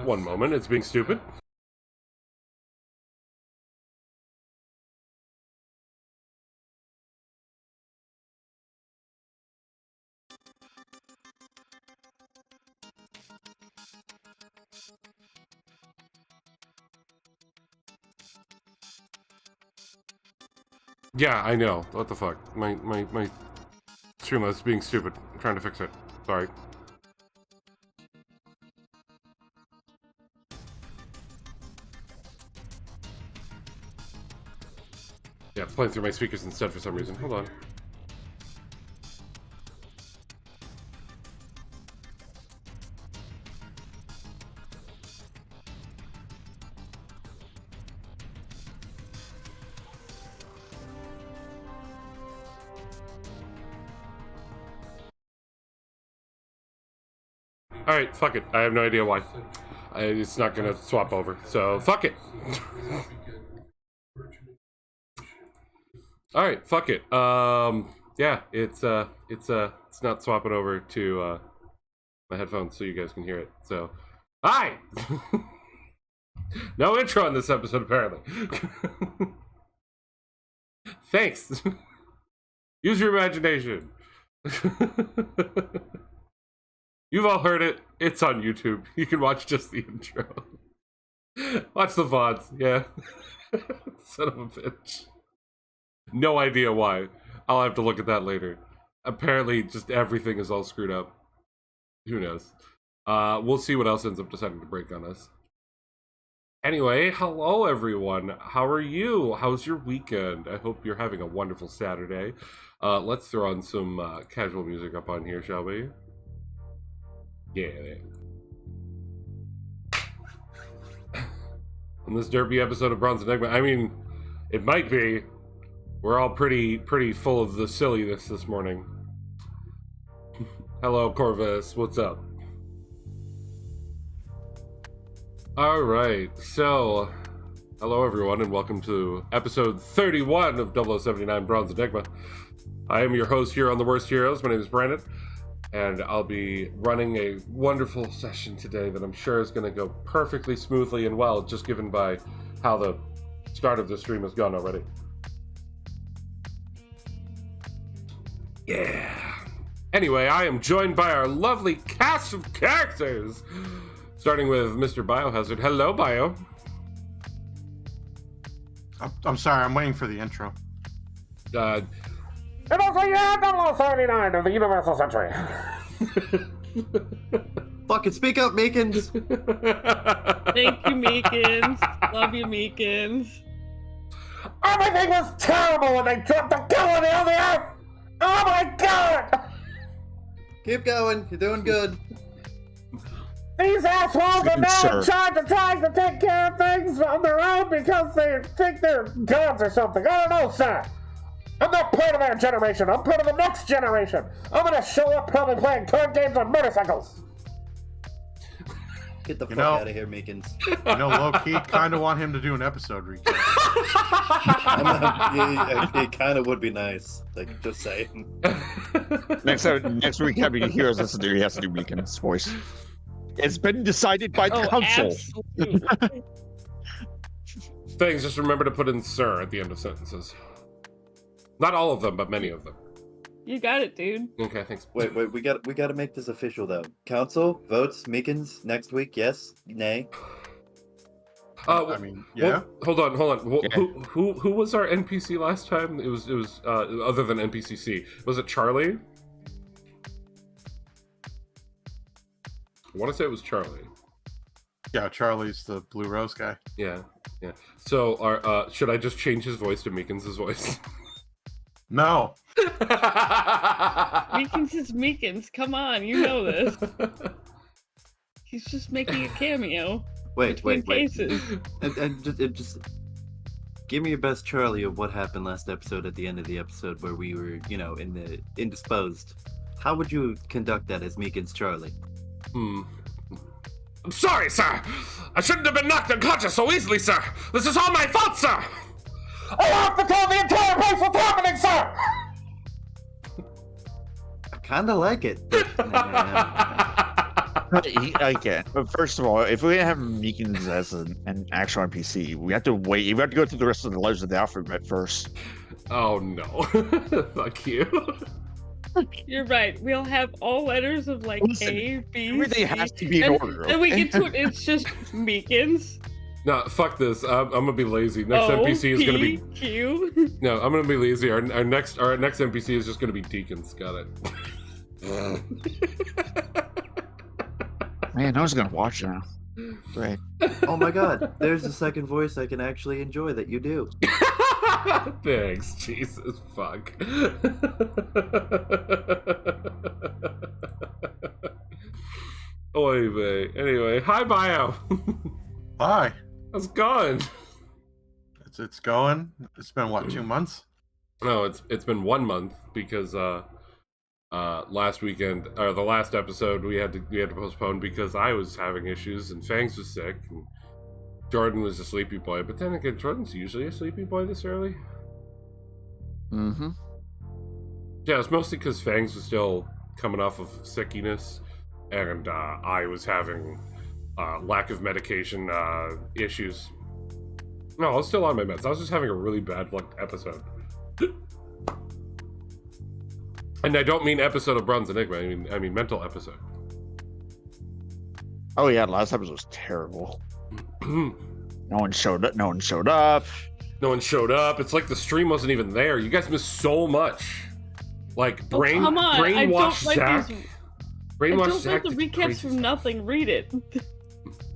one moment, it's being stupid. Yeah, I know. What the fuck? My Streamlabs being stupid. I'm trying to fix it. Sorry. Yeah, it's playing through my speakers instead for some reason. Hold on. Alright, fuck it. I have no idea why. It's not gonna swap over, so fuck it. Alright, fuck it. Yeah, it's not swapping over to my headphones so you guys can hear it. So hi! No intro on this episode apparently. Thanks. Use your imagination. You've all heard it. It's on YouTube. You can watch just the intro. Watch the VODs, yeah. Son of a bitch. No idea why. I'll have to look at that later. Apparently, just everything is all screwed up. Who knows? We'll see what else ends up deciding to break on us. Anyway, hello everyone. How are you? How's your weekend? I hope you're having a wonderful Saturday. Let's throw on some casual music up on here, shall we? Yeah. On this derpy episode of Bronze Enigma, I mean, it might be. We're all pretty full of the silliness this morning. Hello, Corvus. What's up? Alright, so hello everyone and welcome to episode 31 of 0079 Bronze Enigma. I am your host here on The Worst Heroes. My name is Brandon, and I'll be running a wonderful session today that I'm sure is going to go perfectly smoothly and well, just given by how the start of the stream has gone already. Yeah. Anyway, I am joined by our lovely cast of characters. Starting with Mr. Biohazard. Hello, Bio. I'm sorry, I'm waiting for the intro. And also, you have 0079 of the Universal Century. Fucking speak up, Meekins. Thank you, Meekins. Love you, Meekins. Everything was terrible when they dropped the colony on the earth. Oh my god! Keep going. You're doing good. These assholes are now in charge of trying to take care of things on their own because they think they're gods or something. I don't know, sir. I'm not part of their generation. I'm part of the next generation. I'm gonna show up probably playing card games on motorcycles. Get the fuck out of here, Meekins. You know, low-key, kind of want him to do an episode recap. It kind of would be nice. Like, just saying. Next recap you hear us, he has to do Meekins' voice. It's been decided by the council. Absolutely. Thanks, just remember to put in sir at the end of sentences. Not all of them, but many of them. You got it, dude. Okay, thanks. Wait, we gotta make this official though. Council votes Meekins next week. Yes, nay. I mean, yeah. Hold on. Yeah. Who was our NPC last time? It was other than NPCC. Was it Charlie? I want to say it was Charlie. Yeah, Charlie's the Blue Rose guy. Yeah. So, should I just change his voice to Meekins' voice? No. Meekins is Meekins. Come on, you know this. He's just making a cameo. Wait. Cases. And just give me your best Charlie of what happened last episode at the end of the episode where we were, in the indisposed. How would you conduct that as Meekins Charlie? I'm sorry, sir. I shouldn't have been knocked unconscious so easily, sir. This is all my fault, sir. I have to tell the entire place what's happening, sir. I kind of like it. But, Okay, but first of all, if we're gonna have Meekins as an actual NPC, we have to wait. We have to go through the rest of the letters of the alphabet first. Oh no. Fuck you. You're right. We'll have all letters of like Listen, A, B, everything C, has to be in order, and we okay? get to it. It's just Meekins. No, fuck this. I'm gonna be lazy. Next O, NPC is gonna be. P, Q. No, I'm gonna be lazy. Our next NPC is just gonna be Deacons. Got it. Man, I was gonna watch now. Right. Oh my god, there's a second voice I can actually enjoy that you do. Thanks, Jesus fuck. Oy vey. Anyway, hi Bio. Hi. How's it going? It's going. It's been what, 2 months? No, it's been 1 month because last weekend or the last episode we had to postpone because I was having issues and Fangs was sick and Jordan was a sleepy boy. But then again, Jordan's usually a sleepy boy this early. Mm-hmm. Yeah, it's mostly because Fangs was still coming off of sickiness, and I was having lack of medication issues. No, I was still on my meds. I was just having a really bad episode. And I don't mean episode of Bronze Enigma. I mean mental episode. Oh yeah, last episode was terrible. No one showed up. No one showed up. No one showed up. It's like the stream wasn't even there. You guys missed so much. Like Come on. brainwash Zach. I Brainwash don't Zach. like the did recaps crazy from stuff. nothing. Read it.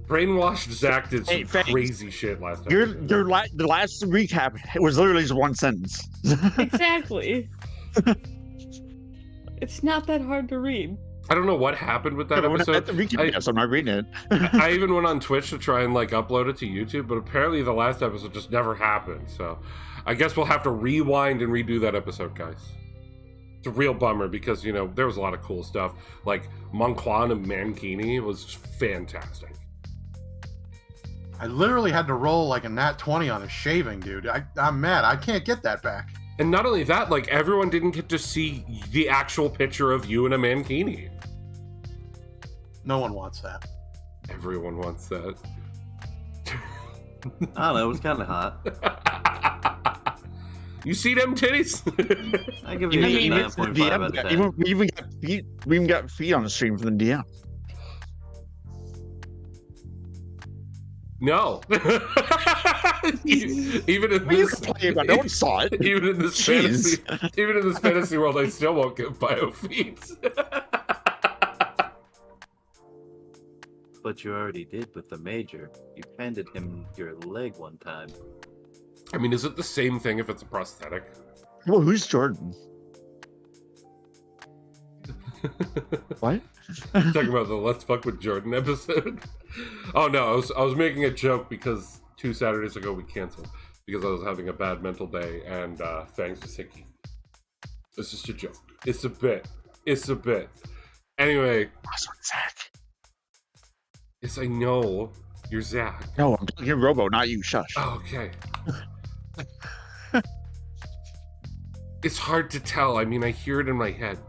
Brainwashed Zach did some Hey, Fangs, crazy shit last episode. The last recap was literally just one sentence. Exactly. It's not that hard to read. I don't know what happened with that episode. At the recap, yes, I'm not reading it. I even went on Twitch to try and upload it to YouTube, but apparently the last episode just never happened. So I guess we'll have to rewind and redo that episode, guys. It's a real bummer because, there was a lot of cool stuff. Like Monquan and Mankini was fantastic. I literally had to roll a nat 20 on a shaving, dude. I'm mad. I can't get that back. And not only that, everyone didn't get to see the actual picture of you and a Mankini. No one wants that. Everyone wants that. I don't know, it was kind of hot. You see them titties? I give it a Even 9.5 out of 10. we even got feet on the stream from the DM. No. Even in What are you this, complaining about? No one saw it. even in this Jeez. fantasy world, I still won't get bio feeds. But you already did with the major. You handed him your leg one time. I mean, is it the same thing if it's a prosthetic? Well, who's Jordan? What? Talking about the Let's Fuck with Jordan episode. Oh no, I was making a joke because 2 Saturdays ago we canceled because I was having a bad mental day and Fangs was sicky. It's just a joke. It's a bit. Anyway. Zach. Yes, I know. You're Zach. No, I'm talking Robo, not you. Shush. Oh, okay. It's hard to tell. I mean, I hear it in my head.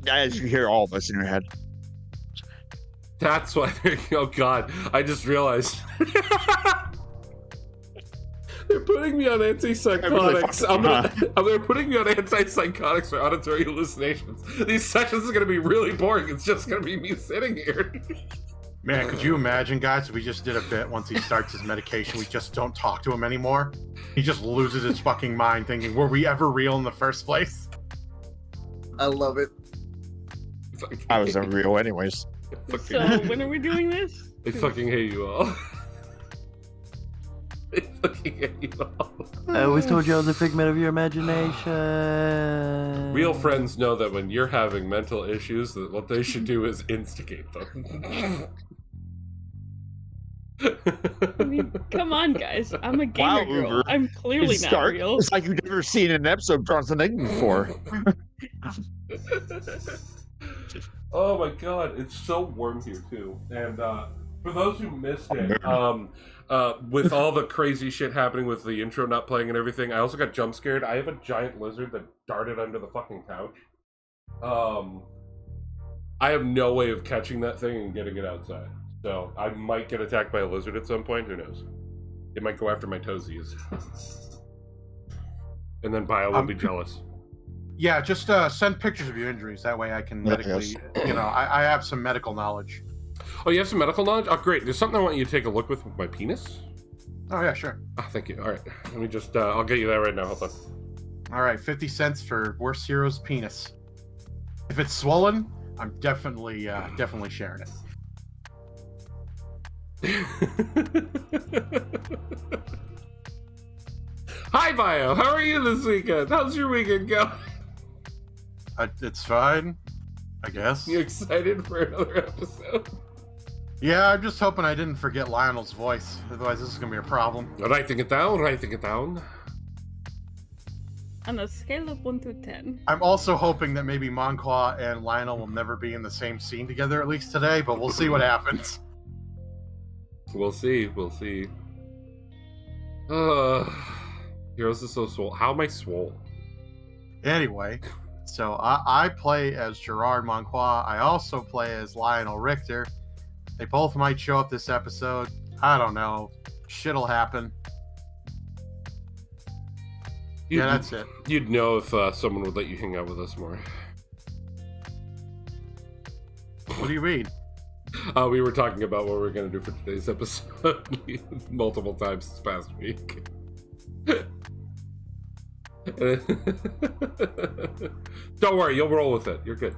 As you hear all of us in your head. That's why they're... Oh, God. I just realized. They're putting me on antipsychotics. They're putting me on antipsychotics for auditory hallucinations. These sessions are going to be really boring. It's just going to be me sitting here. Man, could you imagine, guys, if we just did a bit once he starts his medication, we just don't talk to him anymore? He just loses his fucking mind thinking, were we ever real in the first place? I love it. I was unreal anyways. So when are we doing this? I fucking hate you all. I fucking hate you all. I always told you I was a figment of your imagination. Real friends know that when you're having mental issues, that what they should do is instigate them. I mean, come on, guys. I'm a gamer Wow, girl. Uber. I'm clearly It's not dark. real. It's like you've never seen an episode of Bronze Enigma before. Oh my god, it's so warm here too. And for those who missed it, with all the crazy shit happening with the intro not playing and everything, I also got jump scared. I have a giant lizard that darted under the fucking couch. I have no way of catching that thing and getting it outside. So I might get attacked by a lizard at some point. Who knows? It might go after my toesies. And then Bio will be jealous. Yeah, just send pictures of your injuries. That way I can medically, I have some medical knowledge. Oh, you have some medical knowledge? Oh, great. There's something I want you to take a look with my penis. Oh, yeah, sure. Oh, thank you. All right. Let me just, I'll get you that right now. Hold on. All right, 50 cents for worst hero's penis. If it's swollen, I'm definitely sharing it. Hi, Bio. How are you this weekend? How's your weekend going? It's fine, I guess. You excited for another episode? Yeah, I'm just hoping I didn't forget Lionel's voice. Otherwise, this is going to be a problem. Writing it down. On a scale of 1 to 10. I'm also hoping that maybe Monqua and Lionel will never be in the same scene together, at least today, but we'll see what happens. We'll see. Heroes is so swole. How am I swole? Anyway, so I play as Gerard Monqua. I also play as Lionel Richter. They both might show up this episode. I don't know. Shit'll happen. Yeah, that's it. You'd know if someone would let you hang out with us more. What do you mean? We were talking about what we're going to do for today's episode multiple times this past week. Don't worry, you'll roll with it. You're good.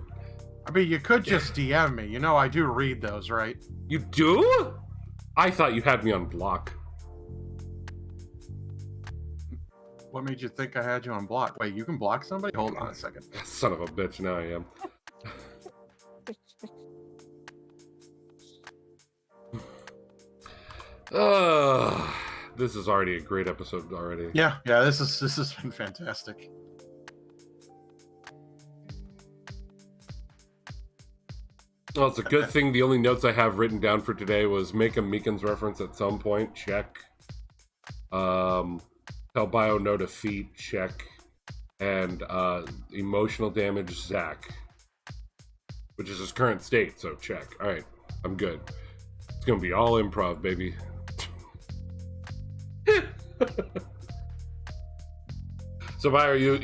I mean, you could just DM me. You know I do read those, right? You do? I thought you had me on block. What made you think I had you on block? Wait, you can block somebody? Hold on a second. Son of a bitch, now I am. This is already a great episode already. Yeah, this has been fantastic. Well, it's a good thing the only notes I have written down for today was make a Meekins reference at some point, check. Tell Bio no defeat, check. And emotional damage, Zach. Which is his current state, so check. Alright, I'm good. It's gonna be all improv, baby. So, Bio, you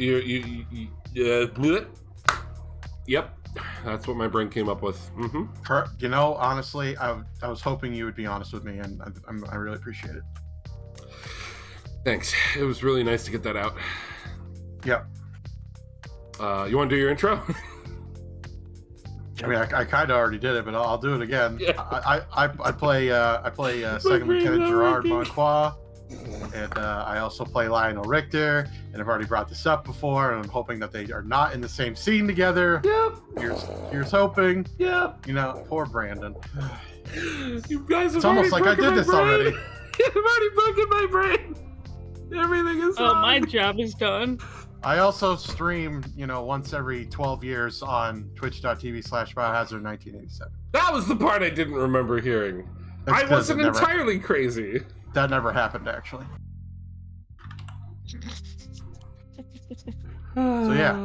yep. That's what my brain came up with. Mm-hmm. You know, honestly, I was hoping you would be honest with me, and I really appreciate it. Thanks. It was really nice to get that out. Yep. You want to do your intro? I mean, I kind of already did it, but I'll do it again. Yeah. I play Second Lieutenant Gerard Monqua, and I also play Lionel Richter, and I've already brought this up before, and I'm hoping that they are not in the same scene together. Yep. Here's hoping. Yep. You know, poor Brandon. You guys have It's almost like I did this already. You've already broken my brain. Everything is Oh, wrong. my job is done. I also stream, once every 12 years on twitch.tv/biohazard1987. That was the part I didn't remember hearing. That's I 'cause wasn't it never- entirely crazy. That never happened, actually. So yeah,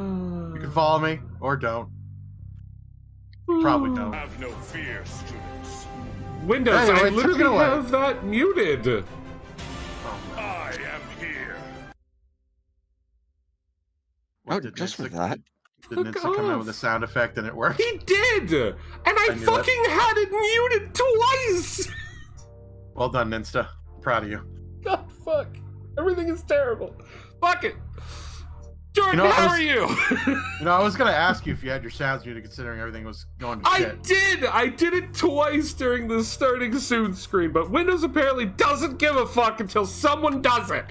you can follow me or don't. Probably don't. Have no fear, students. Windows, Hey, I wait, literally take it away. have that muted. I am here. What, Oh, did just for Ninsa- that. Did Ninsa come out with a sound effect and it worked? He did! And I knew fucking had it muted twice! Well done, Ninsta. Proud of you. God, fuck. Everything is terrible. Fuck it. Jordan, You know, how are you? I was gonna ask you if you had your sounds muted, considering everything was going to I shit. did! I did it twice during the starting soon screen, but Windows apparently doesn't give a fuck until someone does it.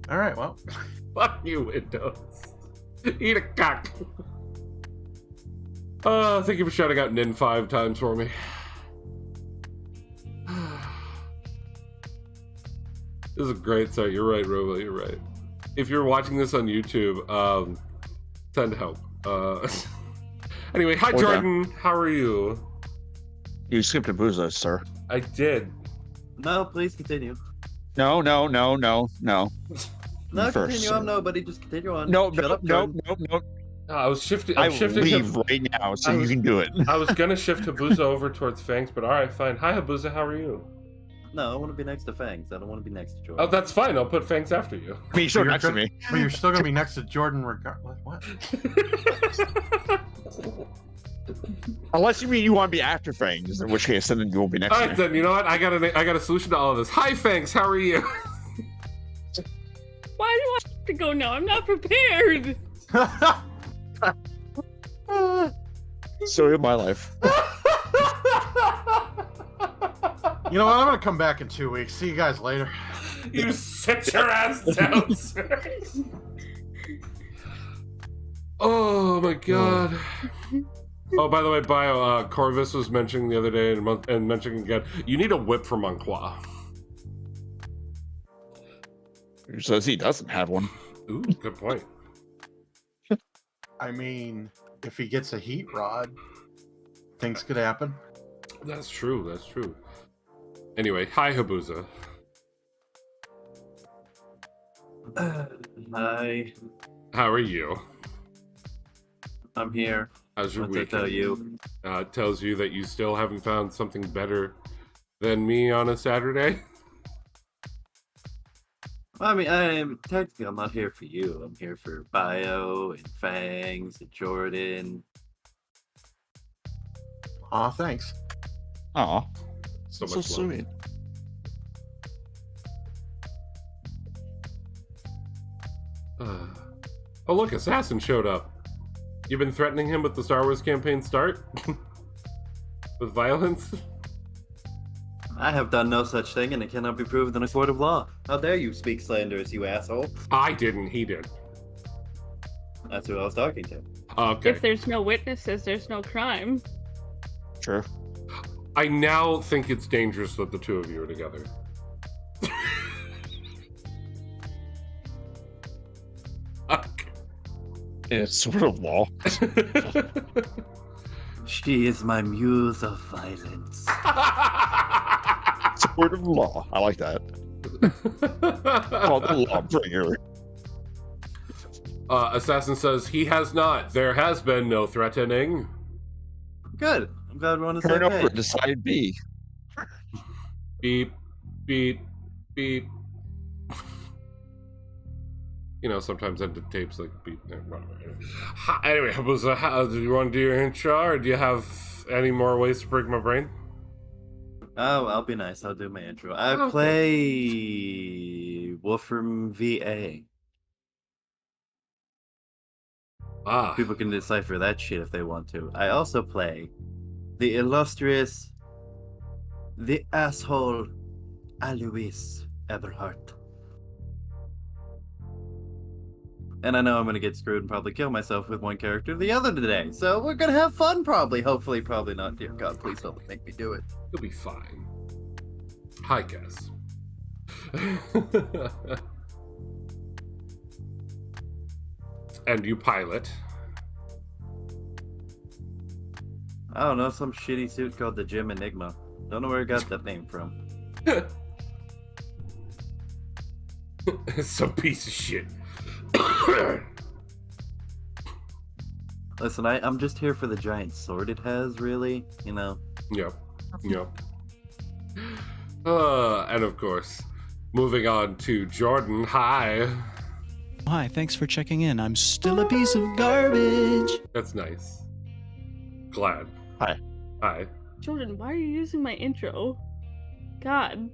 All right, well. Fuck you, Windows. Eat a cock. Thank you for shouting out Nin 5 times for me. This is a great start. You're right, Robo. You're right. If you're watching this on YouTube, send help. Anyway, hi, Or Jordan. How are you? You skipped a Buzo, sir. I did. No, please continue. No. No, First, continue sir. on. Nobody, just continue on. No, Shut no, up, no, Jordan. no, no. I was shifting. I I'm will shifting leave him. right now so I you was- can do it. I was gonna shift Habuza over towards Fangs, but all right, fine. Hi, Habuza. How are you? No, I want to be next to Fangs. I don't want to be next to Oh, Jordan. that's fine. I'll put Fangs after you. I mean, sure, You're next to gonna- me. But you're still gonna be next to Jordan regardless. What? Unless you mean you want to be after Fangs, in which case then you won't be next All to right, me. then. You know what? I got a solution to all of this. Hi, Fangs. How are you? Why do I have to go now? I'm not prepared. So in my life. You know what? I'm gonna come back in 2 weeks. See you guys later. You sit your ass down, sir. Oh my god. Oh, by the way, Bio, Corvus was mentioning the other day and mentioning again, you need a whip for Monqua. Who says he doesn't have one? Ooh, good point. I mean, if he gets a heat rod, things could happen. That's true, that's true. Anyway, hi, Habuza. Hi, How are you? I'm here. How's your What's I week? tell you? It tells you that you still haven't found something better than me on a Saturday. I mean, I'm technically I'm not here for you. I'm here for Bio and Fangs and Jordan. Aw, thanks. Aw, So so much love. sweet. Oh, look, Assassin showed up. You've been threatening him with the Star Wars campaign start? With violence? I have done no such thing, and it cannot be proved in a court of law. How dare you speak slanderous, you asshole? I didn't, he did. That's who I was talking to. Okay. If there's no witnesses, there's no crime. True. I now think it's dangerous that the two of you are together. Okay. It's sort of law. She is my muse of violence. Sort of law. I like that. Called the law bringer. Assassin says he has not. There has been no threatening. Good. I'm glad we're on the Turn same over page. to side B. Beep, beep, beep. You know, sometimes end of tapes like beep. Anyway, Habuza, how do you want to do your intro, or do you have any more ways to break my brain? Oh, I'll be nice. I'll do my intro. I Okay. play Wolfram VA. Ah, People can decipher that shit if they want to. I also play the illustrious, the asshole, Alois Eberhardt. And I know I'm gonna get screwed and probably kill myself with one character or the other today. So we're gonna have fun probably. Hopefully, probably not. Dear God, please don't make me do it. you'll be fine. Hi, Cass. And you pilot. I don't know, some shitty suit called the Gym Enigma. Don't know where I got that name from. Some piece of shit. Listen, I'm just here for the giant sword it has, really. You know. Yep. Yep. And of course, moving on to Jordan. Hi. Hi, thanks for checking in. I'm still a piece of garbage. That's nice. Glad. Hi. Hi. Jordan, why are you using my intro? God.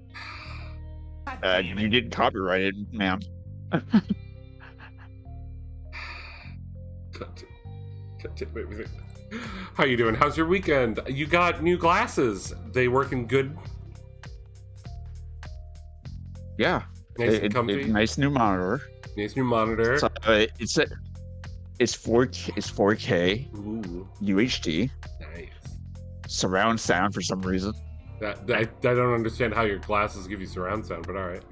You didn't copyright it, ma'am. God damn everything. How you doing? How's your weekend? You got new glasses. They working good? Yeah. Nice and comfy? Nice new monitor. Nice new monitor. So, it's 4K. It's 4K Ooh, UHD nice. surround sound for some reason. I don't understand how your glasses give you surround sound, but alright.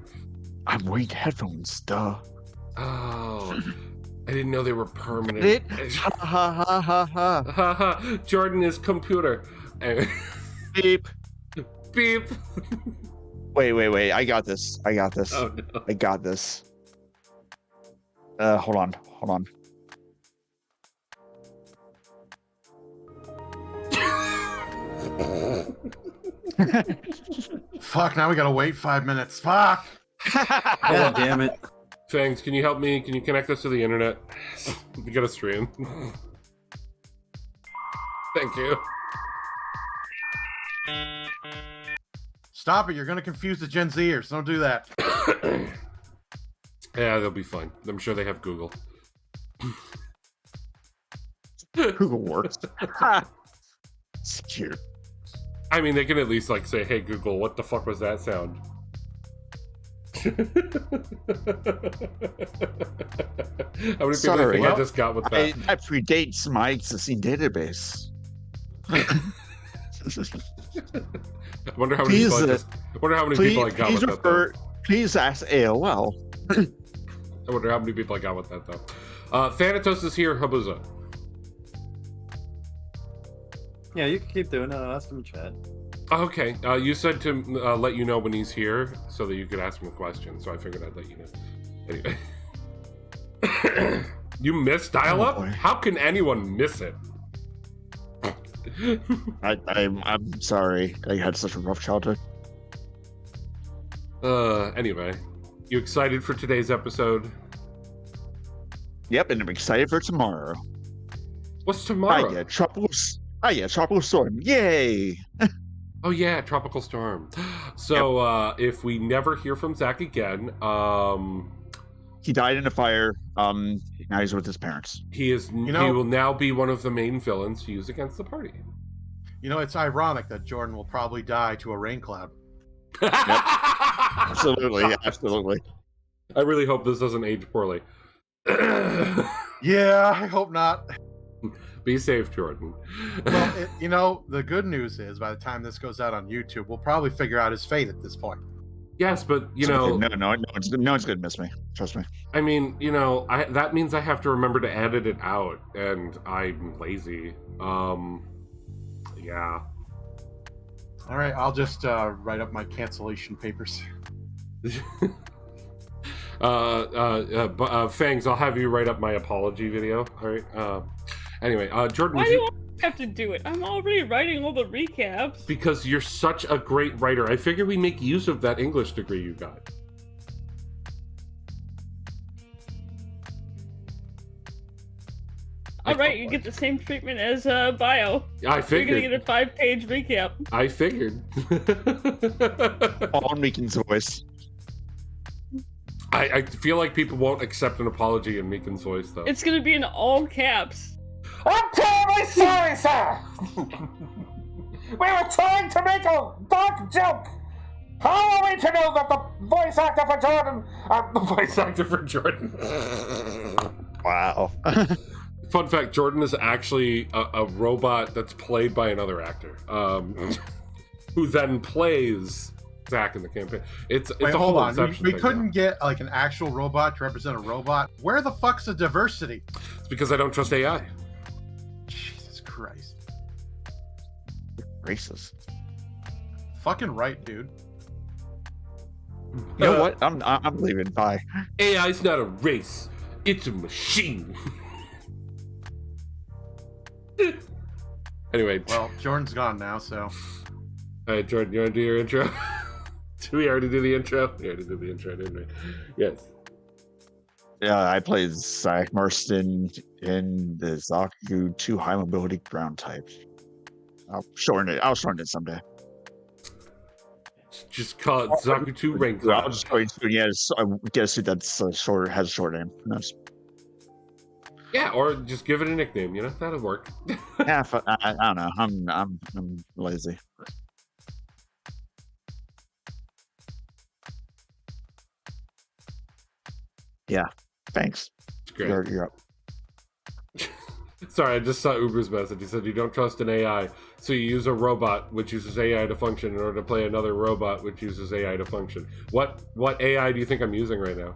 I'm wearing headphones, duh. Oh, I didn't know they were permanent. Ha ha ha ha ha. Haha, Jordan is computer. Beep. Beep. Wait. I got this. Oh no. I got this. Hold on. Fuck, now we gotta wait 5 minutes. Fuck! God damn it. Fangs, can you help me? Can you connect us to the internet? We got a stream. Thank you. Stop it, you're gonna confuse the Gen Zers. Don't do that. Yeah, they'll be fine. I'm sure they have Google. Google works. It's cute. I mean, they can at least like say, "Hey Google, what the fuck was that sound?" How many people do you Sorry. think I just got with that? That predates my existing database. I wonder how many Please, people I got with that. Though. Please ask AOL. I wonder how many people I got with that though. Thanatos is here. Habuza. Yeah, you can keep doing it. I'll ask him in chat. Okay, you said to let you know when he's here so that you could ask him a question, so I figured I'd let you know. Anyway. You missed dial-up? Oh, boy. How can anyone miss it? I'm sorry. I had such a rough childhood. Anyway. You excited for today's episode? Yep, and I'm excited for tomorrow. What's tomorrow? Tropical storm. Yay! Oh yeah, tropical storm. So if we never hear from Zach again, He died in a fire. Now he's with his parents. he will now be one of the main villains to use against the party. You know, it's ironic that Jordan will probably die to a rain cloud. Absolutely, absolutely. I really hope this doesn't age poorly. Yeah, I hope not. Be safe, Jordan. Well, the good news is by the time this goes out on YouTube, we'll probably figure out his fate at this point. Yes, but No one's gonna miss me. Trust me. I mean, that means I have to remember to edit it out, and I'm lazy. Yeah. All right, I'll just write up my cancellation papers. Fangs, I'll have you write up my apology video. All right. Anyway, Jordan. Why do you have to do it? I'm already writing all the recaps. Because you're such a great writer. I figure we make use of that English degree you got. All right, you get the same treatment as bio. I figured. You're gonna get a 5-page recap. I figured. All on Meekin's voice. I feel like people won't accept an apology in Meekin's voice, though. It's gonna be in all caps. I'm terribly sorry, sir! We were trying to make a dark joke! How are we to know that the voice actor for Jordan... the voice actor for Jordan. Wow. Fun fact, Jordan is actually a robot that's played by another actor. Who then plays Zach in the campaign. It's Wait, a hold whole on. inception We thing couldn't now. get like an actual robot to represent a robot. Where the fuck's the diversity? It's because I don't trust AI. Jesus Christ. Racist. Fucking right, dude. You know what? I'm leaving. Bye. AI's not a race. It's a machine. Anyway. Well, Jordan's gone now, so. Alright, Jordan, you want to do your intro? Did we already do the intro? We already did the intro, didn't we? Yes. Yeah, I played Zach Marston in the Zaku 2 high mobility ground type. I'll shorten it someday. Just call it Zaku 2 rank. I'll just go into get a suit that's short, has a short name. Nice. Yeah, or just give it a nickname, that'll work. Yeah, I don't know. I'm lazy. Yeah, thanks. It's great. You're up. Sorry, I just saw Uber's message. He said you don't trust an AI, so you use a robot which uses AI to function in order to play another robot which uses AI to function. What AI do you think I'm using right now?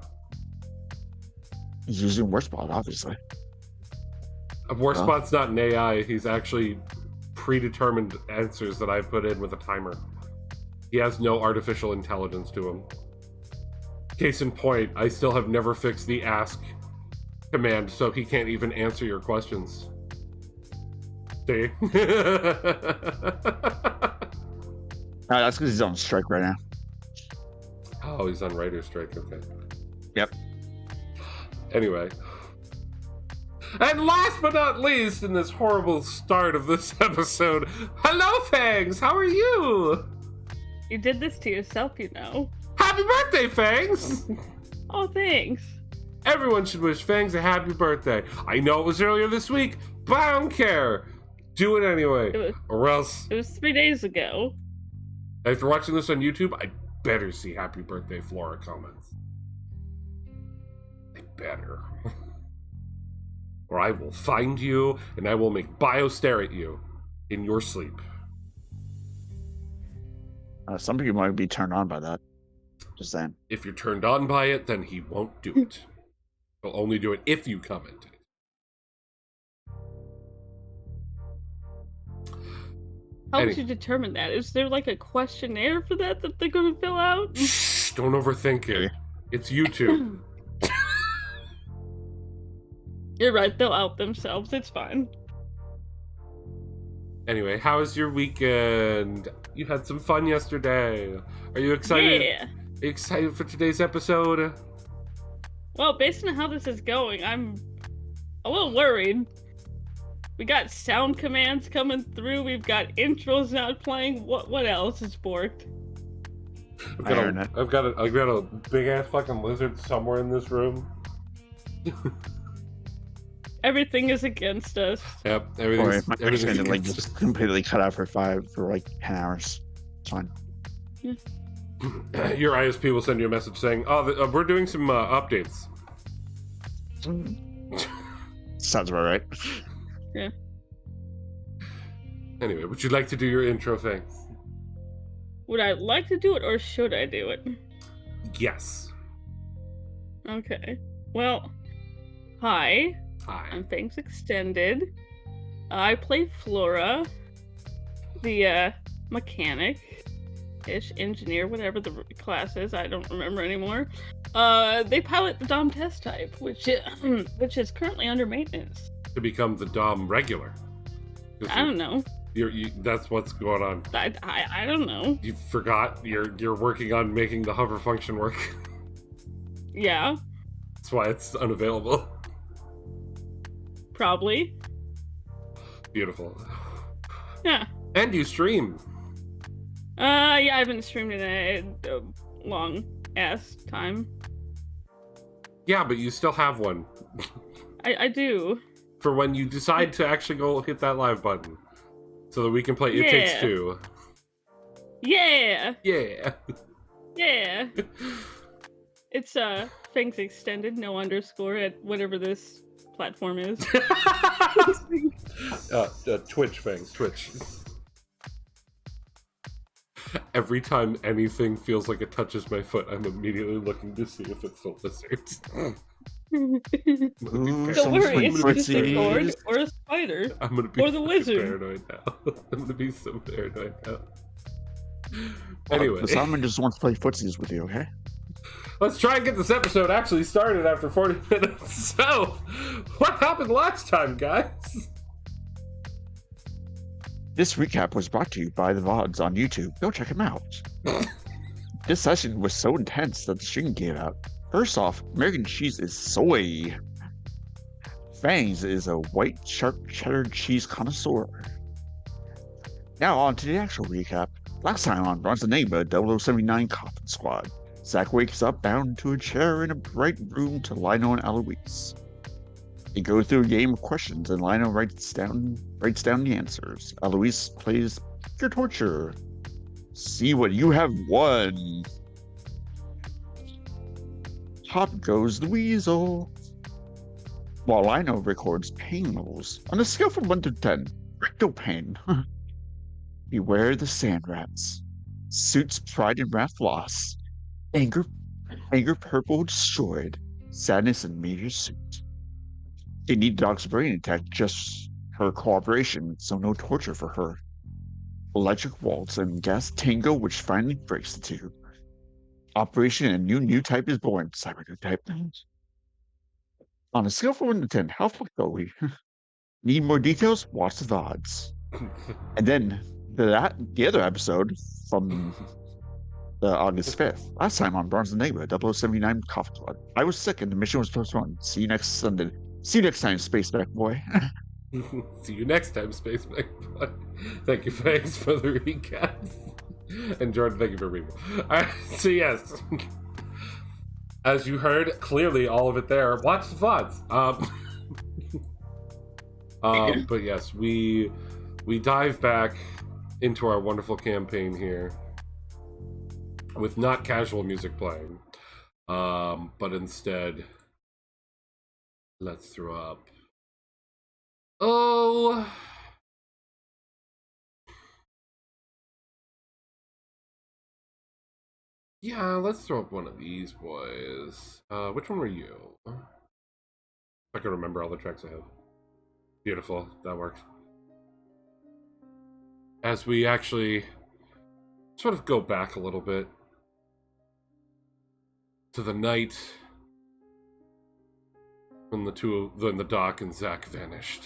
He's using Worstbot, obviously. Warspot's not an AI. He's actually predetermined answers that I put in with a timer. He has no artificial intelligence to him. Case in point, I still have never fixed the ask command, so he can't even answer your questions. See? That's because he's on strike right now. Oh, he's on writer's strike. Okay. Yep. Anyway. And last but not least, in this horrible start of this episode, hello, Fangs! How are you? You did this to yourself, you know. Happy birthday, Fangs! Oh, thanks. Everyone should wish Fangs a happy birthday. I know it was earlier this week, but I don't care. Do it anyway. Or else, It was 3 days ago. after watching this on YouTube, I better see happy birthday Flora comments. I better. Or I will find you, and I will make Bio stare at you in your sleep. Some people might be turned on by that. Just saying. If you're turned on by it, then he won't do it. He'll only do it if you comment. How would you determine that? Is there like a questionnaire for that they're going to fill out? Shh, don't overthink it. It's YouTube. You're right, they'll out themselves. It's fine. Anyway, how was your weekend? You had some fun yesterday. Are you excited? Yeah. Are you excited for today's episode? Well, based on how this is going, I'm a little worried. We got sound commands coming through. We've got intros not playing. What else is borked? I've got a big ass fucking lizard somewhere in this room. Everything is against us. Yep, My everything's gonna like against just completely cut out for like 10 hours. It's fine. Your ISP will send you a message saying, "Oh, we're doing some updates." Sounds about right. Yeah. Anyway, would you like to do your intro thing? Would I like to do it or should I do it? Yes. Okay. Well, hi. Hi. I'm Thanks Extended. I play Flora, the mechanic-ish engineer, whatever the class is. I don't remember anymore. They pilot the Dom test type, which is currently under maintenance. To become the Dom regular. I don't know. That's what's going on. I don't know. You forgot you're working on making the hover function work. Yeah. That's why it's unavailable. Probably. Beautiful. Yeah. And you stream. Yeah, I haven't streamed in a long ass time. Yeah, but you still have one. I do. For when you decide to actually go hit that live button. So that we can play It Takes Two. Yeah. Yeah. Yeah. It's Fangs Extended, no underscore at whatever this platform is. Twitch Fangs, Twitch. Every time anything feels like it touches my foot, I'm immediately looking to see if it's a lizard. Don't worry, it's just a cord or a spider. I'm gonna be or the lizard. paranoid now. I'm gonna be so paranoid now. Anyway. Simon just wants to play footsies with you, okay? Let's try and get this episode actually started after 40 minutes. So, what happened last time, guys? This recap was brought to you by the VODs on YouTube. Go check them out. This session was so intense that the stream gave out. First off, American cheese is soy. Fangs is a white sharp cheddar cheese connoisseur. Now on to the actual recap. Last time on Bronze Enigma 0079 Coffin Squad, Zach wakes up bound to a chair in a bright room to Lino and Eloise. They go through a game of questions and Lino writes down the answers. Eloise plays your torture. See what you have won. Hop goes the weasel. While Lino records pain levels on a scale from 1 to 10. Rectal pain. Beware the sand rats. Suits pride and wrath lost. Anger purple destroyed. Sadness and major suit. They need Dog's brain attack just her cooperation, so no torture for her. Electric waltz and gas tango which finally breaks the two. Operation and new type is born. Cyber new type. On a scale from 1 to 10, how fucked are we? Need more details? Watch the VODs. And then the other episode from the August 5th. Last time on Bronze Enigma, 0079 Coffee Club. I was sick and the mission was postponed. See you next Sunday. See you next time, Spaceback Boy. See you next time, Space Mech. Thank you, thanks for the recaps. And Jordan, thank you for reading. Alright, so yes. As you heard, clearly all of it there. Watch the VODs. But yes, we dive back into our wonderful campaign here with not casual music playing, but instead, let's throw up. Oh, yeah, let's throw up one of these boys. Which one were you? I can remember all the tracks I have. Beautiful, that works. As we actually sort of go back a little bit to the night when the Doc and Zack vanished.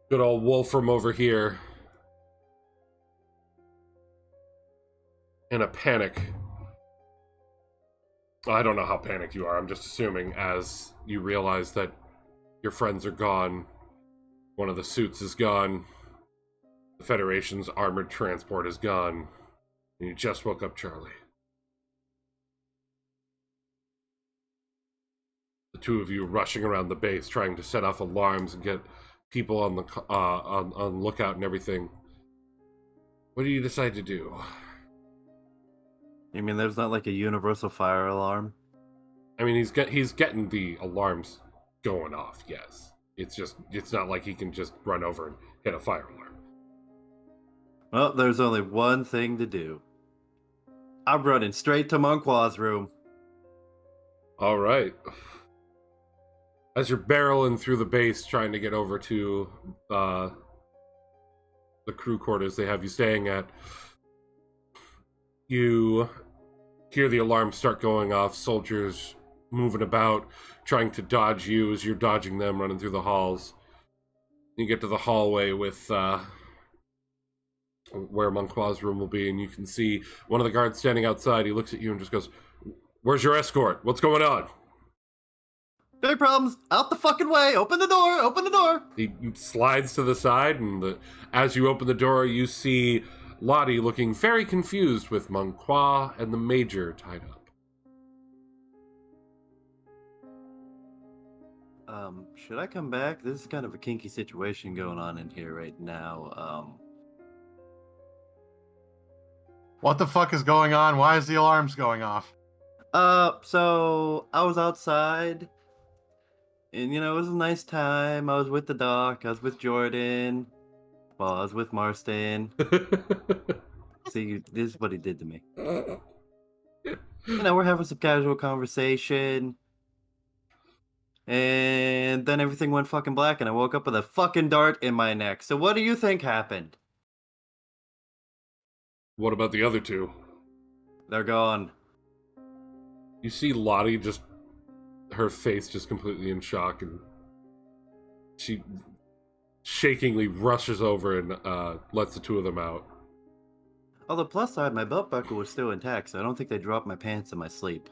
Good old Wolfram over here in a panic. I don't know how panicked you are. I'm just assuming as you realize that your friends are gone, one of the suits is gone, the Federation's armored transport is gone, and you just woke up Charlie. The two of you rushing around the base, trying to set off alarms and get people on the on lookout and everything. What do you decide to do? You mean there's not like a universal fire alarm? I mean, he's getting the alarms going off. Yes, it's not like he can just run over and hit a fire alarm. Well, there's only one thing to do. I'm running straight to Monqua's room. All right. As you're barreling through the base, trying to get over to the crew quarters they have you staying at, you hear the alarms start going off, soldiers moving about, trying to dodge you as you're dodging them, running through the halls. You get to the hallway with where Monqua's room will be, and you can see one of the guards standing outside. He looks at you and just goes, "Where's your escort? What's going on?" Big problems. Out the fucking way. Open the door. Open the door. He slides to the side, and as you open the door, you see Lottie looking very confused with Monqua and the Major tied up. Should I come back? This is kind of a kinky situation going on in here right now. What the fuck is going on? Why is the alarms going off? So I was outside, and it was a nice time. I was with the Doc. I was with Jordan. Well, I was with Marston. See, this is what he did to me. We're having some casual conversation. And then everything went fucking black, and I woke up with a fucking dart in my neck. So what do you think happened? What about the other two? They're gone. You see Lottie her face just completely in shock, and she shakingly rushes over and lets the two of them out. On the plus side, my belt buckle was still intact, so I don't think they dropped my pants in my sleep.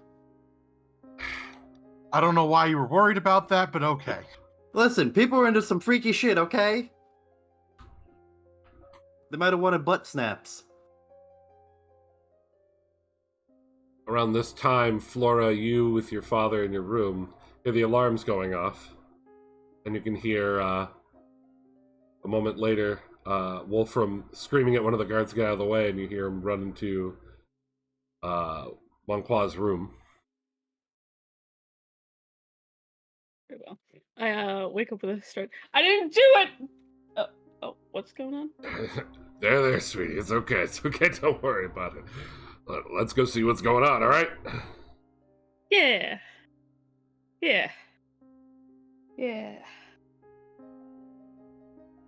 I don't know why you were worried about that, but okay. Listen, people are into some freaky shit, okay? They might have wanted butt snaps. Around this time, Flora, you with your father in your room, hear the alarms going off. And you can hear, a moment later, Wolfram screaming at one of the guards to get out of the way, and you hear him run into Monqua's room. Very well. I wake up with a start. I didn't do it! Oh, what's going on? There, sweetie. It's okay. Don't worry about it. Let's go see what's going on, all right? Yeah.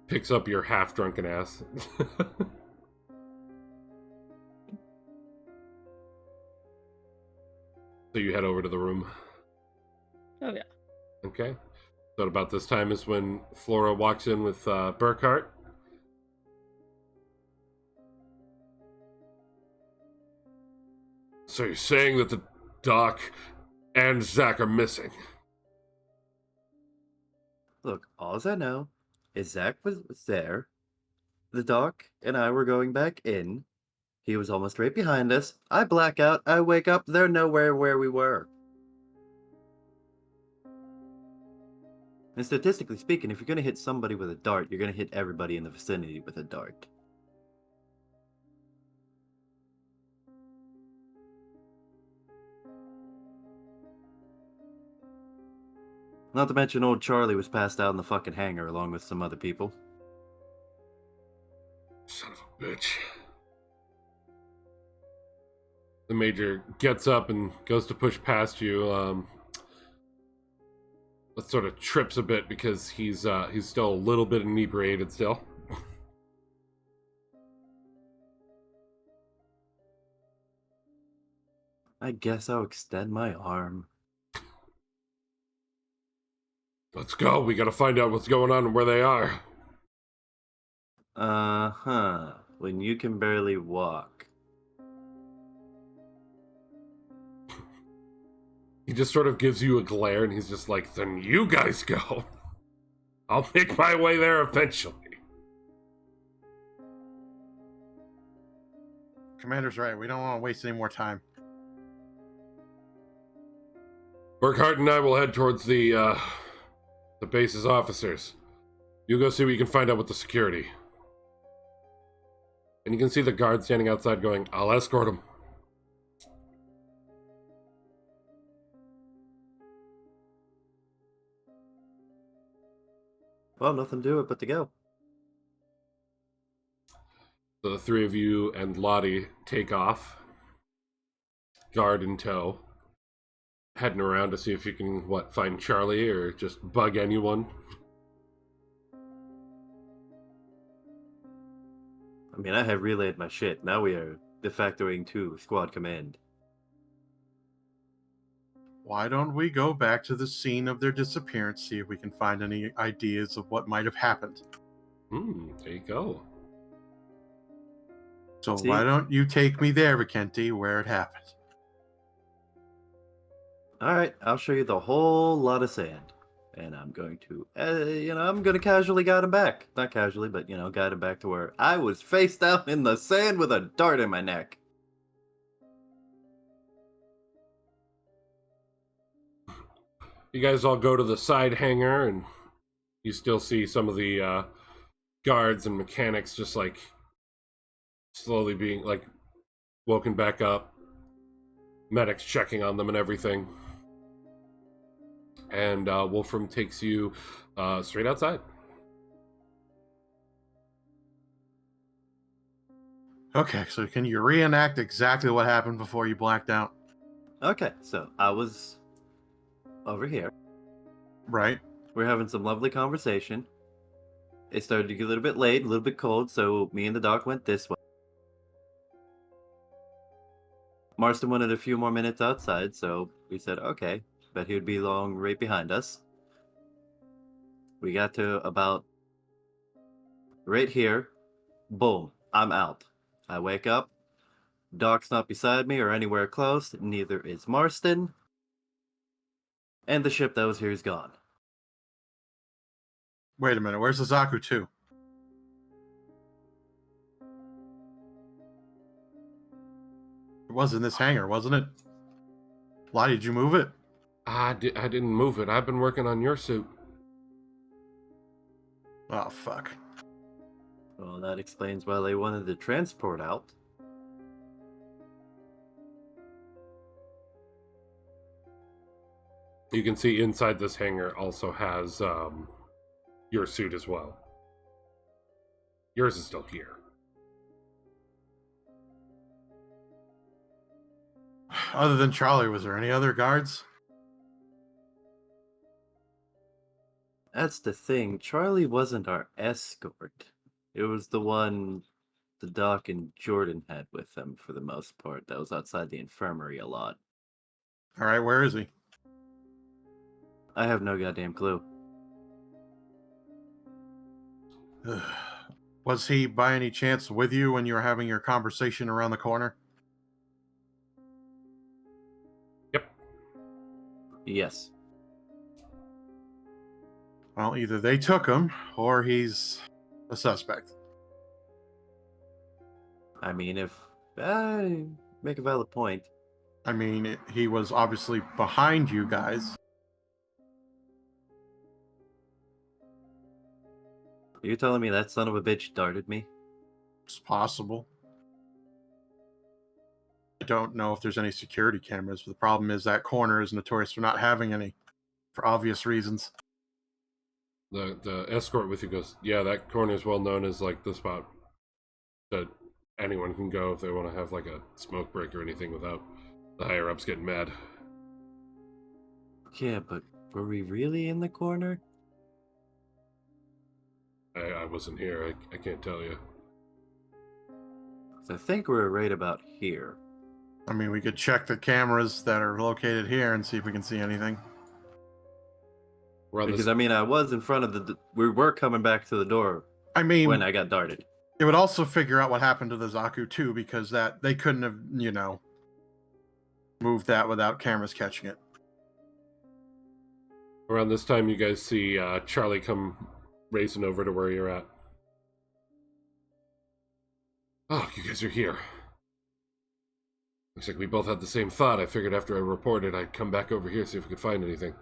Picks up your half-drunken ass. So you head over to the room. Oh, yeah. Okay. So about this time is when Flora walks in with Burkhart. So you're saying that the Doc and Zach are missing? Look, all I know is Zach was there. The doc and I were going back in. He was almost right behind us. I black out. I wake up. They're nowhere where we were. And statistically speaking, if you're going to hit somebody with a dart, you're going to hit everybody in the vicinity with a dart. Not to mention old Charlie was passed out in the fucking hangar along with some other people. Son of a bitch. The Major gets up and goes to push past you. But sort of trips a bit because he's still a little bit inebriated still. I guess I'll extend my arm. Let's go. We gotta find out what's going on and where they are. Uh-huh. When you can barely walk. He just sort of gives you a glare and he's just like, then you guys go. I'll make my way there eventually. Commander's right. We don't want to waste any more time. Burkhart and I will head towards the base's officers. You go see what you can find out with the security. And you can see the guard standing outside going, I'll escort him. Well, nothing to it but to go. So the three of you and Lottie take off. Guard in tow. Heading around to see if you can, find Charlie or just bug anyone. I mean, I have relayed my shit. Now we are de factoing to squad command. Why don't we go back to the scene of their disappearance, see if we can find any ideas of what might have happened? There you go. So See? why don't you take me there, Vikenti, where it happened? Alright, I'll show you the whole lot of sand. And I'm going to, I'm going to casually guide him back. Not casually, but, guide him back to where I was face down in the sand with a dart in my neck. You guys all go to the side hangar, and you still see some of the guards and mechanics just slowly being woken back up. Medics checking on them and everything. And Wolfram takes you straight outside. Okay, so can you reenact exactly what happened before you blacked out? Okay, so I was over here. Right. We're having some lovely conversation. It started to get a little bit late, a little bit cold, so me and the doc went this way. Marston wanted a few more minutes outside, so we said, okay, bet he would be long right behind us. We got to about right here. Boom, I'm out. I wake up. Doc's not beside me or anywhere close, neither is Marston. And the ship that was here is gone. Wait a minute, where's the Zaku 2? It was in this hangar, wasn't it? Why did you move it? I didn't move it. I've been working on your suit. Oh, fuck. Well, that explains why they wanted the transport out. You can see inside this hangar also has your suit as well. Yours is still here. Other than Charlie, was there any other guards? That's the thing. Charlie wasn't our escort. It was the one the Doc and Jordan had with them for the most part. That was outside the infirmary a lot. All right, where is he? I have no goddamn clue. Was he by any chance with you when you were having your conversation around the corner? Yep. Yes. Well, either they took him or he's a suspect. I mean, if I make a valid point. I mean, he was obviously behind you guys. Are you telling me that son of a bitch darted me? It's possible. I don't know if there's any security cameras, but the problem is that corner is notorious for not having any, for obvious reasons. The escort with you goes, yeah, that corner is well known as like the spot that anyone can go if they want to have like a smoke break or anything without the higher ups getting mad. Yeah, but were we really in the corner? I wasn't here. I can't tell you. 'Cause I think we're right about here. I mean, we could check the cameras that are located here and see if we can see anything. We're on Because this. I mean, I was in front of we were coming back to the door I mean, when I got darted. it would also figure out what happened to the Zaku too, because that they couldn't have, moved that without cameras catching it. Around this time, you guys see Charlie come racing over to where you're at. Oh, you guys are here. Looks like we both had the same thought. I figured after I reported, I'd come back over here, see if we could find anything.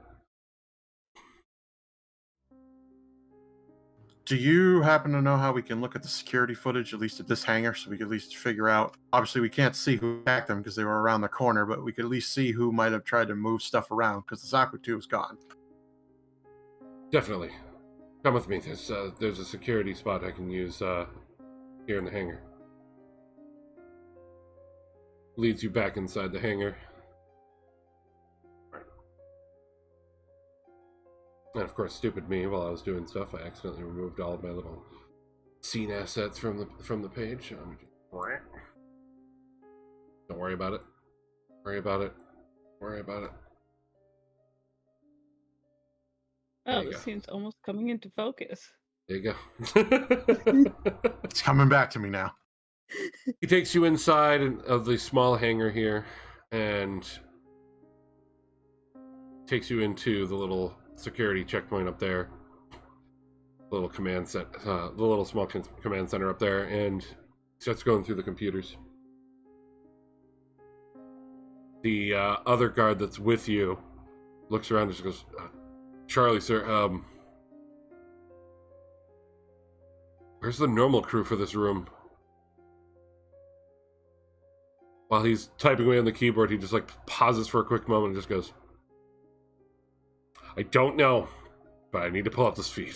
Do you happen to know how we can look at the security footage, at least at this hangar, so we could at least figure out? Obviously, we can't see who attacked them because they were around the corner, but we could at least see who might have tried to move stuff around because the Zaku 2 is gone. Definitely. Come with me. There's a security spot I can use here in the hangar. Leads you back inside the hangar. And of course, stupid me, while I was doing stuff, I accidentally removed all of my little scene assets from the page. Don't worry about it. Worry about it. Worry about it. Oh, this scene's almost coming into focus. There you go. It's coming back to me now. He takes you inside of the small hangar here and takes you into the little security checkpoint up there. The little command set, the little small command center up there, and starts going through the computers. The other guard that's with you looks around and just goes, Charlie, sir, where's the normal crew for this room? While he's typing away on the keyboard, he just like pauses for a quick moment and just goes, I don't know, but I need to pull up this feed.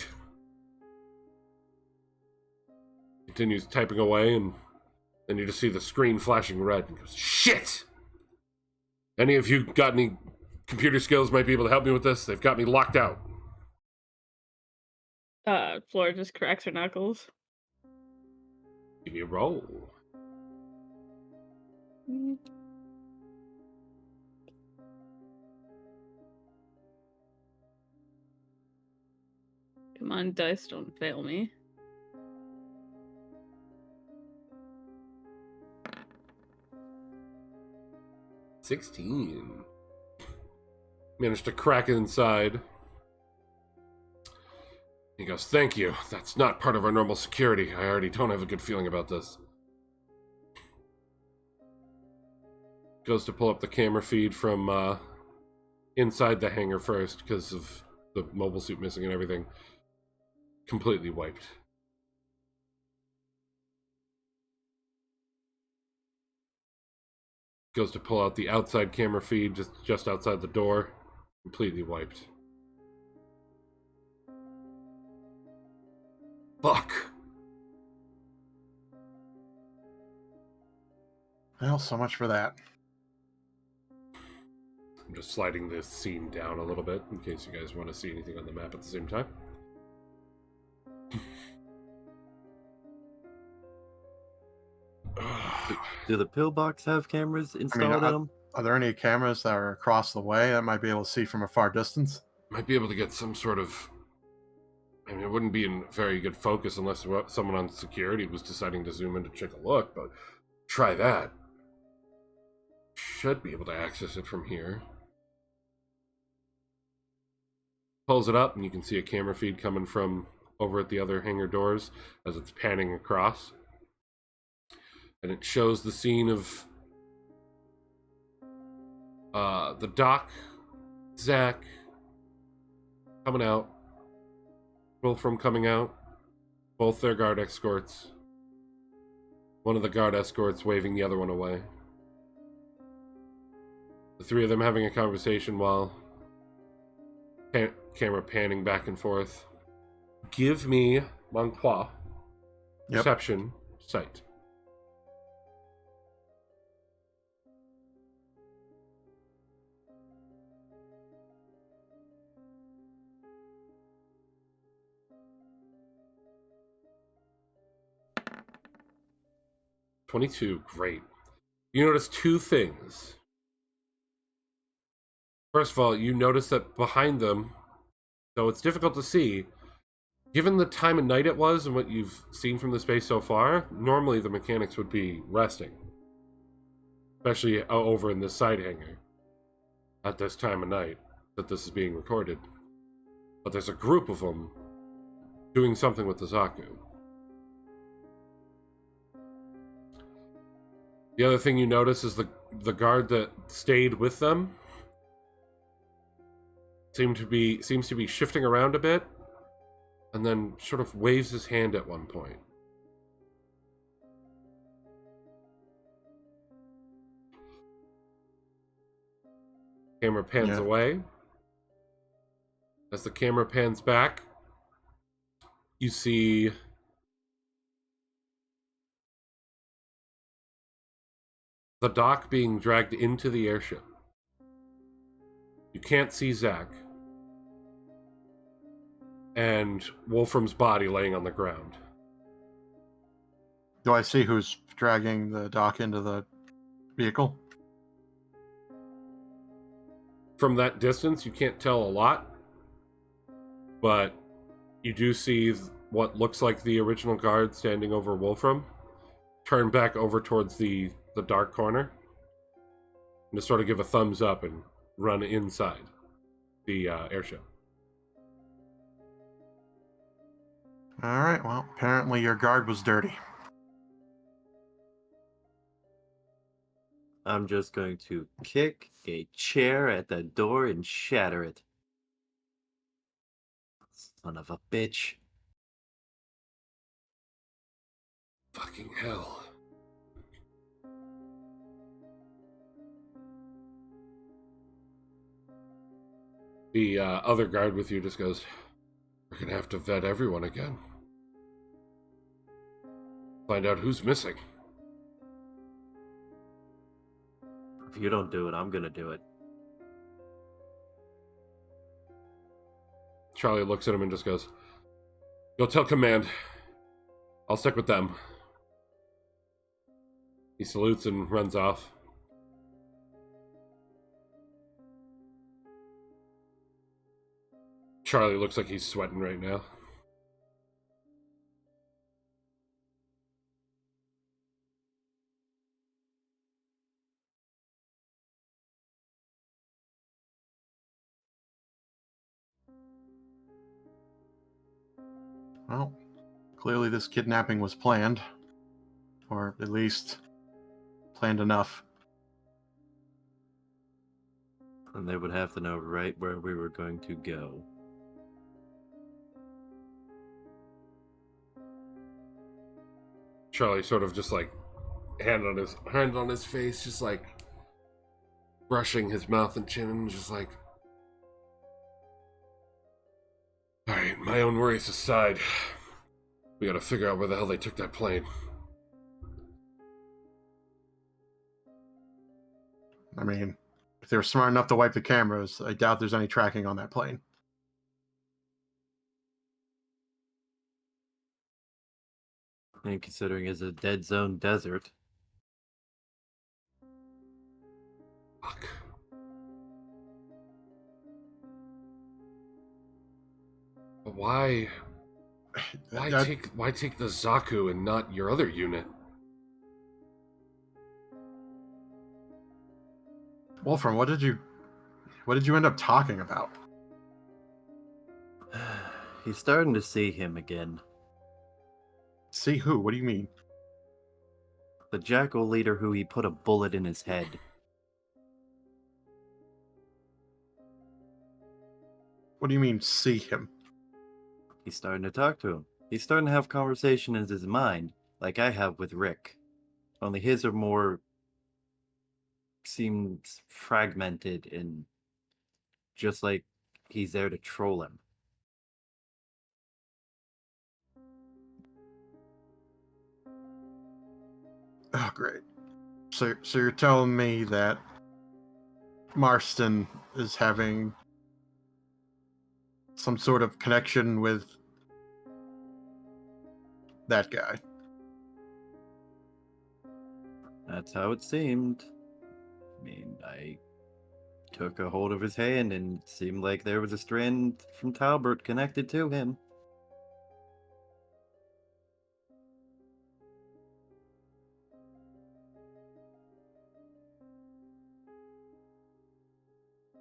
Continues typing away, and then you just see the screen flashing red and goes, shit! Any of you got any computer skills might be able to help me with this? They've got me locked out. Flora just cracks her knuckles. Give me a roll. Come on, dice, don't fail me. $16. Managed to crack it inside. He goes, thank you. That's not part of our normal security. I already don't have a good feeling about this. Goes to pull up the camera feed from inside the hangar first because of the mobile suit missing and everything. Completely wiped. Goes to pull out the outside camera feed just outside the door. Completely wiped. Fuck. Well, so much for that. I'm just sliding this scene down a little bit in case you guys want to see anything on the map at the same time. Do the pillbox have cameras installed in them? Are there any cameras that are across the way that might be able to see from a far distance? Might be able to get some sort of I mean, it wouldn't be in very good focus unless someone on security was deciding to zoom in to take a look, but try that. Should be able to access it from here. Pulls it up, and you can see a camera feed coming from over at the other hangar doors as it's panning across. And it shows the scene of the Doc, Zach coming out, Wolfram coming out, both their guard escorts. One of the guard escorts waving the other one away. The three of them having a conversation while camera panning back and forth. Give me Manqua. Perception sight. $22, great. You notice two things. First of all, you notice that behind them, though it's difficult to see, given the time of night it was and what you've seen from the space so far, normally the mechanics would be resting. Especially over in this side hangar at this time of night that this is being recorded. But there's a group of them doing something with the Zaku. The other thing you notice is the guard that stayed with them seems to be shifting around a bit, and then sort of waves his hand at one point. Camera pans away. As the camera pans back, you see the Doc being dragged into the airship. You can't see Zach. And Wolfram's body laying on the ground. Do I see who's dragging the Doc into the vehicle? From that distance, you can't tell a lot. But you do see what looks like the original guard standing over Wolfram. Turn back over towards the dark corner. And just sort of give a thumbs up and run inside the airship. All right, well, apparently your guard was dirty. I'm just going to kick a chair at the door and shatter it. Son of a bitch. Fucking hell. The other guard with you just goes, "We're gonna have to vet everyone again. Find out who's missing." If you don't do it, I'm gonna do it. Charlie looks at him and just goes, "Go tell command. I'll stick with them." He salutes and runs off. Charlie looks like he's sweating right now. Well, clearly this kidnapping was planned. Or at least planned enough. And they would have to know right where we were going to go. Charlie sort of just like hand on his face, just like brushing his mouth and chin, and just like, "All right, my own worries aside, we gotta figure out where the hell they took that plane." I mean, if they were smart enough to wipe the cameras, I doubt there's any tracking on that plane. And considering it's a dead zone desert. Fuck. But why Why take the Zaku and not your other unit? Wolfram, what did you end up talking about? He's starting to see him again. See who? What do you mean? The Jackal leader who he put a bullet in his head. What do you mean, see him? He's starting to talk to him. He's starting to have conversation in his mind, like I have with Rick. Only his are more... seems fragmented and just like he's there to troll him. Oh, great. So you're telling me that Marston is having some sort of connection with that guy? That's how it seemed. I mean, I took a hold of his hand and it seemed like there was a strand from Talbert connected to him.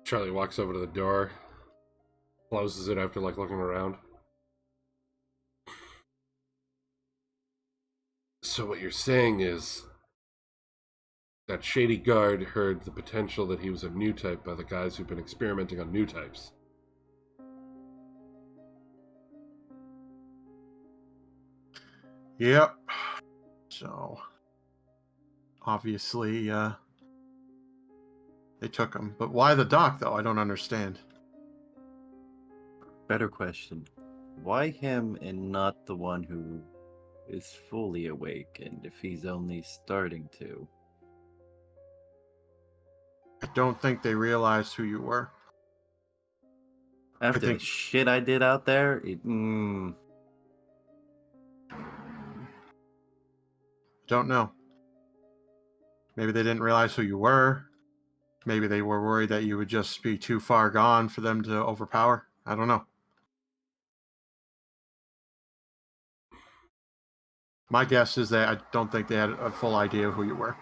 Charlie walks over to the door, closes it after like looking around. So what you're saying is that shady guard heard the potential that he was a new type by the guys who've been experimenting on new types. Yep. So obviously they took him. But why the doc, though? I don't understand. Better question. Why him and not the one who is fully awakened if he's only starting to? I don't think they realized who you were. After the shit I did out there, Don't know. Maybe they didn't realize who you were. Maybe they were worried that you would just be too far gone for them to overpower. I don't know. My guess is that I don't think they had a full idea of who you were.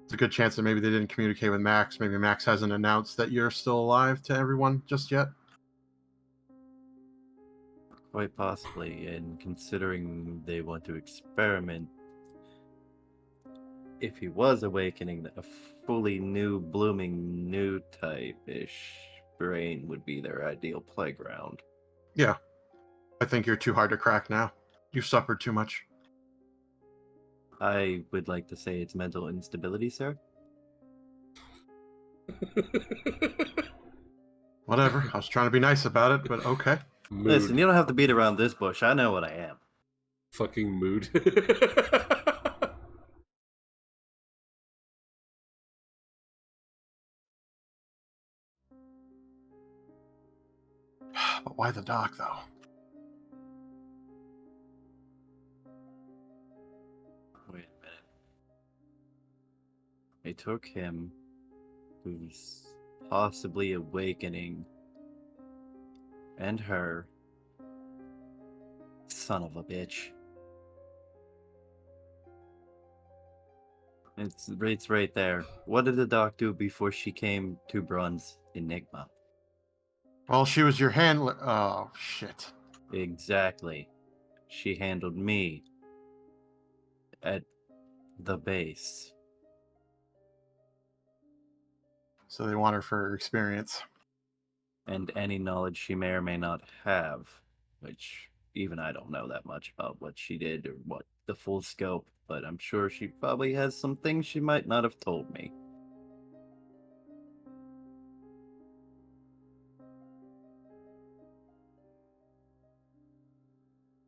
It's a good chance that maybe they didn't communicate with Max. Maybe Max hasn't announced that you're still alive to everyone just yet. quite possibly, and considering they want to experiment, if he was awakening, a fully new, blooming, new type-ish brain would be their ideal playground. Yeah. I think you're too hard to crack now. You've suffered too much. I would like to say it's mental instability, sir. Whatever. I was trying to be nice about it, but okay. Mood. Listen, you don't have to beat around this bush. I know what I am. Fucking mood. But why the doc, though? Wait a minute. They took him, who's possibly awakening, and her. Son of a bitch. It's right there. What did the doc do before she came to Bronze Enigma? Well, she was your handler. Oh, shit. Exactly. She handled me at the base. So they want her for her experience. And any knowledge she may or may not have, which even I don't know that much about what she did or what the full scope, but I'm sure she probably has some things she might not have told me.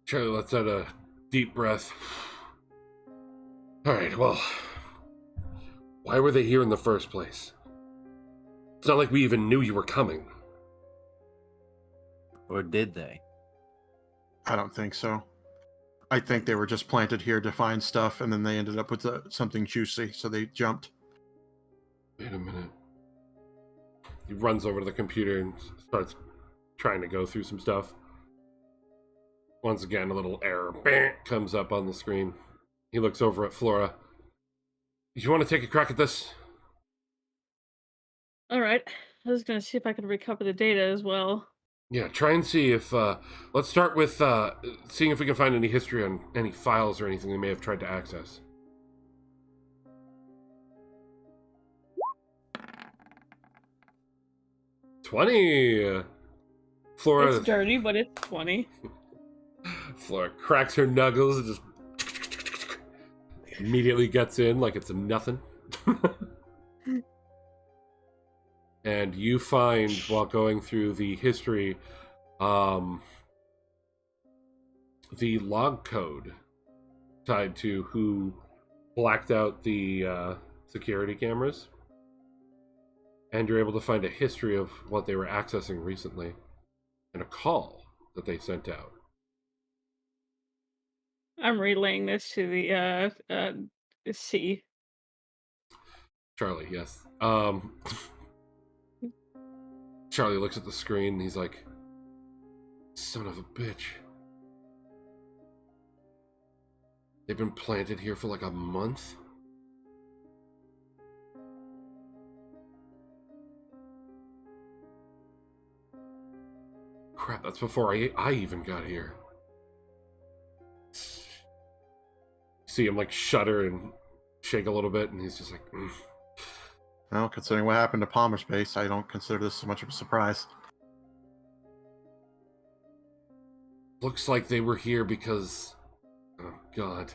Charlie lets out a deep breath. Alright, well, why were they here in the first place? It's not like we even knew you were coming. Or did they? I don't think so. I think they were just planted here to find stuff, and then they ended up with something juicy, so they jumped. Wait a minute. He runs over to the computer and starts trying to go through some stuff. Once again, a little error comes up on the screen. He looks over at Flora. You want to take a crack at this? All right. I was gonna see if I could recover the data as well. Yeah, try and see if, let's start with, seeing if we can find any history on any files or anything they may have tried to access. $20! Flora... It's dirty, but it's 20. Flora cracks her knuckles and just... immediately gets in like it's a nothing. And you find, while going through the history, the log code tied to who blacked out the security cameras. And you're able to find a history of what they were accessing recently and a call that they sent out. I'm relaying this to the C. Charlie, yes. Charlie looks at the screen and he's like, son of a bitch. They've been planted here for like a month? Crap, that's before I even got here. See him like shudder and shake a little bit, and he's just like, Well, considering what happened to Palmer's base, I don't consider this so much of a surprise. Looks like they were here because... oh, God.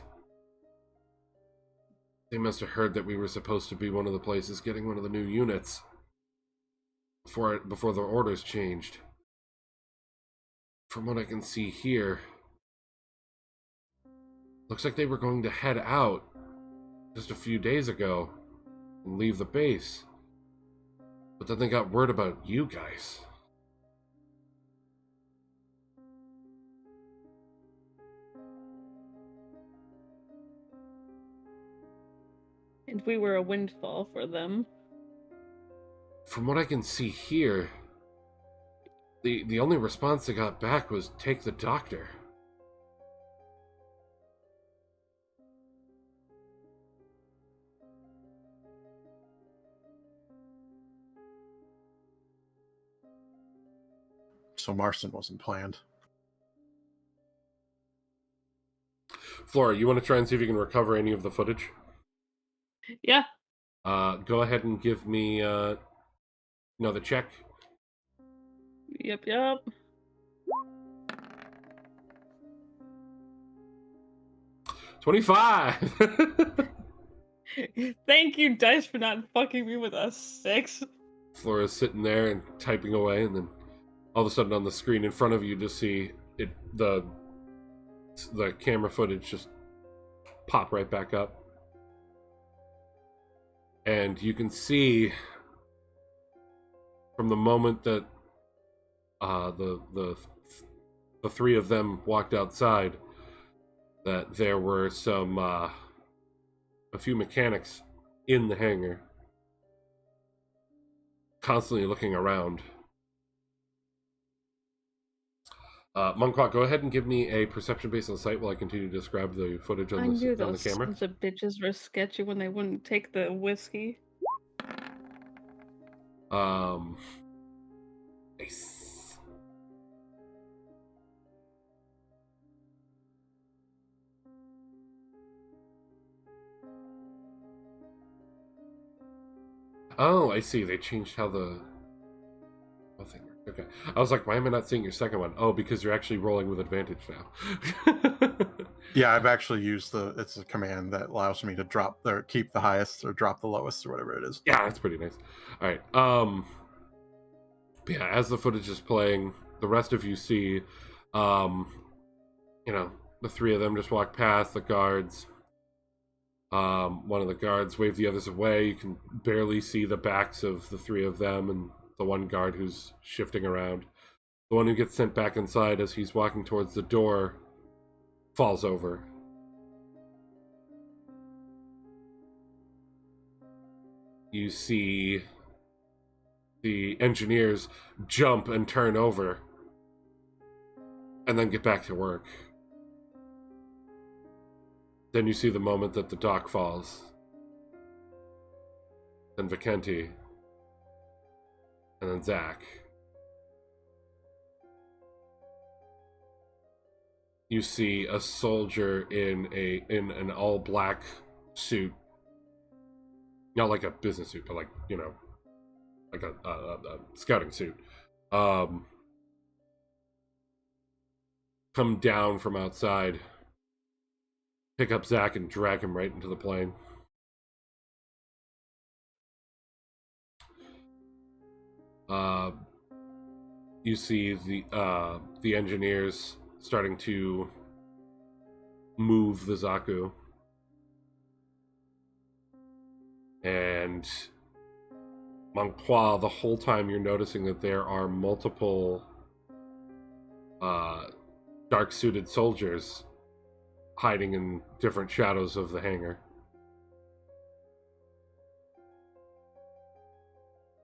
They must have heard that we were supposed to be one of the places getting one of the new units. Before the orders changed. From what I can see here... looks like they were going to head out just a few days ago and leave the base. But then they got word about you guys. And we were a windfall for them. From what I can see here, the only response they got back was take the doctor. So Marston wasn't planned. Flora, you want to try and see if you can recover any of the footage? Yeah. Go ahead and give me another check. Yep. 25! Thank you, Dice, for not fucking me with a 6. Flora's sitting there and typing away, and then all of a sudden on the screen in front of you just see it, the camera footage just pop right back up. And you can see from the moment that the three of them walked outside that there were some a few mechanics in the hangar constantly looking around. Monquat, go ahead and give me a perception based on sight while I continue to describe the footage I on knew the those camera. sons of bitches were sketchy when they wouldn't take the whiskey. Nice. Oh, I see. They changed how the thing worked. Okay. I was like, why am I not seeing your second one? Oh, because you're actually rolling with advantage now. Yeah, I've actually used it's a command that allows me to drop or keep the highest or drop the lowest or whatever it is. Yeah, that's pretty nice. All right. But yeah, as the footage is playing, the rest of you see, the three of them just walk past the guards. One of the guards waved the others away. You can barely see the backs of the three of them and the one guard who's shifting around. The one who gets sent back inside as he's walking towards the door falls over. You see the engineers jump and turn over and then get back to work. Then you see the moment that the dock falls. Then Vikenti. And then Zach. You see a soldier in an all black suit. Not like a business suit, but like, you know, like a scouting suit. Come down from outside, pick up Zach and drag him right into the plane. You see the engineers starting to move the Zaku. And Manqua, the whole time you're noticing that there are multiple dark-suited soldiers hiding in different shadows of the hangar.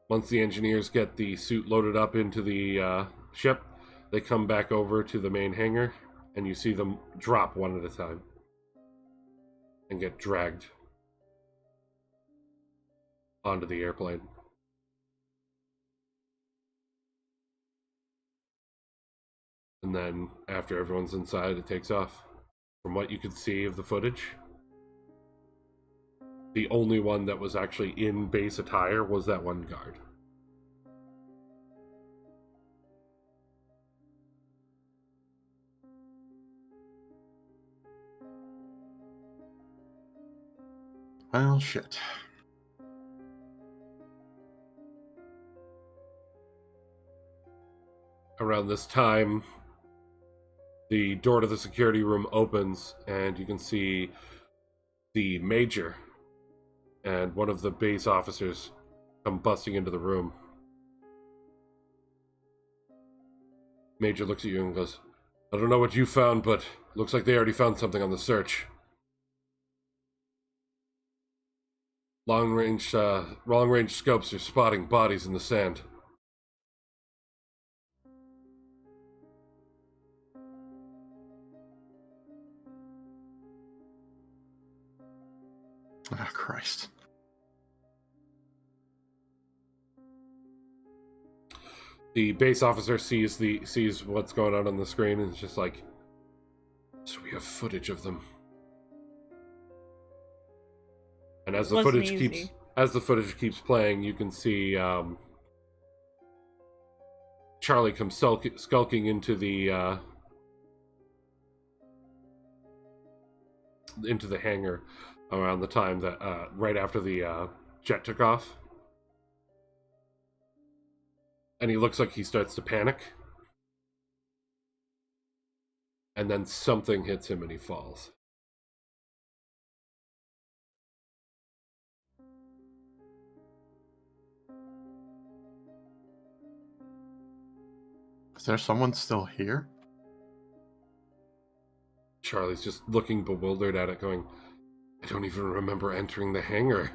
Once the engineers get the suit loaded up into the ship, they come back over to the main hangar, and you see them drop one at a time and get dragged onto the airplane. And then, after everyone's inside, it takes off. From what you could see of the footage, the only one that was actually in base attire was that one guard. Well, shit. Around this time, the door to the security room opens, and you can see the major and one of the base officers come busting into the room. Major looks at you and goes, "I don't know what you found, but looks like they already found something on the search. Long-range scopes are spotting bodies in the sand." Ah, Christ. The base officer sees what's going on the screen and is just like, "So we have footage of them." And as the footage keeps playing, you can see Charlie comes skulking into the hangar around the time that right after the jet took off. And he looks like he starts to panic. And then something hits him and he falls. Is there someone still here? Charlie's just looking bewildered at it, going, "I don't even remember entering the hangar."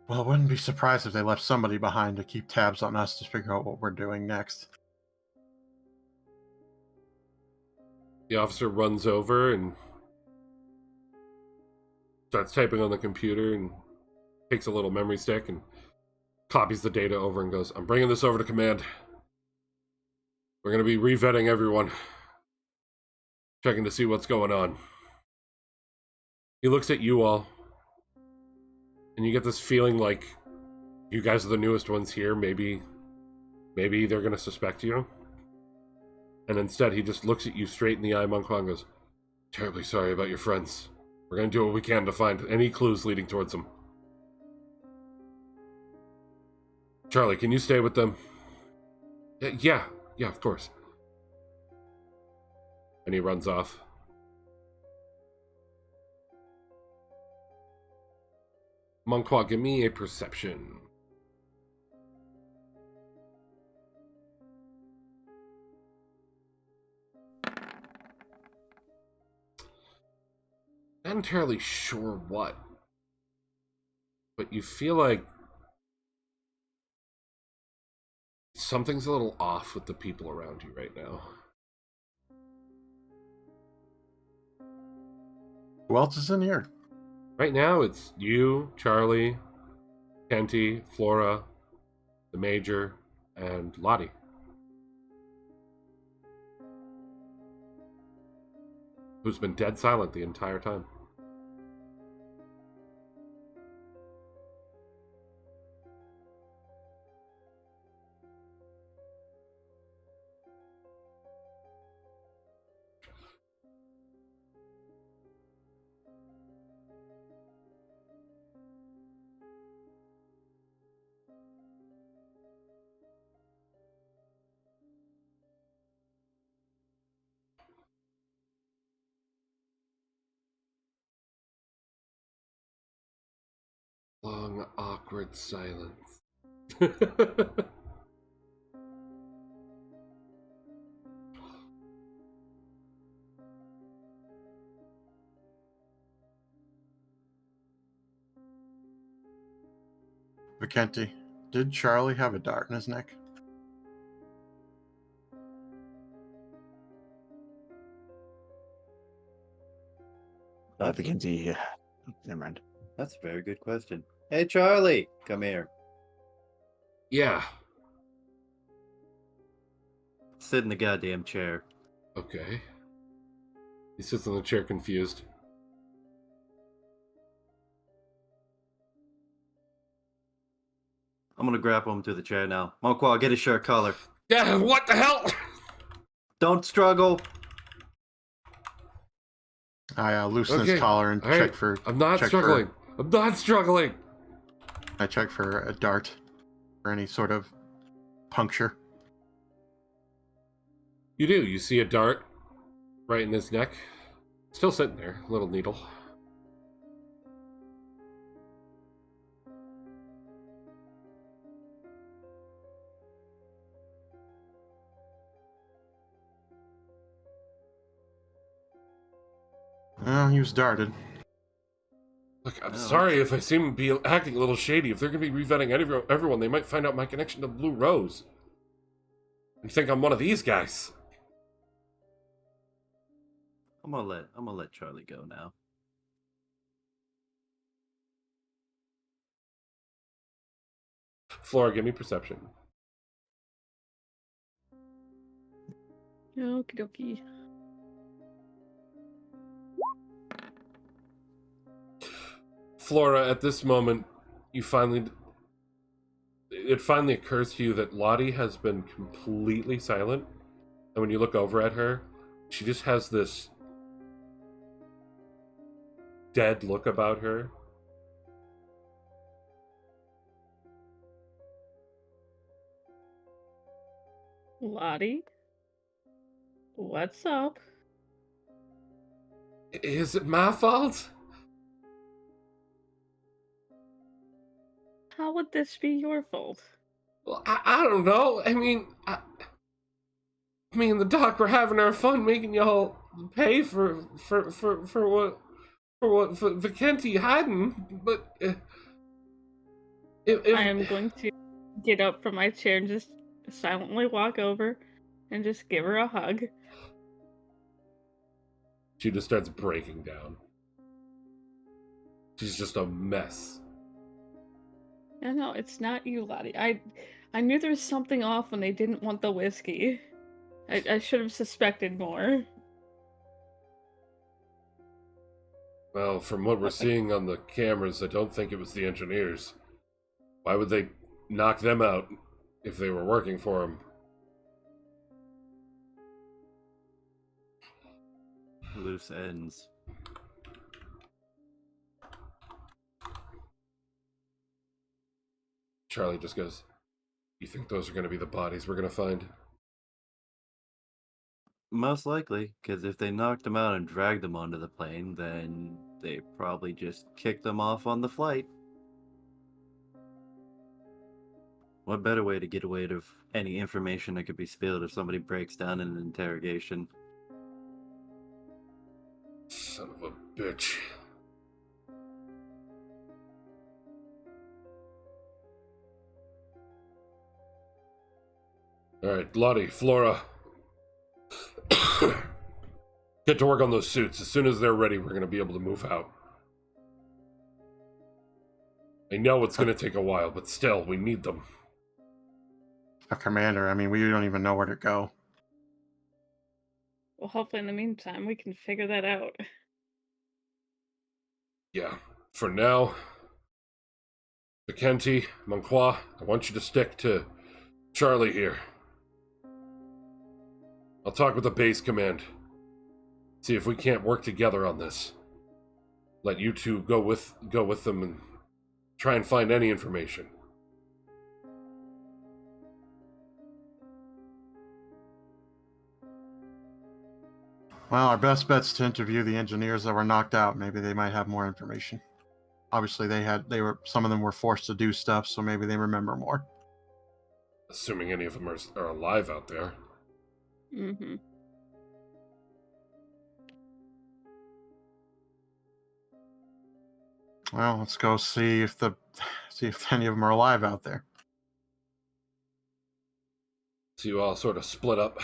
Well, I wouldn't be surprised if they left somebody behind to keep tabs on us to figure out what we're doing next. The officer runs over and starts typing on the computer and takes a little memory stick and copies the data over and goes, "I'm bringing this over to command. We're going to be revetting everyone, checking to see what's going on." He looks at you all, and you get this feeling like you guys are the newest ones here. Maybe they're going to suspect you. And instead, he just looks at you straight in the eye, Monk, and goes, "Terribly sorry about your friends. We're going to do what we can to find any clues leading towards them. Charlie, can you stay with them?" Yeah, of course." And he runs off. Monqua, give me a perception. entirely sure what, but you feel like something's a little off with the people around you right now. Who else is in here? Right now, it's you, Charlie, Kenty, Flora, the Major, and Lottie. Who's been dead silent the entire time. Long, awkward silence. Vicente, did Charlie have a dart in his neck? Mackenzie, never mind. That's a very good question. Hey, Charlie, come here. Yeah. Sit in the goddamn chair. Okay. He sits in the chair confused. I'm gonna grapple him to the chair now. Monqua, get his shirt collar. Yeah, what the hell? Don't struggle. I loosen Okay, his collar and all right. check for. I'm not check struggling. I'm not struggling. I check for a dart or any sort of puncture. You do. You see a dart right in his neck. Still sitting there, little needle. Oh, he was darted. Look, I'm No, sorry if I seem to be acting a little shady. If they're going to be revetting everyone, they might find out my connection to Blue Rose. And think I'm one of these guys. I'm gonna let Charlie go now. Flora, give me perception. Okie dokie. Flora, at this moment, it finally occurs to you that Lottie has been completely silent. And when you look over at her, she just has this dead look about her. Lottie? What's up? Is it my fault? How would this be your fault? Well, I don't know. I mean, me and the doc were having our fun making y'all pay for what Vicente hiding, but if I am going to get up from my chair and just silently walk over and just give her a hug. She just starts breaking down. She's just a mess. No, it's not you, Lottie. I knew there was something off when they didn't want the whiskey. I should have suspected more. Well, from what we're seeing on the cameras, I don't think it was the engineers. Why would they knock them out if they were working for them? Loose ends. Charlie just goes, "You think those are going to be the bodies we're going to find?" Most likely, because if they knocked them out and dragged them onto the plane, then they probably just kicked them off on the flight. What better way to get away of any information that could be spilled if somebody breaks down in an interrogation? Son of a bitch. Alright, Lottie, Flora. Get to work on those suits. As soon as they're ready, we're going to be able to move out. I know it's going to take a while, but still, we need them. Commander, I mean, we don't even know where to go. Well, hopefully in the meantime we can figure that out. Yeah, for now, Vicente, Monqua, I want you to stick to Charlie here. I'll talk with the base command. See if we can't work together on this. Let you two go with them and try and find any information. Well, our best bet's to interview the engineers that were knocked out. Maybe they might have more information. Obviously, some of them were forced to do stuff, so maybe they remember more. Assuming any of them are alive out there. Mm-hmm. Well, let's go see if any of them are alive out there. So you all sort of split up.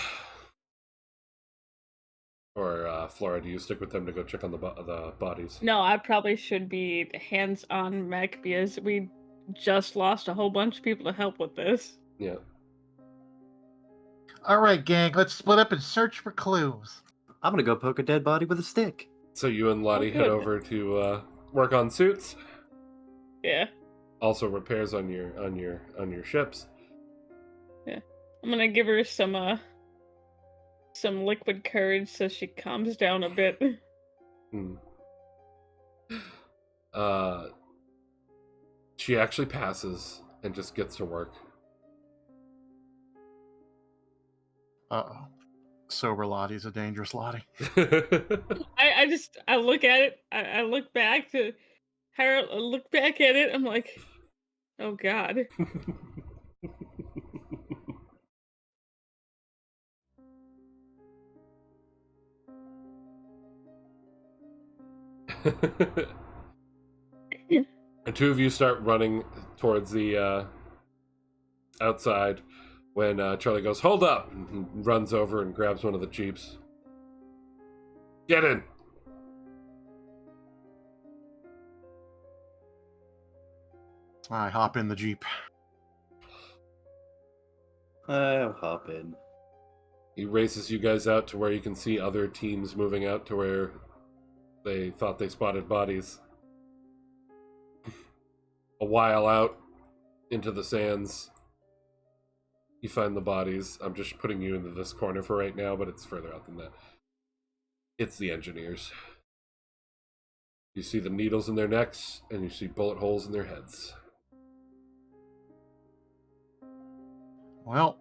Or, Flora, do you stick with them to go check on the bodies? No, I probably should be hands-on mech because we just lost a whole bunch of people to help with this. Yeah. All right, gang, let's split up and search for clues. I'm gonna go poke a dead body with a stick. So you and Lottie head good. over to work on suits. Yeah. Also repairs on your ships. Yeah. I'm gonna give her some liquid courage so she calms down a bit. She actually passes and just gets to work. Uh-oh. Sober Lottie's a dangerous Lottie. I look at it, I look back to her, I look back at it, I'm like, oh god. And two of you start running towards the outside when Charlie goes, "Hold up!" and he runs over and grabs one of the jeeps. Get in! I hop in the Jeep. I'll hop in. He races you guys out to where you can see other teams moving out to where they thought they spotted bodies. A while out into the sands, you find the bodies. I'm just putting you into this corner for right now, but it's further out than that. It's the engineers. You see the needles in their necks, and you see bullet holes in their heads. Well,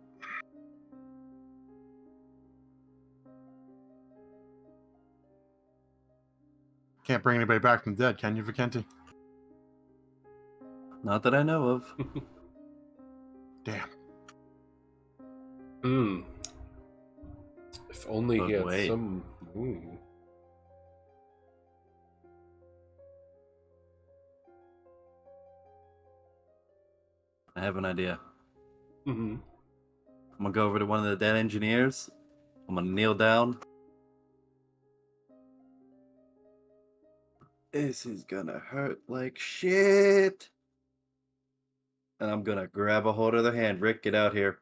can't bring anybody back from the dead, can you, Vicente? Not that I know of. Damn. If only But he had wait. some... I have an idea. Mm-hmm. I'm gonna go over to one of the dead engineers. I'm gonna kneel down. This is gonna hurt like shit. And I'm gonna grab a hold of their hand. Rick, get out here.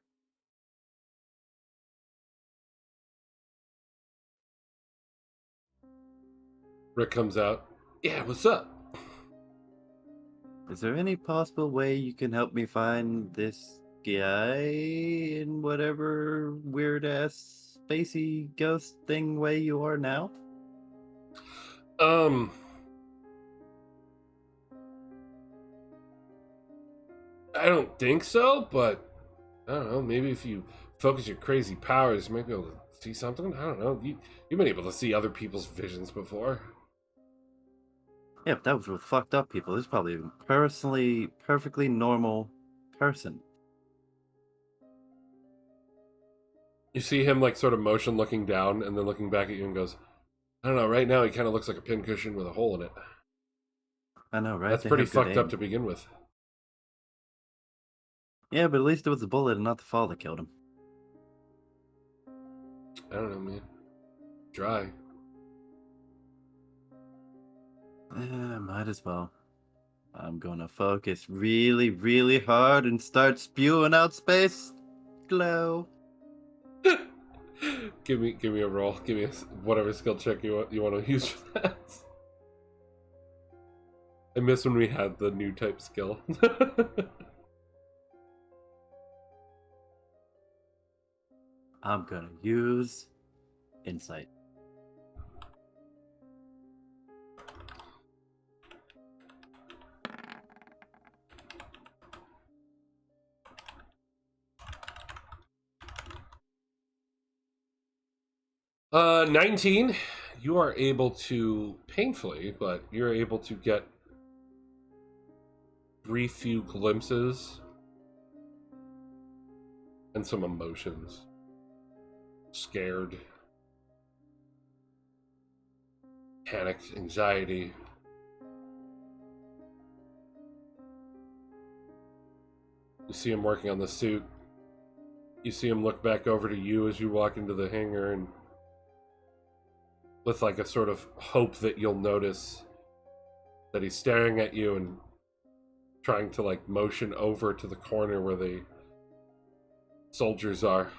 Rick comes out. Yeah, what's up? Is there any possible way you can help me find this guy in whatever weird ass spacey ghost thing way you are now? I don't think so, but I don't know. Maybe if you focus your crazy powers, you might be able to see something. I don't know. You've been able to see other people's visions before. Yeah, but that was with fucked up people. This is probably a perfectly normal person. You see him like sort of motion looking down and then looking back at you and goes, I don't know, right now he kind of looks like a pincushion with a hole in it. I know, right? That's They pretty have good fucked up aim. to begin with. Yeah, but at least it was the bullet and not the fall that killed him. I don't know, man. Dry. Might as well. I'm gonna focus really, really hard and start spewing out space glow. give me a roll. Give me whatever skill check you want to use for that. I miss when we had the new type skill. I'm gonna use insight. Uh, 19. You are able to, painfully, but you're able to get brief few glimpses and some emotions. Scared, panicked, anxiety. You see him working on the suit. You see him look back over to you as you walk into the hangar, and with like a sort of hope that you'll notice that he's staring at you and trying to like motion over to the corner where the soldiers are.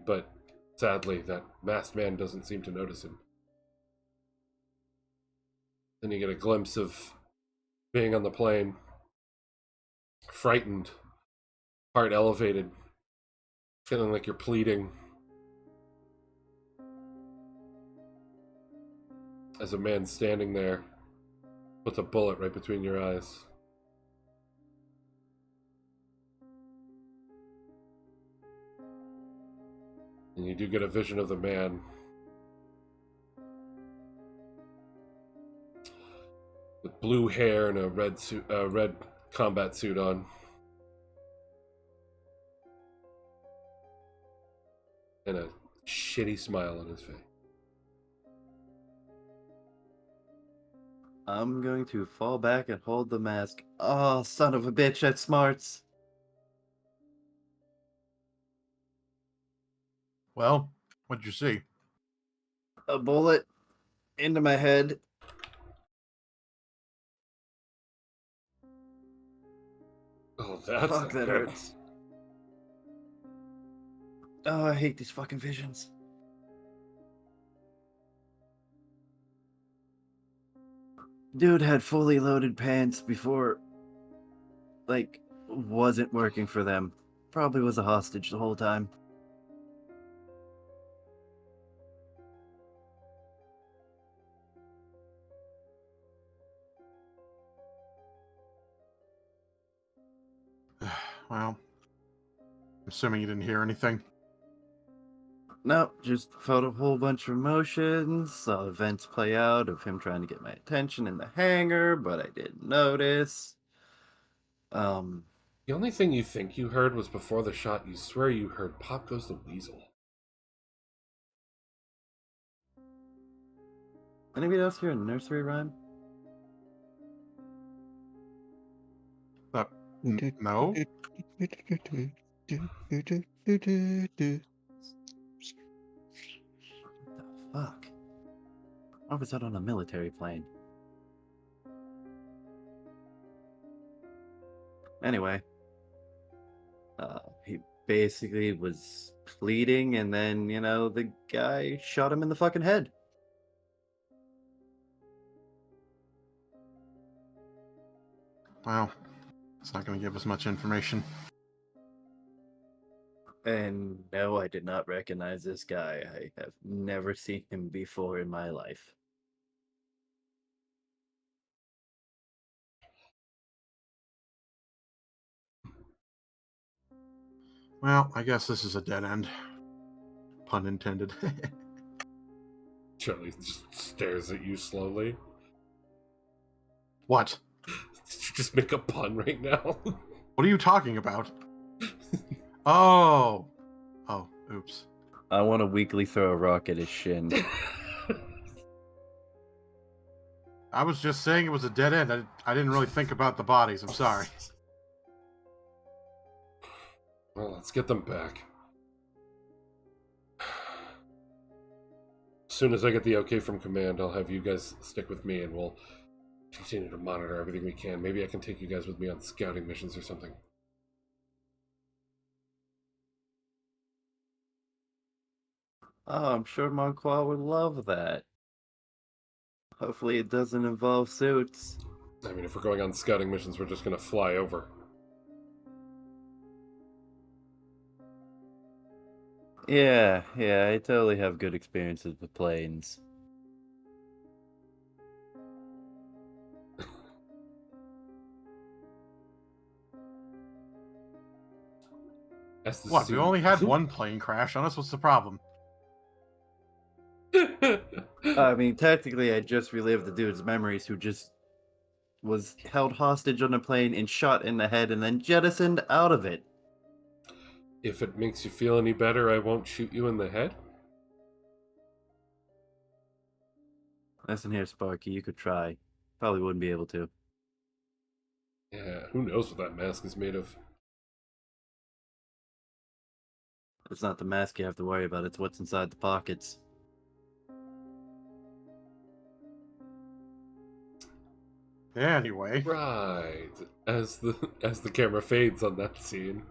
But sadly, that masked man doesn't seem to notice him. Then you get a glimpse of being on the plane, frightened, heart elevated, feeling like you're pleading, as a man standing there puts a bullet right between your eyes. And you do get a vision of the man with blue hair and a red suit, red combat suit on. And a shitty smile on his face. I'm going to fall back and hold the mask. Oh, son of a bitch, that's smarts. Well, what'd you see? A bullet into my head. Oh, that's Fuck, that good. hurts. Oh, I hate these fucking visions. Dude had fully loaded pants before, like, wasn't working for them. Probably was a hostage the whole time. Well, assuming you didn't hear anything. No, just felt a whole bunch of emotions, saw events play out of him trying to get my attention in the hangar, but I didn't notice. The only thing you think you heard was before the shot, you swear you heard "Pop Goes the Weasel." Anybody else hear a nursery rhyme? No? What the fuck? I was out on a military plane. Anyway, he basically was pleading, and then, you know, the guy shot him in the fucking head. Well, it's not going to give us much information. And no, I did not recognize this guy. I have never seen him before in my life. Well, I guess this is a dead end. Pun intended. Charlie just stares at you slowly. What? Did you just make a pun right now? What are you talking about? Oh, oops. I want to weakly throw a rock at his shin. I was just saying it was a dead end. I didn't really think about the bodies. I'm sorry. Well, let's get them back. soon as I get the okay from command, I'll have you guys stick with me and we'll continue to monitor everything we can. Maybe I can take you guys with me on scouting missions or something. Oh, I'm sure Monqua would love that. Hopefully it doesn't involve suits. I mean, if we're going on scouting missions, we're just going to fly over. Yeah, I totally have good experiences with planes. What? We only had one plane crash on us. What's the problem? I mean, technically, I just relived the dude's memories who just was held hostage on a plane and shot in the head and then jettisoned out of it. If it makes you feel any better, I won't shoot you in the head. Listen here, Sparky, you could try. Probably wouldn't be able to. Yeah, who knows what that mask is made of. It's not the mask you have to worry about, it's what's inside the pockets. Anyway. Right. As the camera fades on that scene,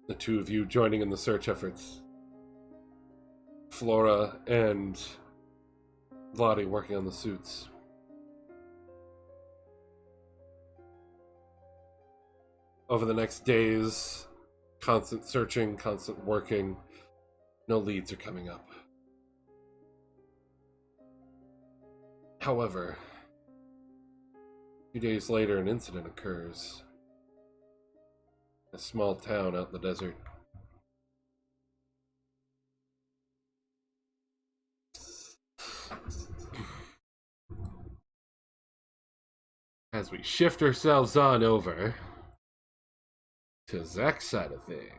the two of you joining in the search efforts. Flora and Lottie working on the suits. Over the next days, constant searching, constant working. No leads are coming up. However, a few days later, an incident occurs. A small town out in the desert. As we shift ourselves on over to Zach's side of things.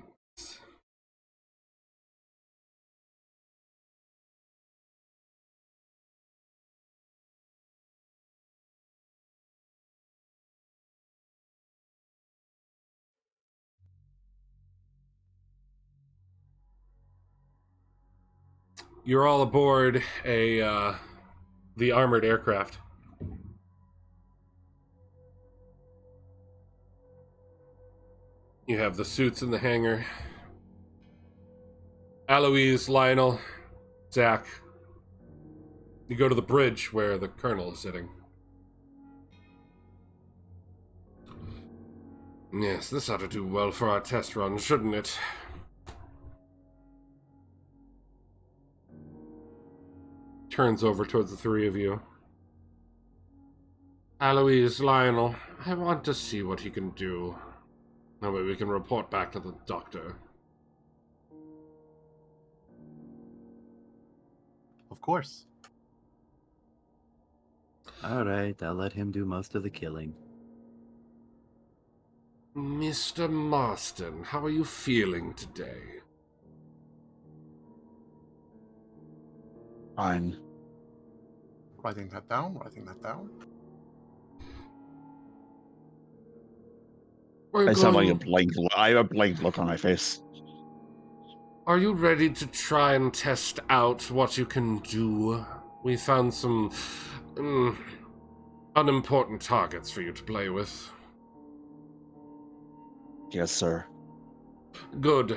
You're all aboard the armored aircraft. You have the suits in the hangar. Eloise, Lionel, Zach. You go to the bridge where the colonel is sitting. Yes, this ought to do well for our test run, shouldn't it? Turns over towards the three of you. Eloise, Lionel, I want to see what he can do. That way we can report back to the doctor. Of course. Alright, I'll let him do most of the killing. Mr. Marston, how are you feeling today? Fine. Writing that down. I sound like a blank. I have a blank look on my face. Are you ready to try and test out what you can do? We found some unimportant targets for you to play with. Yes, sir. Good.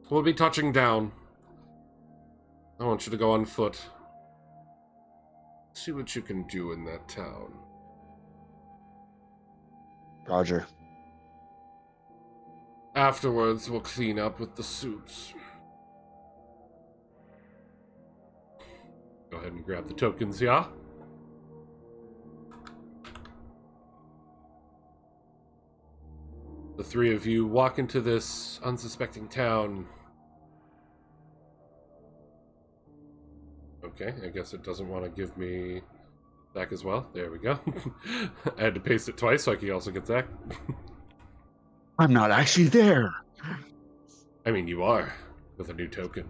We'll be touching down. I want you to go on foot. See what you can do in that town. Roger. Afterwards, we'll clean up with the suits. Go ahead and grab the tokens, yeah? The three of you walk into this unsuspecting town. Okay, I guess it doesn't want to give me Zach as well. There we go. I had to paste it twice so I could also get Zach. I'm not actually there. I mean, you are, with a new token.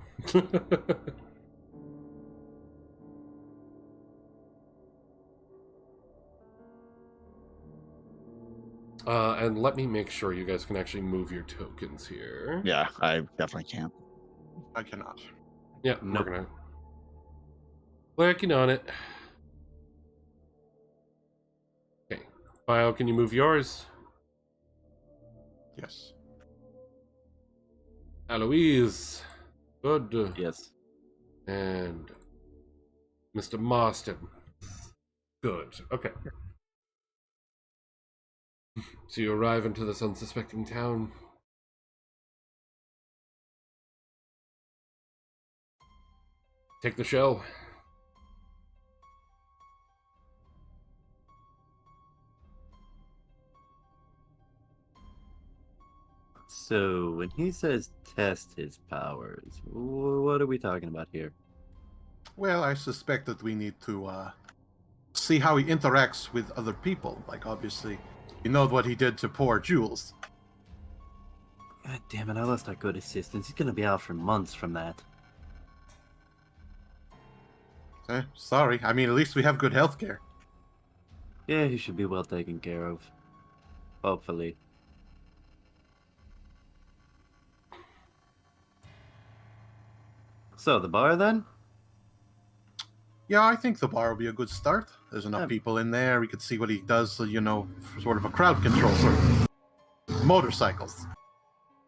And let me make sure you guys can actually move your tokens here. Yeah, I definitely can't. I cannot. Yeah, I'm Nope. working on it. Working on it. Okay. Bio, can you move yours? Yes. Eloise. Good. Yes. And Mr. Marston. Good. Okay. So you arrive into this unsuspecting town. Take the shell. So when he says test his powers, what are we talking about here? Well, I suspect that we need to see how he interacts with other people. Like, obviously, you know what he did to poor Jules. God damn it! I lost our good assistant. He's gonna be out for months from that. Sorry. I mean, at least we have good health care. Yeah, he should be well taken care of. Hopefully. So the bar then? Yeah, I think the bar will be a good start. There's enough Yeah. people in there. We could see what he does, for sort of a crowd control sort of. Motorcycles.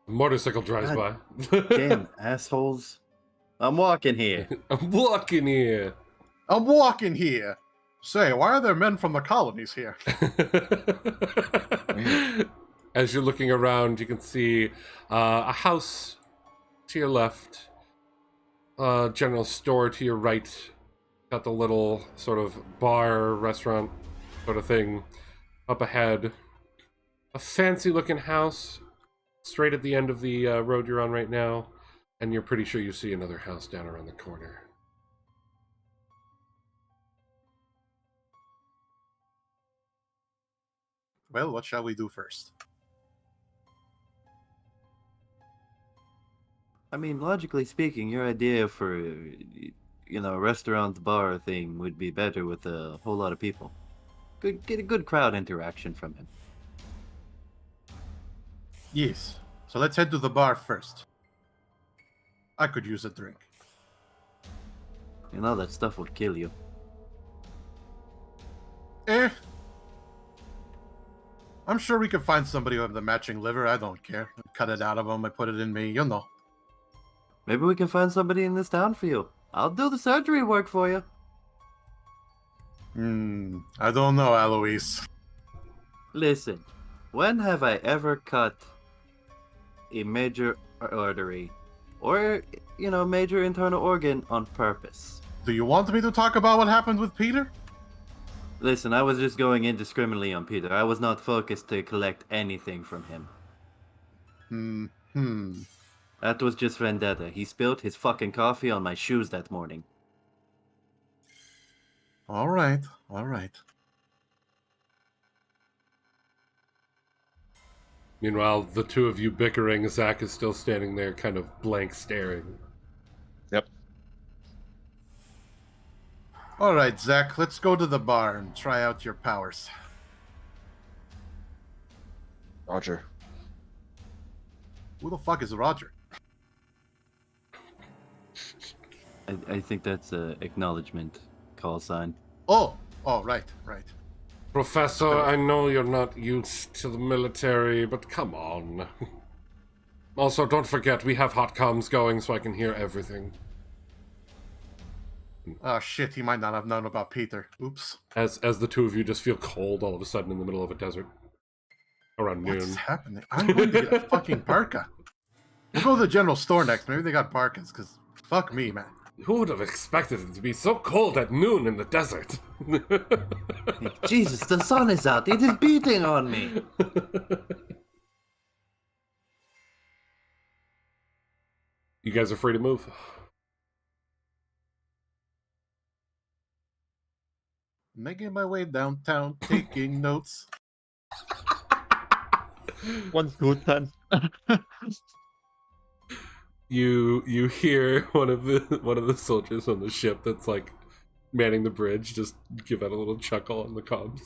Motorcycle drives God by. Damn assholes! I'm walking here. I'm walking here. I'm walking here. Say, why are there men from the colonies here? As you're looking around, you can see a house to your left, a general store to your right, got the little sort of bar, restaurant sort of thing up ahead. A fancy looking house straight at the end of the road you're on right now, and you're pretty sure you see another house down around the corner. Well, what shall we do first? I mean, logically speaking, your idea for, a restaurant bar thing would be better with a whole lot of people. Get a good crowd interaction from him. Yes. So let's head to the bar first. I could use a drink. You know that stuff would kill you. I'm sure we can find somebody who have the matching liver. I don't care. Cut it out of them. I put it in me. You know. Maybe we can find somebody in this town for you. I'll do the surgery work for you. I don't know, Eloise. Listen, when have I ever cut a major artery or, major internal organ on purpose? Do you want me to talk about what happened with Peter? Listen, I was just going indiscriminately on Peter. I was not focused to collect anything from him. That was just vendetta. He spilled his fucking coffee on my shoes that morning. All right. All right. Meanwhile, the two of you bickering, Zach is still standing there kind of blank staring. Yep. All right, Zach. Let's go to the bar and try out your powers. Roger. Who the fuck is Roger? I think that's a acknowledgement call sign. Oh, right. Professor, I know you're not used to the military, but come on. Also, don't forget, we have hot comms going so I can hear everything. Oh shit, he might not have known about Peter. Oops. As the two of you just feel cold all of a sudden in the middle of a desert. Around What's noon. happening? I'm going to get a fucking parka. We'll go to the general store next. Maybe they got parkas, because fuck me, man. Who would have expected it to be so cold at noon in the desert? Jesus, the sun is out. It is beating on me. You guys are free to move. Making my way downtown, taking notes. 1 through 10. You hear one of the soldiers on the ship that's like manning the bridge just give out a little chuckle on the comms.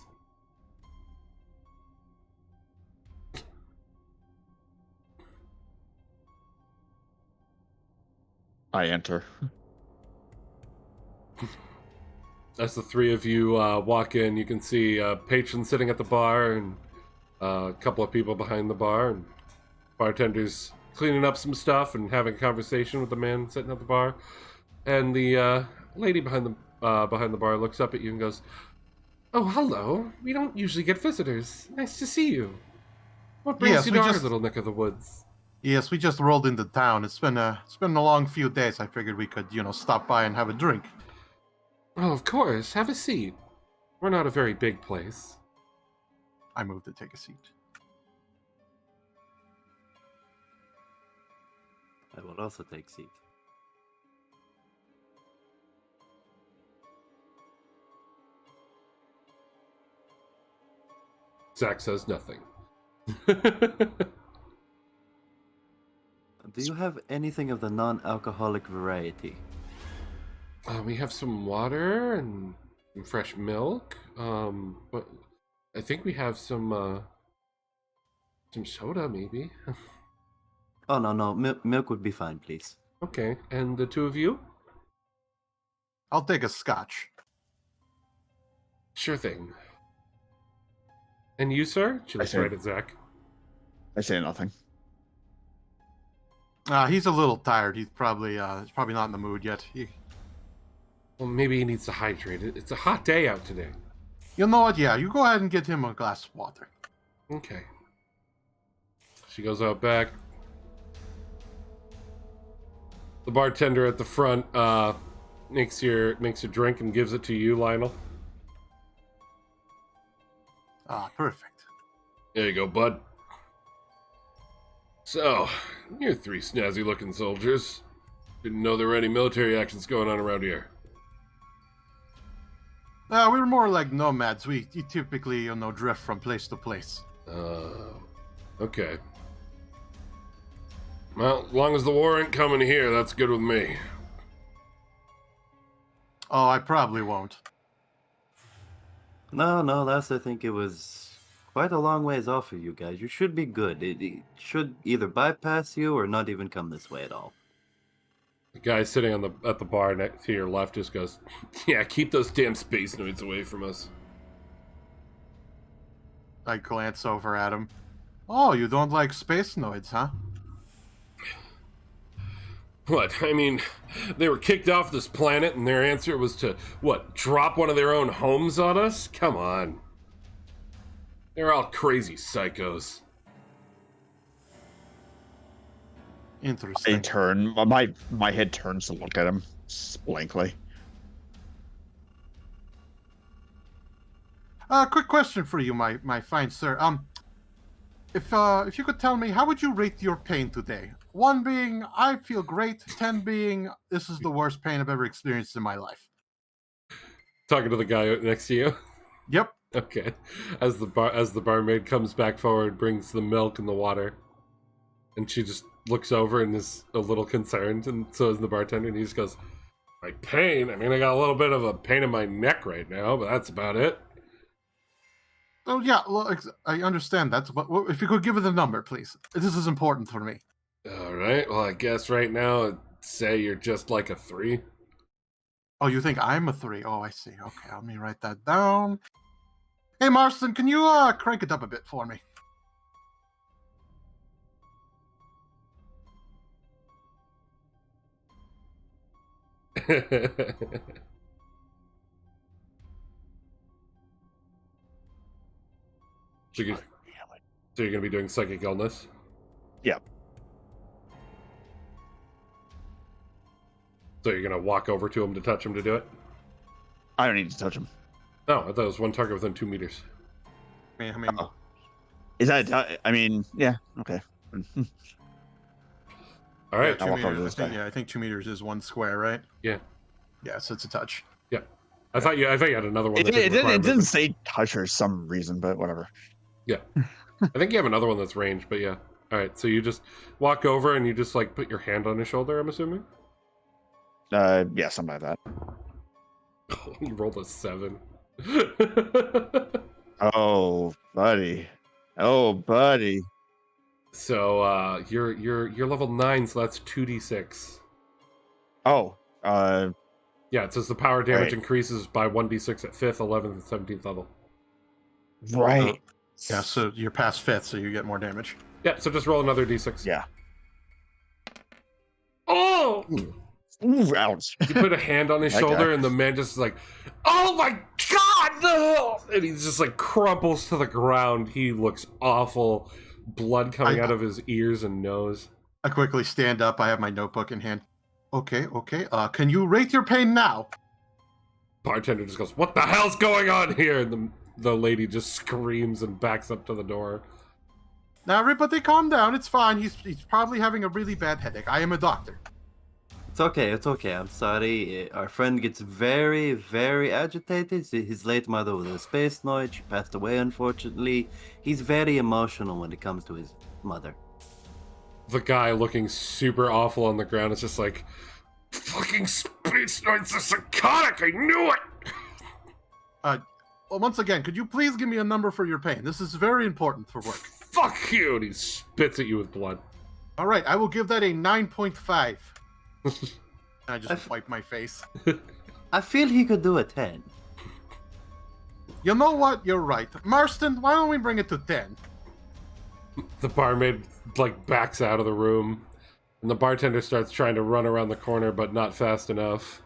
I enter. As the three of you walk in, you can see a patron sitting at the bar and a couple of people behind the bar, and bartenders cleaning up some stuff and having a conversation with the man sitting at the bar. And the lady behind the bar looks up at you and goes, "Oh, hello. We don't usually get visitors. Nice to see you. What brings you to our little neck of the woods?" Yes, we just rolled into town. It's been a long few days. I figured we could, stop by and have a drink. "Oh, of course. Have a seat. We're not a very big place." I moved to take a seat. I will also take seat. Zach says nothing. Do you have anything of the non-alcoholic variety? We have some water and some fresh milk. But I think we have some soda, maybe. Oh, no. Milk would be fine, please. Okay, and the two of you? I'll take a scotch. Sure thing. And you, sir? She looks right at Zach. I say nothing. He's a little tired. He's probably not in the mood yet. Well, maybe he needs to hydrate. It's a hot day out today. You know what? Yeah, you go ahead and get him a glass of water. Okay. She goes out back. The bartender at the front makes your drink and gives it to you, Lionel. Perfect. There you go, bud. So, you're three snazzy-looking soldiers. Didn't know there were any military actions going on around here. We're more like nomads. We typically, drift from place to place. Okay. Well, as long as the war ain't coming here, that's good with me. Oh, I probably won't. No, last I think it was quite a long ways off of you guys. You should be good. It should either bypass you or not even come this way at all. The guy sitting at the bar next to your left just goes, "Yeah, keep those damn space noids away from us." I glance over at him. Oh, you don't like space noids, huh? What? I mean, they were kicked off this planet and their answer was to, what, drop one of their own homes on us? Come on. They're all crazy psychos. Interesting. I turn. My head turns to look at him blankly. Quick question for you, my fine sir. If you could tell me, how would you rate your pain today? 1 being, I feel great. 10 being, this is the worst pain I've ever experienced in my life. Talking to the guy next to you? Yep. Okay. As the barmaid comes back forward, brings the milk and the water. And she just looks over and is a little concerned, and so is the bartender, and he just goes, "My pain? I mean, I got a little bit of a pain in my neck right now, but that's about it." Oh, yeah, well, I understand that, but if you could give it a number, please. This is important for me. All right. Well, I guess right now, I'd say you're just like a 3. Oh, you think I'm a 3? Oh, I see. Okay, let me write that down. Hey, Marston, can you crank it up a bit for me? So you're going to be doing psychic illness? Yep. So you're going to walk over to him to touch him to do it? I don't need to touch him. No, I thought it was one target within 2 meters. I mean, Oh. Is that? I mean, yeah. Okay. All right. I'll walk over to meters, this guy. yeah, I think 2 meters is 1 square, right? Yeah. Yeah, so it's a touch. Yeah. I thought you had another one. It That didn't say touch for some reason, but whatever. Yeah. I think you have another one that's ranged, but yeah. All right. So you just walk over and you just like put your hand on his shoulder, I'm assuming? Yeah, something like that. You rolled a 7. Oh, buddy. Oh, buddy. So you're level 9, so that's 2d6. Oh, Yeah, it says the power damage Right. increases by 1d6 at 5th, 11th, and 17th level. Right. Yeah, so you're past 5th, so you get more damage. Yeah, so just roll another d6. Yeah. Oh! Ooh, ouch. You put a hand on his That shoulder, guy. and the man just is like, "Oh my god, no!" And he just like crumples to the ground. He looks awful. Blood coming out of his ears and nose. I quickly stand up. I have my notebook in hand. Okay. Can you rate your pain now? Bartender just goes, "What the hell's going on here?" And the lady just screams and backs up to the door. Now, everybody calm down. It's fine. He's probably having a really bad headache. I am a doctor. It's okay. I'm sorry. Our friend gets very, very agitated. His late mother was a space noid. She passed away, unfortunately. He's very emotional when it comes to his mother. The guy looking super awful on the ground is just like, "Fucking space knights are psychotic, I knew it!" Well, once again, could you please give me a number for your pain? This is very important for work. "Fuck you!" And he spits at you with blood. All right, I will give that a 9.5. I just wipe my face. I feel he could do a 10. You know what? You're right. Marston, why don't we bring it to 10? The barmaid like backs out of the room, and the bartender starts trying to run around the corner, but not fast enough.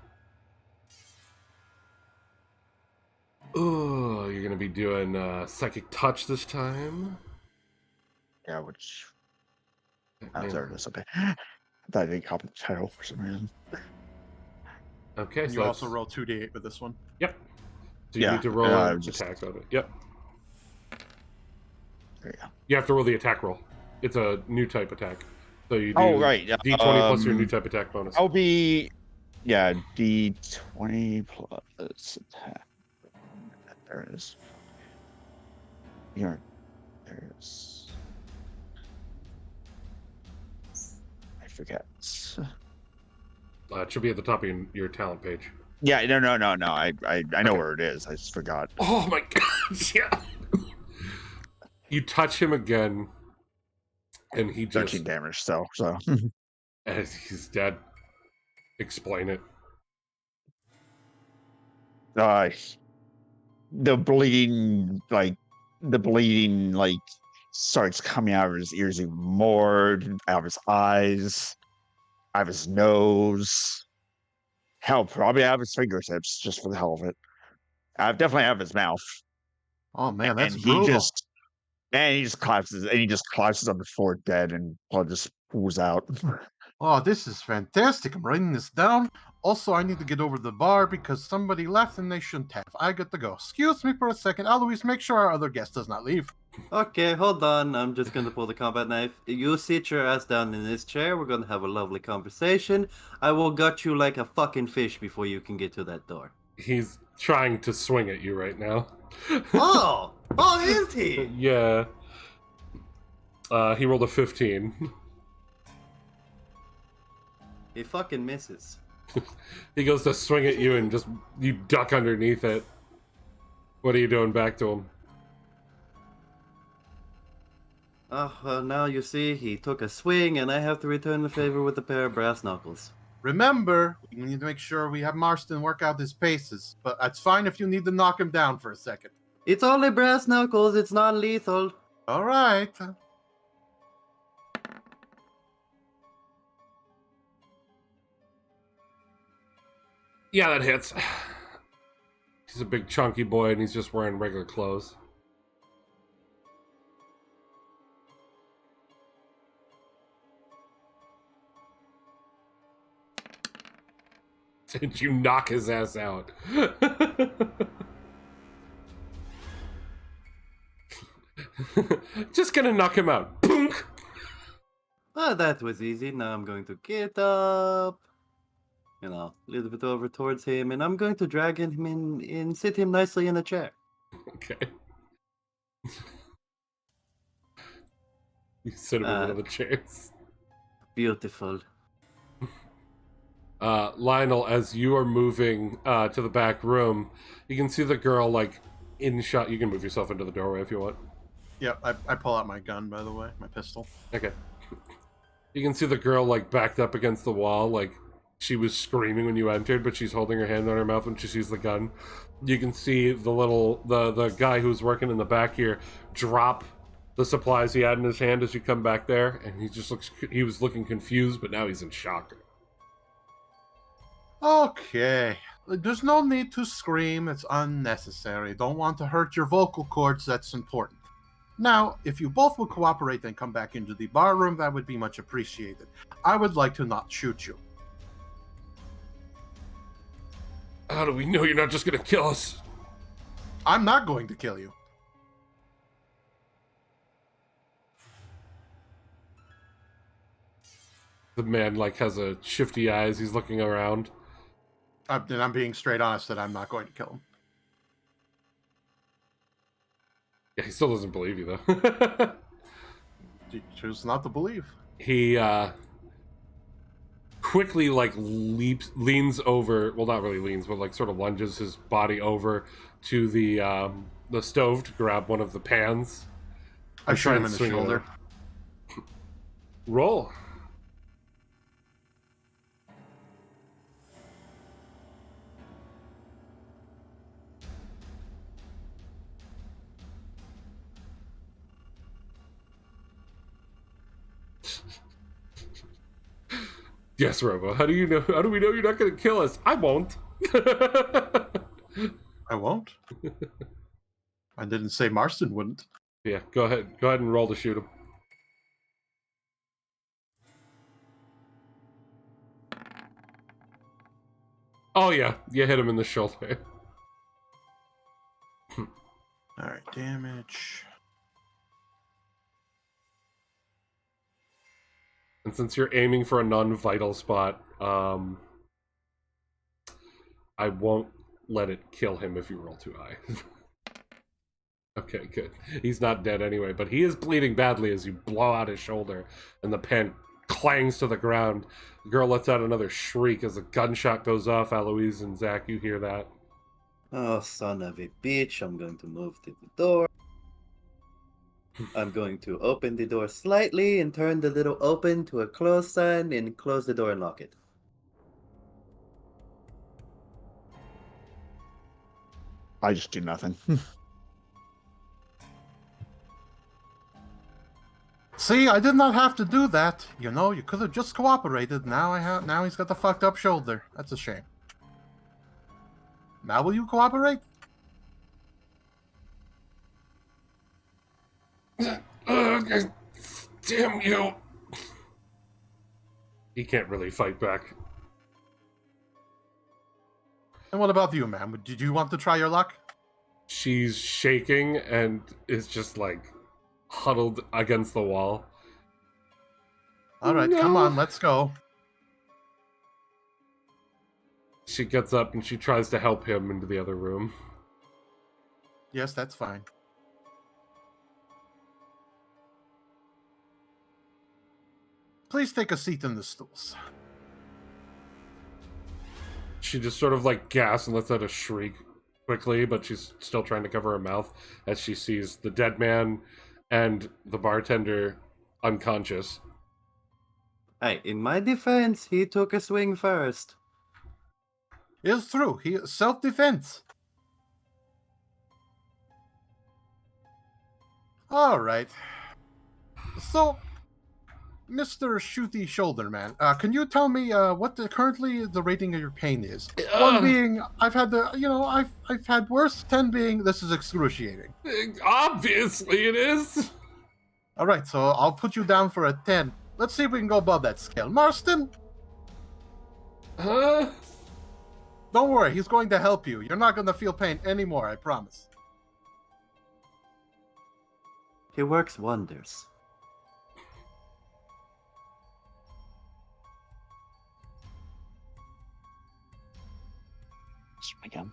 Oh, you're gonna be doing psychic touch this time. Yeah, which. Oh, there it is. Okay. I thought I didn't copy the title for some reason. Okay, And so you also roll 2d8 with this one. Yep. So you Yeah, need to roll I an just- attack on it. Yep. There you go. You have to roll the attack roll. It's a new type attack. So you do Oh, right. Yeah. D20 plus your new type attack bonus. I'll be. Yeah, D20 plus attack. There it is. Here. There it is. I forget. It should be at the top of your talent page. Yeah, no. I know where it is. I just forgot. Oh my god, yeah. You touch him again, and he just 13 damage, so. and he's dead. Explain it. The bleeding starts coming out of his ears even more, out of his eyes, out of his nose. Hell, probably out of his fingertips, just for the hell of it. Definitely out of his mouth. Oh man, that's and brutal. he just collapses on the floor dead, and blood just pools out. Oh, this is fantastic. I'm writing this down. Also, I need to get over to the bar because somebody left and they shouldn't have. I got to go. Excuse me for a second. Alois, make sure our other guest does not leave. Okay, hold on. I'm just gonna pull the combat knife. You sit your ass down in this chair. We're gonna have a lovely conversation. I will gut you like a fucking fish before you can get to that door. He's trying to swing at you right now. Oh! Is he? Yeah. He rolled a 15. He fucking misses. He goes to swing at you and just you duck underneath it. What are you doing back to him? Oh, well, now you see, he took a swing, and I have to return the favor with a pair of brass knuckles. Remember, we need to make sure we have Marston work out his paces, but it's fine if you need to knock him down for a second. It's only brass knuckles, it's non-lethal. All right. Yeah, that hits. He's a big chunky boy and he's just wearing regular clothes. Did you knock his ass out? Just gonna knock him out. Boonk! Oh, that was easy. Now I'm going to get up. You know, a little bit over towards him, and I'm going to drag him in and sit him nicely in a chair. Okay. You sit him in one of the chairs. Beautiful. Lionel, as you are moving to the back room, you can see the girl like in shot. You can move yourself into the doorway if you want. Yep, I pull out my gun, by the way, my pistol. Okay. You can see the girl like backed up against the wall, like she was screaming when you entered, but she's holding her hand on her mouth when she sees the gun. You can see the guy who's working in the back here drop the supplies he had in his hand as you come back there, and he was looking confused, but now he's in shock. Okay. There's no need to scream. It's unnecessary. Don't want to hurt your vocal cords. That's important. Now, if you both will cooperate and come back into the bar room, that would be much appreciated. I would like to not shoot you. How do we know you're not just gonna kill us? I'm not going to kill you. The man, has a shifty eyes. He's looking around. And I'm being straight honest that I'm not going to kill him. Yeah, he still doesn't believe you, though. You choose not to believe. He, quickly, leans over... Well, not really leans, but, sort of lunges his body over to the stove to grab one of the pans. I shoot him in the shoulder. Roll. Yes, Robo. How do we know you're not going to kill us? I won't. I won't. I didn't say Marston wouldn't. Yeah, go ahead and roll to shoot him. Oh yeah, you hit him in the shoulder. Alright, damage. And since you're aiming for a non-vital spot, I won't let it kill him if you roll too high. Okay, good. He's not dead anyway, but he is bleeding badly as you blow out his shoulder, and the pan clangs to the ground. The girl lets out another shriek as a gunshot goes off. Eloise and Zach, you hear that. Oh, son of a bitch. I'm going to move to the door. I'm going to open the door slightly and turn the little open to a close sign and close the door and lock it. I just do nothing. See, I did not have to do that. You know, you could have just cooperated. Now he's got the fucked up shoulder. That's a shame. Now will you cooperate? Damn you! He can't really fight back. And what about you, ma'am? Did you want to try your luck? She's shaking and is just huddled against the wall. All right, Come on, let's go. She gets up and she tries to help him into the other room. Yes, that's fine. Please take a seat in the stools. She just sort of gasps and lets out a shriek quickly, but she's still trying to cover her mouth as she sees the dead man and the bartender unconscious. Hey, in my defense, he took a swing first. It's true. He self-defense. All right. So, Mr. Shooty Shoulder Man, can you tell me what currently the rating of your pain is? 1 being I've had I've had worse. 10 being this is excruciating. Obviously, it is. All right, so I'll put you down for a 10. Let's see if we can go above that scale. Marston? Huh? Don't worry, he's going to help you. You're not going to feel pain anymore, I promise. He works wonders. Again.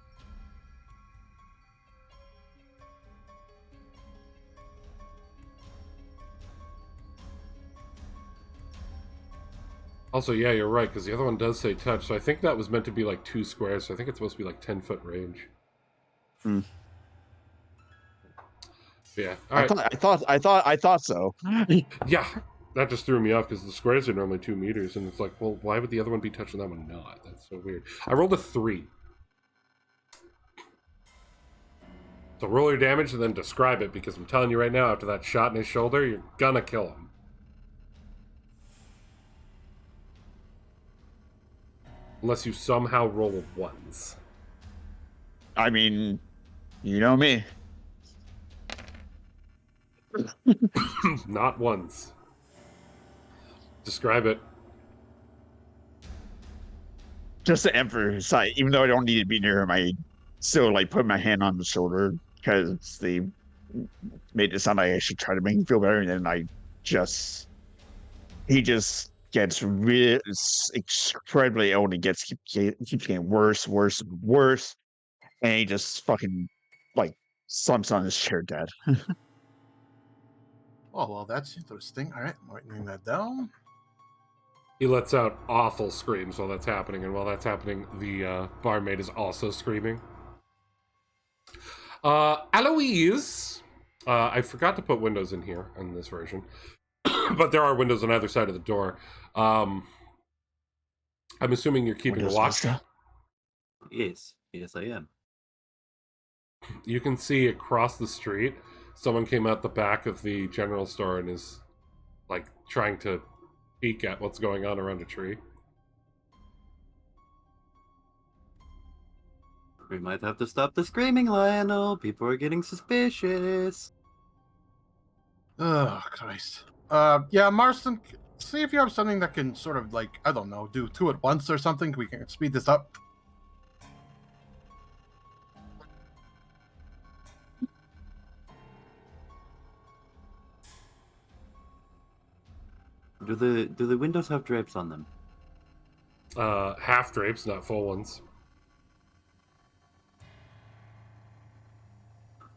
Also, yeah, you're right, because the other one does say touch, so I think that was meant to be 2 squares, so I think it's supposed to be 10-foot range. Hmm. Yeah. All right. I thought so. Yeah. That just threw me off because the squares are normally 2 meters, and it's like, well, why would the other one be touching that one not? That's so weird. I rolled a 3. So roll your damage and then describe it, because I'm telling you right now, after that shot in his shoulder, you're gonna kill him. Unless you somehow roll ones. I mean, you know me. Not ones. Describe it. Just to emphasize, even though I don't need to be near him, I still like put my hand on the shoulder because they made it sound like I should try to make him feel better, and then he just gets really incredibly ill, and he keeps getting worse, worse, and worse, and he just fucking like slumps on his chair dead. Oh, well, that's interesting. All right, I'm writing that down. He lets out awful screams while that's happening, and while that's happening, the barmaid is also screaming. Eloise! I forgot to put windows in here in this version, but there are windows on either side of the door. I'm assuming you're keeping a watch. Yes, I am. You can see across the street, someone came out the back of the general store and is, like, trying to peek at what's going on around a tree. We might have to stop the screaming, Lionel. People are getting suspicious. Oh, Christ. Yeah, Marston, see if you have something that can sort of, like, I don't know, do 2 at once or something. We can speed this up. Do the windows have drapes on them? Half drapes, not full ones.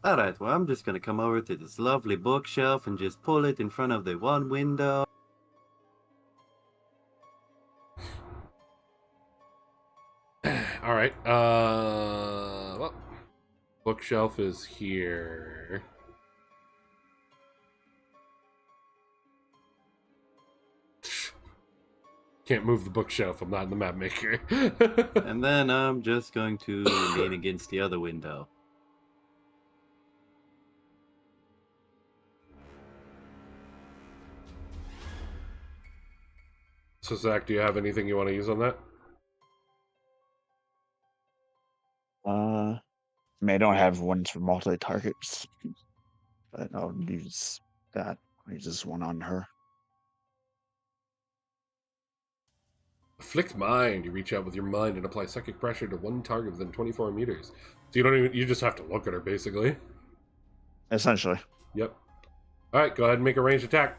Alright, well, I'm just gonna come over to this lovely bookshelf and just pull it in front of the one window. Alright, well, bookshelf is here. Can't move the bookshelf, I'm not in the map maker. And then I'm just going to lean against the other window. So, Zach, do you have anything you want to use on that? I mean, I don't have ones for multi-targets, but I'll use that. I'll use this one on her. Afflict mind. You reach out with your mind and apply psychic pressure to one target within 24 meters. So you just have to look at her, basically. Essentially. Yep. Alright, go ahead and make a ranged attack.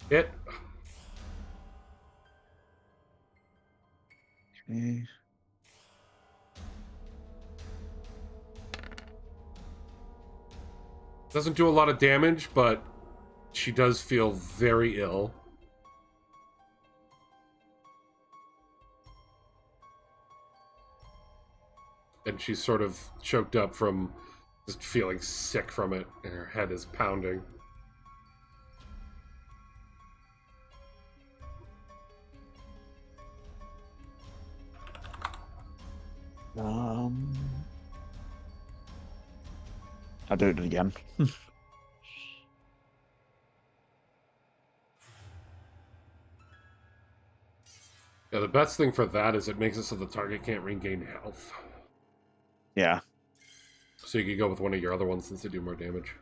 Hit. Okay. Doesn't do a lot of damage, but she does feel very ill. And she's sort of choked up from just feeling sick from it, and her head is pounding. I'll do it again. Yeah, the best thing for that is it makes it so the target can't regain health. Yeah. So you could go with one of your other ones since they do more damage.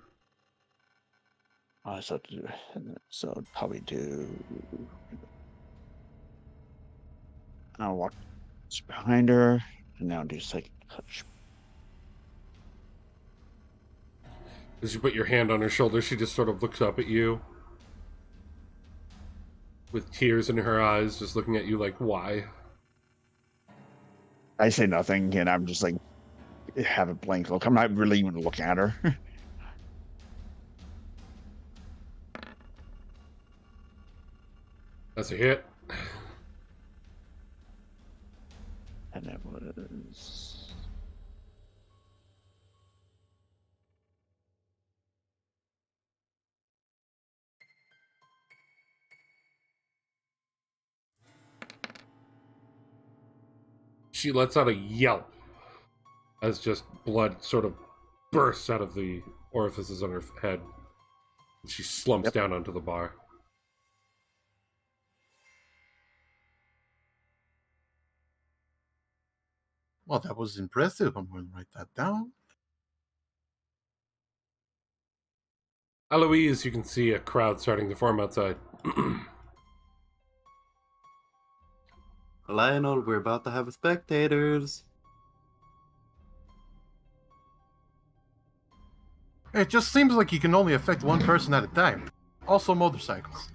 So I'd probably do. I'll walk behind her, and now do psychic touch. As you put your hand on her shoulder, she just sort of looks up at you with tears in her eyes, just looking at you like, why? I say nothing, and I'm just like, have a blank look. I'm not really even looking at her. That's a hit. And it was she lets out a yelp as just blood sort of bursts out of the orifices on her head. She slumps down onto the bar. Well, that was impressive. I'm going to write that down. Eloise, you can see a crowd starting to form outside. Lionel, we're about to have spectators. It just seems like you can only affect one person at a time. Also motorcycles.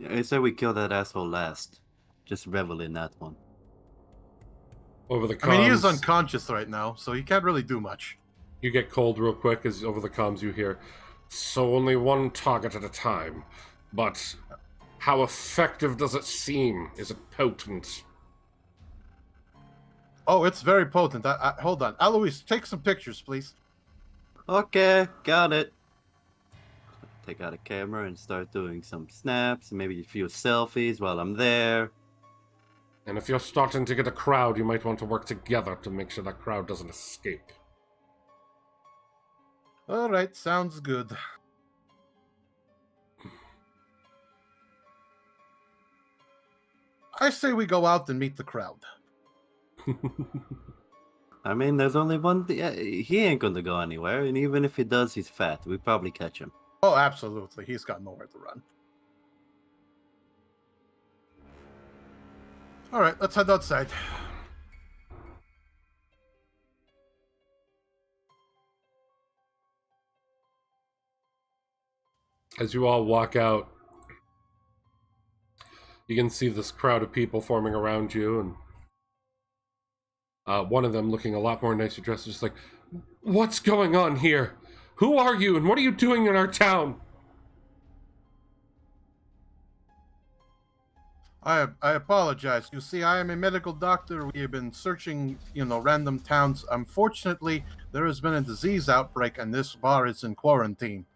I said we kill that asshole last. Just revel in that one. Over the comms, I mean, he is unconscious right now, so he can't really do much. you get cold real quick as over the comms you hear, "So only one target at a time. But how effective does it seem? Is it potent?" Oh, it's very potent. Hold on. Alois, take some pictures, please. Okay, got it. Take out a camera and start doing some snaps, maybe a few selfies while I'm there. And if you're starting to get a crowd, you might want to work together to make sure that crowd doesn't escape. All right, sounds good. I say we go out and meet the crowd. I mean, there's only one he ain't gonna go anywhere, and even if he does, he's fat. We probably catch him. Oh, absolutely. He's got nowhere to run. All right, let's head outside. As you all walk out, you can see this crowd of people forming around you, and one of them, looking a lot more nicely dressed, is just like, "What's going on here? Who are you, and what are you doing in our town?" I apologize. You see, I am a medical doctor. We have been searching, random towns. Unfortunately, there has been a disease outbreak, and this bar is in quarantine.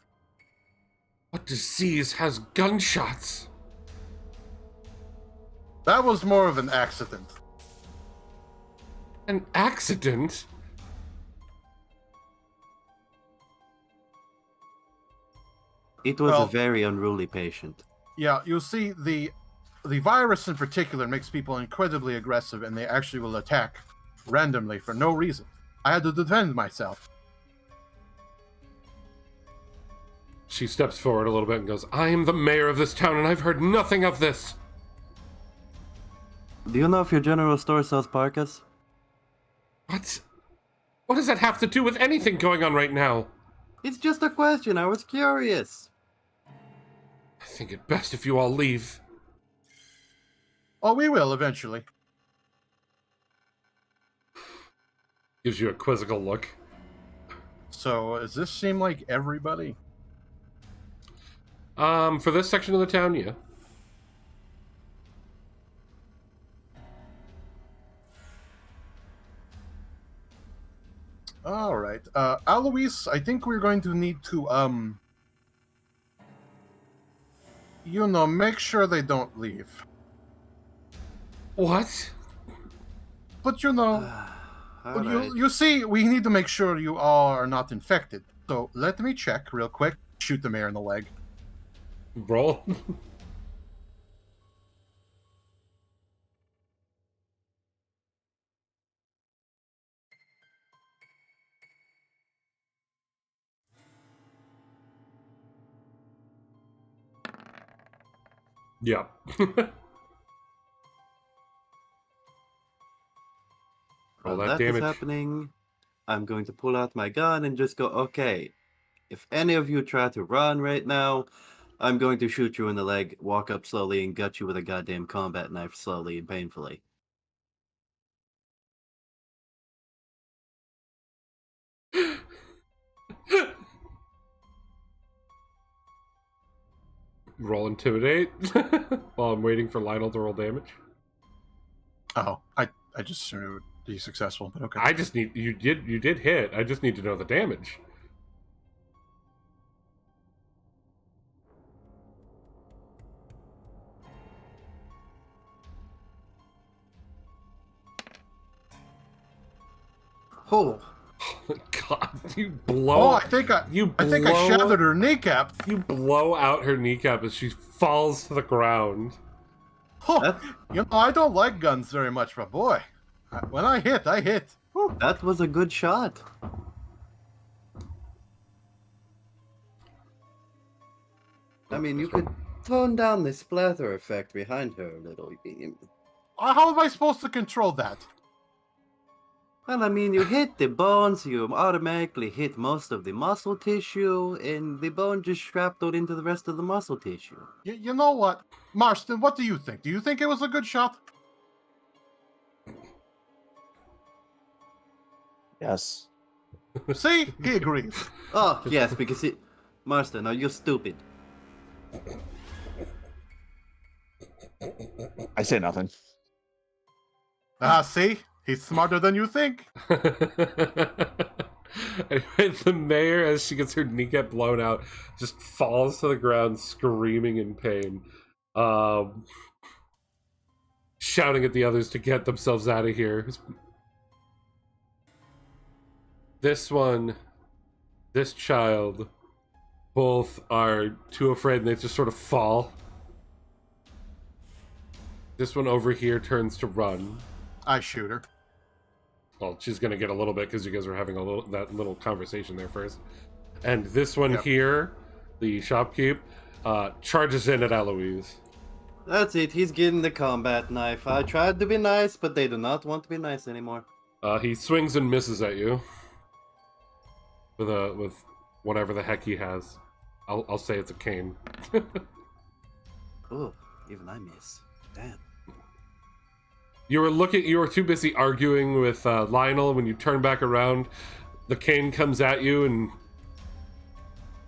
"What disease has gunshots?" That was more of an accident. "An accident?" It was Well- a very unruly patient. Yeah, you see, the virus in particular makes people incredibly aggressive, and they actually will attack randomly for no reason. I had to defend myself. She steps forward a little bit and goes, "I am the mayor of this town, and I've heard nothing of this." Do you know if your general store sells parkas? What? What does that have to do with anything going on right now? It's just a question. I was curious. I think it best if you all leave. Oh, we will eventually. Gives you a quizzical look. So, does this seem like everybody? For this section of the town, yeah. All right. Alois, I think we're going to need to, make sure they don't leave. What? But, All right. you see, we need to make sure you all are not infected. So, let me check real quick. Shoot the mayor in the leg. Roll. Yeah. All While that that is damage. happening, I'm going to pull out my gun and just go, okay, if any of you try to run right now, I'm going to shoot you in the leg, walk up slowly, and gut you with a goddamn combat knife slowly and painfully. Roll intimidate while I'm waiting for Lionel to roll damage. Oh, I just assumed it would be successful, but okay. I just need you did hit. I just need to know the damage. Oh, God, you Oh, blow. I think I blow. shattered her kneecap. You blow out her kneecap as she falls to the ground. Oh, That- you know, I don't like guns very much, but boy, when I hit, I hit. Whew. that was a good shot. I mean, you could tone down the splatter effect behind her a little. How am I supposed to control that? Well, I mean, you hit the bones, you automatically hit most of the muscle tissue, and the bone just strapped out into the rest of the muscle tissue. You know what, Marston? What do you think? Do you think it was a good shot? Yes. See, he agrees. Oh, yes, because it... Marston, are you stupid? I say nothing. See, he's smarter than you think. Anyway, the mayor, as she gets her kneecap blown out, just falls to the ground screaming in pain, shouting at the others to get themselves out of here. This child, both are too afraid and they just sort of fall. This one over here turns to run. I shoot her. Well, she's gonna get a little bit because you guys were having that little conversation there first. And this one here, the shopkeep, charges in at Eloise. That's it, he's getting the combat knife. I tried to be nice, but they do not want to be nice anymore. He swings and misses at you with whatever the heck he has. I'll say it's a cane. Oh, even I miss. Damn. You were too busy arguing with Lionel. When you turn back around, the cane comes at you, and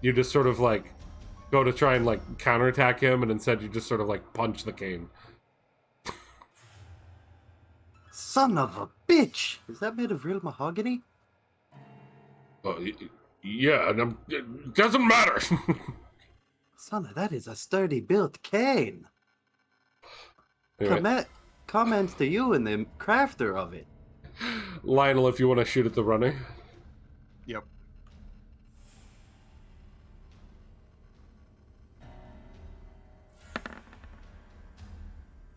you just sort of like go to try and like counterattack him, and instead you just sort of like punch the cane. Son of a bitch! Is that made of real mahogany? Yeah, and it doesn't matter. Son of that is a sturdy built cane. Anyway, Comments to you and the crafter of it. Lionel, if you want to shoot at the runner. Yep.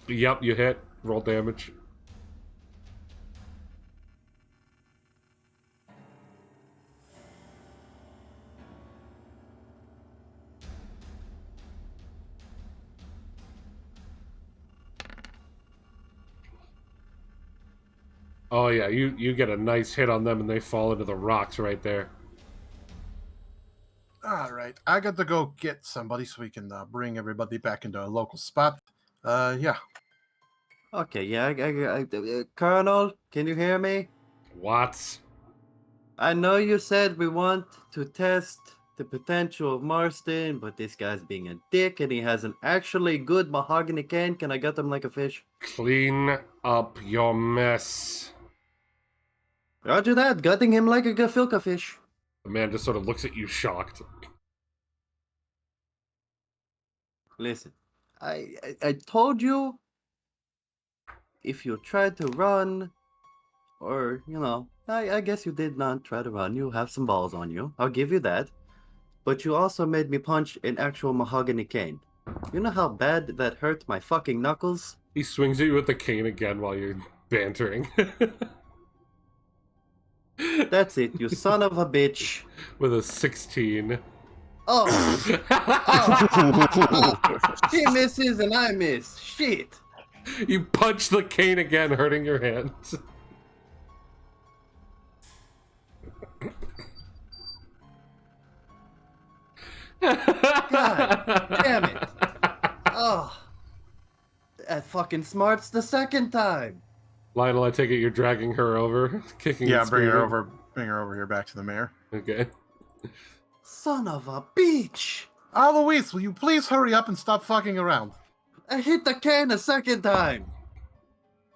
Yep, you hit. Roll damage. Oh yeah, you get a nice hit on them and they fall into the rocks right there. All right, I got to go get somebody so we can bring everybody back into a local spot. Yeah. Okay, yeah, Colonel, can you hear me? What? I know you said we want to test the potential of Marston, but this guy's being a dick and he has an actually good mahogany cane. Can I gut him like a fish? Clean up your mess. Roger that, gutting him like a gefilte fish. The man just sort of looks at you shocked. Listen, I told you if you tried to run, or, you know, I guess you did not try to run. You have some balls on you. I'll give you that. But you also made me punch an actual mahogany cane. You know how bad that hurt my fucking knuckles? He swings at you with the cane again while you're bantering. That's it, you son of a bitch. With a 16. Oh! He misses and I miss. Shit! You punch the cane again, hurting your hands. God damn it! Oh! That fucking smarts the second time! Lionel, I take it you're dragging her over, kicking Yeah, and bring her screaming? over. Bring her over here back to the mayor. Okay. Son of a bitch! Alois, will you please hurry up and stop fucking around? I hit the can a second time!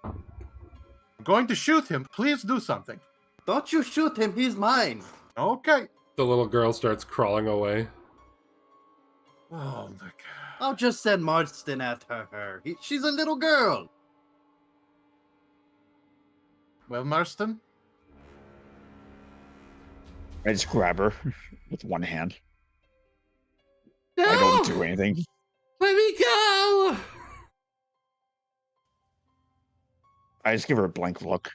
I'm going to shoot him. Please do something. Don't you shoot him, he's mine! Okay. The little girl starts crawling away. Oh, look. I'll just send Marston after her. She's a little girl! Well, Marston, I just grab her with one hand. No! I don't do anything. Let me go! I just give her a blank look.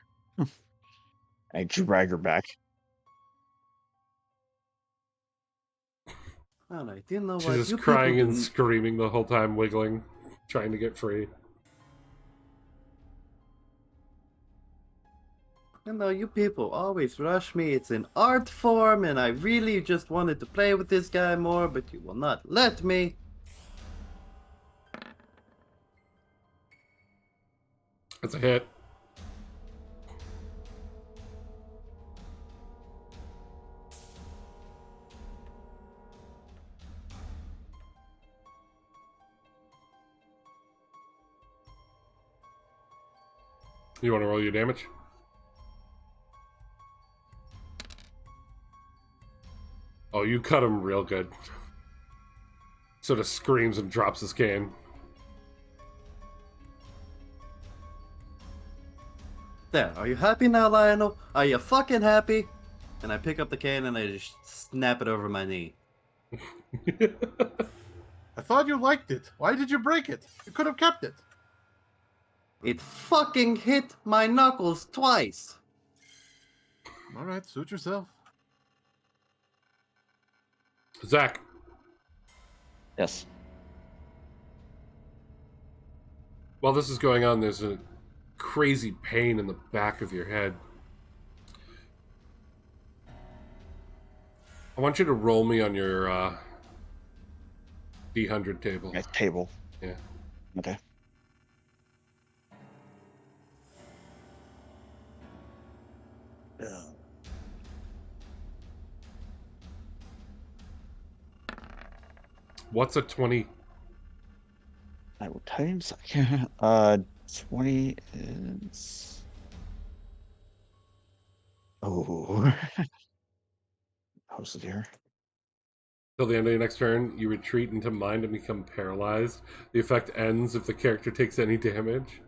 I drag her back. Alright, you know She's what? just You crying people and do- screaming the whole time, wiggling, trying to get free. You know, you people always rush me. It's an art form, and I really just wanted to play with this guy more, but you will not let me. That's a hit. You want to roll your damage? Oh, you cut him real good. Sort of screams and drops his cane. There, are you happy now, Lionel? Are you fucking happy? And I pick up the cane and I just snap it over my knee. I thought you liked it. Why did you break it? You could have kept it. It fucking hit my knuckles twice. All right, suit yourself. Zach, Yes. while this is going on, there's a crazy pain in the back of your head. I want you to roll me on your D100 table. Yeah, table. Yeah. Okay. What's a 20? I will tell you in a second. 20 is. Oh. How's it here? Till the end of your next turn, you retreat into mind and become paralyzed. The effect ends if the character takes any damage.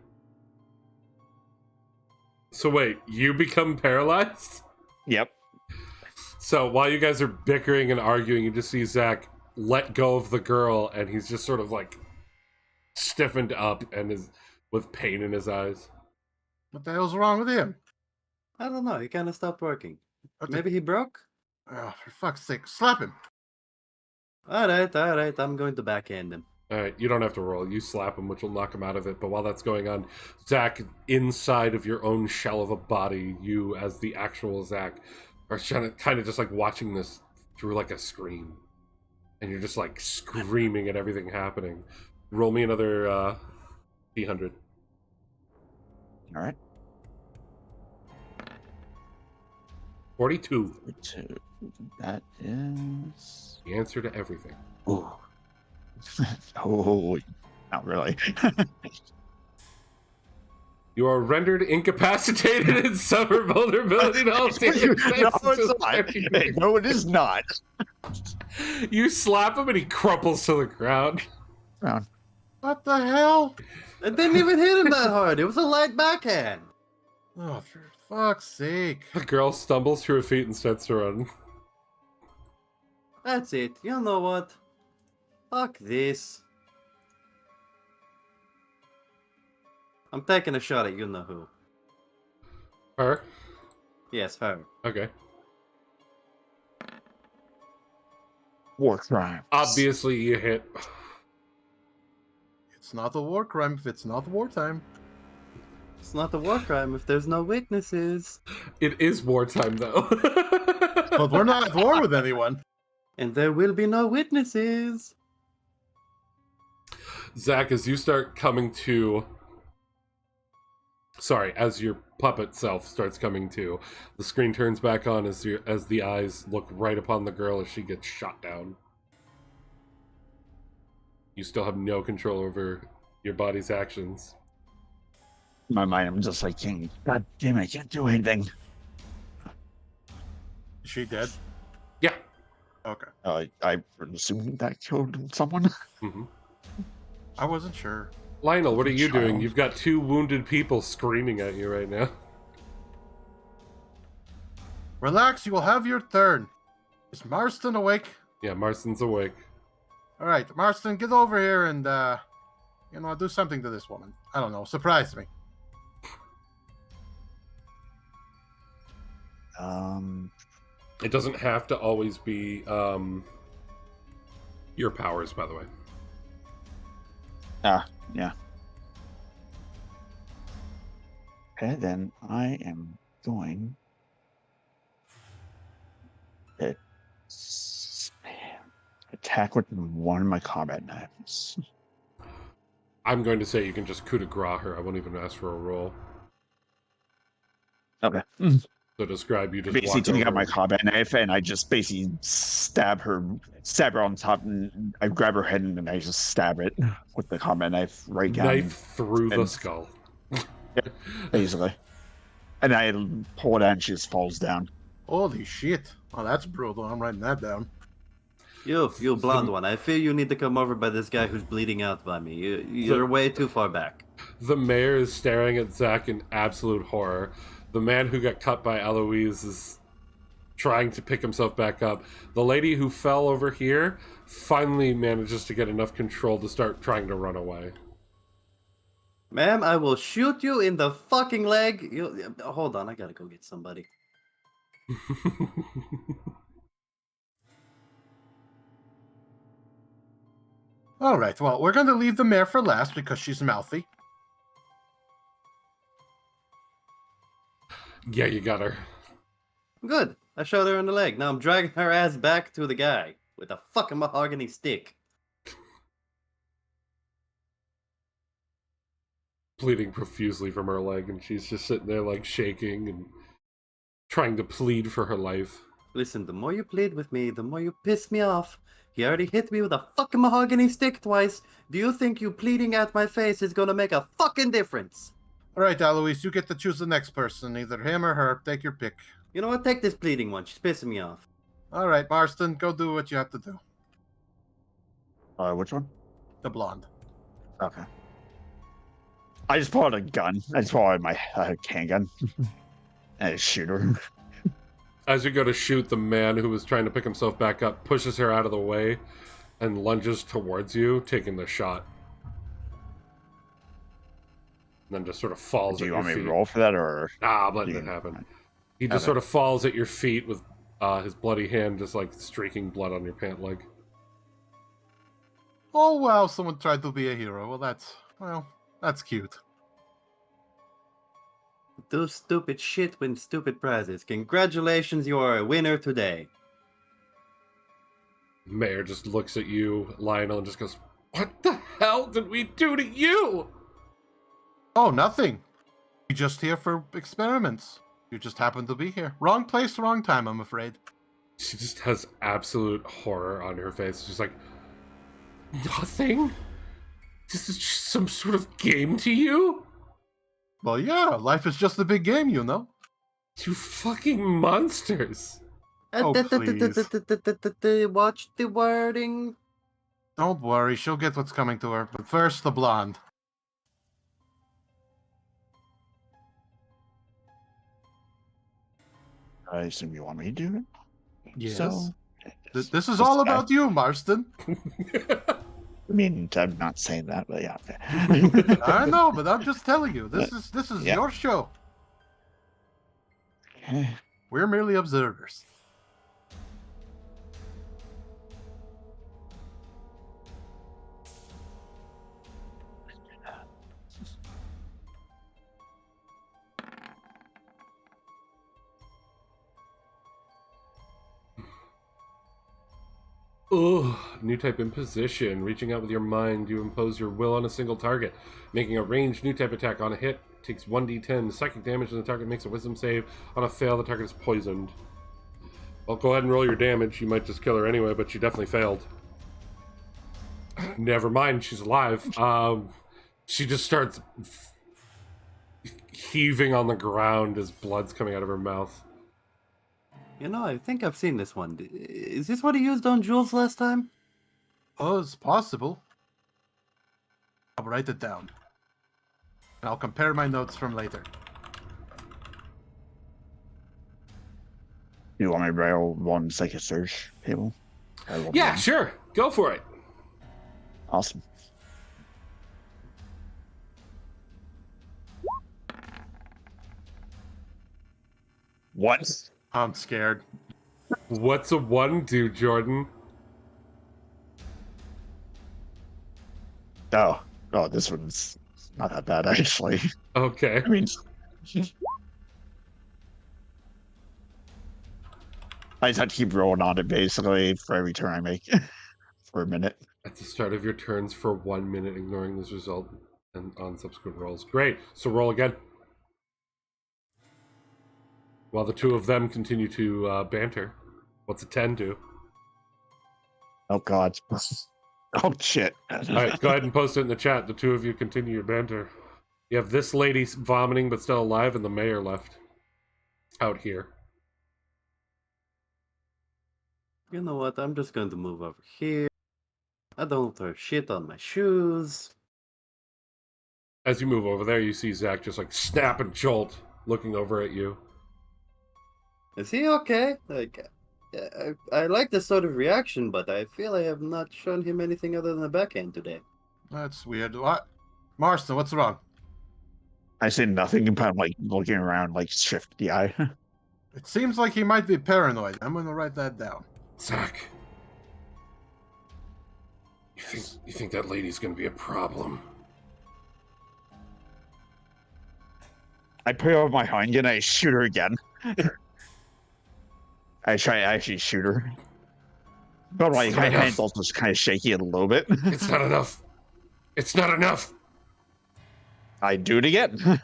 So wait, you become paralyzed? Yep. So while you guys are bickering and arguing, you just see Zach let go of the girl, and he's just sort of like stiffened up and is with pain in his eyes. What the hell's wrong with him? I don't know, he kind of stopped working. What Maybe he broke? Oh, for fuck's sake, slap him. Alright, I'm going to backhand him. Alright, you don't have to roll. You slap him, which will knock him out of it. But while that's going on, Zach, inside of your own shell of a body, you, as the actual Zach, are kind of just like watching this through like a screen. And you're just like screaming at everything happening. Roll me another D100. All right. 42. That is. The answer to everything. Ooh. Oh, not really. You are rendered incapacitated and suffer vulnerability to all damage. No, it's not. No, it is not. You slap him and he crumples to the ground. What the hell? I didn't even hit him that hard. It was a light backhand. Oh, for fuck's sake. The girl stumbles to her feet and starts to run. That's it. You know what? Fuck this. I'm taking a shot at you know who. Her? Yes, her. Okay. War crimes. Obviously you hit. It's not a war crime if it's not wartime. It's not a war crime if there's no witnesses. It is wartime though. But we're not at war with anyone. And there will be no witnesses. Zach, as you start coming to... Sorry, as your puppet self starts coming to, the screen turns back on as the eyes look right upon the girl as she gets shot down. You still have no control over your body's actions. In my mind, I'm just like, God damn it, I can't do anything. Is she dead? Yeah. Okay. I'm assuming that killed someone. Mm-hmm. I wasn't sure. Lionel, what are you doing? Child. You've got two wounded people screaming at you right now. Relax, you will have your turn. Is Marston awake? Yeah, Marston's awake. All right, Marston, get over here and, do something to this woman. I don't know, surprise me. It doesn't have to always be your powers, by the way. Yeah. Okay, then I am going to attack with one of my combat knives. I'm going to say you can just coup de grace her. I won't even ask for a roll. Okay. So describe, you just Basically walk taking over. out my combat knife and I just basically stab her on top, and I grab her head and I just stab it with the combat knife right down. Knife through the skull. Basically. And I pull it out and she just falls down. Holy shit. Oh, that's brutal. I'm writing that down. You blonde one. I feel you need to come over by this guy who's bleeding out by me. You're way too far back. The mayor is staring at Zach in absolute horror. The man who got cut by Eloise is trying to pick himself back up. The lady who fell over here finally manages to get enough control to start trying to run away. Ma'am, I will shoot you in the fucking leg. Hold on, I gotta go get somebody. All right, well, we're going to leave the mare for last because she's mouthy. Yeah, you got her. Good. I shot her in the leg. Now I'm dragging her ass back to the guy with a fucking mahogany stick. Bleeding profusely from her leg, and she's just sitting there, like, shaking and trying to plead for her life. Listen, the more you plead with me, the more you piss me off. He already hit me with a fucking mahogany stick twice. Do you think you pleading at my face is gonna make a fucking difference? All right, Eloise, you get to choose the next person, either him or her. Take your pick. You know what? Take this pleading one. She's pissing me off. All right, Marston, go do what you have to do. Which one? The blonde. Okay. I just pull out a gun. I just pull out my handgun and I shoot her. As you go to shoot, the man who was trying to pick himself back up pushes her out of the way and lunges towards you, taking the shot. And then just sort of falls Do at you your want me feet. to roll for that, or? I'm letting it happen. He just sort of falls at your feet with his bloody hand just like streaking blood on your pant leg. Oh, wow, someone tried to be a hero. Well, that's cute. Do stupid shit win stupid prizes. Congratulations, you are a winner today. Mayor just looks at you, Lionel, and just goes, "What the hell did we do to you?" Oh, nothing. You're just here for experiments. You just happen to be here. Wrong place, wrong time, I'm afraid. She just has absolute horror on her face. She's like, "Nothing? This is just some sort of game to you? Well, yeah, life is just a big game, you know. You fucking monsters." Oh, please. Watch the wording. Don't worry, she'll get what's coming to her. But first, the blonde. I assume you want me to do it? Yes. So, This is all about you, Marston. I mean, I'm not saying that, but yeah. I know, but I'm just telling you. This is Yeah. your show. We're merely observers. Ugh. New type imposition. Reaching out with your mind, you impose your will on a single target. Making a ranged new type attack on a hit takes 1d10 psychic damage, and the target makes a wisdom save. On a fail, the target is poisoned. Well, go ahead and roll your damage. You might just kill her anyway, but she definitely failed. Never mind, she's alive. She just starts heaving on the ground as blood's coming out of her mouth. You know, I think I've seen this one. Is this what he used on Jules last time? Oh, it's possible. I'll write it down. And I'll compare my notes from later. You want me to roll one second search table? Yeah, sure. Go for it. Awesome. What? I'm scared. What's a 1 do, Jordan? Oh, this one's not that bad actually. Okay. I mean, I just have to keep rolling on it basically for every turn I make for a minute. At the start of your turns for 1 minute, ignoring this result and on subsequent rolls. Great. So roll again. While the two of them continue to banter. What's a 10 do? Oh God. Oh shit. All right, go ahead and post it in the chat. The two of you continue your banter. You have this lady vomiting but still alive, and the mayor left out here. You know what? I'm just going to move over here. I don't throw shit on my shoes. As you move over there, you see Zach just like snap and jolt, looking over at you. Is he okay? Like, I like this sort of reaction, but I feel I have not shown him anything other than a backhand today. That's weird. What? Marston, what's wrong? I say nothing about like looking around like shift the eye. It seems like he might be paranoid. I'm gonna write that down. Zach, you think that lady's gonna be a problem? I put her on my hind and I shoot her again. I try to actually shoot her. But like my hand's also just kind of shaky a little bit. It's not enough. It's not enough. I do it again.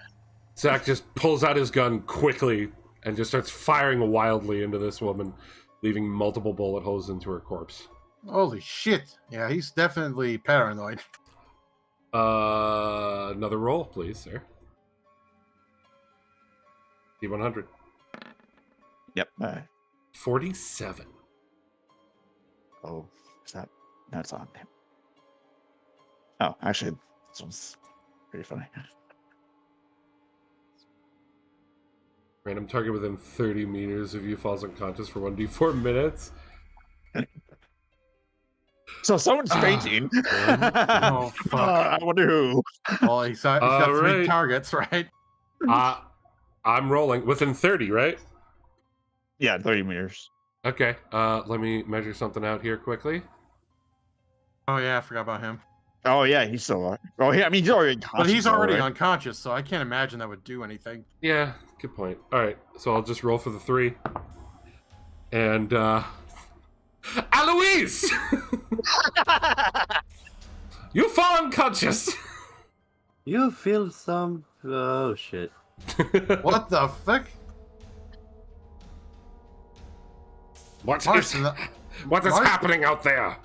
Zach just pulls out his gun quickly and just starts firing wildly into this woman, leaving multiple bullet holes into her corpse. Holy shit. Yeah, he's definitely paranoid. Another roll, please, sir. D100. Yep. 47. Oh, is that's on him. Oh, actually, this one's pretty funny. Random target within 30 meters of you falls unconscious for 1d4 minutes. So someone's fainting. Oh, fuck. I wonder who. Well, he's got three right. targets, right? I'm rolling within 30, right? Yeah, 30 meters. Okay, let me measure something out here quickly. Oh, yeah, I forgot about him. Oh, yeah, he's still alive. Oh, yeah, I mean, he's already unconscious. But he's already right? unconscious, so I can't imagine that would do anything. Yeah, good point. Alright, so I'll just roll for the 3. And, Aloise! You fall unconscious! You feel some... Oh, shit. What the fuck? What is Marston, Marston- happening out there?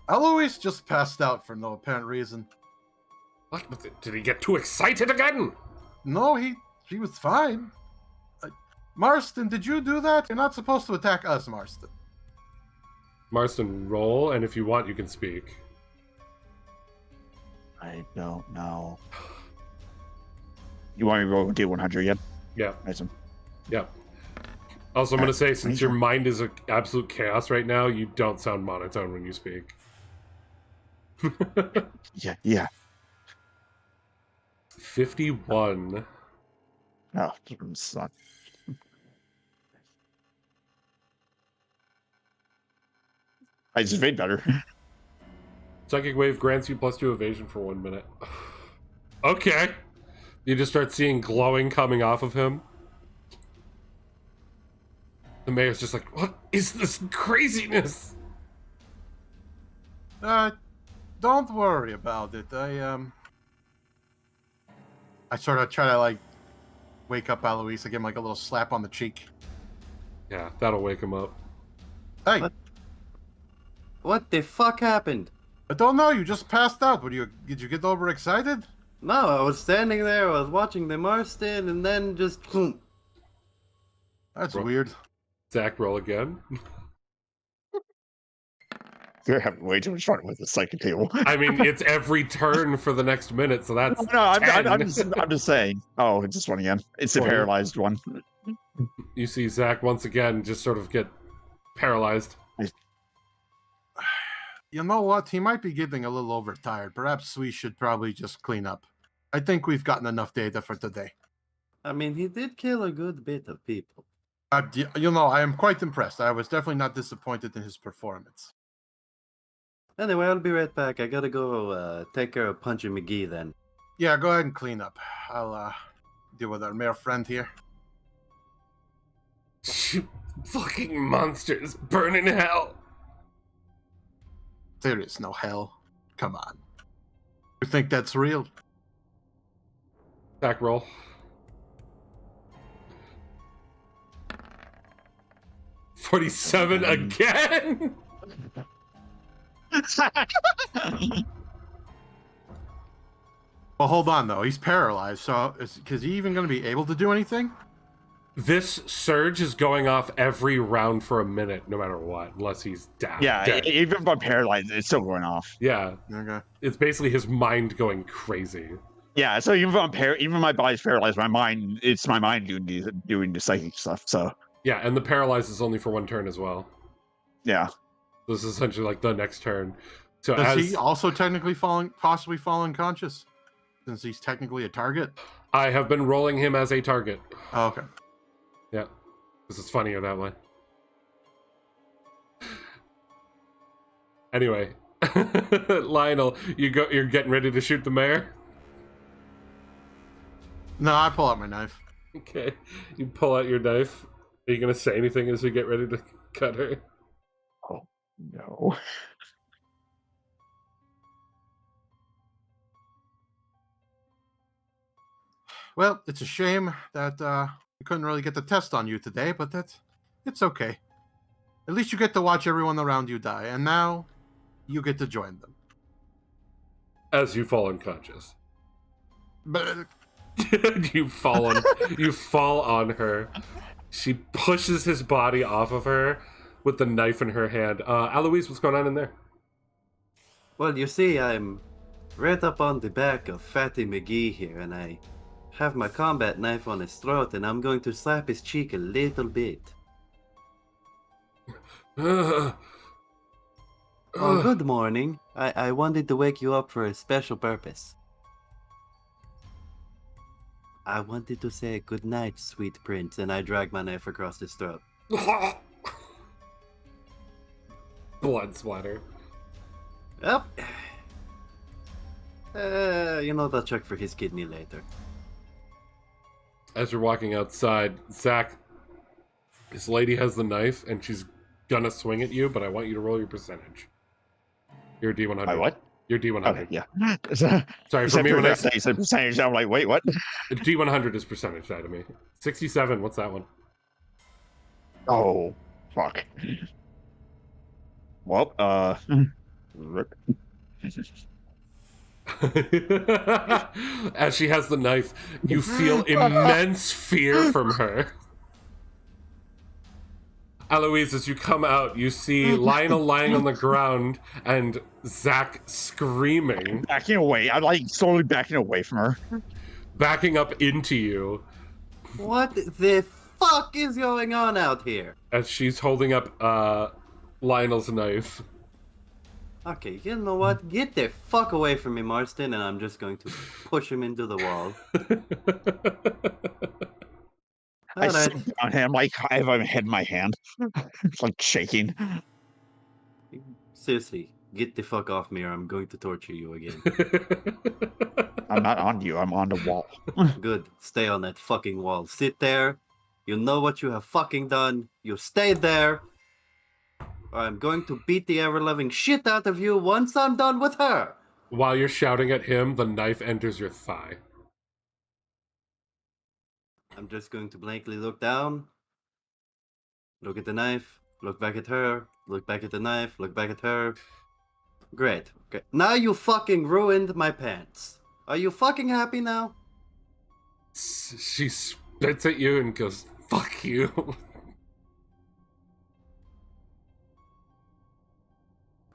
Eloise just passed out for no apparent reason. What? Did he get too excited again? No, he was fine. Marston, did you do that? You're not supposed to attack us, Marston. Marston, roll, and if you want, you can speak. I don't know. You want me to roll D100 again? Yeah. Awesome. Yeah. Also, I'm going to say, since your mind is an absolute chaos right now, you don't sound monotone when you speak. Yeah. 51. Oh, it's not. I just made better. Psychic Wave grants you +2 evasion for 1 minute. Okay. You just start seeing glowing coming off of him. The mayor's just like, what is this craziness? Don't worry about it. I sort of try to, like, wake up Aloise. I give him, like, a little slap on the cheek. Yeah, that'll wake him up. Hey! What the fuck happened? I don't know, you just passed out. Did you get overexcited? No, I was standing there, I was watching the Marston, and then just... That's Bro. weird. Zach, roll again. You're having way too much fun with the psychic table. I mean, it's every turn for the next minute, so that's No, I'm 10. just saying. Oh, it's just one again. It's the 20. paralyzed one. You see Zach once again just sort of get paralyzed. You know what? He might be getting a little overtired. Perhaps we should probably just clean up. I think we've gotten enough data for today. I mean, he did kill a good bit of people. You know, I am quite impressed. I was definitely not disappointed in his performance. Anyway, I'll be right back. I gotta go take care of Punchy McGee then. Yeah, go ahead and clean up. I'll deal with our male friend here. You fucking monsters, burn in hell. There is no hell. Come on. You think that's real? Back roll. $47 again? Well, hold on, though. He's paralyzed, so is he even going to be able to do anything? This surge is going off every round for a minute, no matter what, unless he's down. Yeah, dead. even if I'm paralyzed, it's still going off. Yeah. Okay. It's basically his mind going crazy. Yeah, so even if I'm even my body's paralyzed, it's my mind doing the psychic stuff. So Yeah, and the paralyze is only for one turn as well. yeah. This is essentially like the next turn. So Does as he also technically possibly fall unconscious? Since he's technically a target? I have been rolling him as a target. Oh, okay. Yeah. This is funnier that way. Anyway. Lionel, you're getting ready to shoot the mayor? No, I pull out my knife. Okay. You pull out your knife. Are you gonna say anything as we get ready to cut her? Oh no. Well, it's a shame that we couldn't really get the test on you today, but it's okay. At least you get to watch everyone around you die, and now you get to join them. As you fall unconscious. But you fall on her. She pushes his body off of her with the knife in her hand. Eloise, what's going on in there? Well, you see, I'm right up on the back of Fatty McGee here, and I have my combat knife on his throat, and I'm going to slap his cheek a little bit. Oh, good morning. I wanted to wake you up for a special purpose. I wanted to say good night, sweet prince, and I drag my knife across his throat. Blood splatter. Yep. They'll check for his kidney later. As you're walking outside, Zach, this lady has the knife, and she's gonna swing at you, but I want you to roll your percentage. Your D100. My what? Your D100. Okay, yeah. Sorry, for me when I said percentage, I'm like, wait, what? D100 is percentage side of me. 67, what's that one? Oh, fuck. Well, rip. As she has the knife, you feel immense fear from her. Eloise, as you come out, you see Lionel lying on the ground and Zach screaming. Backing away. I'm like slowly backing away from her. Backing up into you. What the fuck is going on out here? As she's holding up Lionel's knife. Okay, you know what? Get the fuck away from me, Marston, and I'm just going to push him into the wall. I sit on him like I have my head in my hand. It's like shaking. Seriously, get the fuck off me or I'm going to torture you again. I'm not on you, I'm on the wall. Good, stay on that fucking wall. Sit there. You know what you have fucking done. You stay there. Or I'm going to beat the ever-loving shit out of you once I'm done with her. While you're shouting at him, the knife enters your thigh. I'm just going to blankly look down. Look at the knife. Look back at her. Look back at the knife. Look back at her. Great. Okay. Now you fucking ruined my pants. Are you fucking happy now? She spits at you and goes, "Fuck you."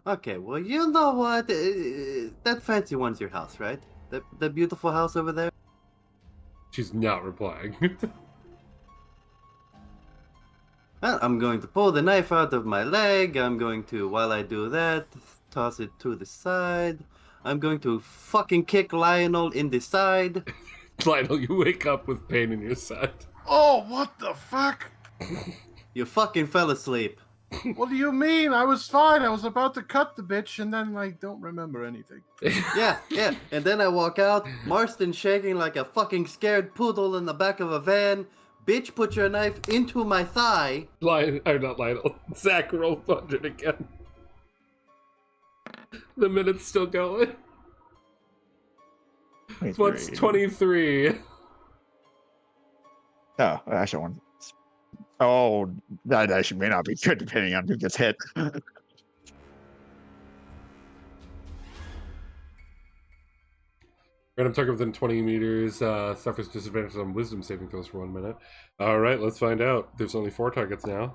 Okay, well, you know what? That fancy one's your house, right? The beautiful house over there? She's not replying. Well, I'm going to pull the knife out of my leg. I'm going to, while I do that, toss it to the side. I'm going to fucking kick Lionel in the side. Lionel, you wake up with pain in your side. Oh, what the fuck? You fucking fell asleep. What do you mean? I was fine. I was about to cut the bitch, and then I don't remember anything. Yeah. And then I walk out, Marston shaking like a fucking scared poodle in the back of a van. Bitch, put your knife into my thigh. Not Lionel. Zach rolled 100 again. The minute's still going. What's 23? Oh, actually, one. Oh, that actually may not be good depending on who gets hit. Random target within 20 meters suffers disadvantage on wisdom saving throws for 1 minute. Alright, let's find out. There's only 4 targets now.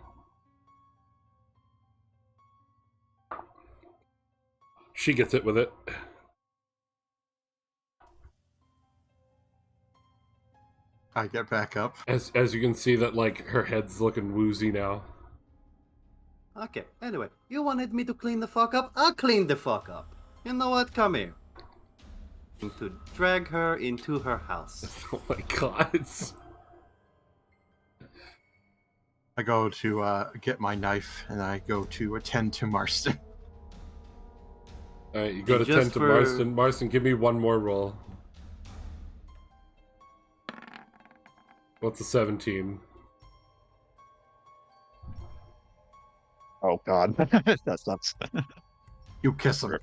She gets it with it. I get back up. As you can see that, like, her head's looking woozy now. Okay, anyway, you wanted me to clean the fuck up? I'll clean the fuck up. You know what? Come here. To drag her into her house. Oh my god. I go to get my knife, and I go to attend to Marston. Alright, you go to Just tend to for- Marston. Marston, give me one more roll. What's a 17? Oh god, that sucks. You kiss him.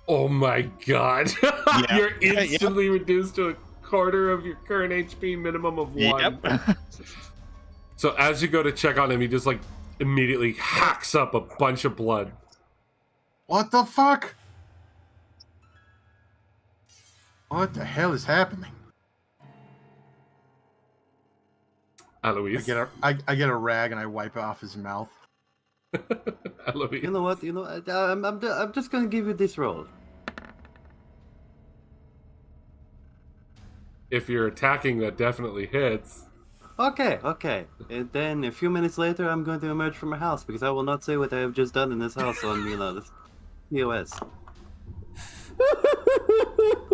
Oh my god. Yeah. You're instantly reduced to a quarter of your current HP, minimum of 1. Yep. So as you go to check on him, he just like immediately hacks up a bunch of blood. What the fuck? What the hell is happening? Eloise. I get a rag and I wipe off his mouth. Eloise. You know what? I'm just gonna give you this roll. If you're attacking, that definitely hits. Okay. And then a few minutes later, I'm going to emerge from my house because I will not say what I have just done in this house on, this POS.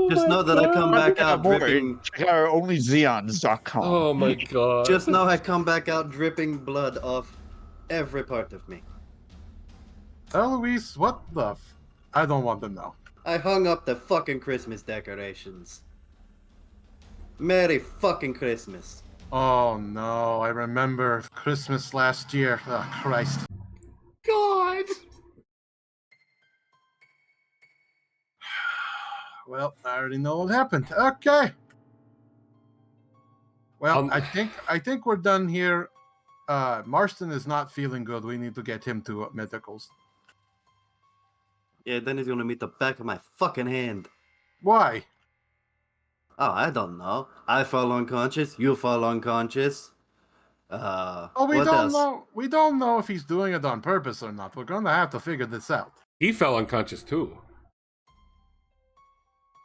Just know that I come back out dripping. Check out onlyxeons.com. Oh my god. Just know I come back out dripping blood off every part of me. Eloise, what the I don't want to know. I hung up the fucking Christmas decorations. Merry fucking Christmas. Oh no, I remember Christmas last year. Oh, Christ. God. Well, I already know what happened. Okay. Well, I think we're done here. Marston is not feeling good. We need to get him to medicals. Yeah, then he's gonna meet the back of my fucking hand. Why? Oh, I don't know. I fall unconscious. You fall unconscious. Oh, we what don't else? know. We don't know if he's doing it on purpose or not. We're gonna have to figure this out. He fell unconscious too.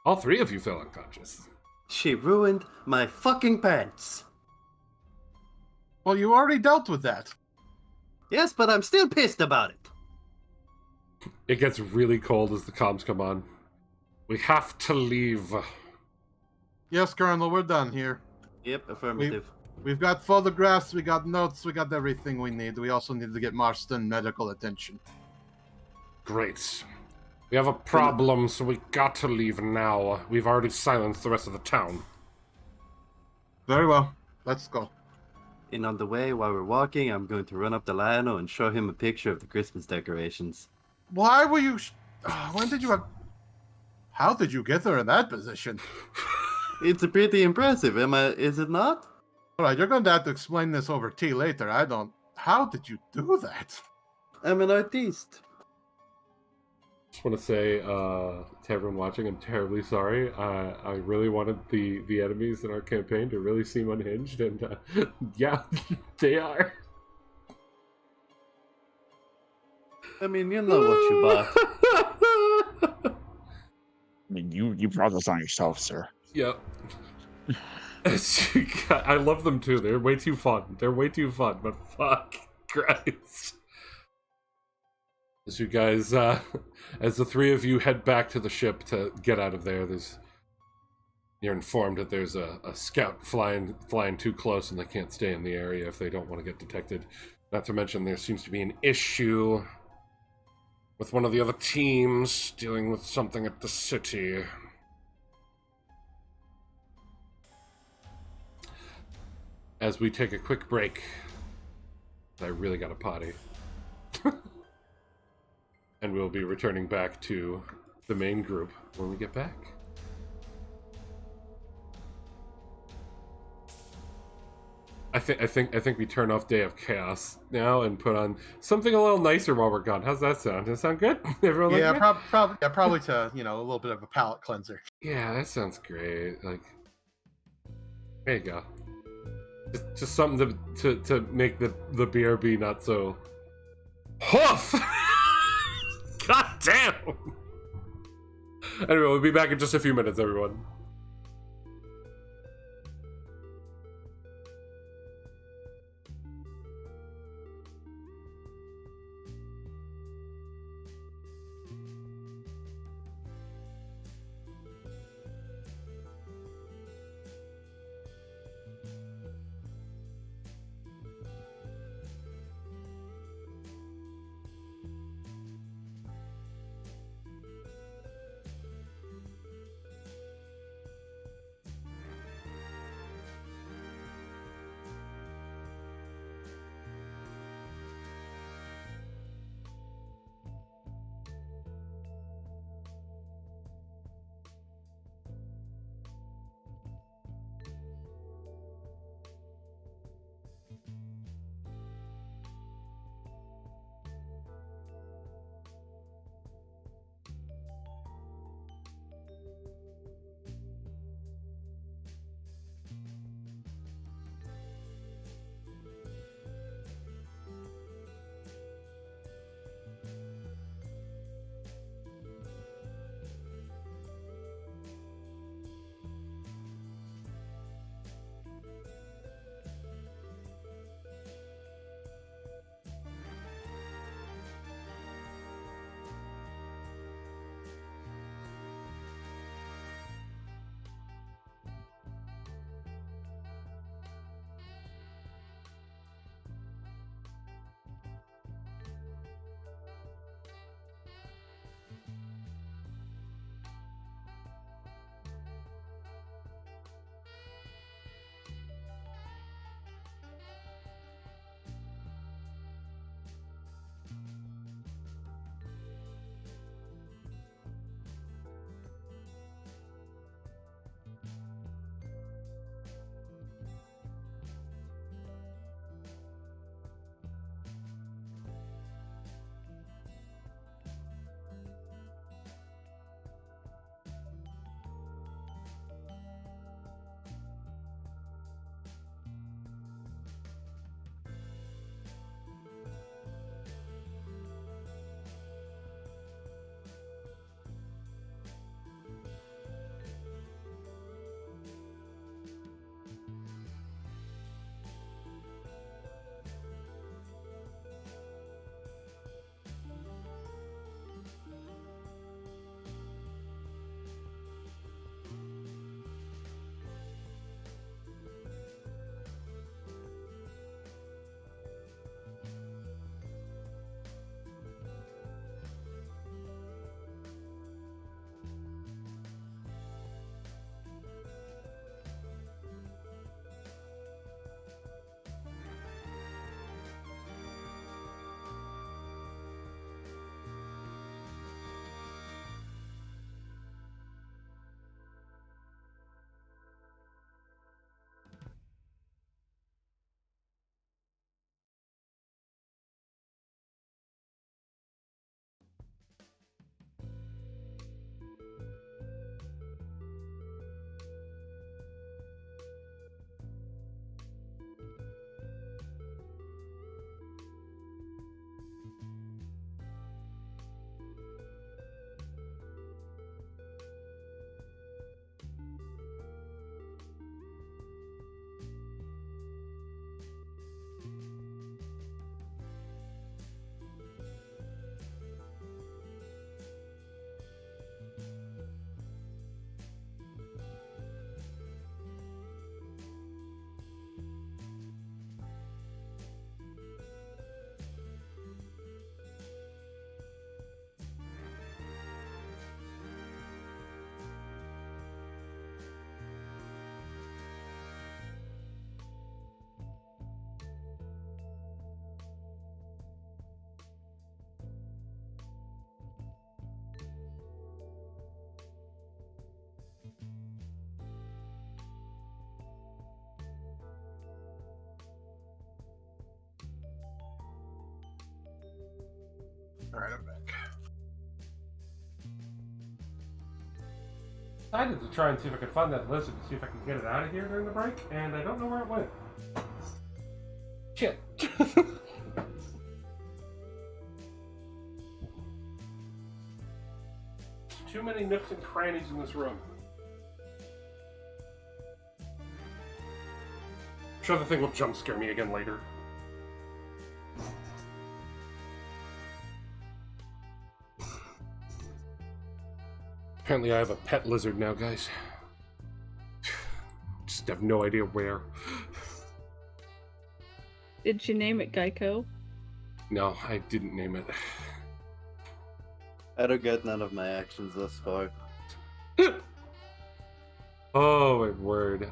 All 3 of you fell unconscious. She ruined my fucking pants. Well, you already dealt with that. Yes, but I'm still pissed about it. It gets really cold as the comms come on. We have to leave. Yes, Colonel, we're done here. Yep, affirmative. We've got photographs, we got notes, we got everything we need. We also need to get Marston medical attention. Great. We have a problem, so we got to leave now. We've already silenced the rest of the town. Very well. Let's go. And on the way, while we're walking, I'm going to run up to Lionel and show him a picture of the Christmas decorations. Why were you... when did you have... How did you get her in that position? It's pretty impressive, is it not? Alright, you're going to have to explain this over tea later. I don't... How did you do that? I'm an artiste. Just want to say to everyone watching, I'm terribly sorry. I really wanted the enemies in our campaign to really seem unhinged, and yeah, they are. I mean, you know what you bought. I mean, you brought this on yourself, sir. Yep. I love them too. They're way too fun. They're way too fun, but fuck Christ. As you guys, as the three of you head back to the ship to get out of there, you're informed that there's a scout flying too close and they can't stay in the area if they don't want to get detected. Not to mention there seems to be an issue with one of the other teams dealing with something at the city. As we take a quick break, I really got a potty. And we'll be returning back to the main group when we get back. I think we turn off Day of Chaos now and put on something a little nicer while we're gone. How's that sound? Does that sound good? Everyone Yeah, like that? probably to, a little bit of a palate cleanser. Yeah, that sounds great. Like, there you go. Just something to make the BRB not so hoof. God damn. Anyway, we'll be back in just a few minutes, everyone. Alright, I'm back. I decided to try and see if I could find that lizard to see if I could get it out of here during the break, and I don't know where it went. Shit. Too many nooks and crannies in this room. I'm sure the thing will jump scare me again later. Apparently I have a pet lizard now, guys. Just have no idea where. Did you name it Geico? No, I didn't name it. I don't get none of my actions thus far. Oh my word.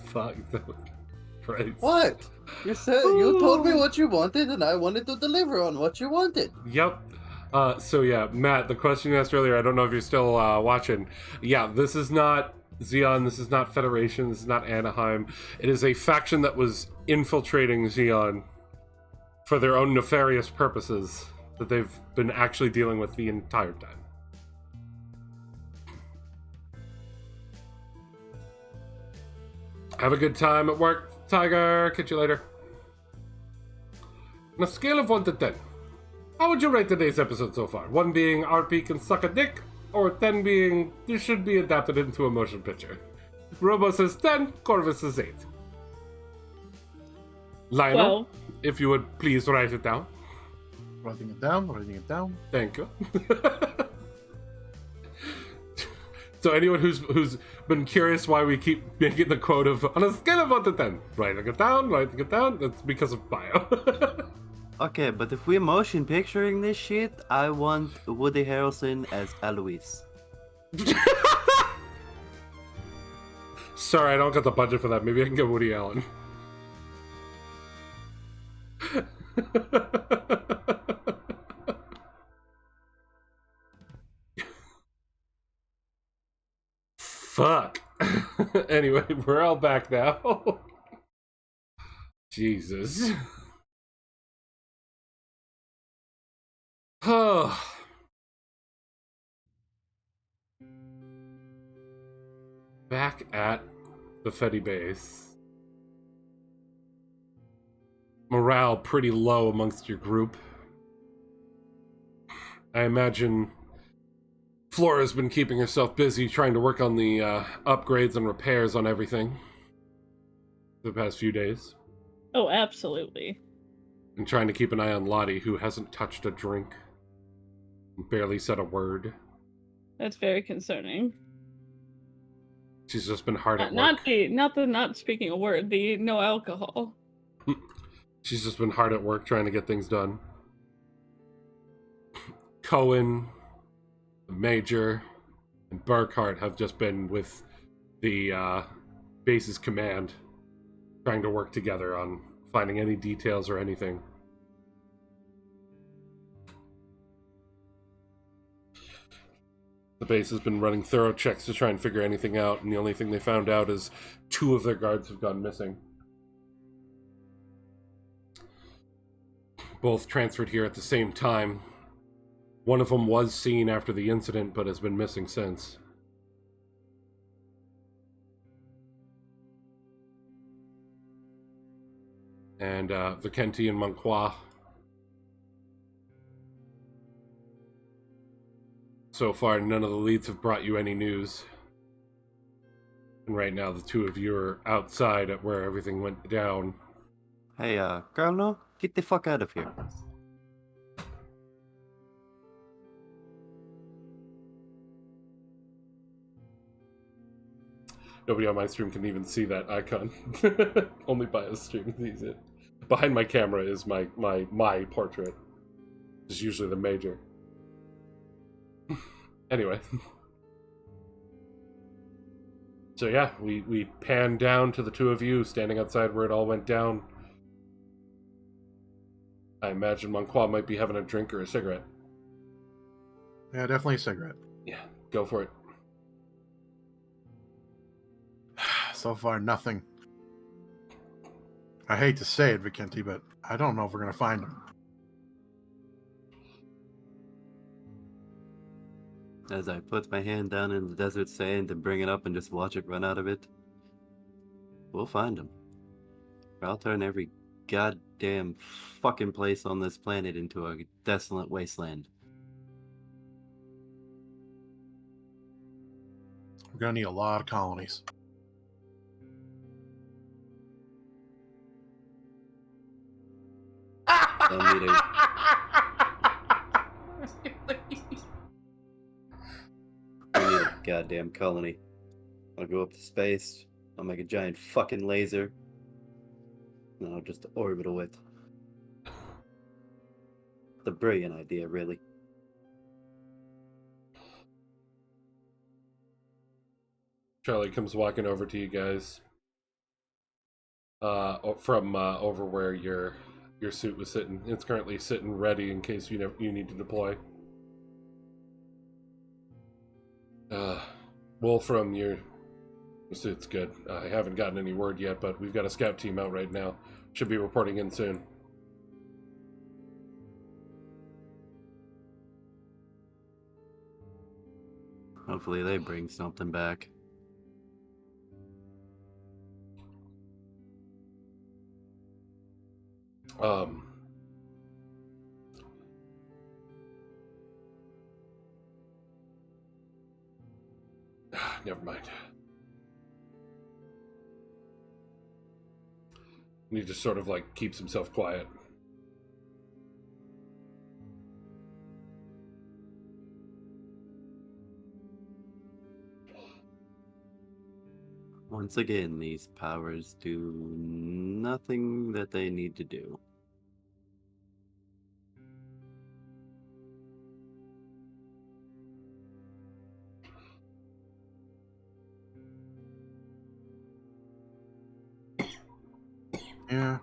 Fuck. Christ. What? You said you told me what you wanted, and I wanted to deliver on what you wanted. Yep. So yeah, Matt, the question you asked earlier, I don't know if you're still watching. Yeah, this is not Xeon, this is not Federation, this is not Anaheim. It is a faction that was infiltrating Xeon for their own nefarious purposes that they've been actually dealing with the entire time. Have a good time at work, Tiger. Catch you later. On a scale of 1 to 10, how would you rate today's episode so far? 1 being RP can suck a dick, or 10 being this should be adapted into a motion picture? Robo says 10, Corvus says 8. Lionel, Well, if you would please write it down. Writing it down, writing it down. Thank you. So anyone who's been curious why we keep making the quote of on a scale of 1 to 10, writing it down, that's because of bio. Okay, but if we're motion picturing this shit, I want Woody Harrelson as Alois. Sorry, I don't got the budget for that. Maybe I can get Woody Allen. Fuck. Anyway, we're all back now. Jesus. Oh. Back at the Fetty base. Morale pretty low amongst your group. I imagine Flora's been keeping herself busy trying to work on the upgrades and repairs on everything the past few days. oh, absolutely. And trying to keep an eye on Lottie, who hasn't touched a drink. Barely said a word. That's very concerning. She's just been hard at work. Not speaking a word. The no alcohol. She's just been hard at work trying to get things done. Cohen, the Major, and Burkhart have just been with the base's command, trying to work together on finding any details or anything. The base has been running thorough checks to try and figure anything out, and the only thing they found out is 2 of their guards have gone missing. Both transferred here at the same time. One of them was seen after the incident, but has been missing since. And Vicente and Monclois. So far, none of the leads have brought you any news. And right now, the 2 of you are outside at where everything went down. Hey, Colonel, get the fuck out of here. Nobody on my stream can even see that icon. Only by a stream sees it. Behind my camera is my portrait. Which is usually the Major. Anyway. So yeah, we pan down to the 2 of you standing outside where it all went down. I imagine Monclois might be having a drink or a cigarette. Yeah, definitely a cigarette. Yeah, go for it. So far, nothing. I hate to say it, Vicente, but I don't know if we're going to find him. as I put my hand down in the desert sand and bring it up and just watch it run out of it. We'll find them. Or I'll turn every goddamn fucking place on this planet into a desolate wasteland. We're gonna need a lot of colonies. Don't need a I need a goddamn colony. I'll go up to space. I'll make a giant fucking laser. And I'll just orbital it. It's a brilliant idea, really. Charlie comes walking over to you guys. From over where your suit was sitting. It's currently sitting ready in case you need to deploy. Wolfram, your suit's good. I haven't gotten any word yet, but we've got a scout team out right now. Should be reporting in soon. Hopefully they bring something back. Never mind. And he just sort of like keeps himself quiet. Once again, these powers do nothing that they need to do. Yeah.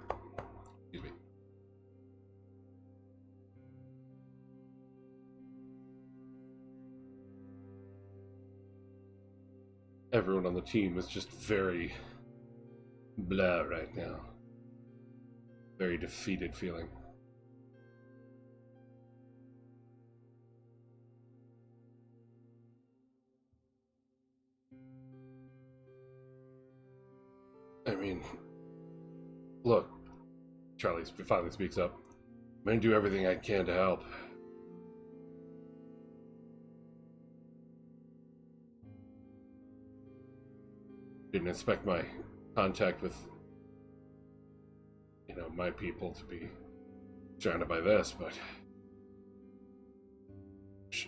Excuse me. Everyone on the team is just very blah right now. Very defeated feeling. I mean, look, Charlie finally speaks up. I'm gonna do everything I can to help. Didn't expect my contact with, my people to be surrounded by this, but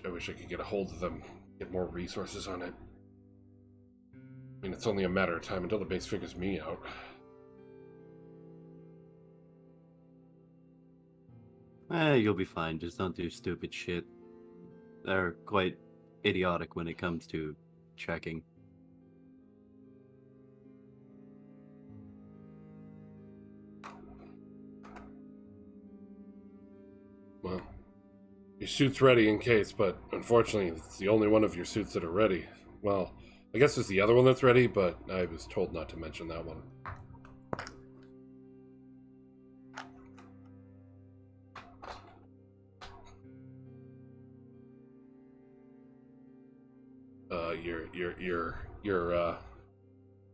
I wish I could get a hold of them, get more resources on it. I mean, it's only a matter of time until the base figures me out. You'll be fine. Just don't do stupid shit. They're quite idiotic when it comes to checking. Well, your suit's ready in case, but unfortunately, it's the only one of your suits that are ready. Well, I guess there's the other one that's ready, but I was told not to mention that one.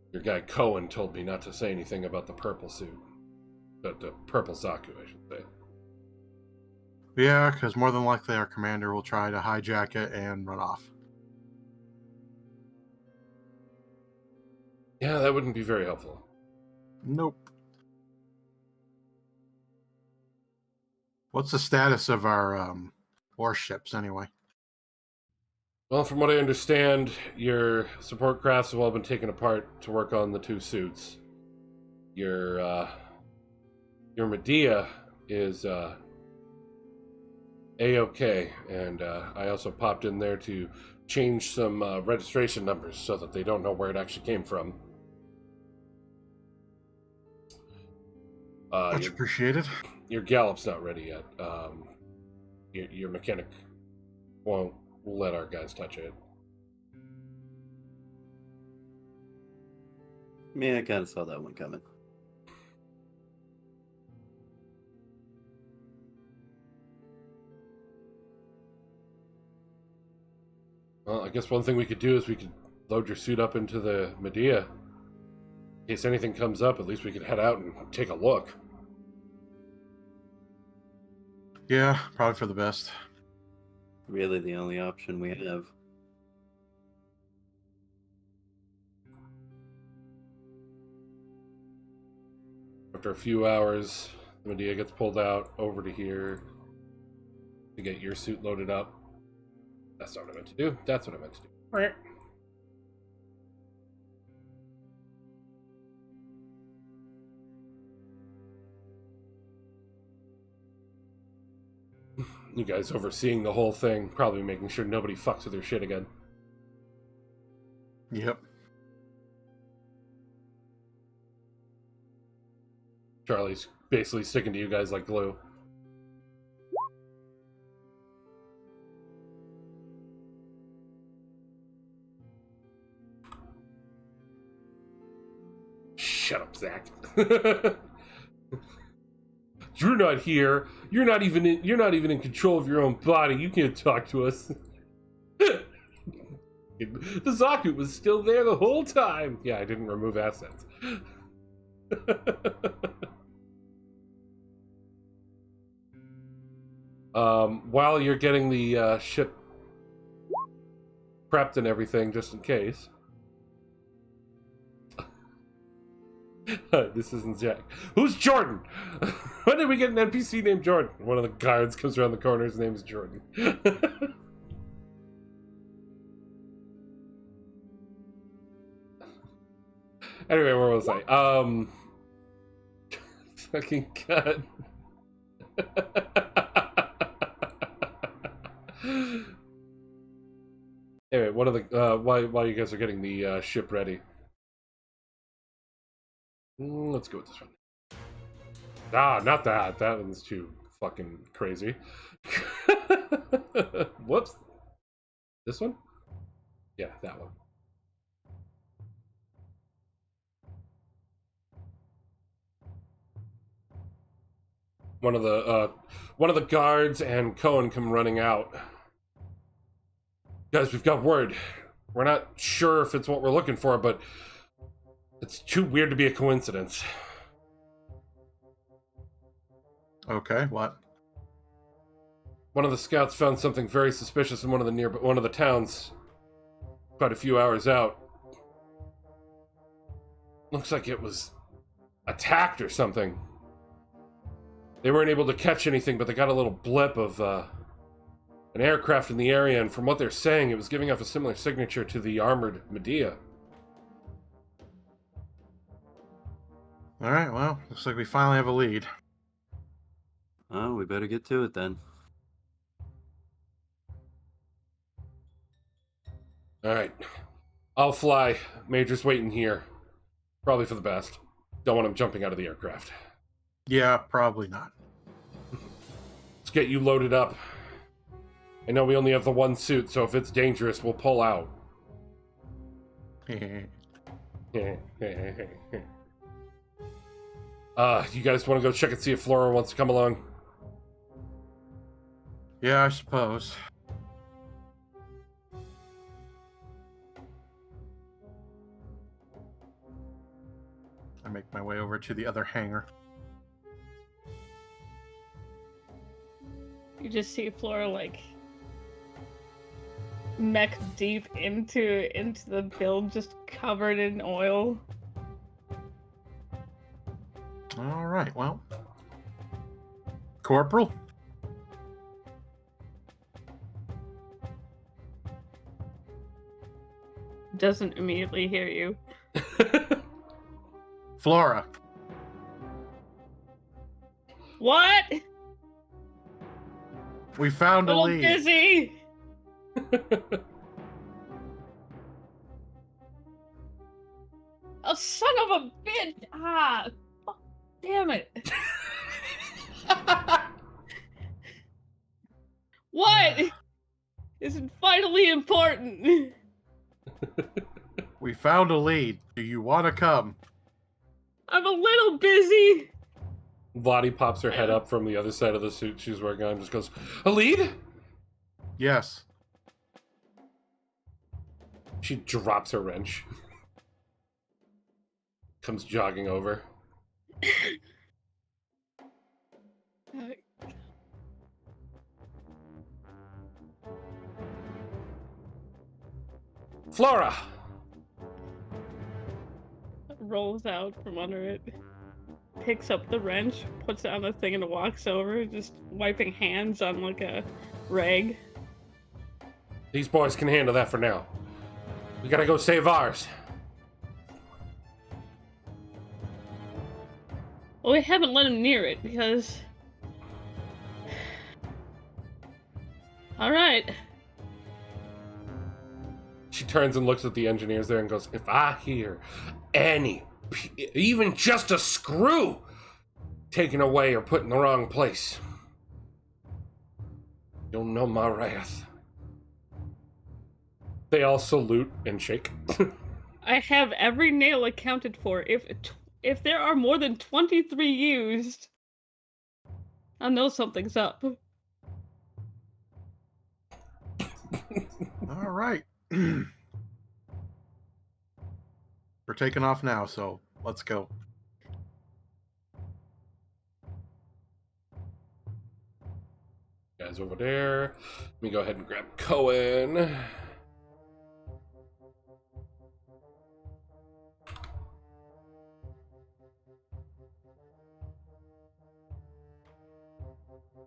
Your guy Cohen told me not to say anything about the purple suit. The purple Zaku, I should say. Yeah, because more than likely our commander will try to hijack it and run off. Yeah, that wouldn't be very helpful. Nope. What's the status of our warships anyway? Well, from what I understand, your support crafts have all been taken apart to work on the two suits. Your Medea is A-OK, and I also popped in there to change some registration numbers so that they don't know where it actually came from. Much appreciated. Your Gallop's not ready yet. Your mechanic won't let our guys touch it. Yeah, I kind of saw that one coming. Well, I guess one thing we could do is we could load your suit up into the Medea. In case anything comes up, at least we could head out and take a look. Yeah, probably for the best. Really the only option we have. After a few hours, the Medea gets pulled out over to here to get your suit loaded up. That's not what I meant to do. That's what I meant to do. Right. You guys overseeing the whole thing, probably making sure nobody fucks with your shit again. Yep. Charlie's basically sticking to you guys like glue. Shut up, Zach. You're not here. You're not even in control of your own body. You can't talk to us. The Zaku was still there the whole time. Yeah, I didn't remove assets. While you're getting the ship prepped and everything, just in case. This isn't Jack. Who's Jordan? When did we get an NPC named Jordan? One of the guards comes around the corner. His name is Jordan. Anyway, where was I? Fucking God. Anyway, one of the while you guys are getting the ship ready. Let's go with this one. Ah, not that. That one's too fucking crazy. Whoops. This one? Yeah, that one. One of the guards and Cohen come running out. Guys, we've got word. We're not sure if it's what we're looking for, but it's too weird to be a coincidence. Okay, what? One of the scouts found something very suspicious in one of the towns, quite a few hours out. Looks like it was attacked or something. They weren't able to catch anything, but they got a little blip of an aircraft in the area, and from what they're saying, it was giving off a similar signature to the armored Medea. Alright, well, looks like we finally have a lead. Oh, we better get to it then. Alright. I'll fly. Major's waiting here. Probably for the best. Don't want him jumping out of the aircraft. Yeah, probably not. Let's get you loaded up. I know we only have the one suit, so if it's dangerous, we'll pull out. You guys want to go check and see if Flora wants to come along? Yeah, I suppose. I make my way over to the other hangar. You just see Flora like mech deep into the build, just covered in oil. All right, well, Corporal. Doesn't immediately hear you. Flora. What? We found a Little lead. busy. Oh, son of a bitch! Ah, fuck, damn it! What? Is it finally important? We found a lead. Do you want to come? I'm a little busy. Lottie pops her head up from the other side of the suit she's working on and just goes, "A lead?" Yes. She drops her wrench. Comes jogging over. Flora! Rolls out from under it, picks up the wrench, puts it on the thing, and walks over, just wiping hands on like a rag. These boys can handle that for now. We gotta go save ours. Well, we haven't let him near it because... Alright. She turns and looks at the engineers there and goes, if I hear any, even just a screw, taken away or put in the wrong place, you'll know my wrath. They all salute and shake. I have every nail accounted for. If there are more than 23 used, I know something's up. All right. We're taking off now, so let's go. Guys over there. Let me go ahead and grab Cohen.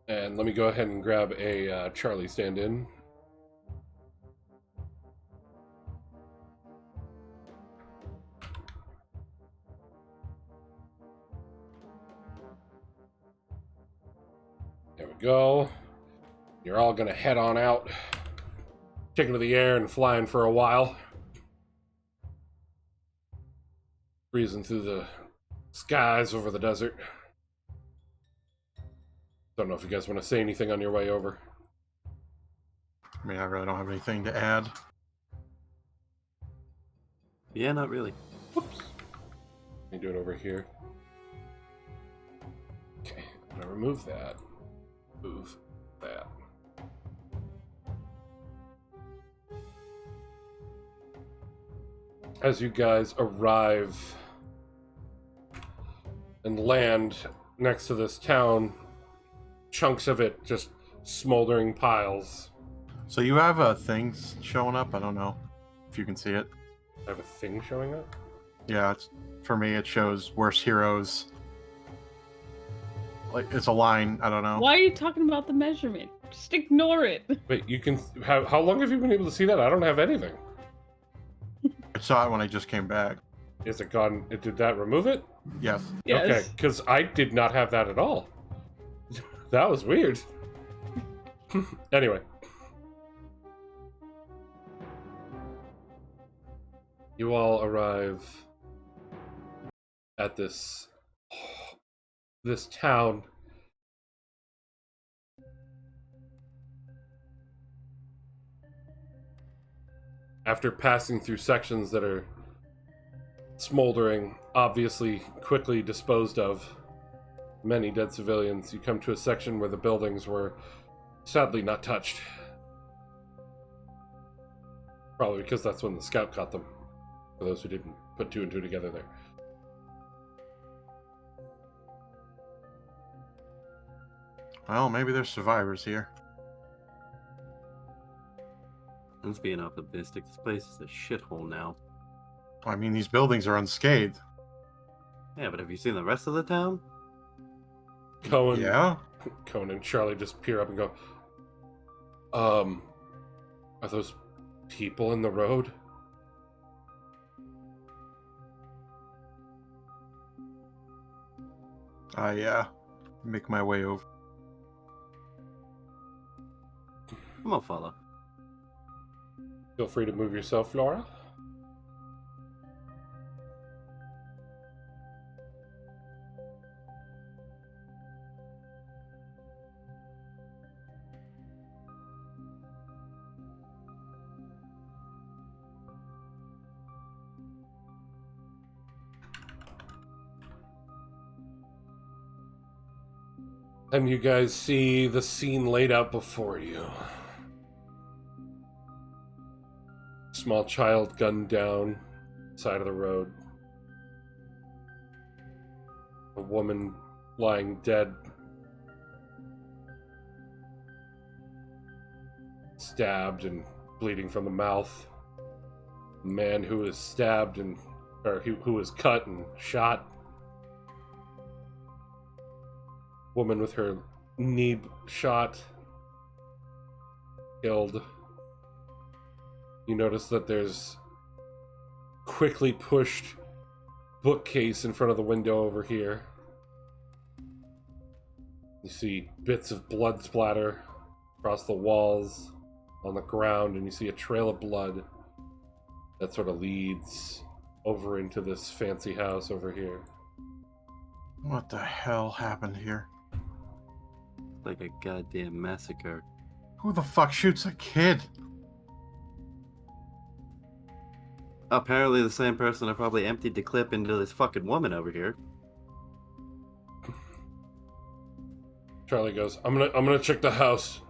And let me go ahead and grab a Charlie stand-in. There we go. You're all gonna head on out, taking to the air and flying for a while. Breezing through the skies over the desert. Don't know if you guys want to say anything on your way over. I mean, I really don't have anything to add. Yeah, not really. Whoops. Let me do it over here. Okay, I'm gonna remove that. Move that. As you guys arrive and land next to this town, chunks of it just smoldering piles. So you have things showing up? I don't know if you can see it. I have a thing showing up? Yeah, for me it shows worst heroes. Like, it's a line, I don't know. Why are you talking about the measurement? Just ignore it. Wait, you can... How long have you been able to see that? I don't have anything. I saw it when I just came back. Is it gone? Did that remove it? Yes. Yes. Okay, because I did not have that at all. That was weird. Anyway. You all arrive at this town. After passing through sections that are smoldering, obviously quickly disposed of, many dead civilians, you come to a section where the buildings were sadly not touched. Probably because that's when the scout caught them, for those who didn't put two and two together there. Well, maybe there's survivors here. Let's being optimistic. This place is a shithole now. I mean, these buildings are unscathed. Yeah, but have you seen the rest of the town? Cohen, Yeah? Cohen and Charlie just peer up and go, are those people in the road? I make my way over. Come on, fella. Feel free to move yourself, Flora. And you guys see the scene laid out before you. small child gunned down side of the road. A woman lying dead. Stabbed and bleeding from the mouth. A man who was stabbed and who was cut and shot. Woman with her knee shot. Killed. You notice that there's quickly pushed bookcase in front of the window over here. You see bits of blood splatter across the walls, on the ground, and you see a trail of blood that sort of leads over into this fancy house over here. What the hell happened here? Like a goddamn massacre. Who the fuck shoots a kid? Apparently the same person that probably emptied the clip into this fucking woman over here. Charlie goes, I'm gonna check the house.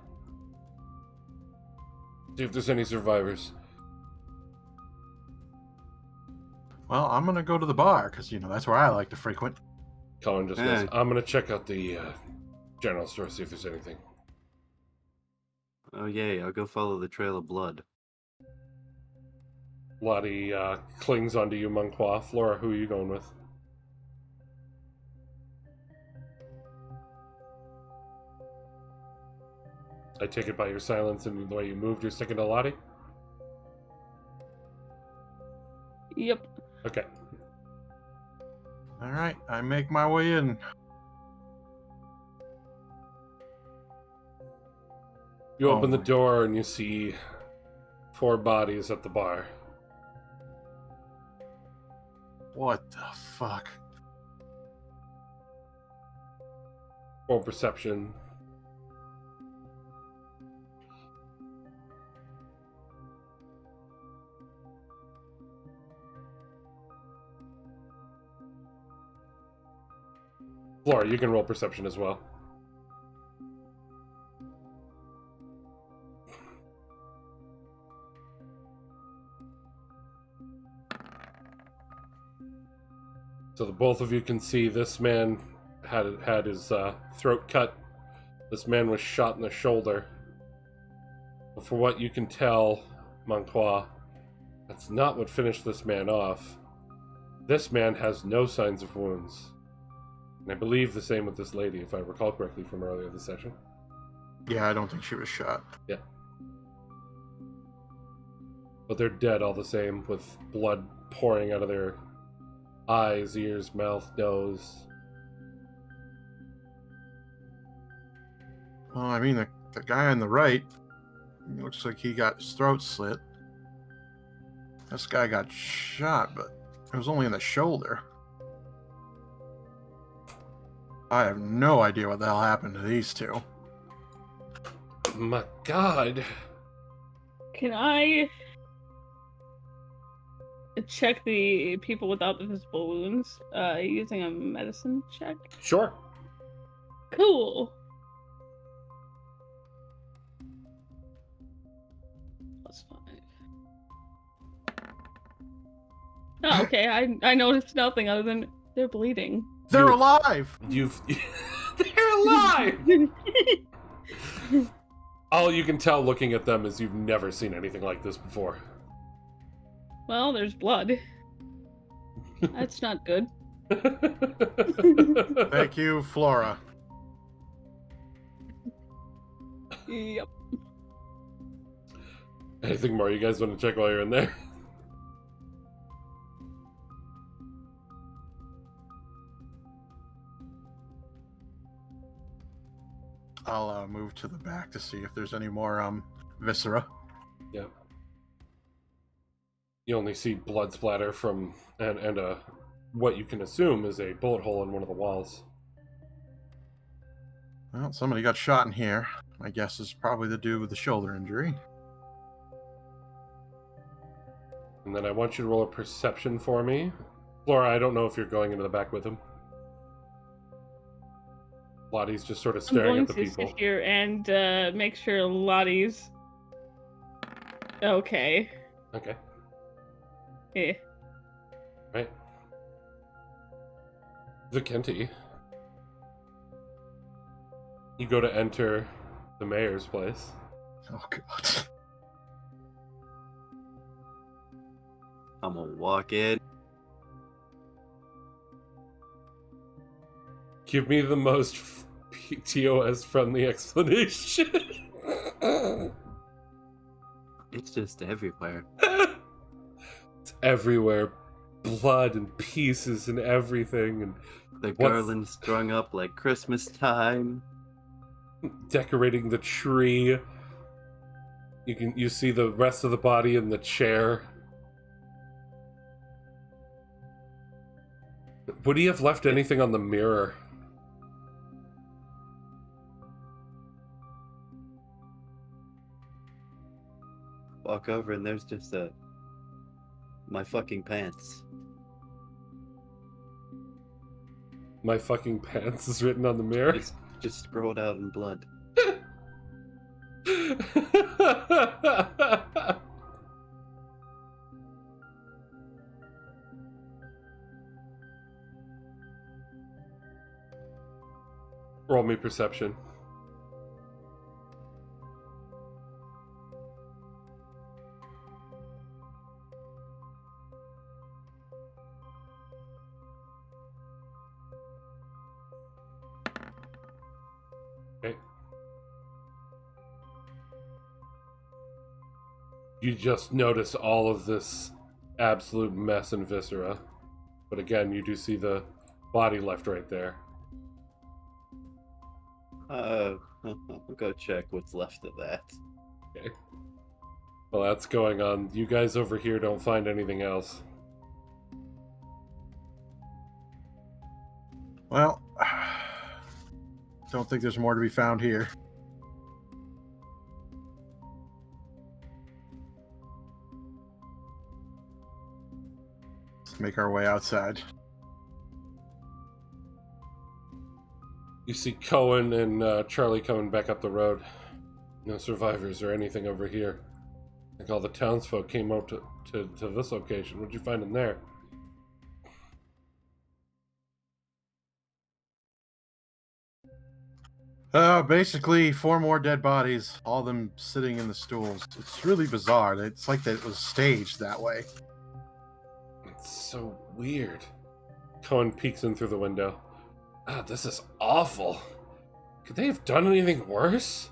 See if there's any survivors. Well, I'm gonna go to the bar, because, that's where I like to frequent. Colin just goes, I'm gonna check out the general store, see if there's anything. Oh yay, I'll go follow the trail of blood. Lottie clings onto you, Monqua. Flora, who are you going with? I take it by your silence and the way you moved, you're sticking to Lottie? Yep. Okay. Alright, I make my way in. You open the my- door and you see 4 bodies at the bar. What the fuck? Roll perception. Flora, you can roll perception as well. So the both of you can see this man had his throat cut. This man was shot in the shoulder. But for what you can tell, Monqua, that's not what finished this man off. This man has no signs of wounds. And I believe the same with this lady, if I recall correctly from earlier this session. Yeah, I don't think she was shot. Yeah. But they're dead all the same, with blood pouring out of their eyes, ears, mouth, nose. Well, I mean, the guy on the right, it looks like he got his throat slit. This guy got shot, but it was only in the shoulder. I have no idea what the hell happened to these two. My God. Can I check the people without the visible wounds using a medicine check? Sure. Cool. +5. Oh, okay. I noticed nothing other than they're bleeding. They're alive! They're alive! All you can tell looking at them is you've never seen anything like this before. Well, there's blood. That's not good. Thank you, Flora. Yep. Anything more you guys want to check while you're in there? I'll move to the back to see if there's any more viscera. Yeah. You only see blood splatter from and what you can assume is a bullet hole in one of the walls. Well, somebody got shot in here. My guess is probably the dude with the shoulder injury. And then I want you to roll a perception for me. Flora, I don't know if you're going into the back with him. Lottie's just sort of I'm staring going at the to people. sit here and make sure Lottie's okay. Okay. Eh. Right. Vicenti. You go to enter the mayor's place. Oh god. I'm gonna walk in. Give me the most TOS friendly explanation. It's just everywhere. It's everywhere. Blood and pieces and everything, and The garland strung up like Christmas time. decorating the tree. You see the rest of the body in the chair. Would he have left anything on the mirror? Walk over and there's just my fucking pants. My fucking pants is written on the mirror. It's just scrolled out in blood. Roll me perception. Okay. You just notice all of this absolute mess and viscera. But again, you do see the body left right there. I'll go check what's left of that. Okay. Well, that's going on. You guys over here don't find anything else. Well, don't think there's more to be found here. Let's make our way outside. You see Cohen and Charlie coming back up the road. No survivors or anything over here. I think all the townsfolk came out to this location. What'd you find in there? Basically, 4 more dead bodies, all of them sitting in the stools. It's really bizarre. It's like that it was staged that way. It's so weird. Cohen peeks in through the window. Ah, this is awful. Could they have done anything worse?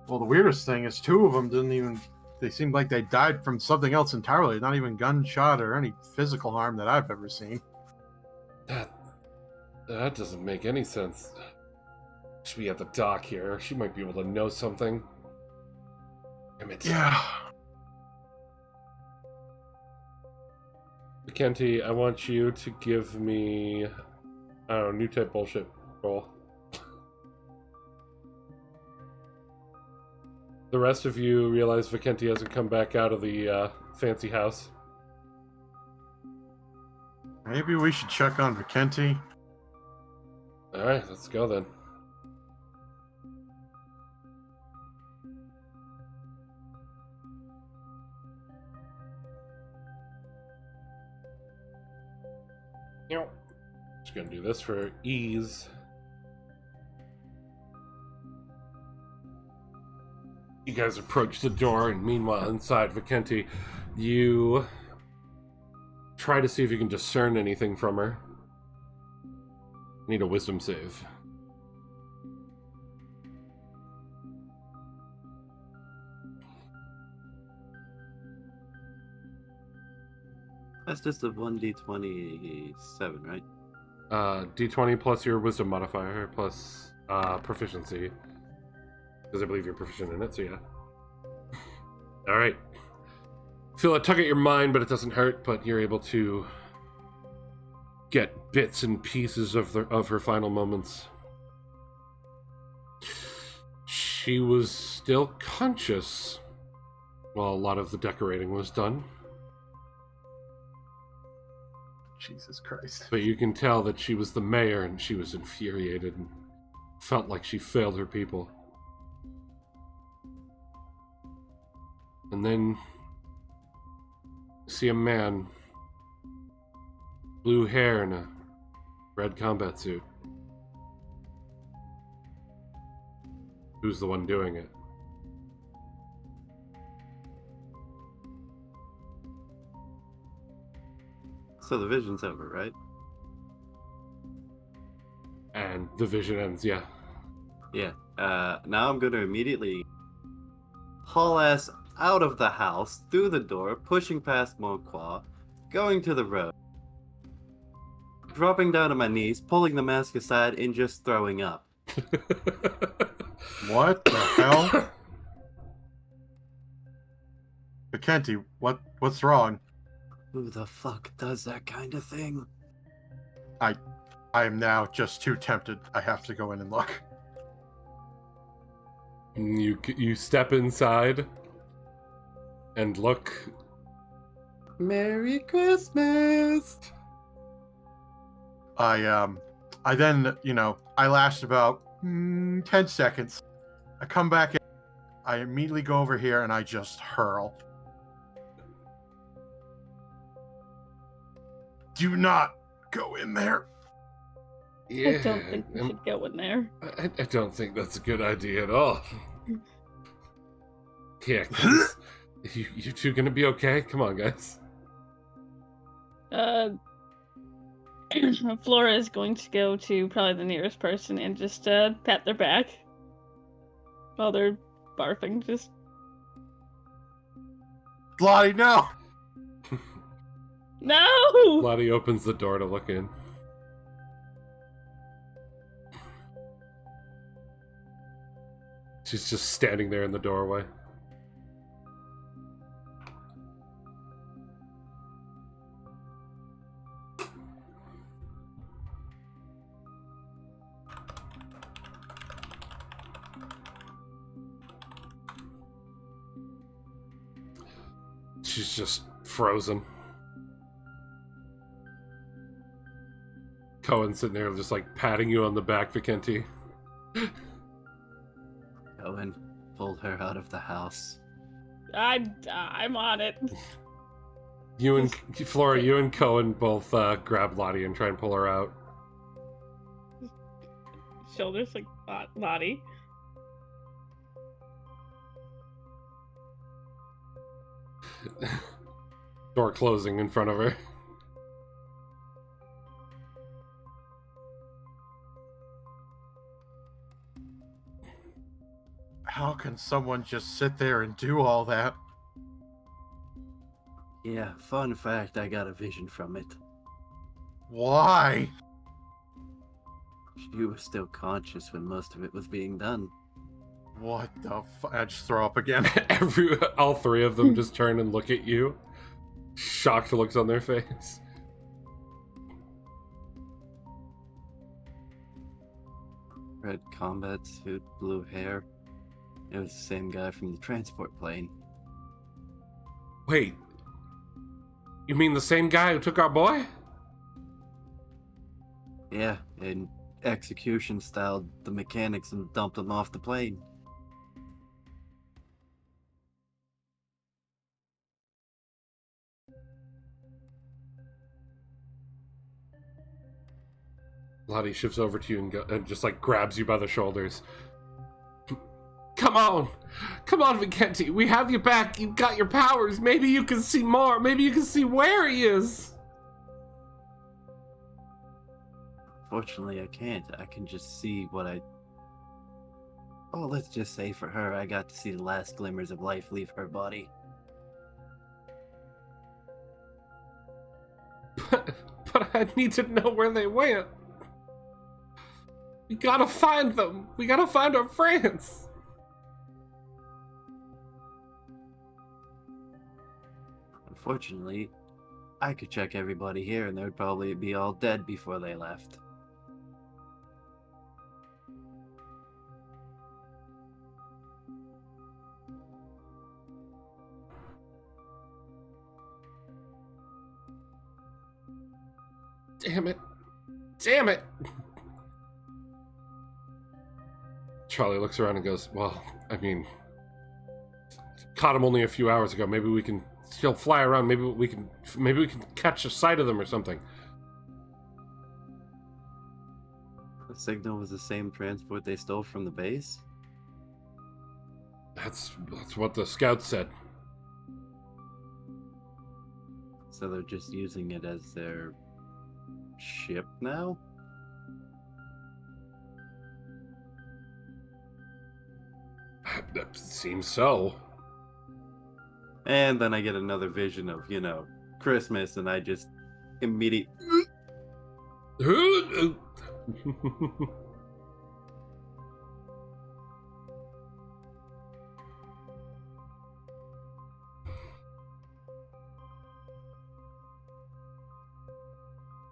Well, the weirdest thing is 2 of them didn't even... They seemed like they died from something else entirely, not even gunshot or any physical harm that I've ever seen. That doesn't make any sense. Should be at the dock here. She might be able to know something. Damn it. Yeah. Vicenti, I want you to give me... I don't know, new type bullshit roll. The rest of you realize Vicenti hasn't come back out of the fancy house. Maybe we should check on Vicenti. Alright, let's go then. Just gonna do this for ease. You guys approach the door, and meanwhile, inside Vicenti, you try to see if you can discern anything from her. Need a wisdom save. That's just a 1d27, right? D20 plus your wisdom modifier plus proficiency. Because I believe you're proficient in it, so yeah. Alright. Feel a tug at your mind, but it doesn't hurt, but you're able to get bits and pieces of her final moments. She was still conscious while a lot of the decorating was done. Jesus Christ. But you can tell that she was the mayor and she was infuriated and felt like she failed her people. And then See a man, blue hair and a red combat suit. Who's the one doing it? So the vision's over, right? And the vision ends, yeah. Yeah. Now I'm gonna immediately haul ass out of the house, through the door, pushing past Monqua, going to the road, dropping down on my knees, pulling the mask aside, and just throwing up. What the hell? Mackenty, what's wrong? Who the fuck does that kind of thing? I am now just too tempted. I have to go in and look. You step inside and look. Merry Christmas! I then, I last about 10 seconds. I come back in. I immediately go over here and I just hurl. Do not go in there. Yeah, I don't think we should go in there. I don't think that's a good idea at all. Yeah, guys, you two gonna be okay? Come on, guys. Flora is going to go to probably the nearest person and just pat their back while they're barfing. Just Lottie, no! no. Lottie opens the door to look in. She's just standing there in the doorway. She's just frozen. Cohen's sitting there just like patting you on the back, Vicente. Cohen pulled her out of the house. I'm on it. You and Flora, you and Cohen both grab Lottie and try and pull her out. Shoulders like Lottie. Door closing in front of her. How can someone just sit there and do all that? Yeah, fun fact, I got a vision from it. Why? She was still conscious when most of it was being done. What the I just throw up again. All three of them just turn and look at you. Shocked looks on their face. Red combat suit, blue hair. It was the same guy from the transport plane. Wait. You mean the same guy who took our boy? Yeah, in execution styled the mechanics and dumped him off the plane. Lottie shifts over to you and just like grabs you by the shoulders. Come on! Come on, Vicente! We have you back! You've got your powers! Maybe you can see more! Maybe you can see where he is! Fortunately, I can't. I can just see what I... Oh, let's just say for her, I got to see the last glimmers of life leave her body. But I need to know where they went. We gotta find them! We gotta find our friends! Unfortunately, I could check everybody here and they would probably be all dead before they left. Damn it. Damn it! Charlie looks around and goes, well, I mean, caught him only a few hours ago. Maybe we can She'll fly around. Maybe we can catch a sight of them or something. The signal was the same transport they stole from the base? That's what the scouts said. So they're just using it as their ship now? That seems so. And then I get another vision of, Christmas, and I just immediately...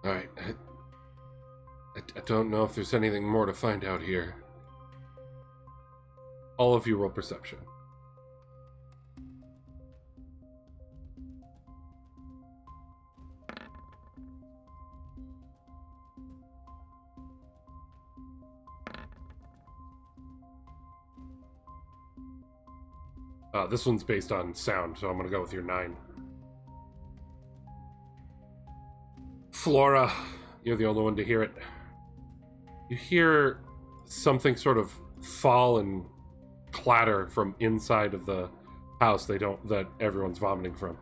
Alright, I don't know if there's anything more to find out here. All of you roll perception. This one's based on sound, so I'm gonna go with your 9. Flora, you're the only one to hear it. You hear something sort of fall and clatter from inside of the house that everyone's vomiting from.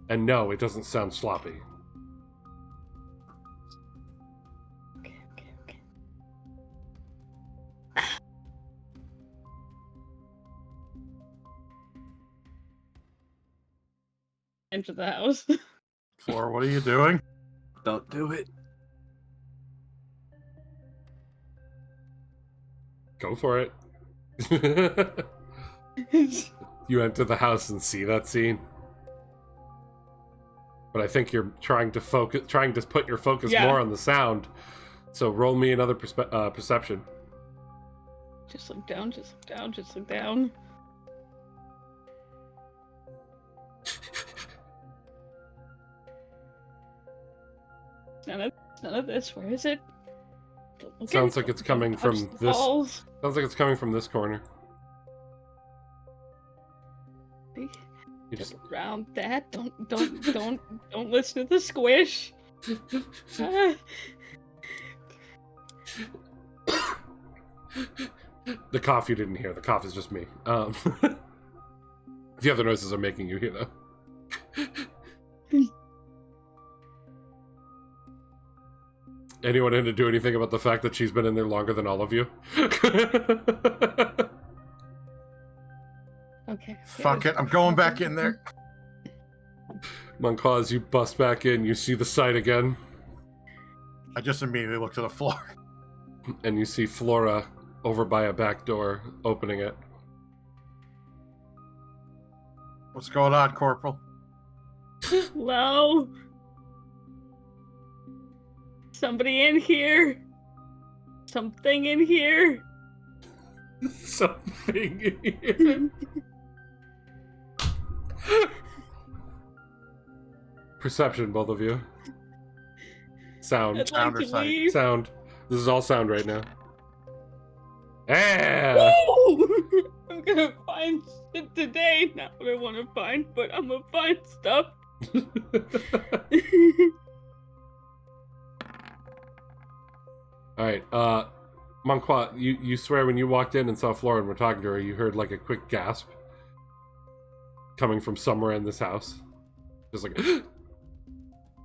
And no, it doesn't sound sloppy. Okay. Enter the house. Flora, what are you doing? Don't do it. Go for it. You enter the house and see that scene. But I think you're trying to put your focus more on the sound. So roll me another perception. Just look down, just look down. None of this. Where is it? Sounds like it's coming from this. Sounds like it's coming from this corner. You just around that. Don't listen to the squish. The cough you didn't hear. The cough is just me. The other noises are making you hear though. Anyone in to do anything about the fact that she's been in there longer than all of you? Okay. Fuck it, I'm going back in there. Monclaw, as you bust back in, you see the sight again. I just immediately look to the floor. And you see Flora over by a back door, opening it. What's going on, Corporal? Hello? Somebody in here? Something in here? Something in here? Perception, both of you. Sound. I'd Sound like or to sight? leave. Sound. This is all sound right now. Ah! Woo! I'm gonna find shit today. Not what I want to find, but I'm gonna find stuff. Alright, Monclaw, you swear when you walked in and saw Flora and were talking to her, you heard like a quick gasp coming from somewhere in this house. Just like,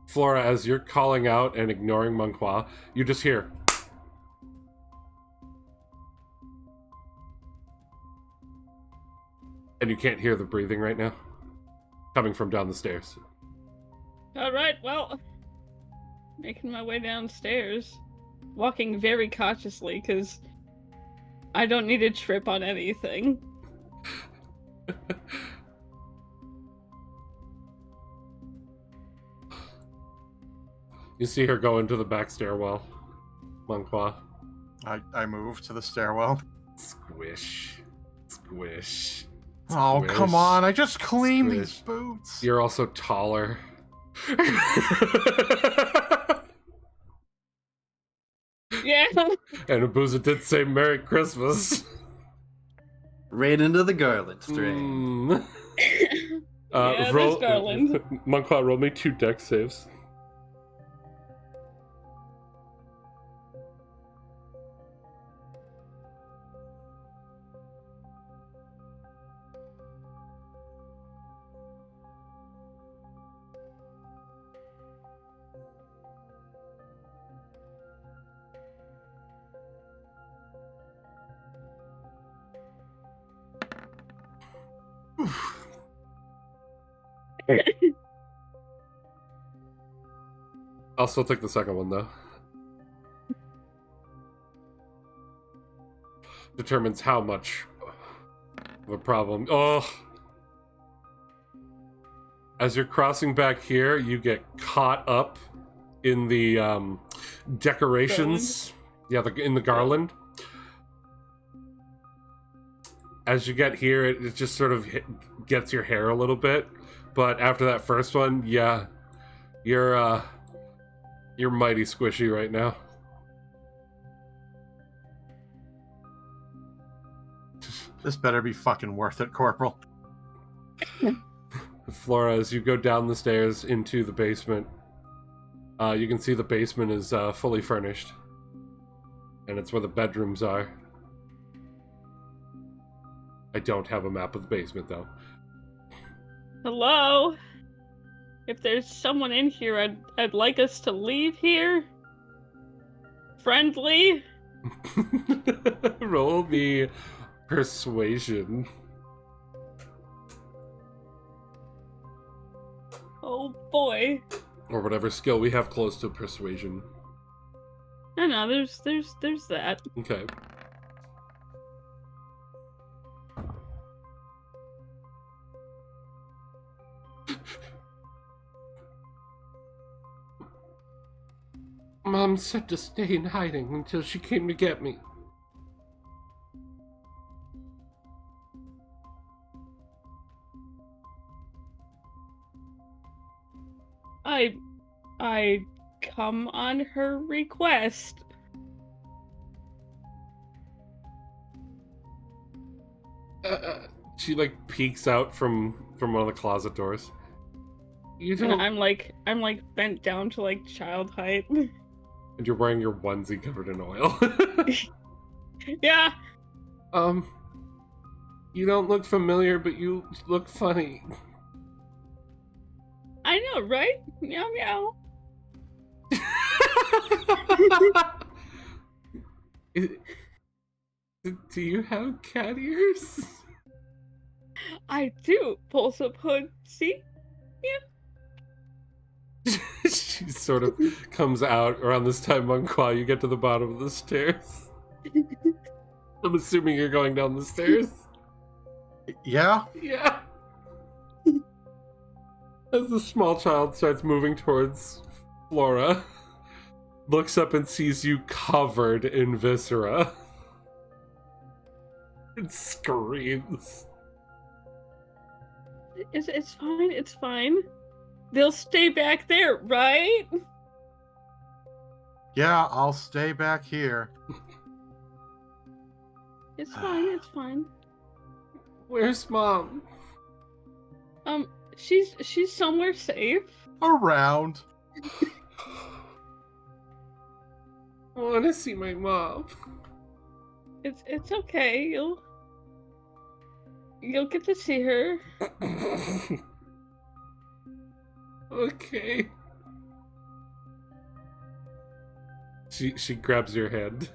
Flora, as you're calling out and ignoring Monclaw, you just hear. And you can't hear the breathing right now. Coming from down the stairs. Alright, well, making my way downstairs. Walking very cautiously, because I don't need to trip on anything. You see her go into the back stairwell, Monclaw. I move to the stairwell. Squish. Squish. Oh, Squish. come on. I just cleaned Squish. these boots. You're also taller. Yeah. And Abusa did say Merry Christmas. Right into the Garland strain. Mm. Yeah, that's Garland. Monqua, roll me 2 dex saves. I'll still take the second one, though. Determines how much of a problem. Oh! As you're crossing back here, you get caught up in the decorations. Yeah, in the garland. As you get here, it just sort of gets your hair a little bit. But after that first one, yeah, you're mighty squishy right now. This better be fucking worth it, Corporal. Flora, as you go down the stairs into the basement, you can see the basement is fully furnished. And it's where the bedrooms are. I don't have a map of the basement, though. Hello? If there's someone in here, I'd like us to leave here. Friendly? Roll me persuasion. Oh boy. Or whatever skill we have close to persuasion. I know, there's that. Okay. Mom said to stay in hiding until she came to get me. I come on her request. She like peeks out from one of the closet doors. You don't. And I'm like bent down to like child height. And you're wearing your onesie covered in oil. Yeah. You don't look familiar, but you look funny. I know, right? Meow meow. Do you have cat ears? I do. Pulls up hood. See? She sort of comes out around this time, Monqua. You get to the bottom of the stairs. I'm assuming you're going down the stairs. Yeah? Yeah. As the small child starts moving towards Flora, looks up and sees you covered in viscera. And screams. It's fine. It's fine. They'll stay back there, right? Yeah, I'll stay back here. It's fine. It's fine. Where's Mom? She's somewhere safe. Around. I want to see my mom. It's okay. You'll get to see her. Okay. She grabs your hand.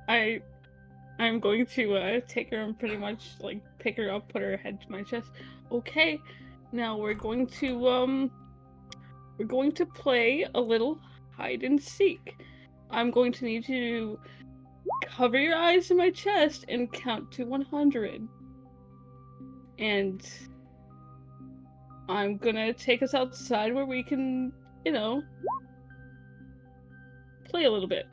I'm going to take her and pretty much like pick her up, put her head to my chest. Okay, now we're going to play a little hide and seek. I'm going to need you to cover your eyes in my chest and count to 100. And I'm gonna take us outside where we can, play a little bit.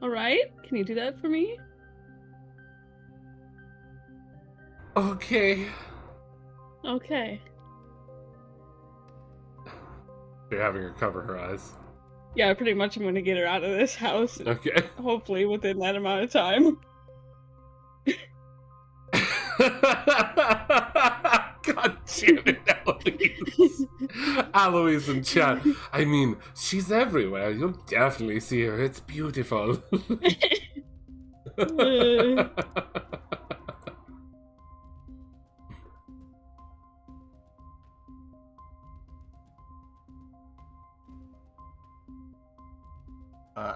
Alright? Can you do that for me? Okay. Okay. You're having her cover her eyes. Yeah, pretty much I'm gonna get her out of this house. Okay. Hopefully within that amount of time. God damn it, Eloise. Eloise in chat. I mean, she's everywhere. You'll definitely see her. It's beautiful.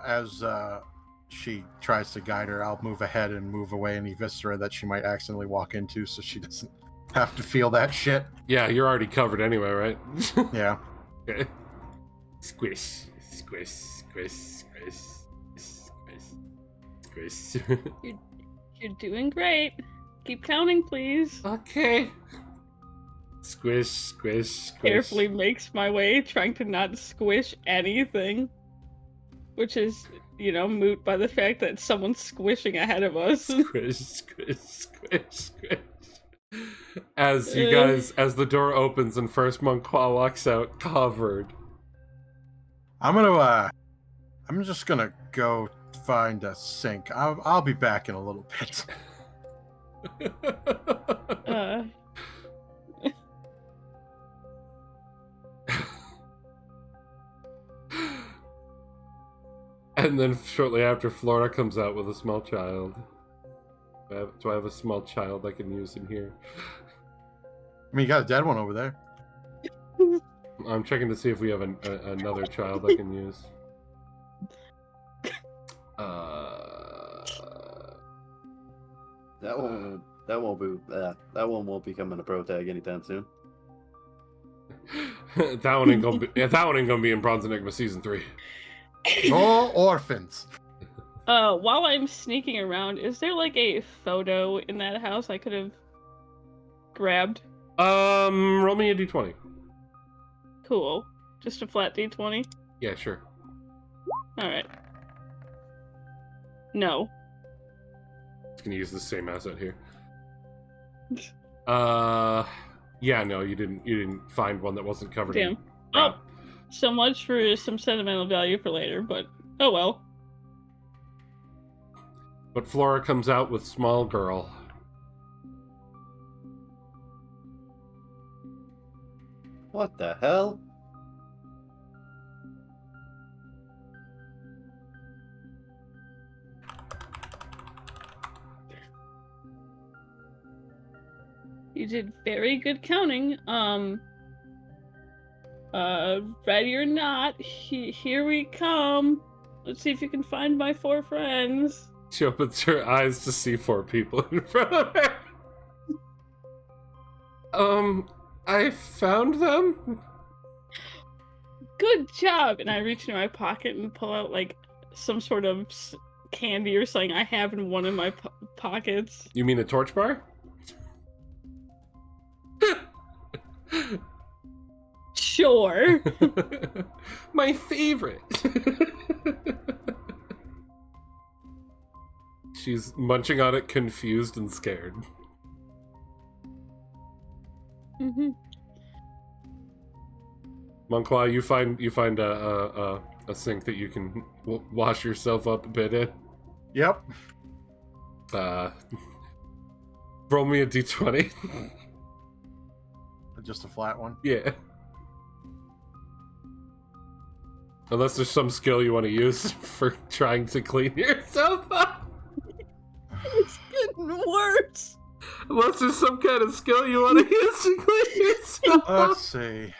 As she tries to guide her, I'll move ahead and move away any viscera that she might accidentally walk into so she doesn't have to feel that shit. Yeah, you're already covered anyway, right? Yeah. Okay. Squish, squish, squish, squish, squish, squish. You're doing great. Keep counting, please. Okay. Squish, squish, squish. Carefully makes my way, trying to not squish anything. Which is, moot by the fact that someone's squishing ahead of us. Squish, squish, squish, squish. As the door opens and first Monqua walks out covered. I'm just gonna go find a sink. I'll be back in a little bit. And then shortly after, Flora comes out with a small child. Do I have a small child I can use in here? I mean, you got a dead one over there. I'm checking to see if we have another child I can use. That one won't be coming to pro tag anytime soon. that one ain't gonna be in Bronze Enigma Season 3. No orphans. While I'm sneaking around, is there like a photo in that house I could have grabbed? Roll me a d20. Cool. Just a flat d20? Yeah, sure. Alright. No. Just gonna use the same asset here. Yeah, no, you didn't find one that wasn't covered in. Oh, so much for some sentimental value for later, but oh well. But Flora comes out with small girl. What the hell? You did very good counting. Ready or not, here we come. Let's see if you can find my 4 friends. She opens her eyes to see 4 people in front of her. I found them. Good job! And I reach into my pocket and pull out, like, some sort of candy or something I have in one of my pockets. You mean a torch bar? Sure. My favorite. She's munching on it, confused and scared. Mm-hmm. Monqua, you find a sink that you can wash yourself up a bit in. Yep. Roll me a d20. Just a flat one. Yeah. Unless there's some skill you want to use for trying to clean yourself up. It's getting worse. Unless there's some kind of skill you want to use to clean yourself up. Let's see.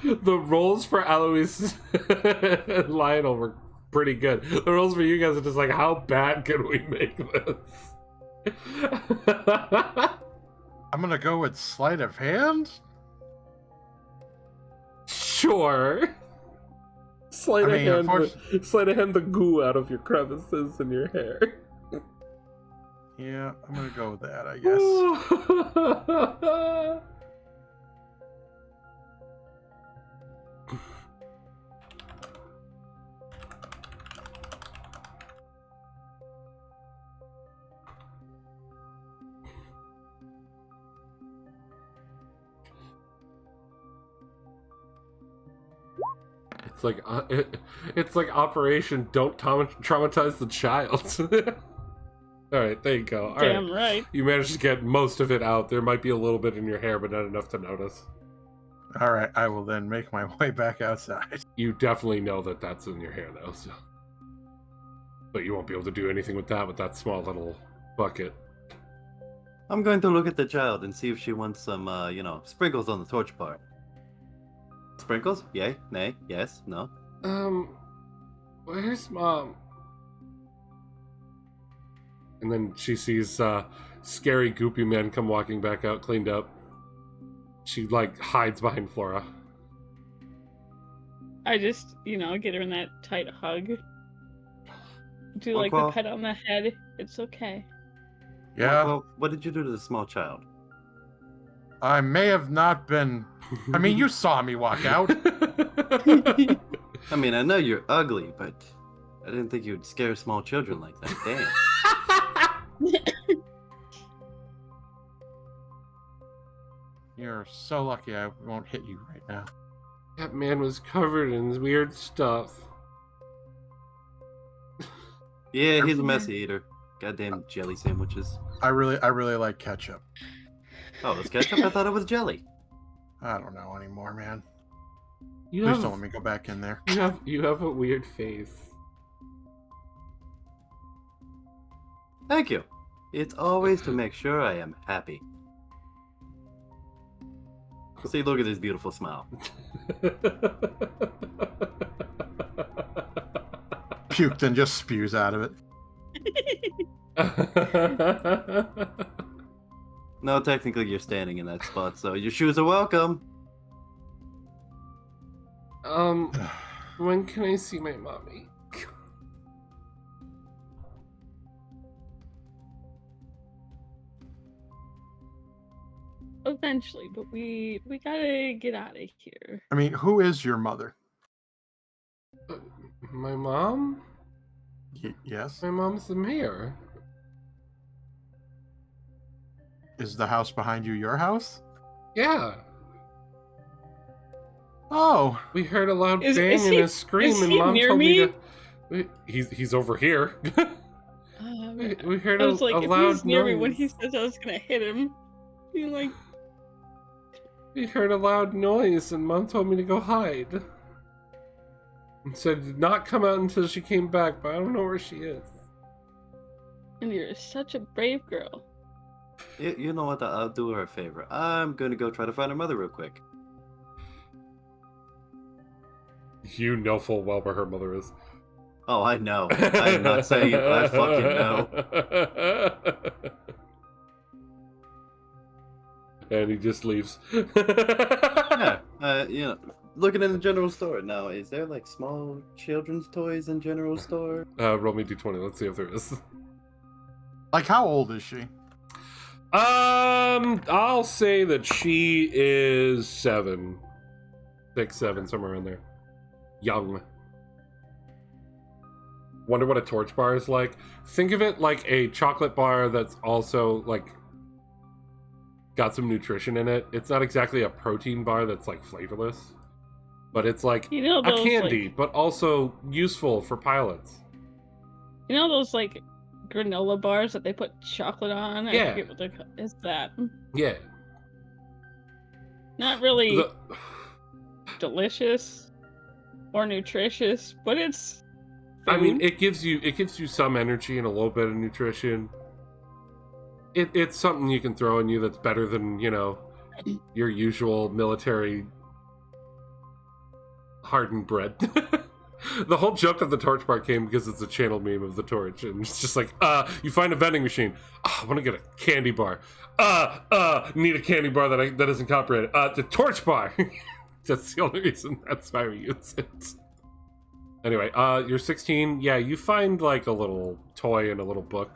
The rolls for Eloise and Lionel were pretty good. The rolls for you guys are just like, how bad can we make this? I'm gonna go with sleight of hand. Sure. Sleight of hand the goo out of your crevices in your hair. Yeah, I'm gonna go with that, I guess. It's like Operation Don't Traumatize the Child. All right, there you go. All right. Damn right. You managed to get most of it out. There might be a little bit in your hair, but not enough to notice. All right, I will then make my way back outside. You definitely know that that's in your hair, though. So, but you won't be able to do anything with that small little bucket. I'm going to look at the child and see if she wants some, sprinkles on the torch bar. Sprinkles? Yay? Nay? Yes? No? Where's Mom? And then she sees scary goopy men come walking back out, cleaned up. She, hides behind Flora. I just, get her in that tight hug. Do, Well, the pet on the head. It's okay. Yeah, Well, what did you do to the small child? I may have not been. I mean, you saw me walk out. I mean, I know you're ugly, but I didn't think you'd scare small children like that. Damn. You're so lucky I won't hit you right now. That man was covered in weird stuff. Yeah, he's a messy eater. Goddamn jelly sandwiches. I really like ketchup. Oh, it's ketchup? I thought it was jelly. I don't know anymore, man. You Please have, don't let me go back in there. you have a weird face. Thank you. It's always to make sure I am happy. See, look at this beautiful smile. Puked and just spews out of it. No, technically you're standing in that spot, so your shoes are welcome. When can I see my mommy? Eventually, but we gotta get out of here. I mean, who is your mother? My mom? Yes. My mom's the mayor. Is the house behind you your house? Yeah. Oh. We heard a loud Is bang and he- a scream, is and he Mom near told me me? to. He's over here. We heard I was like, a if loud he's near me when noise. he says I was gonna hit him, you're like, We heard a loud noise, and Mom told me to go hide. And said to not come out until she came back, but I don't know where she is. and you're such a brave girl. You know what? I'll do her a favor. I'm gonna go try to find her mother real quick. You know full well where her mother is. Oh, I know. I'm not saying it, but I fucking know. And he just leaves. Yeah, looking in the general store. Now, is there small children's toys in general store? Roll me d20. Let's see if there is. How old is she? I'll say that she is 6, 7, somewhere in there. Young. Wonder what a torch bar is like. Think of it like a chocolate bar that's also got some nutrition in it. It's not exactly a protein bar that's flavorless, but it's those, a candy, but also useful for pilots. Those granola bars that they put chocolate on? Yeah. I forget what they're called. It's that. Yeah. Not really delicious or nutritious, but it's food. I mean, it gives you some energy and a little bit of nutrition. It's something you can throw in you that's better than, your usual military hardened bread. The whole joke of the torch bar came because it's a channel meme of the torch, and it's just you find a vending machine. I want to get a candy bar. Need a candy bar that isn't copyrighted. The torch bar. That's the only reason that's why we use it. Anyway, you're 16. Yeah, you find a little toy and a little book.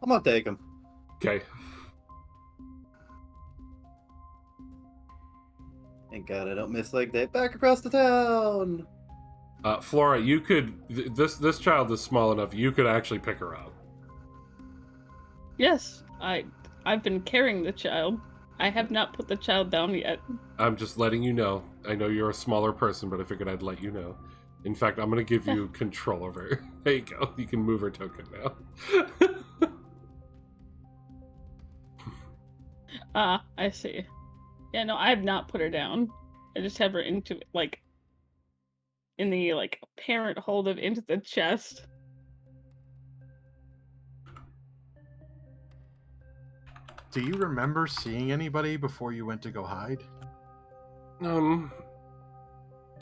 I'm gonna take him. Okay. Thank God I don't miss leg day. Back across the town. Flora, you could. This child is small enough. You could actually pick her up. Yes, I've been carrying the child. I have not put the child down yet. I'm just letting you know. I know you're a smaller person, but I figured I'd let you know. In fact, I'm going to give you control of her. There you go. You can move her token now. I see. Yeah, no, I have not put her down. I just have her into, like, in the, like, parent hold it into the chest. Do you remember seeing anybody before you went to go hide?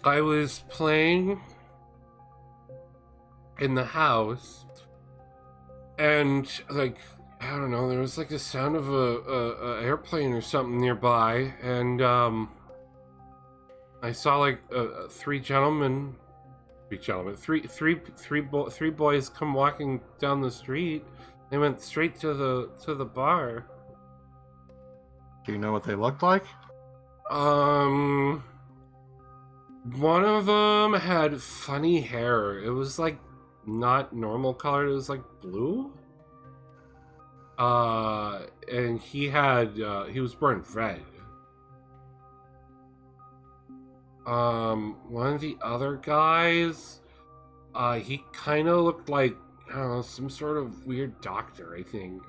I was playing in the house, and, like, I don't know, there was, like, the sound of a airplane or something nearby, and, I saw, like, three boys come walking down the street. They went straight to the bar. Do you know what they looked like? One of them had funny hair. It was like not normal colored. It was like blue. And he was wearing red. One of the other guys, he kind of looked like, I don't know, some sort of weird doctor, I think.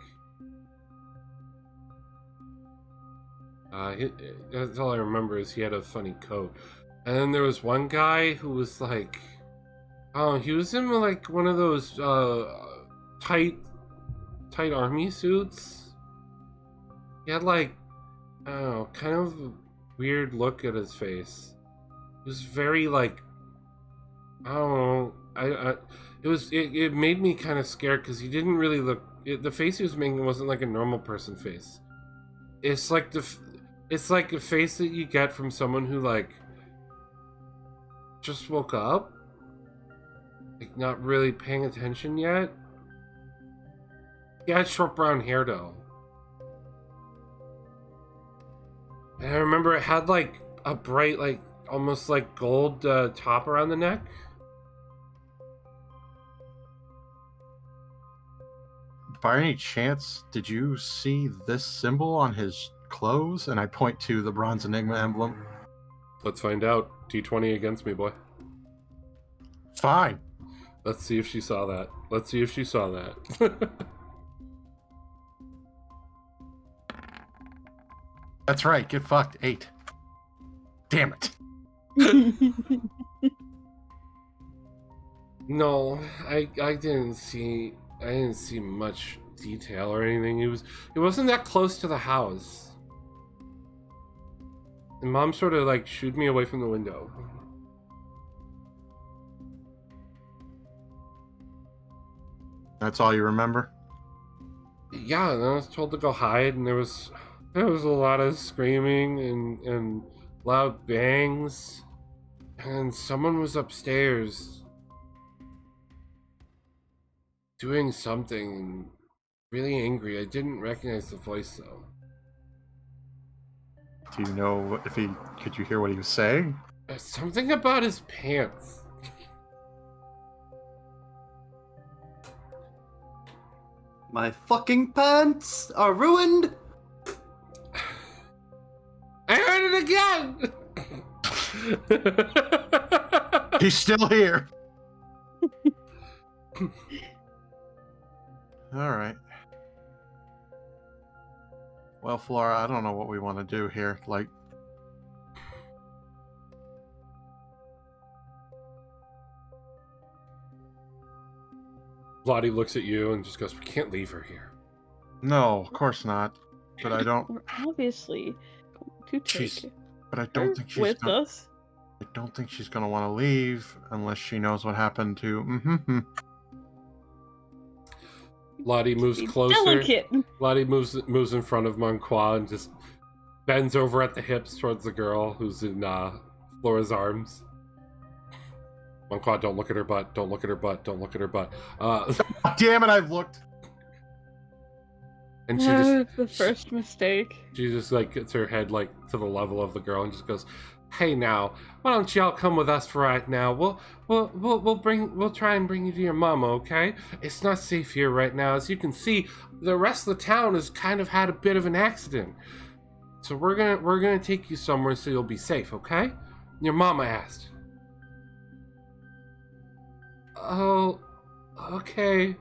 That's all I remember is he had a funny coat. And then there was one guy who was like, oh, he was in like one of those tight army suits. He had like, I don't know, kind of a weird look at his face. It was very like, I don't know, it made me kind of scared because he didn't really look. The face he was making wasn't like a normal person face. It's like a face that you get from someone who like just woke up, like not really paying attention yet. He had short brown hair though, and I remember it had like a bright, like almost like gold top around the neck. By any chance, did you see this symbol on his clothes? And I point to the Bronze Enigma emblem. Let's find out. D20 against me, boy. Fine. Let's see if she saw that. Let's see if she saw that. That's right. Get fucked. 8. Damn it. No, I didn't see much detail or anything. It wasn't that close to the house. And Mom sort of like shooed me away from the window. That's all you remember? Yeah, and I was told to go hide, and there was a lot of screaming and loud bangs, and someone was upstairs doing something really angry. I didn't recognize the voice though. Do you know if could you hear what he was saying? Something about his pants. My fucking pants are ruined. I heard it again. He's still here. All right. Well, Flora, I don't know what we want to do here. Like, Lottie looks at you and just goes, "We can't leave her here." no, of course not. But I don't. We're obviously going to She's. take But I her don't think she's with gonna, us. I don't think she's gonna want to leave unless she knows what happened to. Lottie moves Be closer. delicate. Lottie moves in front of Monqua and just bends over at the hips towards the girl who's in Flora's arms. Monqua, don't look at her butt. Don't look at her butt. Don't look at her butt. Damn it! I've looked. And she just The first mistake. she just like gets her head like to the level of the girl and just goes, "Hey now, why don't y'all come with us for right now? We'll try and bring you to your mama, okay? It's not safe here right now. As you can see, the rest of the town has kind of had a bit of an accident. So we're gonna take you somewhere so you'll be safe, okay? Your mama asked. Oh, okay.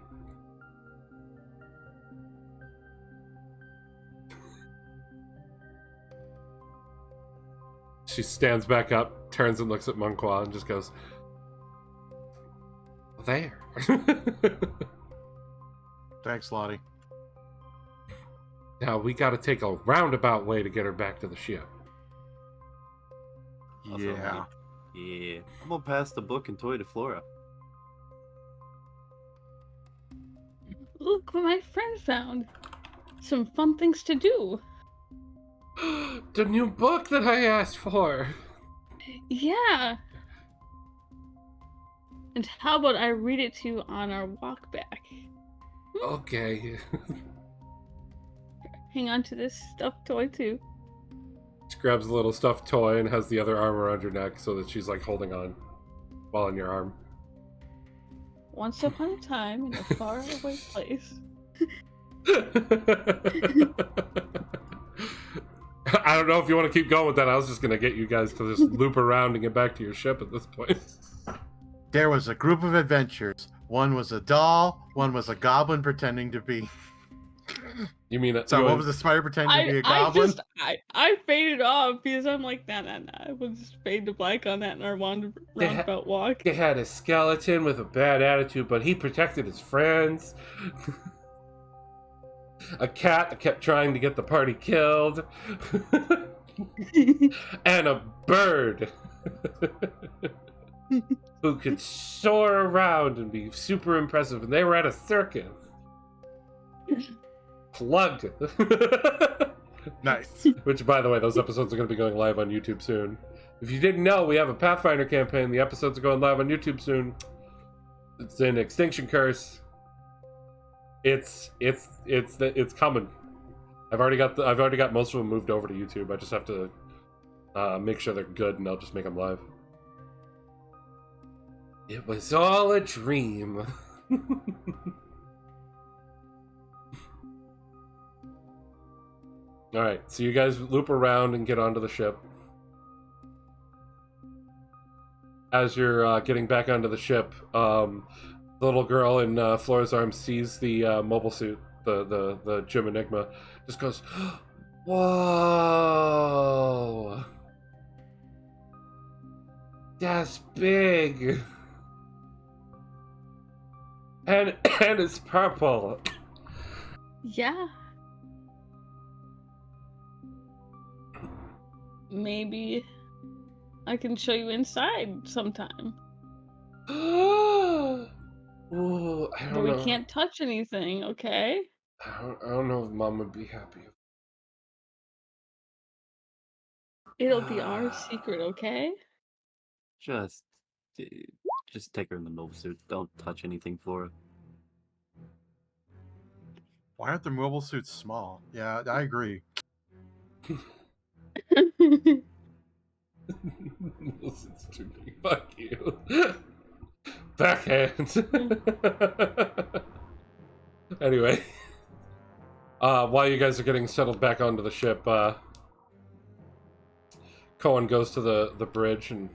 She stands back up, turns and looks at Monqua, and just goes, there. Thanks, Lottie. Now we gotta take a roundabout way to get her back to the ship. Also, Yeah. Yeah. I'm gonna pass the book and toy to Flora. Look what my friend found. Some fun things to do. The new book that I asked for. Yeah. And how about I read it to you on our walk back? Okay. Hang on to this stuffed toy too. She grabs a little stuffed toy and has the other arm around your neck so that she's like holding on while in your arm. Once upon a time in a faraway place. I don't know if you want to keep going with that. I was just going to get you guys to just loop around and get back to your ship at this point. There was a group of adventurers. One was a doll, one was a goblin pretending to be. You mean it? So what was the spider pretending to be a goblin? I faded off because I'm like, nah. We'll just fade to black on that in our roundabout walk. They had a skeleton with a bad attitude, but he protected his friends. A cat that kept trying to get the party killed. And a bird who could soar around and be super impressive. And they were at a circus. Plugged. Nice. Which, by the way, those episodes are going to be going live on YouTube soon. If you didn't know, we have a Pathfinder campaign. The episodes are going live on YouTube soon. It's in Extinction Curse. It's coming. I've already got most of them moved over to YouTube. I just have to make sure they're good, and I'll just make them live. It was all a dream. All right, so you guys loop around and get onto the ship. As you're getting back onto the ship, the little girl in Flora's arms sees the mobile suit, the Gym Enigma, just goes, "Whoa, that's big, and it's purple." Yeah. Maybe I can show you inside sometime. Ooh, I But don't we know. can't touch anything, okay? I don't know if Mom would be happy. It'll be our secret, okay? Just take her in the mobile suit. Don't touch anything, Flora. Why aren't the mobile suits small? Yeah, I agree. It's too big. Fuck you. Backhand. Anyway, while you guys are getting settled back onto the ship, Cohen goes to the bridge and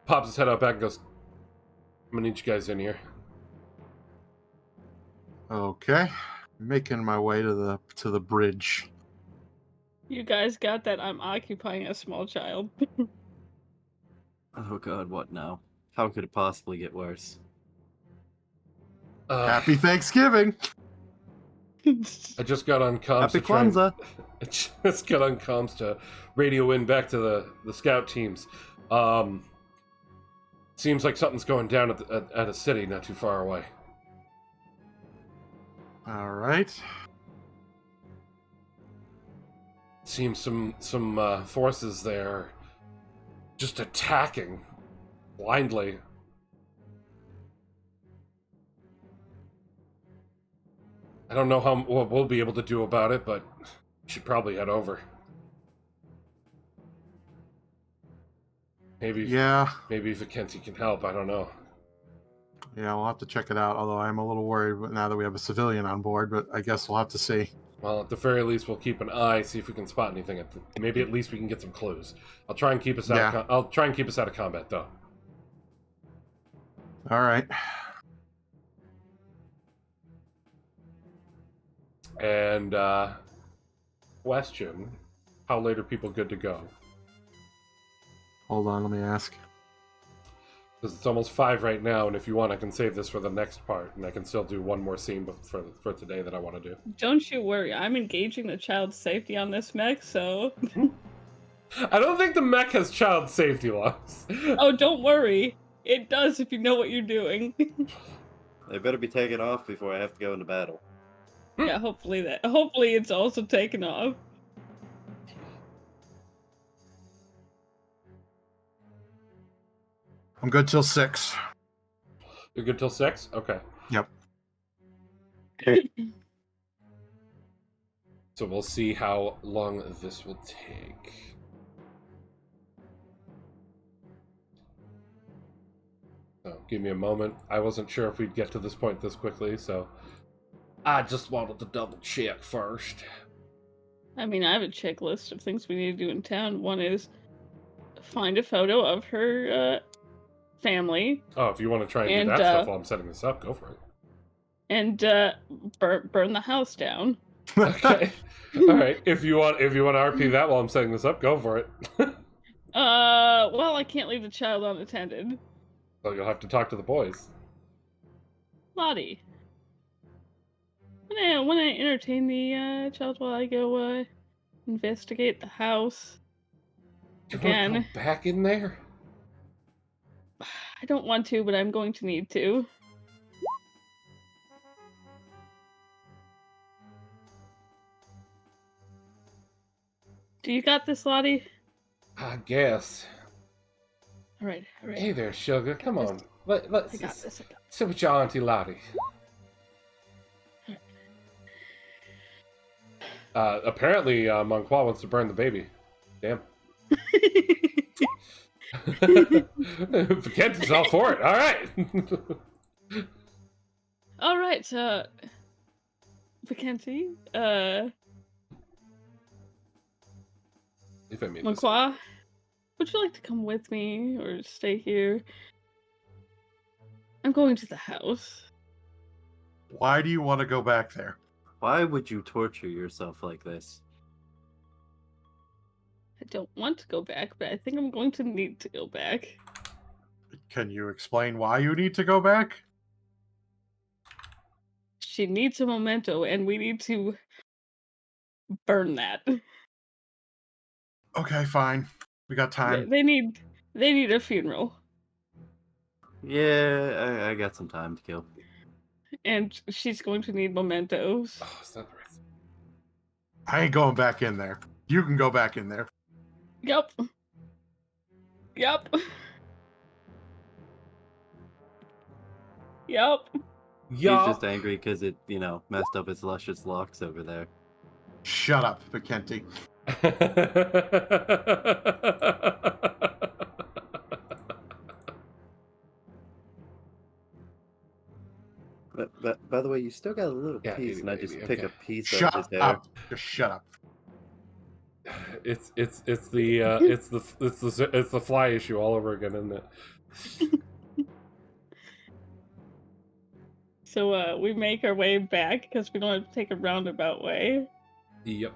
pops his head out back and goes, "I'm gonna need you guys in here." Okay, making my way to the bridge. You guys got that I'm occupying a small child. Oh god, what now? How could it possibly get worse? Happy Thanksgiving. I just got on comms. Happy to try and- Kwanzaa! I just got on comms to radio in back to the scout teams. Seems like something's going down at a city not too far away. All right. Seems some forces there just attacking blindly. I don't know what we'll be able to do about it, but we should probably head over. Maybe Vakensi can help. I don't know. Yeah, we'll have to check it out. Although I'm a little worried now that we have a civilian on board, but I guess we'll have to see. Well, at the very least, we'll keep an eye, see if we can spot anything. Maybe at least we can get some clues. I'll try and keep us out. I'll try and keep us out of combat, though. All right. And question: how late are people good to go? Hold on, let me ask. Because it's almost 5 right now, and if you want, I can save this for the next part, and I can still do one more scene for today that I want to do. Don't you worry, I'm engaging the child's safety on this mech, so... I don't think the mech has child safety laws. Oh, don't worry. It does if you know what you're doing. They better be taken off before I have to go into battle. Yeah, hopefully it's also taken off. I'm good till 6. You're good till 6? Okay. Yep. So we'll see how long this will take. So give me a moment. I wasn't sure if we'd get to this point this quickly, so I just wanted to double check first. I mean, I have a checklist of things we need to do in town. One is find a photo of her family. Oh, if you want to try and do that stuff while I'm setting this up, go for it. And burn the house down. Okay. All right. If you want to RP that while I'm setting this up, go for it. Well, I can't leave the child unattended. So you'll have to talk to the boys. Lottie. When I entertain the child while I go investigate the house. You want to go back in there? I don't want to, but I'm going to need to. Do you got this, Lottie? I guess. All right. Hey there, sugar. Come on. Let's I got this. sit with your Auntie Lottie. Apparently, Monqua wants to burn the baby. Damn. Kent is all for it. All right. All right, Vacanti, If I made this Monqua, would you like to come with me or stay here? I'm going to the house. Why do you want to go back there? Why would you torture yourself like this? I don't want to go back, but I think I'm going to need to go back. Can you explain why you need to go back? She needs a memento, and we need to burn that. Okay, fine. We got time. They need a funeral, Yeah, I got some time to kill. and she's going to need mementos. Oh, is that right? I ain't going back in there. You can go back in there. Yup. He's just angry because it, messed up his luscious locks over there. Shut up, Vacanti. But by the way, you still got a little piece, and I just pick a piece of his Shut hair. up. Just shut up. It's the fly issue all over again, isn't it? So we make our way back because we don't have to take a roundabout way. Yep.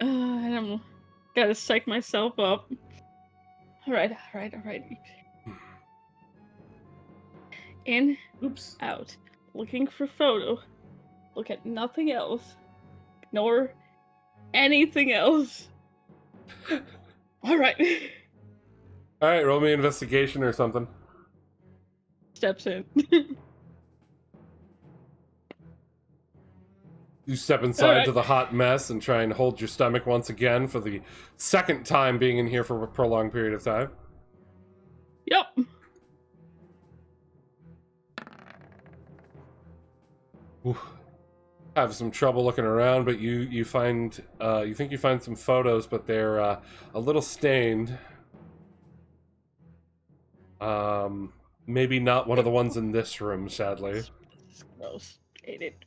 And I'm gotta psych myself up. All right. In, Oops. out. Looking for photo. Look at nothing else. Ignore anything else. All right. All right, roll me investigation or something. Steps in. You step inside right. to the hot mess and try and hold your stomach once again for the second time being in here for a prolonged period of time. Yep. Oof. Have some trouble looking around, but you find you think you find some photos, but they're a little stained. Maybe not one of the ones in this room, sadly. It's gross. Hate it.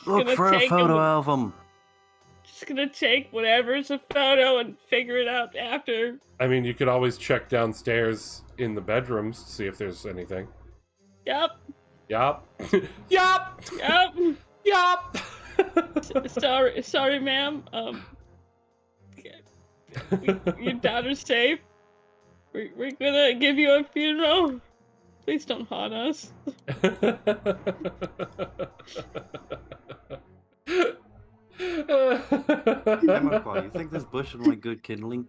Look gonna for a take photo him. album. Just gonna take whatever's a photo and figure it out after. I mean, you could always check downstairs in the bedrooms to see if there's anything. Yep. Yup. Yup. Yep. Yup. Sorry, ma'am. Your daughter's safe. We're gonna give you a funeral. Please don't haunt us. Emma, you think this bush would like good kindling?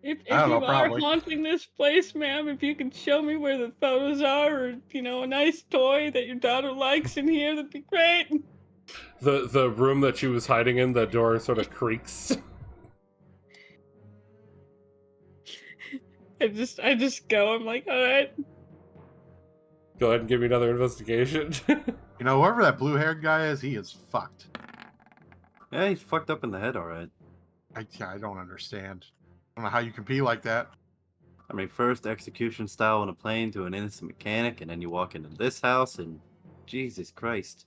If I don't you know, are probably. haunting this place, ma'am, if you can show me where the photos are, or a nice toy that your daughter likes in here, that'd be great. The room that she was hiding in, the door sort of creaks. I just go. I'm like, all right. Go ahead and give me another investigation. You know, whoever that blue-haired guy is, he is fucked. Yeah, he's fucked up in the head, alright. I don't understand. I don't know how you can be like that. I mean, first execution style on a plane to an innocent mechanic, and then you walk into this house, and Jesus Christ.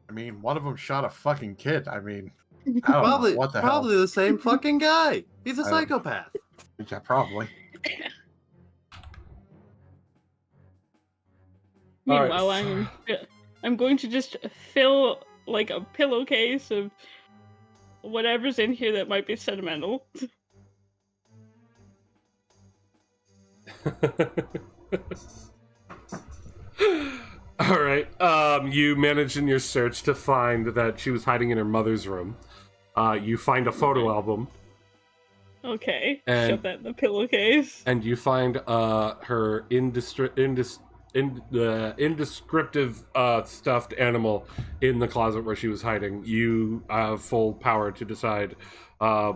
I mean, one of them shot a fucking kid. I mean, I don't Probably, know what the probably hell. the same fucking guy. He's a I don't- psychopath. Yeah, probably. All right. Meanwhile, I'm going to just fill like a pillowcase of whatever's in here that might be sentimental. All right. You managed in your search to find that she was hiding in her mother's room. You find a photo album, Okay, And- shove that in the pillowcase. and you find her indescriptive stuffed animal in the closet where she was hiding. You have full power to decide what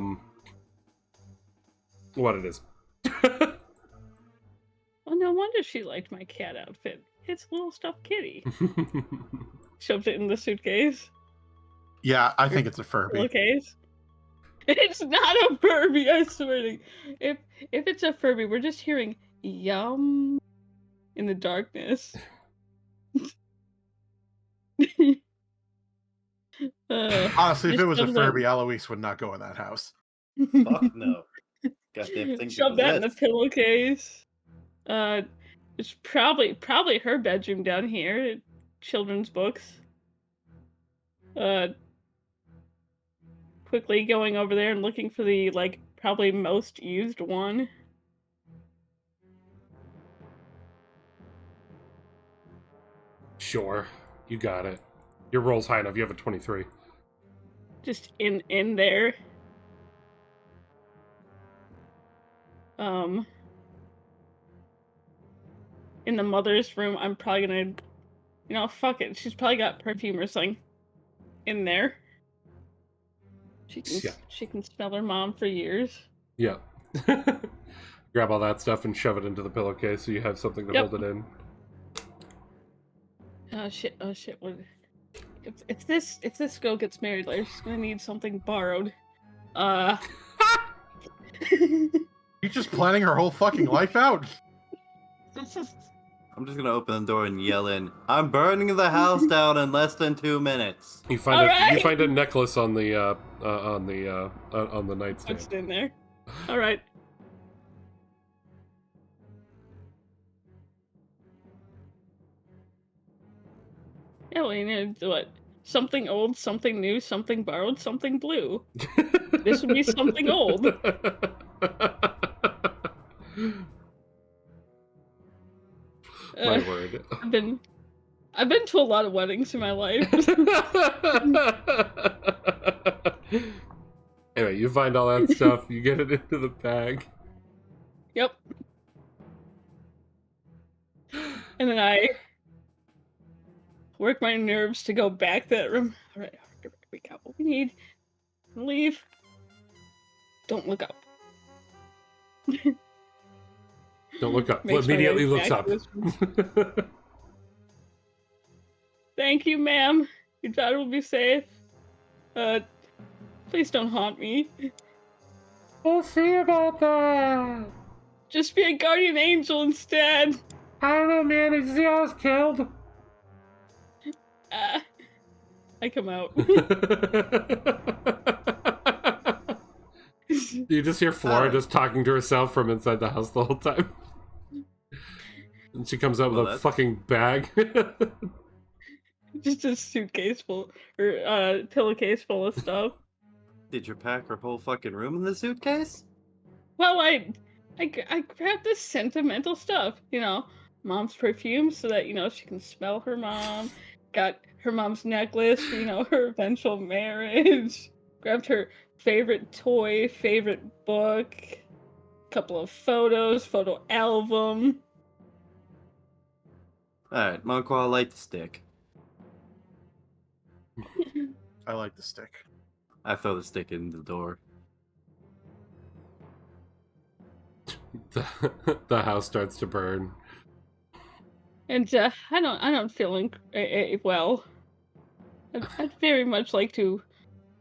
it is. Well, no wonder she liked my cat outfit. It's a little stuffed kitty. Shoved it in the suitcase. Yeah, I think it's a Furby. Pillowcase. It's not a Furby, I swear to. If it's a Furby, we're just hearing yum in the darkness. Honestly, if it was a just shove that- Furby, Eloise would not go in that house. Fuck no. Goddamn thing. Shove that in the pillowcase. It's probably her bedroom down here. Children's books. Quickly going over there and looking for the probably most used one. Sure, you got it. Your roll's high enough. You have a 23. Just in there. In the mother's room, I'm probably gonna, fuck it. She's probably got perfume or something in there. Yeah. She can smell her mom for years. Yeah. Grab all that stuff and shove it into the pillowcase so you have something to Yep. hold it in. Oh shit! What? If this girl gets married later, she's gonna need something borrowed. You just planning her whole fucking life out? I'm just gonna open the door and yell in, I'm burning the house down in less than 2 minutes. You find All you right. find a necklace on the nightstand. What's in there? All right. Yeah, well, you need to do what? Something old, something new, something borrowed, something blue. This would be something old. My word. I've been to a lot of weddings in my life. Anyway, you find all that stuff, you get it into the bag. Yep. And then I work my nerves to go back to that room. All right, we got what we need. Leave. Don't look up. Don't look up. Make sure I Immediately get looks back up. to this room. Thank you, ma'am. Your daughter will be safe. Please don't haunt me. We'll see about that. Just be a guardian angel instead. I don't know, man. Did you see I was killed? I come out. You just hear Flora just talking to herself from inside the house the whole time. And she comes out with a fucking bag. Just a suitcase full, or pillowcase full of stuff. Did you pack her whole fucking room in the suitcase? Well, I grabbed this sentimental stuff, mom's perfume, so that she can smell her mom. Got her mom's necklace for her eventual marriage. Grabbed her favorite toy, favorite book, couple of photos, photo album. Alright, Monqua, light the stick. I like the stick. I throw the stick in the door. The house starts to burn. And I don't feel well. I'd very much like to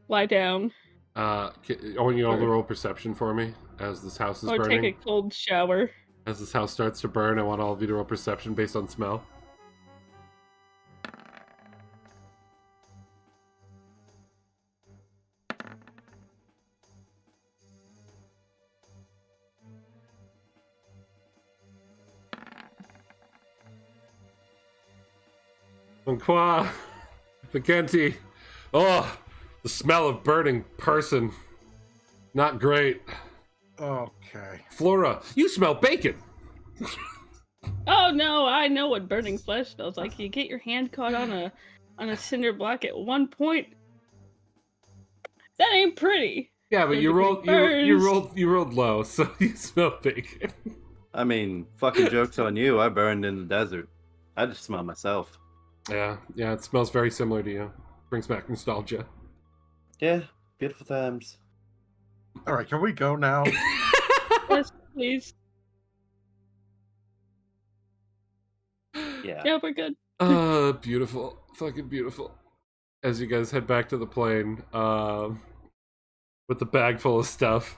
lie down. I want you all to roll perception for me as this house is or burning. Take a cold shower. As this house starts to burn, I want all of you to roll perception based on smell. Monqua, Vicenti. Oh, the smell of burning person. Not great. Okay. Flora, you smell bacon. Oh no, I know what burning flesh smells like. You get your hand caught on a cinder block at one point. That ain't pretty. Yeah, but you rolled low, so you smell bacon. I mean, fucking joke's on you. I burned in the desert. I just smell myself. Yeah, it smells very similar to you. Brings back nostalgia. Yeah, beautiful times. All right, can we go now? Yes, please. Yeah. Yeah, we're good. Beautiful. Fucking beautiful. As you guys head back to the plane, with the bag full of stuff.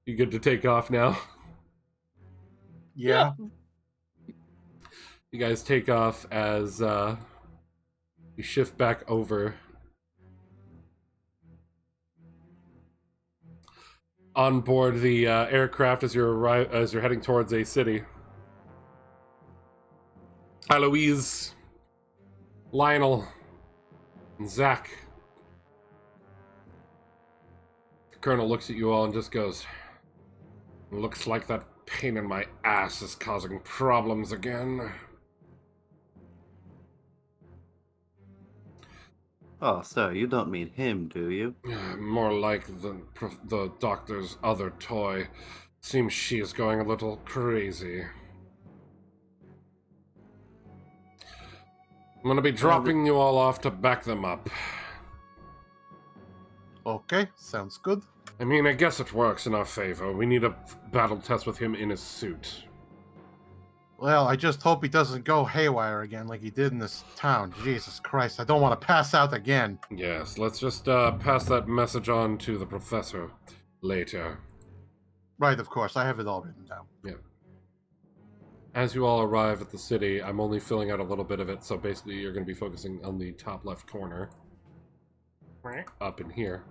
You good to take off now? Yeah. You guys take off as you shift back over. On board the aircraft as you're heading towards a city. Eloise, Lionel, and Zach. The Colonel looks at you all and just goes, "Looks like that pain in my ass is causing problems again." Oh, sir, you don't mean him, do you? More like the doctor's other toy. Seems she is going a little crazy. I'm gonna be dropping you all off to back them up. Okay, sounds good. I mean, I guess it works in our favor. We need a battle test with him in his suit. Well, I just hope he doesn't go haywire again like he did in this town. Jesus Christ, I don't want to pass out again. Yes, let's just pass that message on to the professor later. Right, of course. I have it all written down. Yeah. As you all arrive at the city, I'm only filling out a little bit of it, so basically you're going to be focusing on the top left corner. Up in here.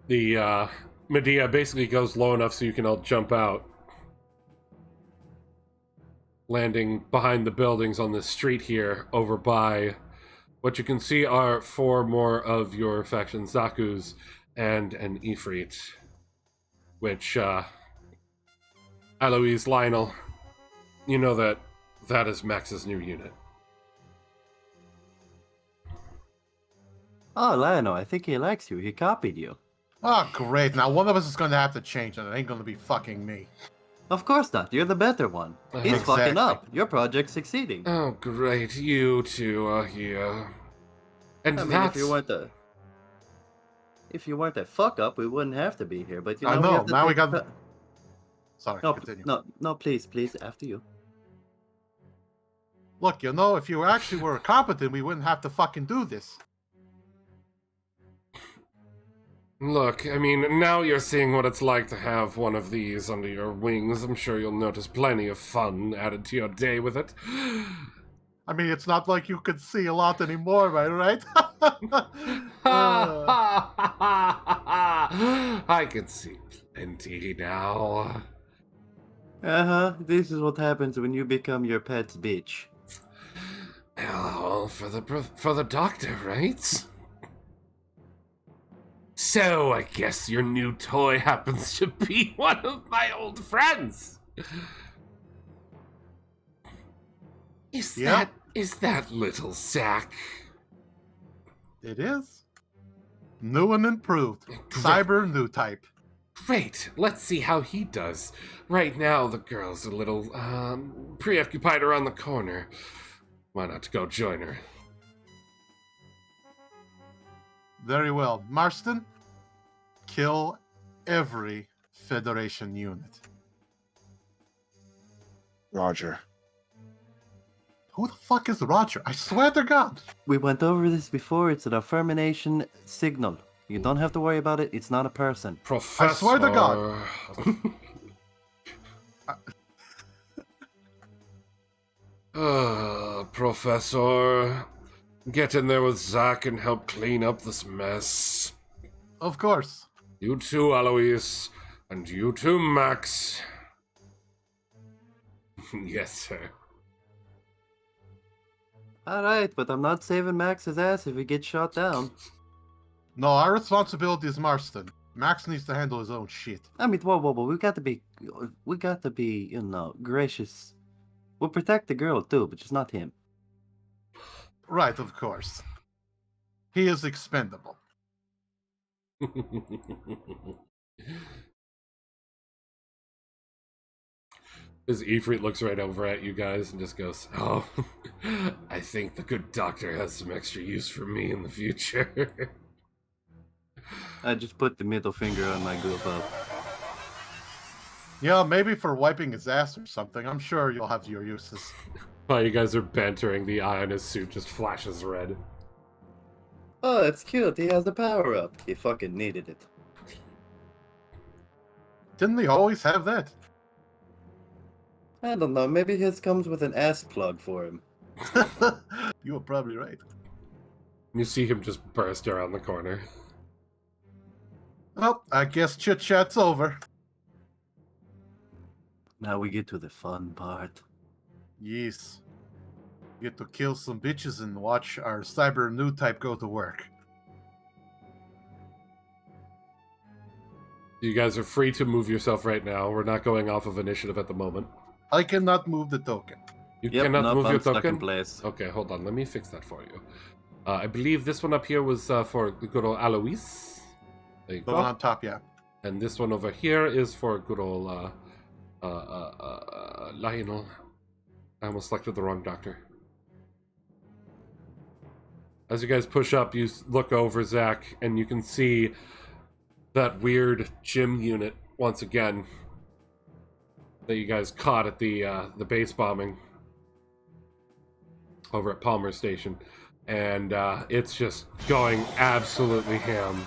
The Medea basically goes low enough so you can all jump out. Landing behind the buildings on this street here, over by what you can see are 4 more of your faction, Zaku's and an Ifrit. Which, Eloise, Lionel, you know that is Max's new unit. Oh, Lionel, I think he likes you. He copied you. Oh, great. Now one of us is going to have to change, and it ain't going to be fucking me. Of course not. You're the better one. He's Exactly. fucking up. Your project's succeeding. Oh, great. You two are here. And I mean, that's... if you weren't a fuck up, we wouldn't have to be here. But you know, I know. Now we take got... Sorry, No, continue. no, please, after you. Look, you know, if you actually were competent, we wouldn't have to fucking do this. Look, I mean, now you're seeing what it's like to have one of these under your wings. I'm sure you'll notice plenty of fun added to your day with it. I mean, it's not like you could see a lot anymore, right? I can see plenty now. This is what happens when you become your pet's bitch. Well, for the doctor, right? So, I guess your new toy happens to be one of my old friends. Is that little Zack? It is. New and improved. Cyber new type. Great. Let's see how he does. Right now, the girl's a little, preoccupied around the corner. Why not go join her? Very well. Marston, kill every Federation unit. Roger. Who the fuck is Roger? I swear to God. We went over this before. It's an affirmation signal. You don't have to worry about it. It's not a person. Professor. I swear to God. Professor. Get in there with Zack and help clean up this mess. Of course. You too, Alois. And you too, Max. Yes, sir. Alright, but I'm not saving Max's ass if he gets shot down. No, our responsibility is Marston. Max needs to handle his own shit. I mean, whoa, we got to be, you know, gracious. We'll protect the girl too, but just not him. Right, of course. He is expendable. As Ifrit looks right over at you guys and just goes, "Oh, I think the good doctor has some extra use for me in the future." I just put the middle finger on my goof up. Yeah, maybe for wiping his ass or something. I'm sure you'll have your uses. While you guys are bantering, the eye on his suit just flashes red. Oh, it's cute. He has the power up. He fucking needed it. Didn't they always have that? I don't know. Maybe his comes with an ass plug for him. You were probably right. You see him just burst around the corner. Well, I guess chit-chat's over. Now we get to the fun part. Yes. Get to kill some bitches and watch our cyber new type go to work. You guys are free to move yourself right now. We're not going off of initiative at the moment. I cannot move the token. You Yep, cannot nope, move I'm your stuck in token? place. Okay, hold on. Let me fix that for you. I believe this one up here was for the good old Alois. There you The go. one on top, yeah. And this one over here is for good old Lionel. I almost selected the wrong doctor. As you guys push up, you look over Zack, and you can see that weird gym unit once again that you guys caught at the base bombing over at Palmer Station, and it's just going absolutely ham.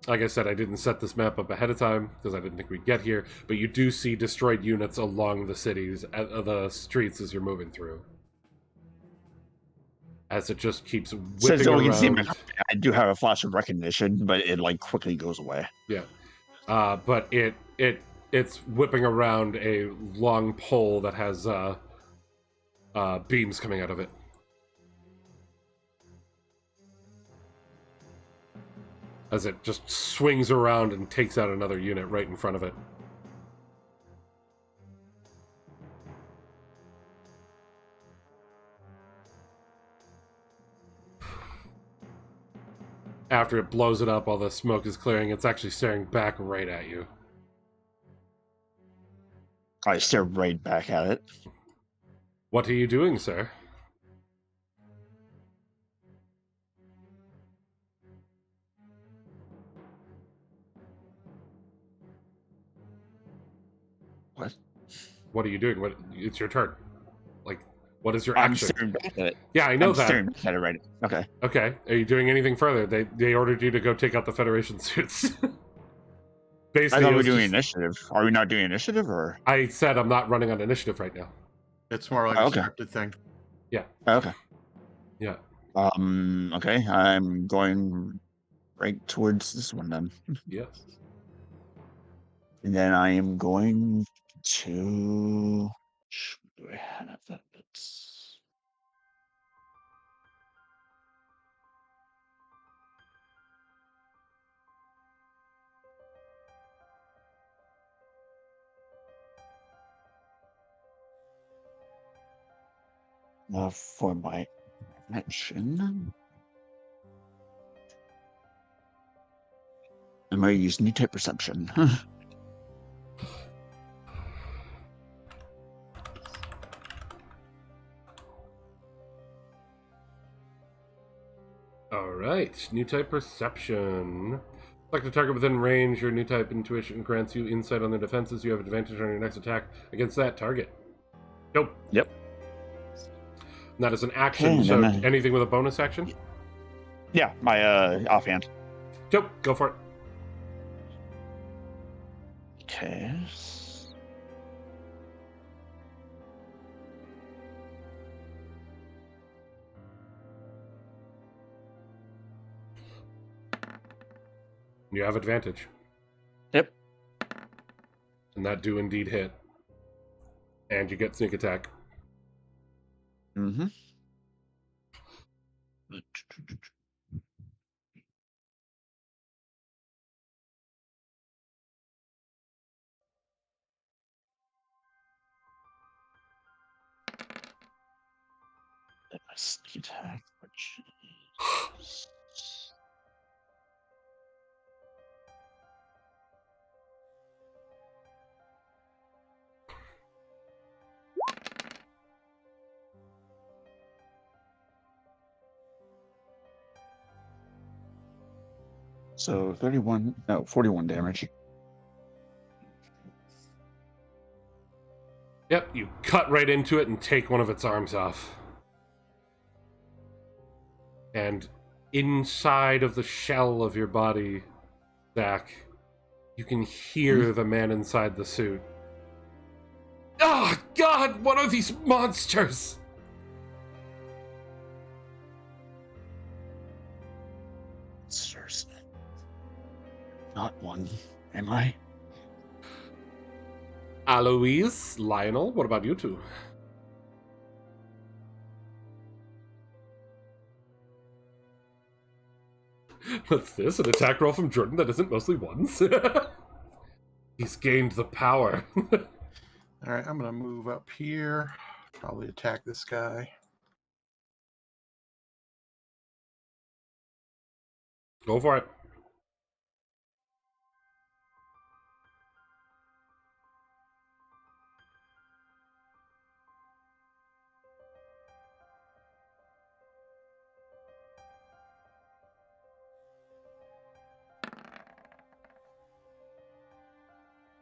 Like I said, I didn't set this map up ahead of time because I didn't think we'd get here, but you do see destroyed units along the cities, the streets as you're moving through. As it just keeps whipping around. I do have a flash of recognition, but it like quickly goes away. Yeah, but it's whipping around a long pole that has beams coming out of it. As it just swings around and takes out another unit right in front of it. After it blows it up, all the smoke is clearing, it's actually staring back right at you. I stare right back at it. What are you doing, sir? What? What are you doing? It's your turn. Like, What is your I'm action? staring back at it. Yeah, I know I'm that. staring back at it right now. Okay. Okay. Are you doing anything further? They ordered you to go take out the Federation suits. Basically, I thought it we were was doing just- initiative. Are we not doing initiative, or? I said I'm not running on initiative right now. It's more like Oh, a okay. scripted thing. Okay. Yeah. Okay. I'm going right towards this one then. Yes. And then I am going to. Do I have that? It's... for my action, I'm going to use new type perception. All right. New type perception. Select a target within range. Your new type intuition grants you insight on their defenses. You have advantage on your next attack against that target. Nope. Yep. And that is an action. Okay, So then anything with a bonus action? Yeah, my offhand. Nope. Go for it. Okay. You have advantage. Yep. And that do indeed hit. And you get sneak attack. Mm-hmm. Sneak attack, which is... So 41 damage. Yep, you cut right into it and take one of its arms off. And inside of the shell of your body, Zach, you can hear the man inside the suit. Oh, God, what are these monsters? Monsters. Not one, am I? Aloise, Lionel, what about you two? What's this? An attack roll from Jordan that isn't mostly ones? He's gained the power. All right, I'm gonna move up here. Probably attack this guy. Go for it.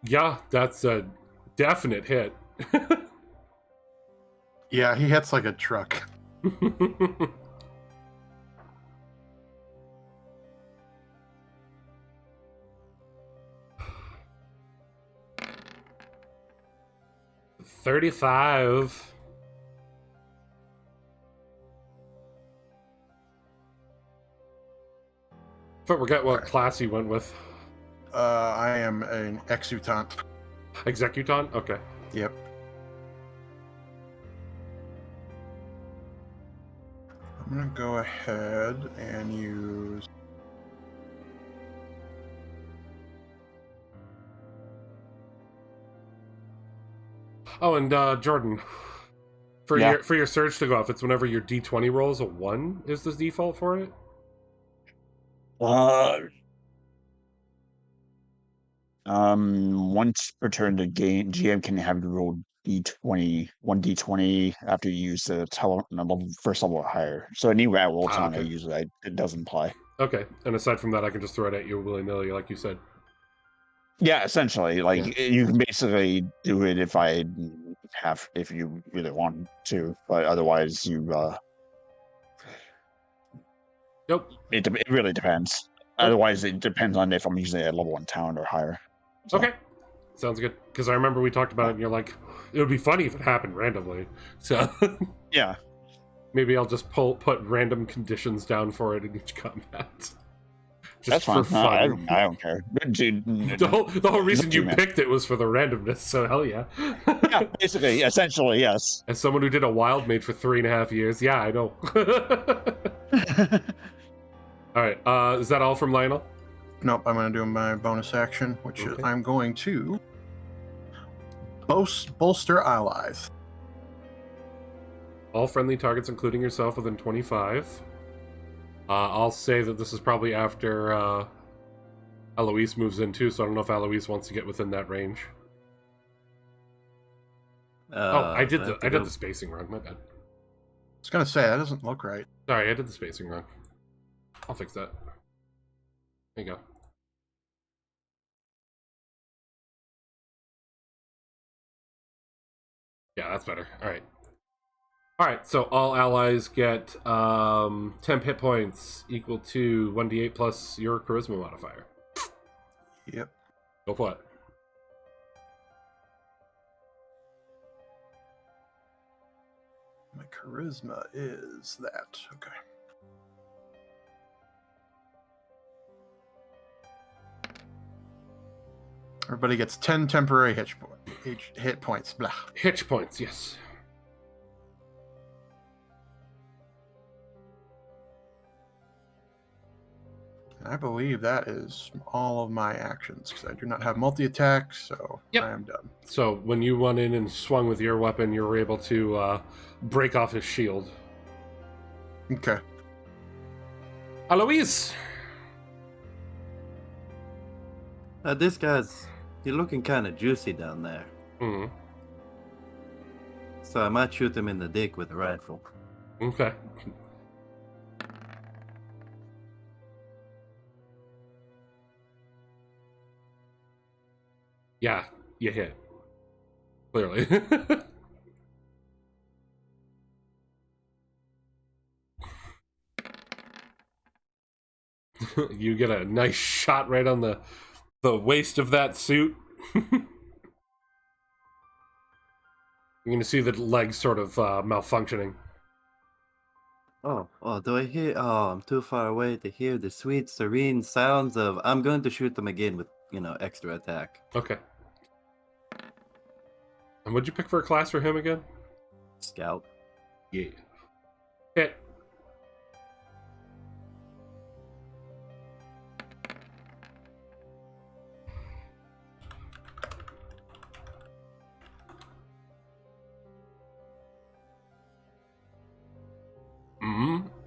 Yeah, that's a definite hit. Yeah, he hits like a truck. 35. Forget what class you went with. I am an exutant. Executant? Okay. Yep. I'm gonna go ahead and use. Oh, and Jordan, for your surge to go off, it's whenever your D20 rolls a 1 is the default for it? Once per turn, the GM can have you roll one D20 after you use the first level or higher. So any rat roll on okay. it usually it doesn't apply. Okay, and aside from that, I can just throw it at you willy-nilly, like you said. Yeah, essentially, like you can basically do it if I have if you really want to, but otherwise you Nope. it really depends. Otherwise, it depends on if I'm using a level 1 talent or higher. So, Okay. Sounds good. Because I remember we talked about it, and you're like, it would be funny if it happened randomly. So yeah. maybe I'll just put random conditions down for it in each combat. That's For fine. fun. I don't care. Dude, The whole reason you man. picked it was for the randomness, so hell yeah. Yeah, basically, essentially, yes. As someone who did a wild mage for 3.5 years, yeah, I know. Alright, is that all from Lionel? Nope, I'm going to do my bonus action, which is Okay. I'm going to bolster allies. All friendly targets, including yourself, within 25. I'll say that this is probably after Eloise moves in too, so I don't know if Eloise wants to get within that range. I did the spacing wrong. My bad. I was going to say, that doesn't look right. Sorry, I did the spacing wrong. I'll fix that. There you go. Yeah, that's better. Alright. Alright, so all allies get 10 hit points equal to 1d8 plus your charisma modifier. Yep. Go for it. My charisma is that. Okay. Everybody gets 10 temporary hit points. Blah. Hitch points, yes. I believe that is all of my actions, because I do not have multi-attack, so Yep. I am done. So when you went in and swung with your weapon, you were able to break off his shield. Okay. Eloise! This guy's... You're looking kind of juicy down there. Hmm. So I might shoot him in the dick with a rifle. Okay. Yeah, you hit. Clearly. You get a nice shot right on the waist of that suit. You're going to see the legs sort of malfunctioning. Oh, do I hear... Oh, I'm too far away to hear the sweet, serene sounds of... I'm going to shoot them again with, extra attack. Okay. And what'd you pick for a class for him again? Scout. Yeah. Hit.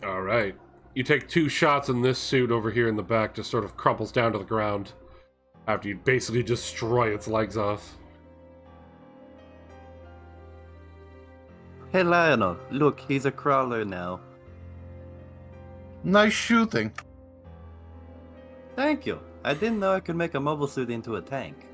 Alright. You take 2 shots and this suit over here in the back just sort of crumples down to the ground after you basically destroy its legs off. Hey, Lionel, look, he's a crawler now. Nice shooting. Thank you. I didn't know I could make a mobile suit into a tank.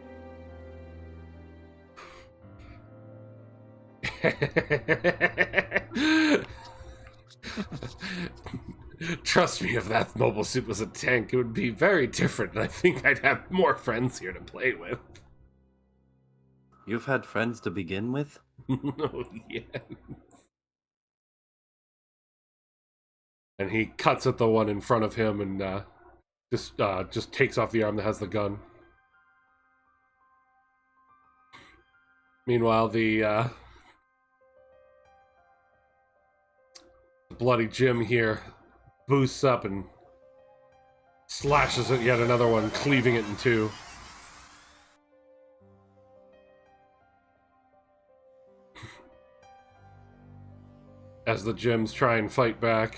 Trust me, if that mobile suit was a tank, it would be very different, and I think I'd have more friends here to play with. You've had friends to begin with? Oh, yes. And he cuts at the one in front of him and just takes off the arm that has the gun. Meanwhile, the bloody Jim here boosts up and slashes at yet another one, cleaving it in 2. As the Jims try and fight back,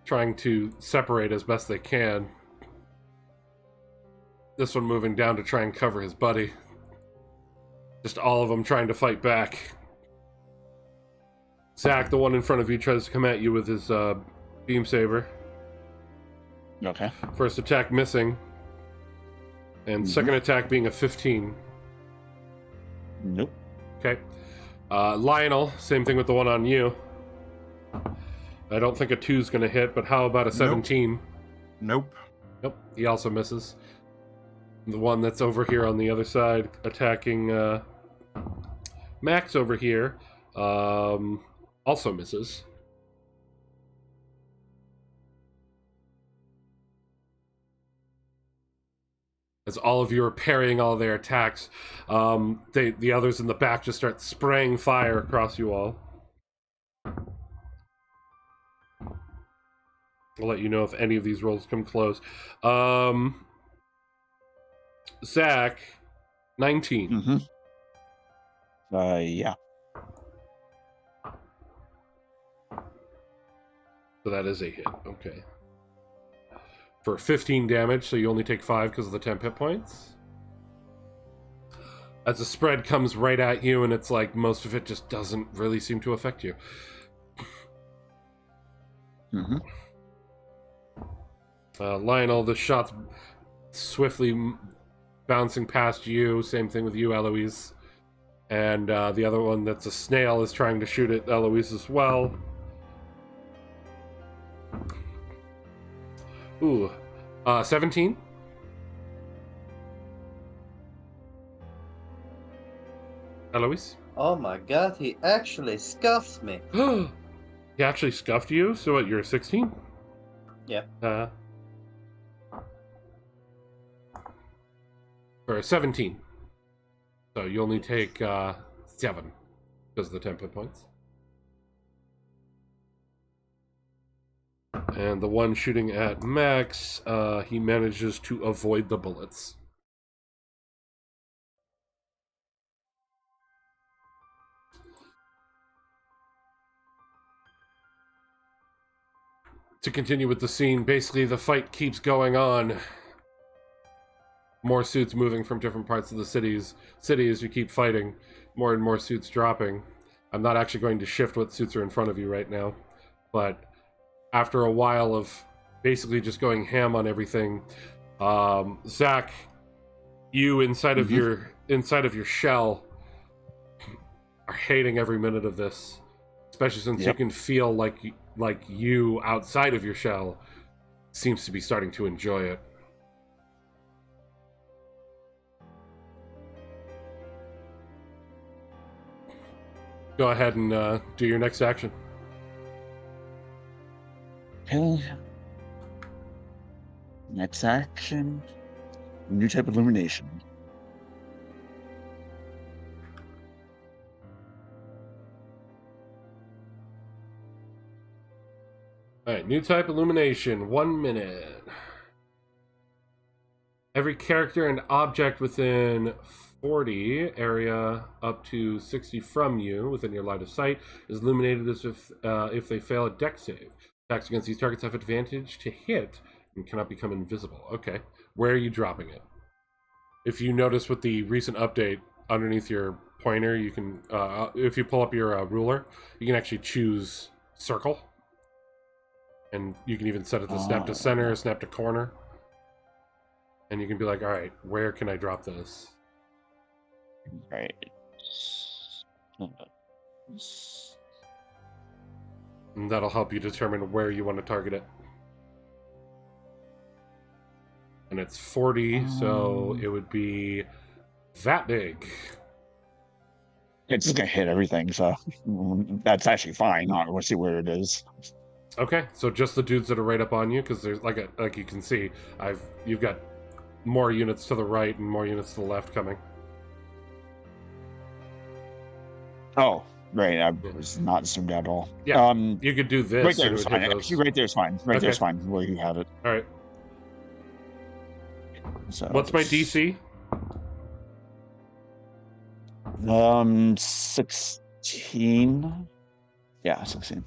trying to separate as best they can. This one moving down to try and cover his buddy. Just all of them trying to fight back. Zach, the one in front of you, tries to come at you with his beam saber. Okay. First attack missing. And second attack being a 15. Nope. Okay. Lionel, same thing with the one on you. I don't think a 2's going to hit, but how about a 17? Nope. Nope, he also misses. The one that's over here on the other side, attacking Max over here, also misses. As all of you are parrying all their attacks, the others in the back just start spraying fire across you all. I'll let you know if any of these rolls come close. Zach, 19. Mm-hmm. Yeah. So that is a hit. Okay. For 15 damage, so you only take 5 because of the 10 hit points. As the spread comes right at you, and it's like most of it just doesn't really seem to affect you. Mm-hmm. Lionel, the shot's swiftly bouncing past you. Same thing with you, Eloise. And the other one that's a snail is trying to shoot at Eloise as well. Ooh. 17? Eloise? Oh my god, he actually scuffs me. He actually scuffed you? So what, you're 16? Yeah. Or 17. So you only take 7 because of the 10 hit points. And the one shooting at Max, he manages to avoid the bullets. To continue with the scene, basically the fight keeps going on. More suits moving from different parts of the city as you keep fighting. More and more suits dropping. I'm not actually going to shift what suits are in front of you right now, but after a while of basically just going ham on everything, Zach, you inside of your shell are hating every minute of this, especially since you can feel like you outside of your shell seems to be starting to enjoy it. Go ahead and do your next action. Okay. Next action. New type of illumination. Alright, new type illumination. 1 minute. Every character and object within 40 area up to 60 from you within your line of sight is illuminated as if they fail a dex save. Attacks against these targets have advantage to hit and cannot become invisible. Okay. Where are you dropping it? If you notice with the recent update, underneath your pointer, you can, if you pull up your ruler, you can actually choose circle. And you can even set it to snap to center, snap to corner. And you can be like, alright, where can I drop this? Right. And that'll help you determine where you want to target it. And it's 40, so it would be that big. It's just gonna hit everything, so that's actually fine. We'll see where it is. Okay, so just the dudes that are right up on you, because there's like you can see, you've got more units to the right and more units to the left coming. Oh, right. I was not zoomed out at all. Yeah, you could do this. Right there is fine. Actually, right there's fine. Right there's fine. Where you have it. All right. So what's my DC? 16. Yeah, 16.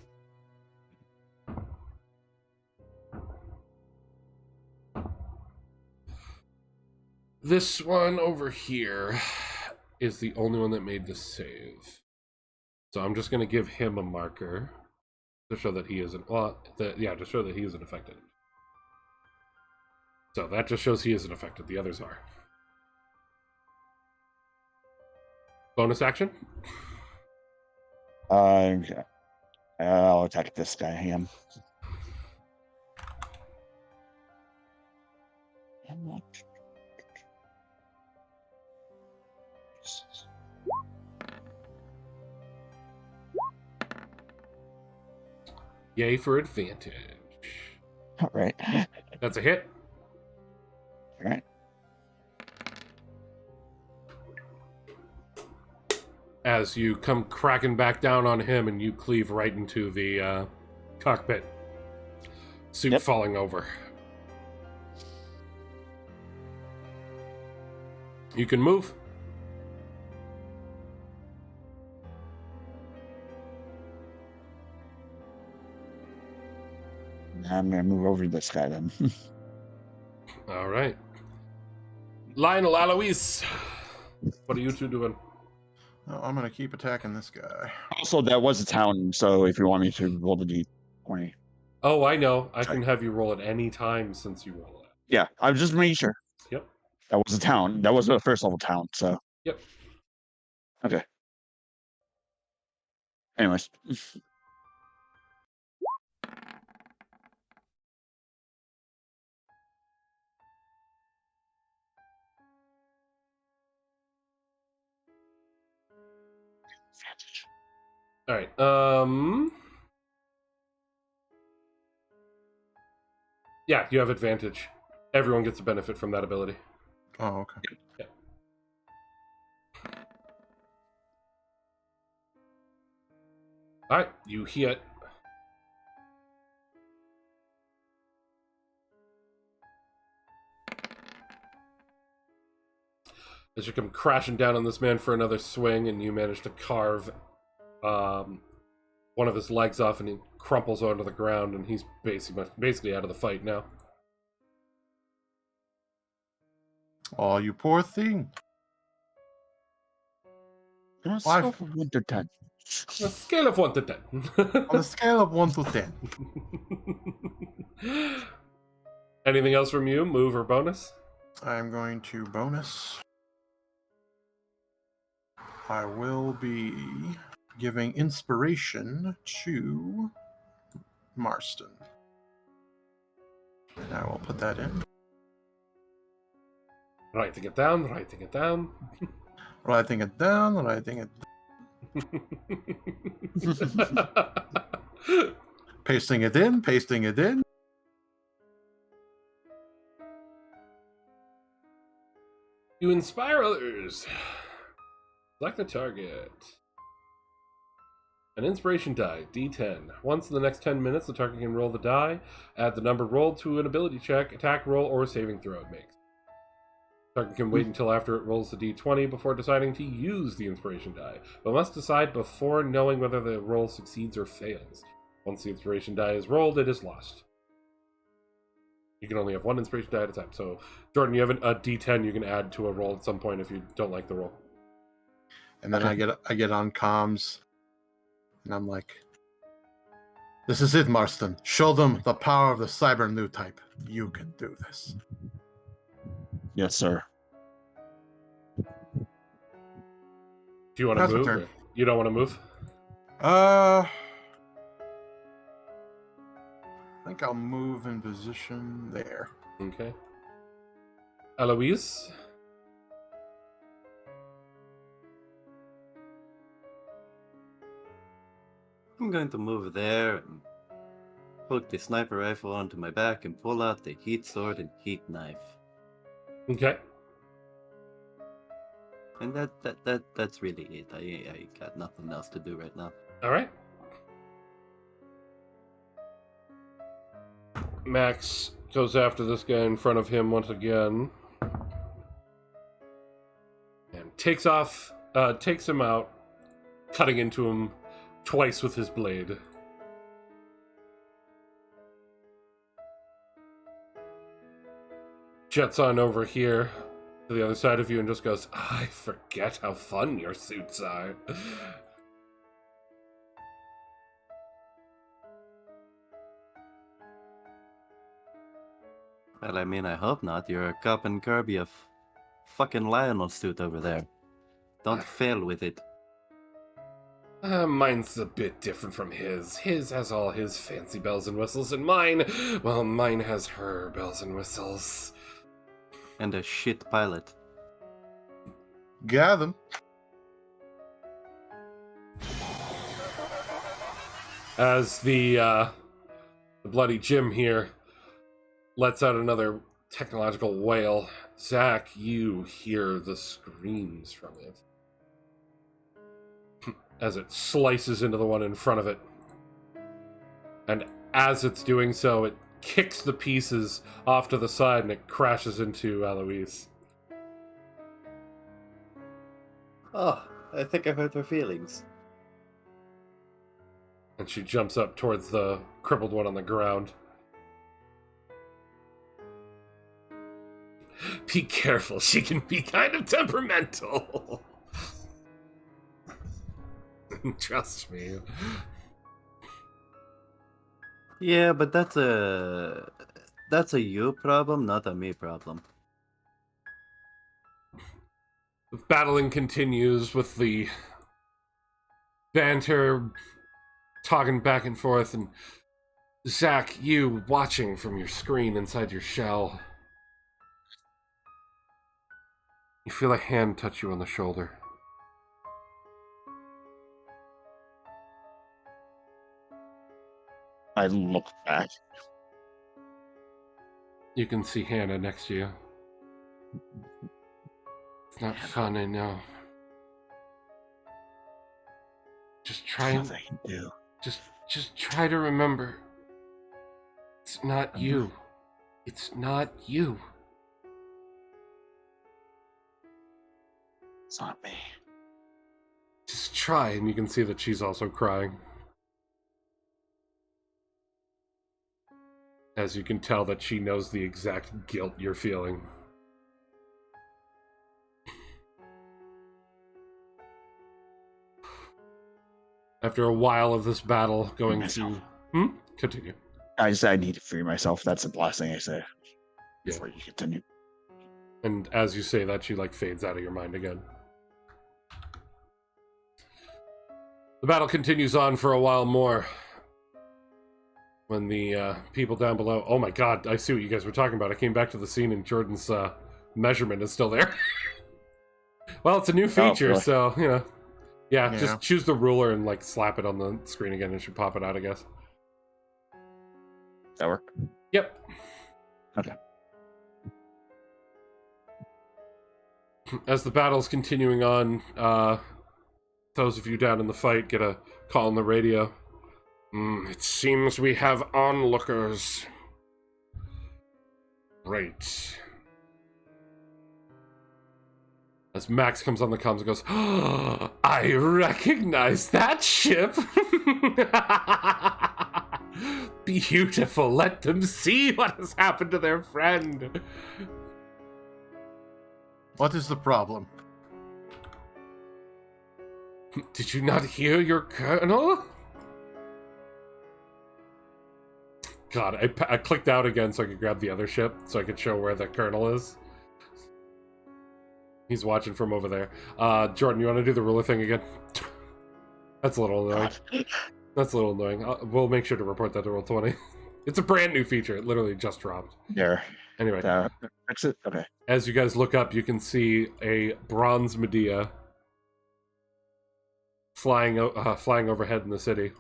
This one over here is the only one that made the save. So I'm just going to give him a marker to show that he isn't, to show that he isn't affected. So that just shows he isn't affected. The others are. Bonus action. I'll attack this guy. Hang on. Yay for advantage. All right. That's a hit. All right. As you come cracking back down on him and you cleave right into the cockpit. Suit falling over. You can move. I'm gonna move over to this guy then. All right. Lionel, Alois, what are you two doing? Oh, I'm gonna keep attacking this guy. Also, that was a town, so if you want me to roll the d20. Oh, I know. I can have you roll at any time since you roll it. Yeah, I was just making sure. Yep. That was a town. That was a first level town, so. Yep. Okay. Anyways. All right. Yeah, you have advantage. Everyone gets a benefit from that ability. Oh, okay. Yeah. All right, you hit. As you come crashing down on this man for another swing, and you manage to carve one of his legs off, and he crumples onto the ground, and he's basically out of the fight now. Oh, you poor thing. On a scale of 1 to 10. On a scale of 1 to 10. On a scale of 1 to 10. Anything else from you? Move or bonus? I'm going to bonus. I will be giving inspiration to Marston. And I will put that in. Writing it down, writing it down. Writing it down, writing it down. Pasting it in, pasting it in. You inspire others. Select a target. An inspiration die, D10. Once in the next 10 minutes, the target can roll the die, add the number rolled to an ability check, attack roll, or saving throw it makes. The target can wait until after it rolls the D20 before deciding to use the inspiration die, but must decide before knowing whether the roll succeeds or fails. Once the inspiration die is rolled, it is lost. You can only have one inspiration die at a time. So, Jordan, you have a D10 you can add to a roll at some point if you don't like the roll. And then I get on comms, and I'm like, "This is it, Marston. Show them the power of the cyber new type. You can do this." Yes, sir. Do you want to That's my move? turn. Or you don't want to move? I think I'll move in position there. Okay. Eloise? I'm going to move there and hook the sniper rifle onto my back and pull out the heat sword and heat knife. Okay. And that's really it. I got nothing else to do right now. All right. Max goes after this guy in front of him once again. And takes him out, cutting into him twice with his blade. Jets on over here to the other side of you and just goes, I forget how fun your suits are. Well, I mean, I hope not. You're a cop and Kirby of fucking Lionel suit over there. Don't fail with it. Mine's a bit different from his. His has all his fancy bells and whistles, and mine, well, mine has her bells and whistles. And a shit pilot. Got them. As the bloody Jim here lets out another technological wail, Zach, you hear the screams from it as it slices into the one in front of it. And as it's doing so, it kicks the pieces off to the side and it crashes into Eloise. Oh, I think I hurt her feelings. And she jumps up towards the crippled one on the ground. Be careful, she can be kind of temperamental. Trust me. Yeah, but that's a you problem, not a me problem. The battling continues with the banter talking back and forth, and Zach, you watching from your screen inside your shell. You feel a hand touch you on the shoulder. I look back. You can see Hannah next to you. It's not fun, I know. Just try There's and nothing I can do. just try to remember. It's not you. It's not you. It's not me. Just try, and you can see that she's also crying. As you can tell that she knows the exact guilt you're feeling. After a while of this battle going to... Continue. I need to free myself. That's the last thing I say. Yeah. Before you continue. And as you say that, she fades out of your mind again. The battle continues on for a while more. When the people down below... Oh my god, I see what you guys were talking about. I came back to the scene and Jordan's measurement is still there. Well, it's a new feature, really? so, you know. Yeah, Yeah. just choose the ruler and, slap it on the screen again and it should pop it out, I guess. That work? Yep. Okay. As the battle's continuing on, those of you down in the fight get a call on the radio. It seems we have onlookers. Right. As Max comes on the comms and goes, oh, I recognize that ship! Beautiful, let them see what has happened to their friend. What is the problem? Did you not hear your colonel? God, I clicked out again so I could grab the other ship, so I could show where the colonel is. He's watching from over there. Jordan, you want to do the ruler thing again? That's a little annoying. That's a little annoying. We'll make sure to report that to Roll20. It's a brand new feature. It literally just dropped. There. Anyway. Fix it? Okay. As you guys look up, you can see a bronze Medea flying overhead in the city.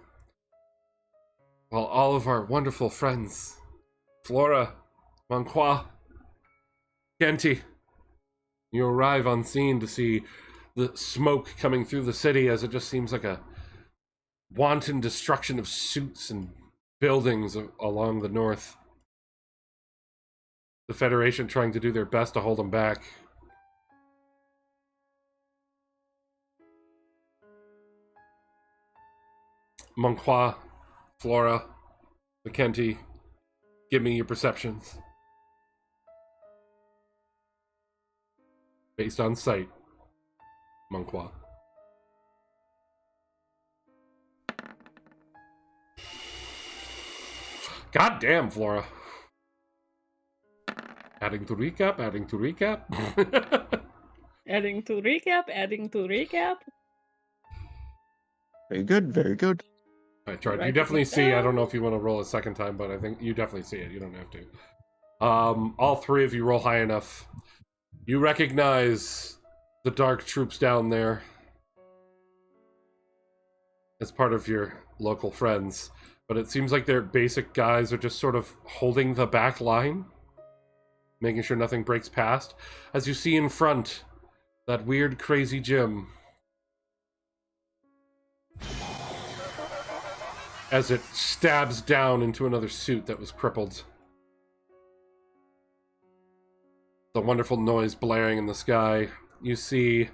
While all of our wonderful friends, Flora, Manqua, Kenti, you arrive on scene to see the smoke coming through the city as it just seems like a wanton destruction of suits and buildings along the north. The Federation trying to do their best to hold them back. Manqua, Flora, Mackenzie, give me your perceptions. Based on sight, Manqua. God damn, Flora. Adding to recap. Adding to recap, adding to recap. Very good, very good. All right, Gerard, you Writing definitely it see. I don't know down. if you want to roll a second time, but I think you definitely see it. You don't have to. All three of you roll high enough. You recognize the dark troops down there as part of your local friends, but it seems like their basic guys are just sort of holding the back line, making sure nothing breaks past. As you see in front, that weird, crazy gym, as it stabs down into another suit that was crippled. The wonderful noise blaring in the sky. You see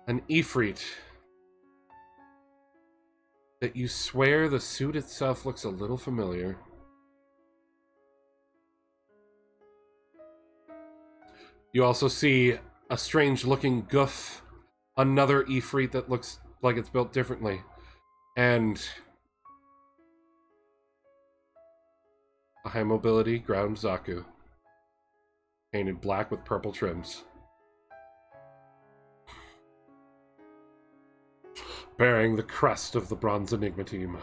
an Ifrit that you swear the suit itself looks a little familiar. You also see a strange-looking Goof, another Ifrit that looks like it's built differently, and a high mobility ground Zaku, painted black with purple trims, bearing the crest of the Bronze Enigma team.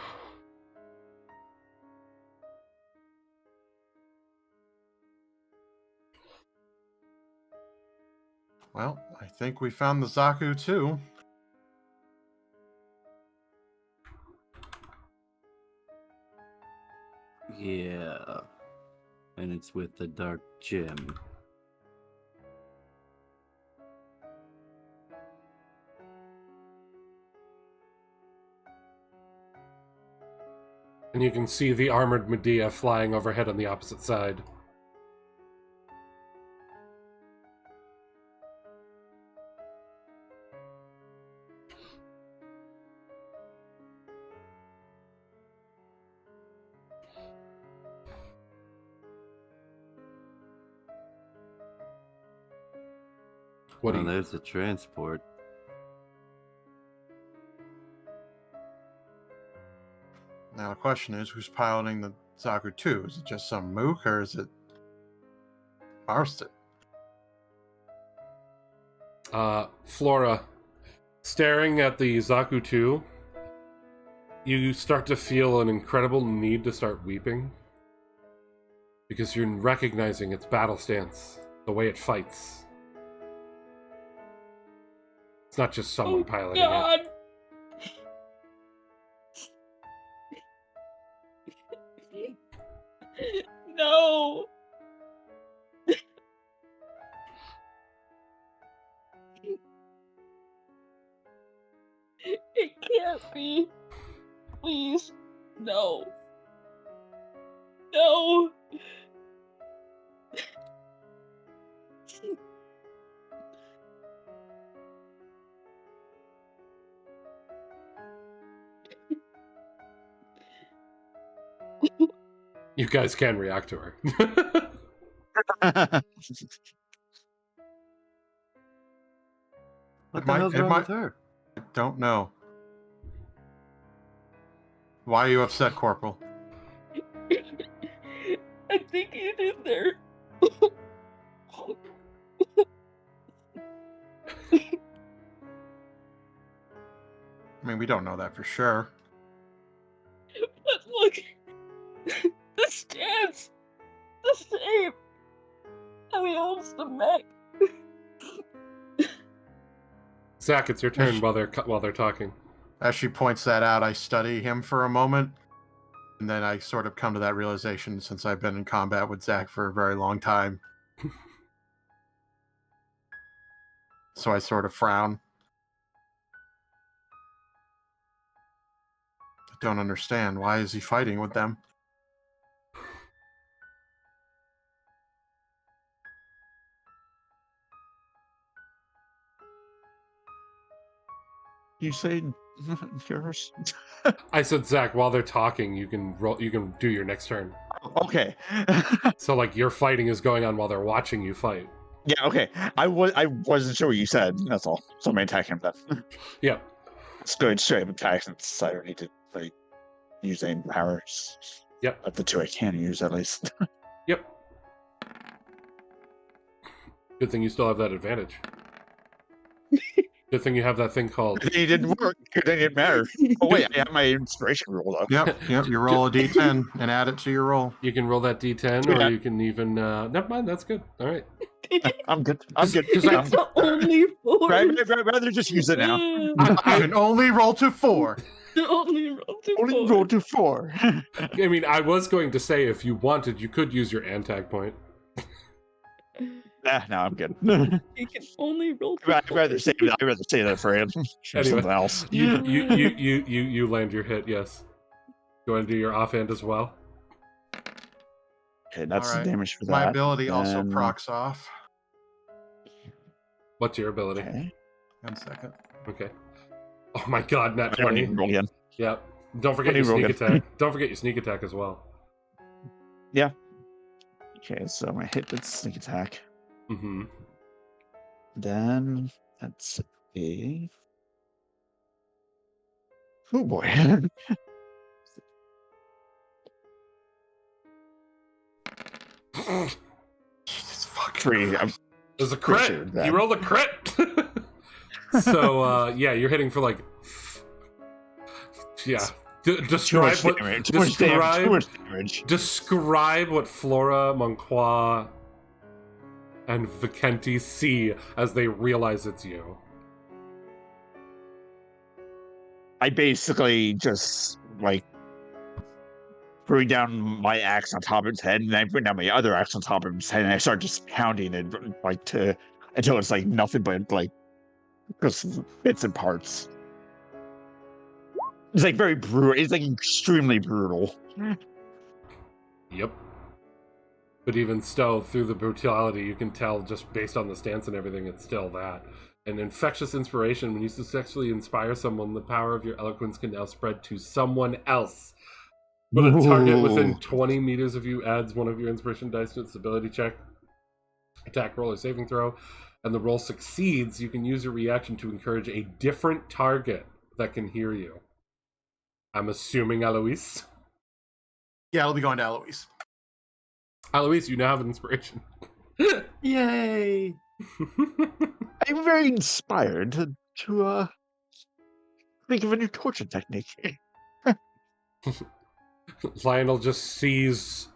Well, I think we found the Zaku too. Yeah. And it's with the dark gem. And you can see the armored Medea flying overhead on the opposite side. What do Oh, you... there's the transport. Now the question is, who's piloting the Zaku 2? Is it just some mook or is it Marston? Flora, staring at the Zaku 2, you start to feel an incredible need to start weeping. Because you're recognizing its battle stance, the way it fights. It's not just someone piloting God. it. No. It can't be. Please. No. No. You guys can react to her. What the hell's wrong with her? I don't know. Why are you upset, Corporal? I think it is there. I mean, we don't know that for sure. But look, the stance, the shape, how he holds the mech. Zach, it's your turn while they're talking. As she points that out, I study him for a moment, and then I sort of come to that realization since I've been in combat with Zach for a very long time. So I sort of frown. I don't understand. Why is he fighting with them? You say yours? I said, Zach, while they're talking, you can roll. You can do your next turn. Okay. So, like, your fighting is going on while they're watching you fight. Yeah, okay. I wasn't sure what you said. That's all. So I'm attacking him then. Yep. It's good straight up attack since I don't need to like use aim powers. Yep. Of the two I can use at least. Yep. Good thing you still have that advantage. Good thing you have that thing called. It didn't work. It didn't matter. Oh wait, I have my inspiration roll though. Yep. You roll a d10 and add it to your roll. You can roll that d10, or you can even. Never mind, that's good. All right. I'm good. I'm good. Because It's only 4. I'd rather just use it now. I can only roll to 4. Only roll to Only 4. roll to 4. I mean, I was going to say if you wanted, you could use your antag point. No, I'm good. You can only roll to I'd 4. rather say that for him. Anyway. Something else. You land your hit. Yes. You want to do your offhand as well? Okay, that's All right. the damage for that. My ability also Then- procs off. What's your ability? Okay. 1 second. Okay. Oh my God, nat I don't 20. even roll again. Yep. Don't forget your Roll sneak again. attack. Don't forget your sneak attack as well. Okay, so my hit with sneak attack. Mm-hmm. Then that's a. Oh boy. Jesus fucking 3. Christ. There's a Pretty crit. sure that- You rolled a crit. So yeah, you're hitting for like. Yeah. Too Describe much what. damage. Too much damage. Describe what Flora, Monqua, and Vicenti see as they realize it's you. I basically just like bring down my axe on top of his head, and then I bring down my other axe on top of his head, and I start just pounding it like until it's like nothing but like just bits and parts. It's like very brutal. It's like extremely brutal. Yep. But even still, through the brutality, you can tell just based on the stance and everything, it's still that. An infectious inspiration. When you successfully inspire someone, the power of your eloquence can now spread to someone else. But a target within Ooh. 20 meters of you adds one of your inspiration dice to its ability check, attack roll, or saving throw, and the roll succeeds, you can use your reaction to encourage a different target that can hear you. I'm assuming Eloise. Yeah, it'll be going to Eloise. Eloise, you now have an inspiration. Yay! I'm very inspired to think of a new torture technique. Lionel just sees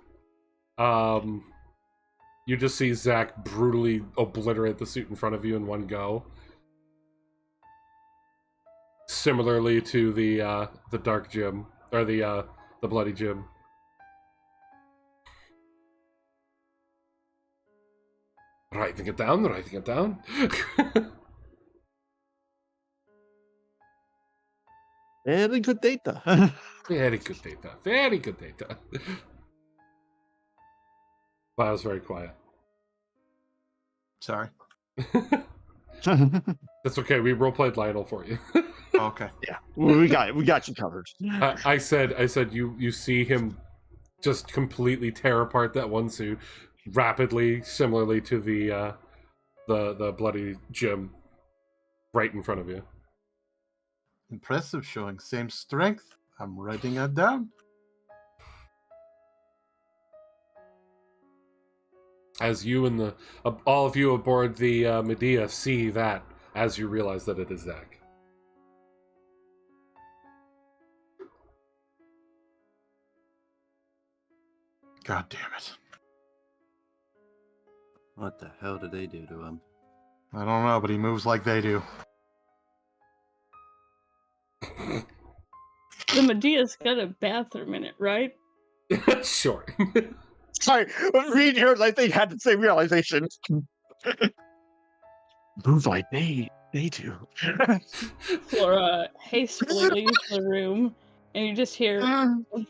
you just see Zach brutally obliterate the suit in front of you in one go. Similarly to the dark gym, or the bloody gym. Writing it down. Very good data. Very good data. Wow, was very quiet. Sorry. That's okay, we roleplayed Lionel for you. Okay. Yeah, we got you covered. I said you see him just completely tear apart that one suit rapidly, similarly to the bloody gym right in front of you. Impressive, showing same strength. I'm writing that down. As you and the all of you aboard the Medea see that, as you realize that it is Zach. God damn it. What the hell did they do to him? I don't know, but he moves like they do. The Medea's got a bathroom in it, right? Sure. Sorry, reading here, I think had the same realization. Move like they do. Flora hastily leaves the room, and you just hear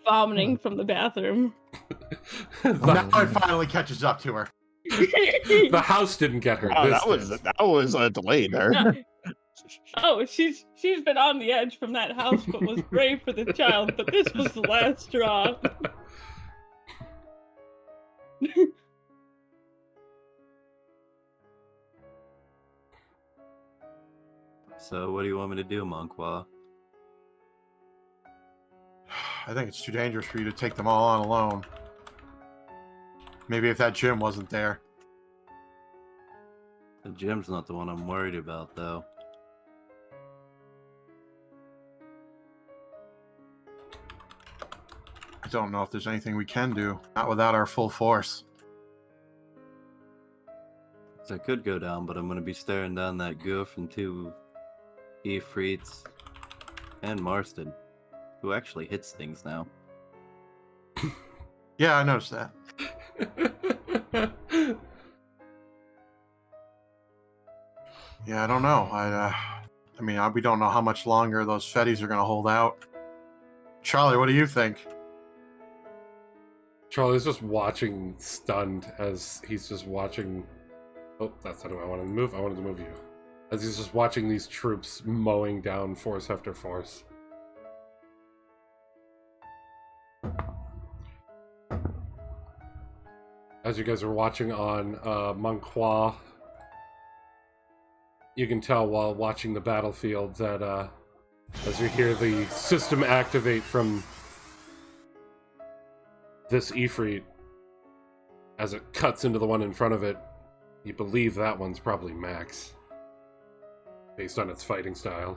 vomiting from the bathroom. Now it finally catches up to her. The house didn't get her. Oh, This that was a delay there. Oh, she's been on the edge from that house, but was brave for the child. But this was the last straw. So, what do you want me to do, Monqua? I think it's too dangerous for you to take them all on alone. Maybe if that gym wasn't there. The gym's not the one I'm worried about, though. don't know if there's anything we can do. Not without our full force. So I could go down, but I'm gonna be staring down that goof and two Ifrits and Marston, who actually hits things now. Yeah, I noticed that. Yeah, I don't know. I mean, we don't know how much longer those Fetties are going to hold out. Charlie, what do you think? Charlie's just watching, stunned, as he's just watching... Oh, that's not who I wanted to move. I wanted to move you. As he's just watching these troops mowing down force after force. As you guys are watching on Monqua, you can tell while watching the battlefield that as you hear the system activate from this Ifrit, as it cuts into the one in front of it, you believe that one's probably Max, based on its fighting style.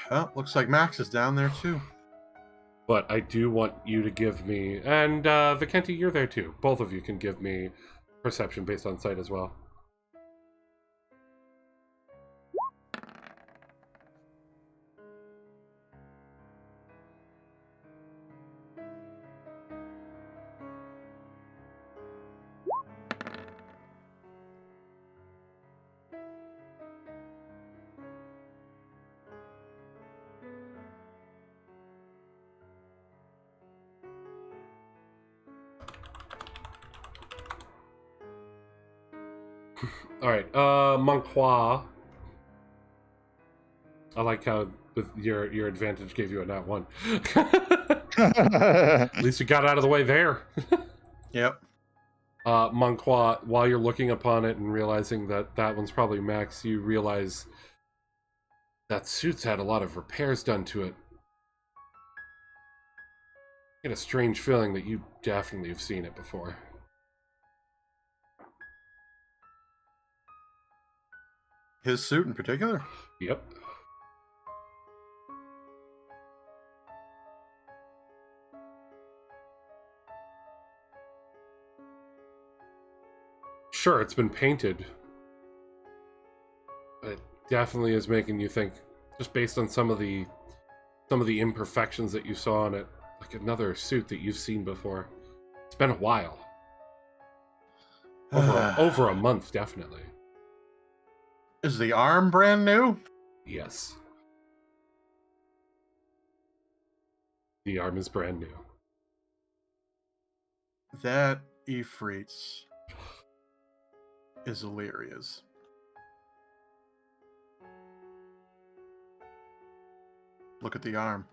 Well, looks like Max is down there too. But I do want you to give me, and Vikenti, you're there too. Both of you can give me perception based on sight as well. Alright, Monqua. I like how your advantage gave you a nat 1. At least you got out of the way there. Yep. Monqua, while you're looking upon it and realizing that that one's probably Max, you realize that suit's had a lot of repairs done to it. You get a strange feeling that you definitely have seen it before. His suit in particular? Yep. Sure, it's been painted. But it definitely is making you think, just based on some of the imperfections that you saw on it, like another suit that you've seen before. It's been a while. Over a month, definitely. Is the arm brand new? Yes. The arm is brand new. That Ifrit's is Illyria's. Look at the arm.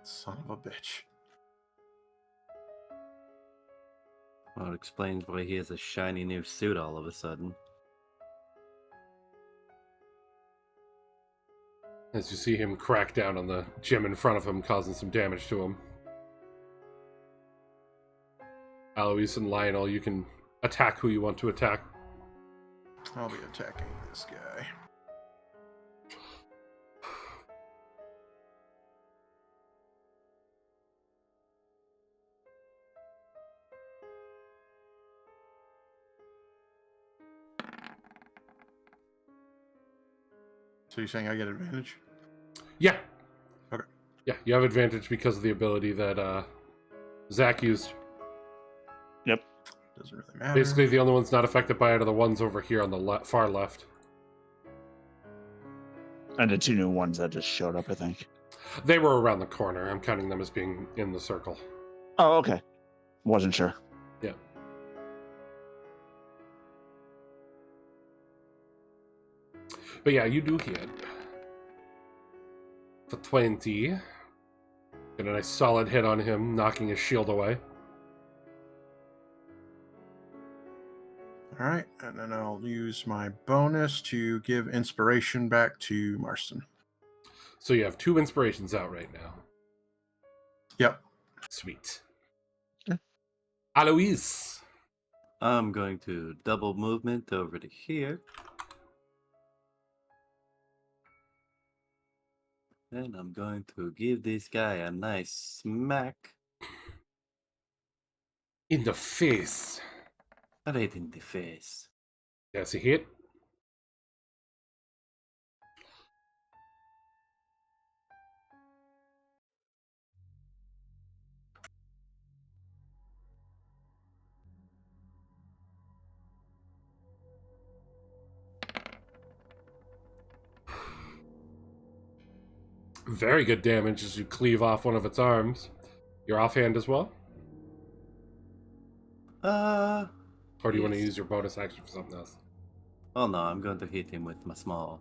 Son of a bitch. Well, it explains why he has a shiny new suit all of a sudden. As you see him crack down on the gem in front of him, causing some damage to him. Alois and Lionel, you can attack who you want to attack. I'll be attacking this guy. So you're saying I get advantage? Yeah. Okay. Yeah, you have advantage because of the ability that Zach used. Yep. Doesn't really matter. Basically, the only ones not affected by it are the ones over here on the far left. And the two new ones that just showed up, I think. They were around the corner. I'm counting them as being in the circle. Oh, okay. Wasn't sure. Yeah. But yeah, you do hit. For 20. Get a nice solid hit on him, knocking his shield away. Alright, and then I'll use my bonus to give inspiration back to Marston. So you have 2 inspirations out right now. Yep. Sweet. Yeah. Alois. I'm going to double movement over to here. And I'm going to give this guy a nice smack In the face. right in the face. That's a hit. Very good damage as you cleave off one of its arms. You're offhand as well? Or do you want to Yes. use your bonus action for something else? Oh no, I'm going to hit him with my small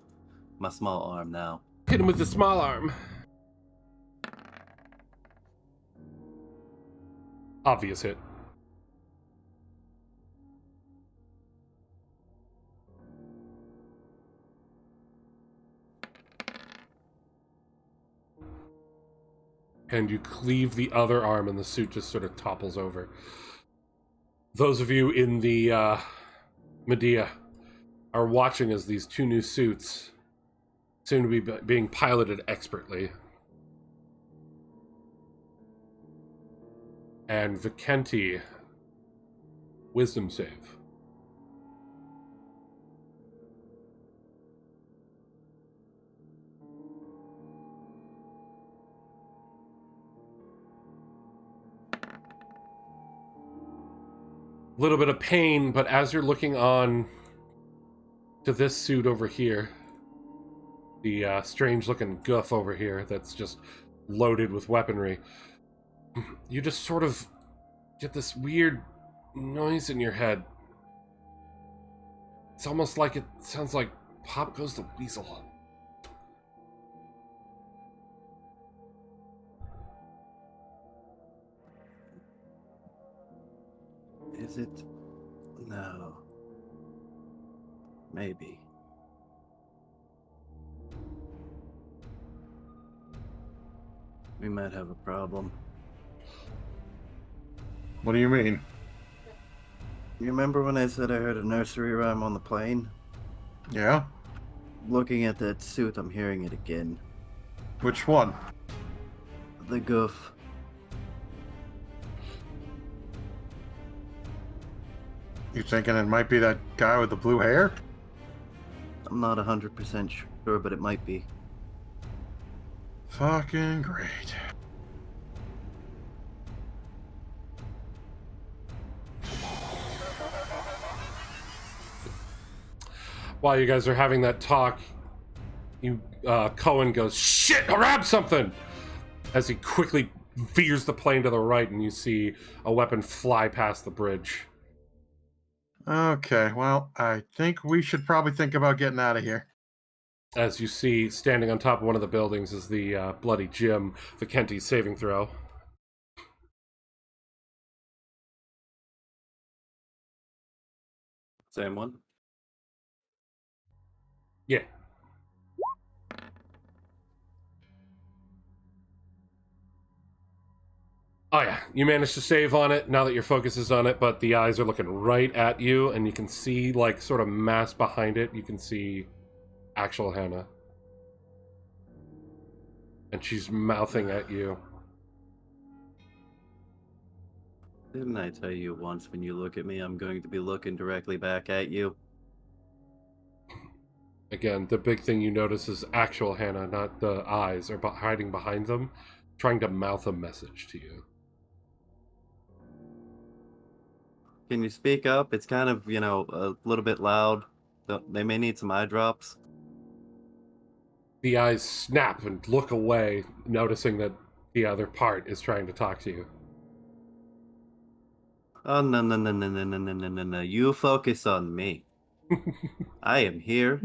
arm now. Hit him with the small arm. Obvious hit. And you cleave the other arm and the suit just sort of topples over. Those of you in the Medea are watching as these two new suits seem to be being piloted expertly. And Vikenti, wisdom save. A little bit of pain, but as you're looking on to this suit over here, the strange looking goof over here that's just loaded with weaponry, you just sort of get this weird noise in your head. It's almost like it sounds like Pop Goes the Weasel. Is it? No. Maybe. We might have a problem. What do you mean? You remember when I said I heard a nursery rhyme on the plane? Yeah? Looking at that suit, I'm hearing it again. Which one? The goof. You thinking it might be that guy with the blue hair? I'm not 100% sure, but it might be. Fucking great. While you guys are having that talk, Cohen goes, "Shit, grab something!" As he quickly veers the plane to the right, and you see a weapon fly past the bridge. Okay, well, I think we should probably think about getting out of here. As you see, standing on top of one of the buildings is the bloody Jim, Vikenti's saving throw. Same one? Yeah. Oh yeah, you managed to save on it now that your focus is on it, but the eyes are looking right at you, and you can see, like, sort of mass behind it, you can see actual Hannah. And she's mouthing at you. Didn't I tell you once when you look at me, I'm going to be looking directly back at you? Again, the big thing you notice is actual Hannah, not the eyes, are hiding behind them, trying to mouth a message to you. Can you speak up? It's kind of, a little bit loud. They may need some eye drops. The eyes snap and look away, noticing that the other part is trying to talk to you. Oh, no, no, no, no, no, no, no, no, no, no. You focus on me. I am here,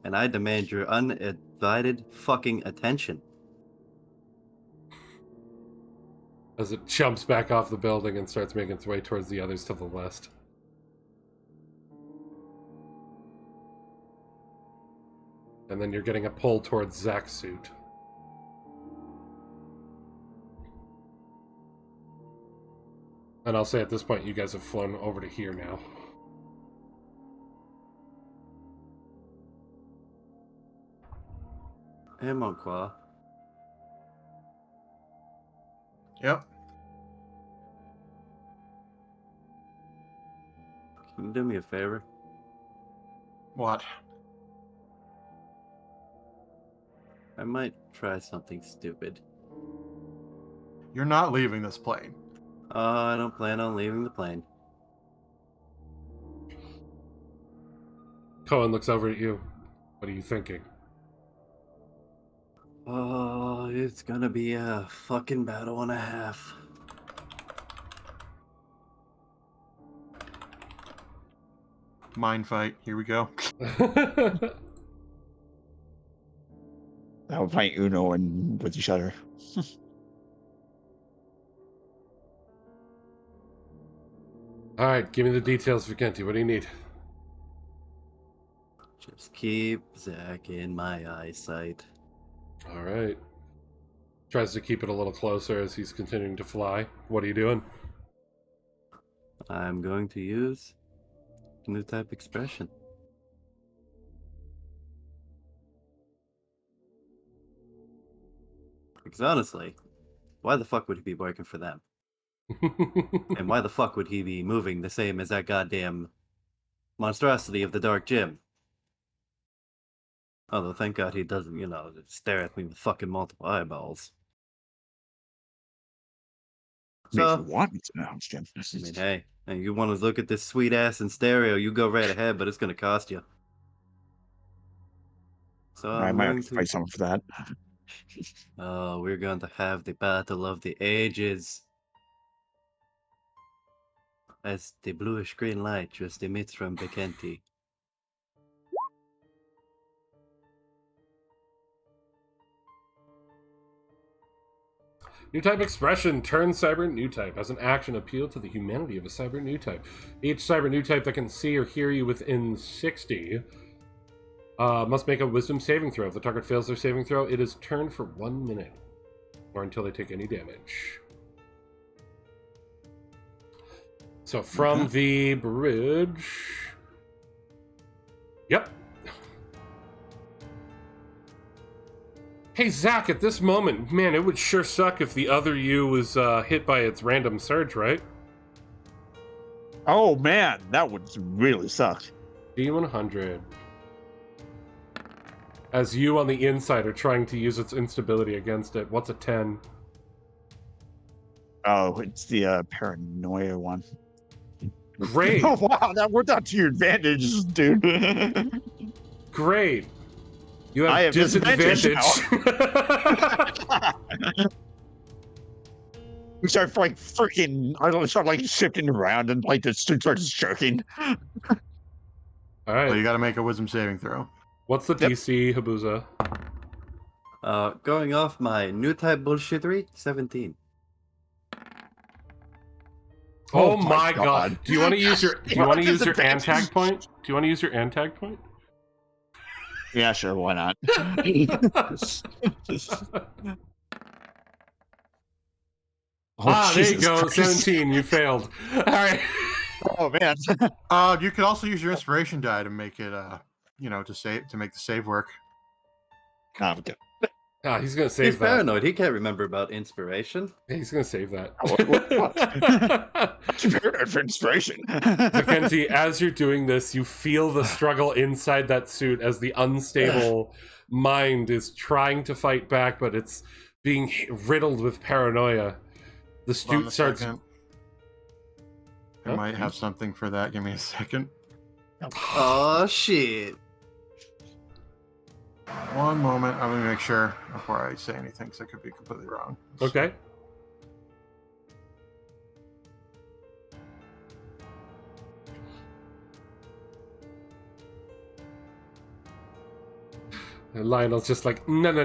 and I demand your uninvited fucking attention. As it jumps back off the building and starts making its way towards the others to the west. And then you're getting a pull towards Zach's suit. And I'll say at this point, you guys have flown over to here now. Hey, Monqua. Yep. Can you do me a favor? What? I might try something stupid. You're not leaving this plane. I don't plan on leaving the plane. Cohen looks over at you. What are you thinking? Oh, it's gonna be a fucking battle and a half. Mind fight. Here we go. I'll fight Uno and with each other. All right, give me the details, Vicenti. What do you need? Just keep Zach in my eyesight. All right. Tries to keep it a little closer as he's continuing to fly. What are you doing? I'm going to use new type expression. Because honestly, why the fuck would he be working for them? And why the fuck would he be moving the same as that goddamn monstrosity of the Dark Gym? Although, thank God he doesn't, stare at me with fucking multiple eyeballs. Makes So, you want me to know, Jim. I mean, hey, you want to look at this sweet ass in stereo, you go right ahead, but it's going to cost you. So I I'm might going have to to... fight someone for that. Oh, we're going to have the battle of the ages. As the bluish green light just emits from Bekenti. New type expression. Turn cyber new type. As an action, appeal to the humanity of a cyber new type. Each cyber new type that can see or hear you within 60 must make a wisdom saving throw. If the target fails their saving throw, it is turned for 1 minute. Or until they take any damage. So from the bridge... Yep. Hey, Zach, at this moment, man, it would sure suck if the other you was hit by its random surge, right? Oh man, that would really suck. D100. As you on the inside are trying to use its instability against it. What's a 10? Oh, it's the paranoia one. Great. Oh wow, that worked out to your advantage, dude. Great. You have, I have disadvantage. We start like freaking. I don't start like shifting around and like the suit starts jerking. All So right. you got to make a wisdom saving throw. What's the DC, Habuza? Going off my new type bullshittery, 17. Oh my god. Do you want to use your antag point? Do you want to use your antag point? Yeah, sure, why not? There you go. 17. You failed. All right. Oh man. You could also use your inspiration die to make it, to make the save work. Okay. He's gonna He's save that. paranoid. He can't remember about inspiration. Yeah, he's gonna save that. For inspiration. Vicenti, as you're doing this, you feel the struggle inside that suit as the unstable mind is trying to fight back, but it's being riddled with paranoia. The Hold on suit a starts. second. I might have something for that. Give me a second. Oh shit. One moment. I'm going to make sure before I say anything, because I could be completely wrong. Okay. And Lionel's just like, no. No.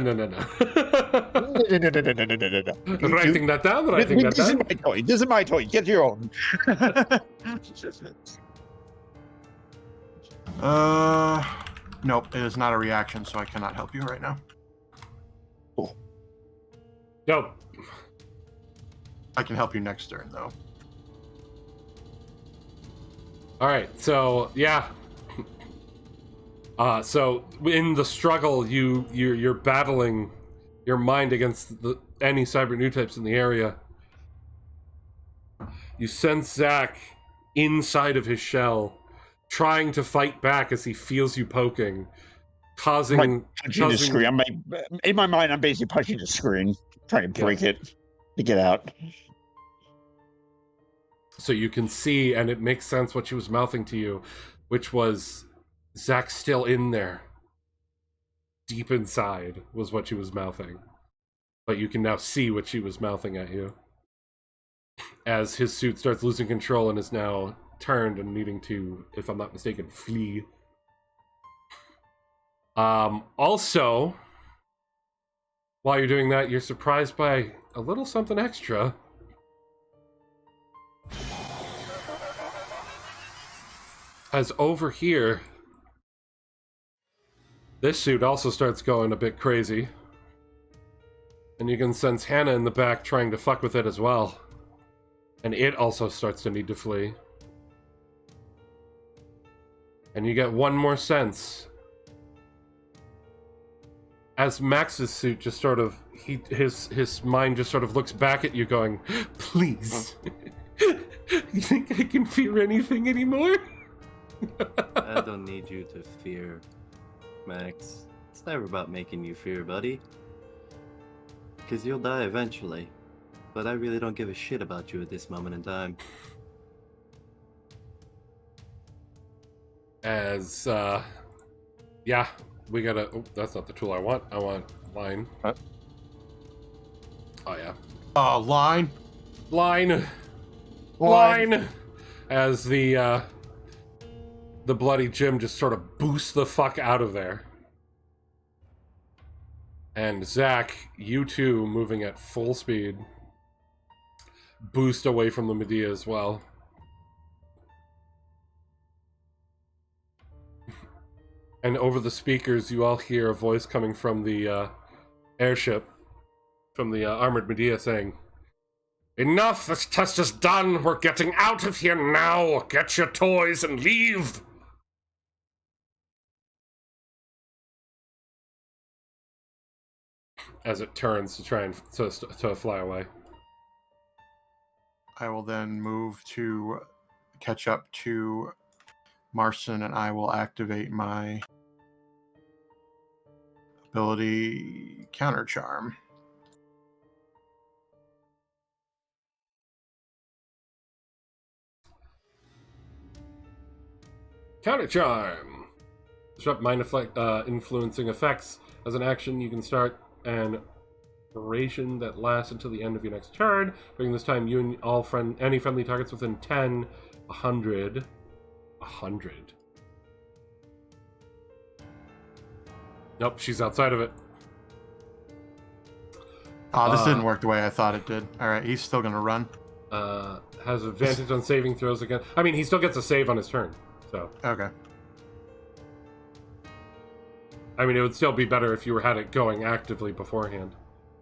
Writing that down, writing that This is down. my toy. This is my toy. Get your own. Nope. It is not a reaction, so I cannot help you right now. Dope. I can help you next turn, though. All right, so yeah. So in the struggle, you're battling your mind against any cyber new types in the area. You sense Zack inside of his shell, trying to fight back as he feels you poking, Punching the screen. In my mind, I'm basically punching the screen, trying to break it to get out. So you can see, and it makes sense what she was mouthing to you, which was Zack's still in there. Deep inside was what she was mouthing. But you can now see what she was mouthing at you. As his suit starts losing control and is now turned and needing to, if I'm not mistaken, flee. Also, while you're doing that, you're surprised by a little something extra. As over here, this suit also starts going a bit crazy. And you can sense Hannah in the back trying to fuck with it as well. And it also starts to need to flee. And you get one more sense. As Max's suit just sort of, his mind just sort of looks back at you going, please. You think I can fear anything anymore? I don't need you to fear, Max. It's never about making you fear, buddy. Because you'll die eventually. But I really don't give a shit about you at this moment in time. As, yeah, we gotta... Oh, that's not the tool I want. I want line. Huh? Oh, yeah. Line. Line! As the bloody Jim just sort of boosts the fuck out of there. And Zack, you two, moving at full speed, boost away from the Medea as well. And over the speakers, you all hear a voice coming from the airship, from the armored Medea, saying, "Enough! This test is done! We're getting out of here now! Get your toys and leave!" As it turns to try and to fly away. I will then move to catch up to Marston, and I will activate my ability Counter Charm. Counter Charm! Disrupt mind influencing effects. As an action, you can start an operation that lasts until the end of your next turn. During this time, you and any friendly targets within 10, 100. 100. Nope, she's outside of it. Oh, this didn't work the way I thought it did. Alright, he's still gonna run. Has advantage on saving throws again. I mean, he still gets a save on his turn, so. Okay. I mean, it would still be better if you had it going actively beforehand.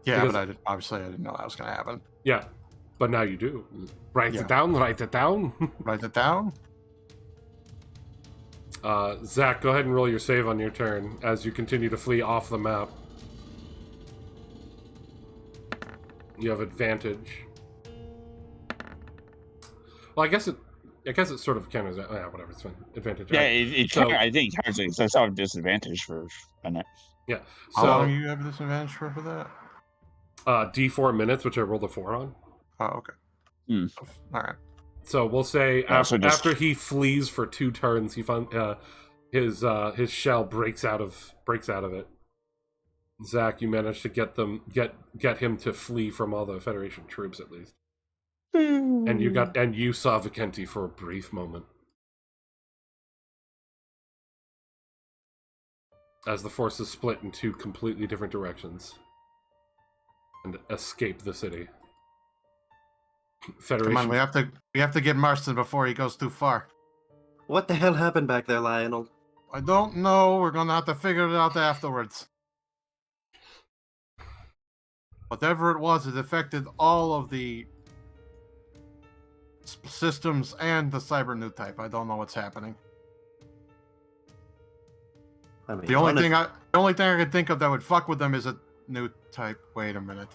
Yeah, Because- but obviously I didn't know that was gonna happen. Yeah, but now you do. Write Yeah. it down, write it down. Write it down. Zack, go ahead and roll your save on your turn as you continue to flee off the map. You have advantage. Well, I guess it sort of counters that. Yeah, whatever, it's fine. Advantage. Yeah, Alright. I think it's a disadvantage for that. Yeah. How long So, do you have disadvantage for that? D4 minutes, which I rolled a 4 on. Oh, okay. Hmm. Alright. So we'll say so just- after he flees for 2 turns, he his shell breaks out of it. Zack, you managed to get him to flee from all the Federation troops at least. And you saw Vicenti for a brief moment. As the forces split in 2 completely different directions. And escape the city. Federation. Come on, we have to get Marston before he goes too far. What the hell happened back there, Lionel? I don't know. We're gonna have to figure it out afterwards. Whatever it was, it affected all of the systems and the cyber new type. I don't know what's happening. I mean, The only thing I can think of that would fuck with them is a new type. Wait a minute.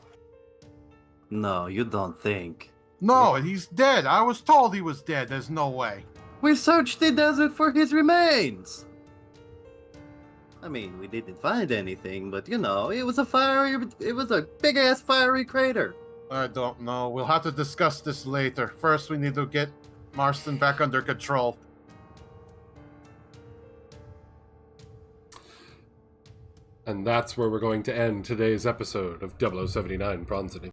No, you don't think. No, he's dead. I was told he was dead. There's no way. We searched the desert for his remains. I mean, we didn't find anything, but it was a big ass fiery crater. I don't know. We'll have to discuss this later. First, we need to get Marston back under control. And that's where we're going to end today's episode of 0079 Bronze Enigma.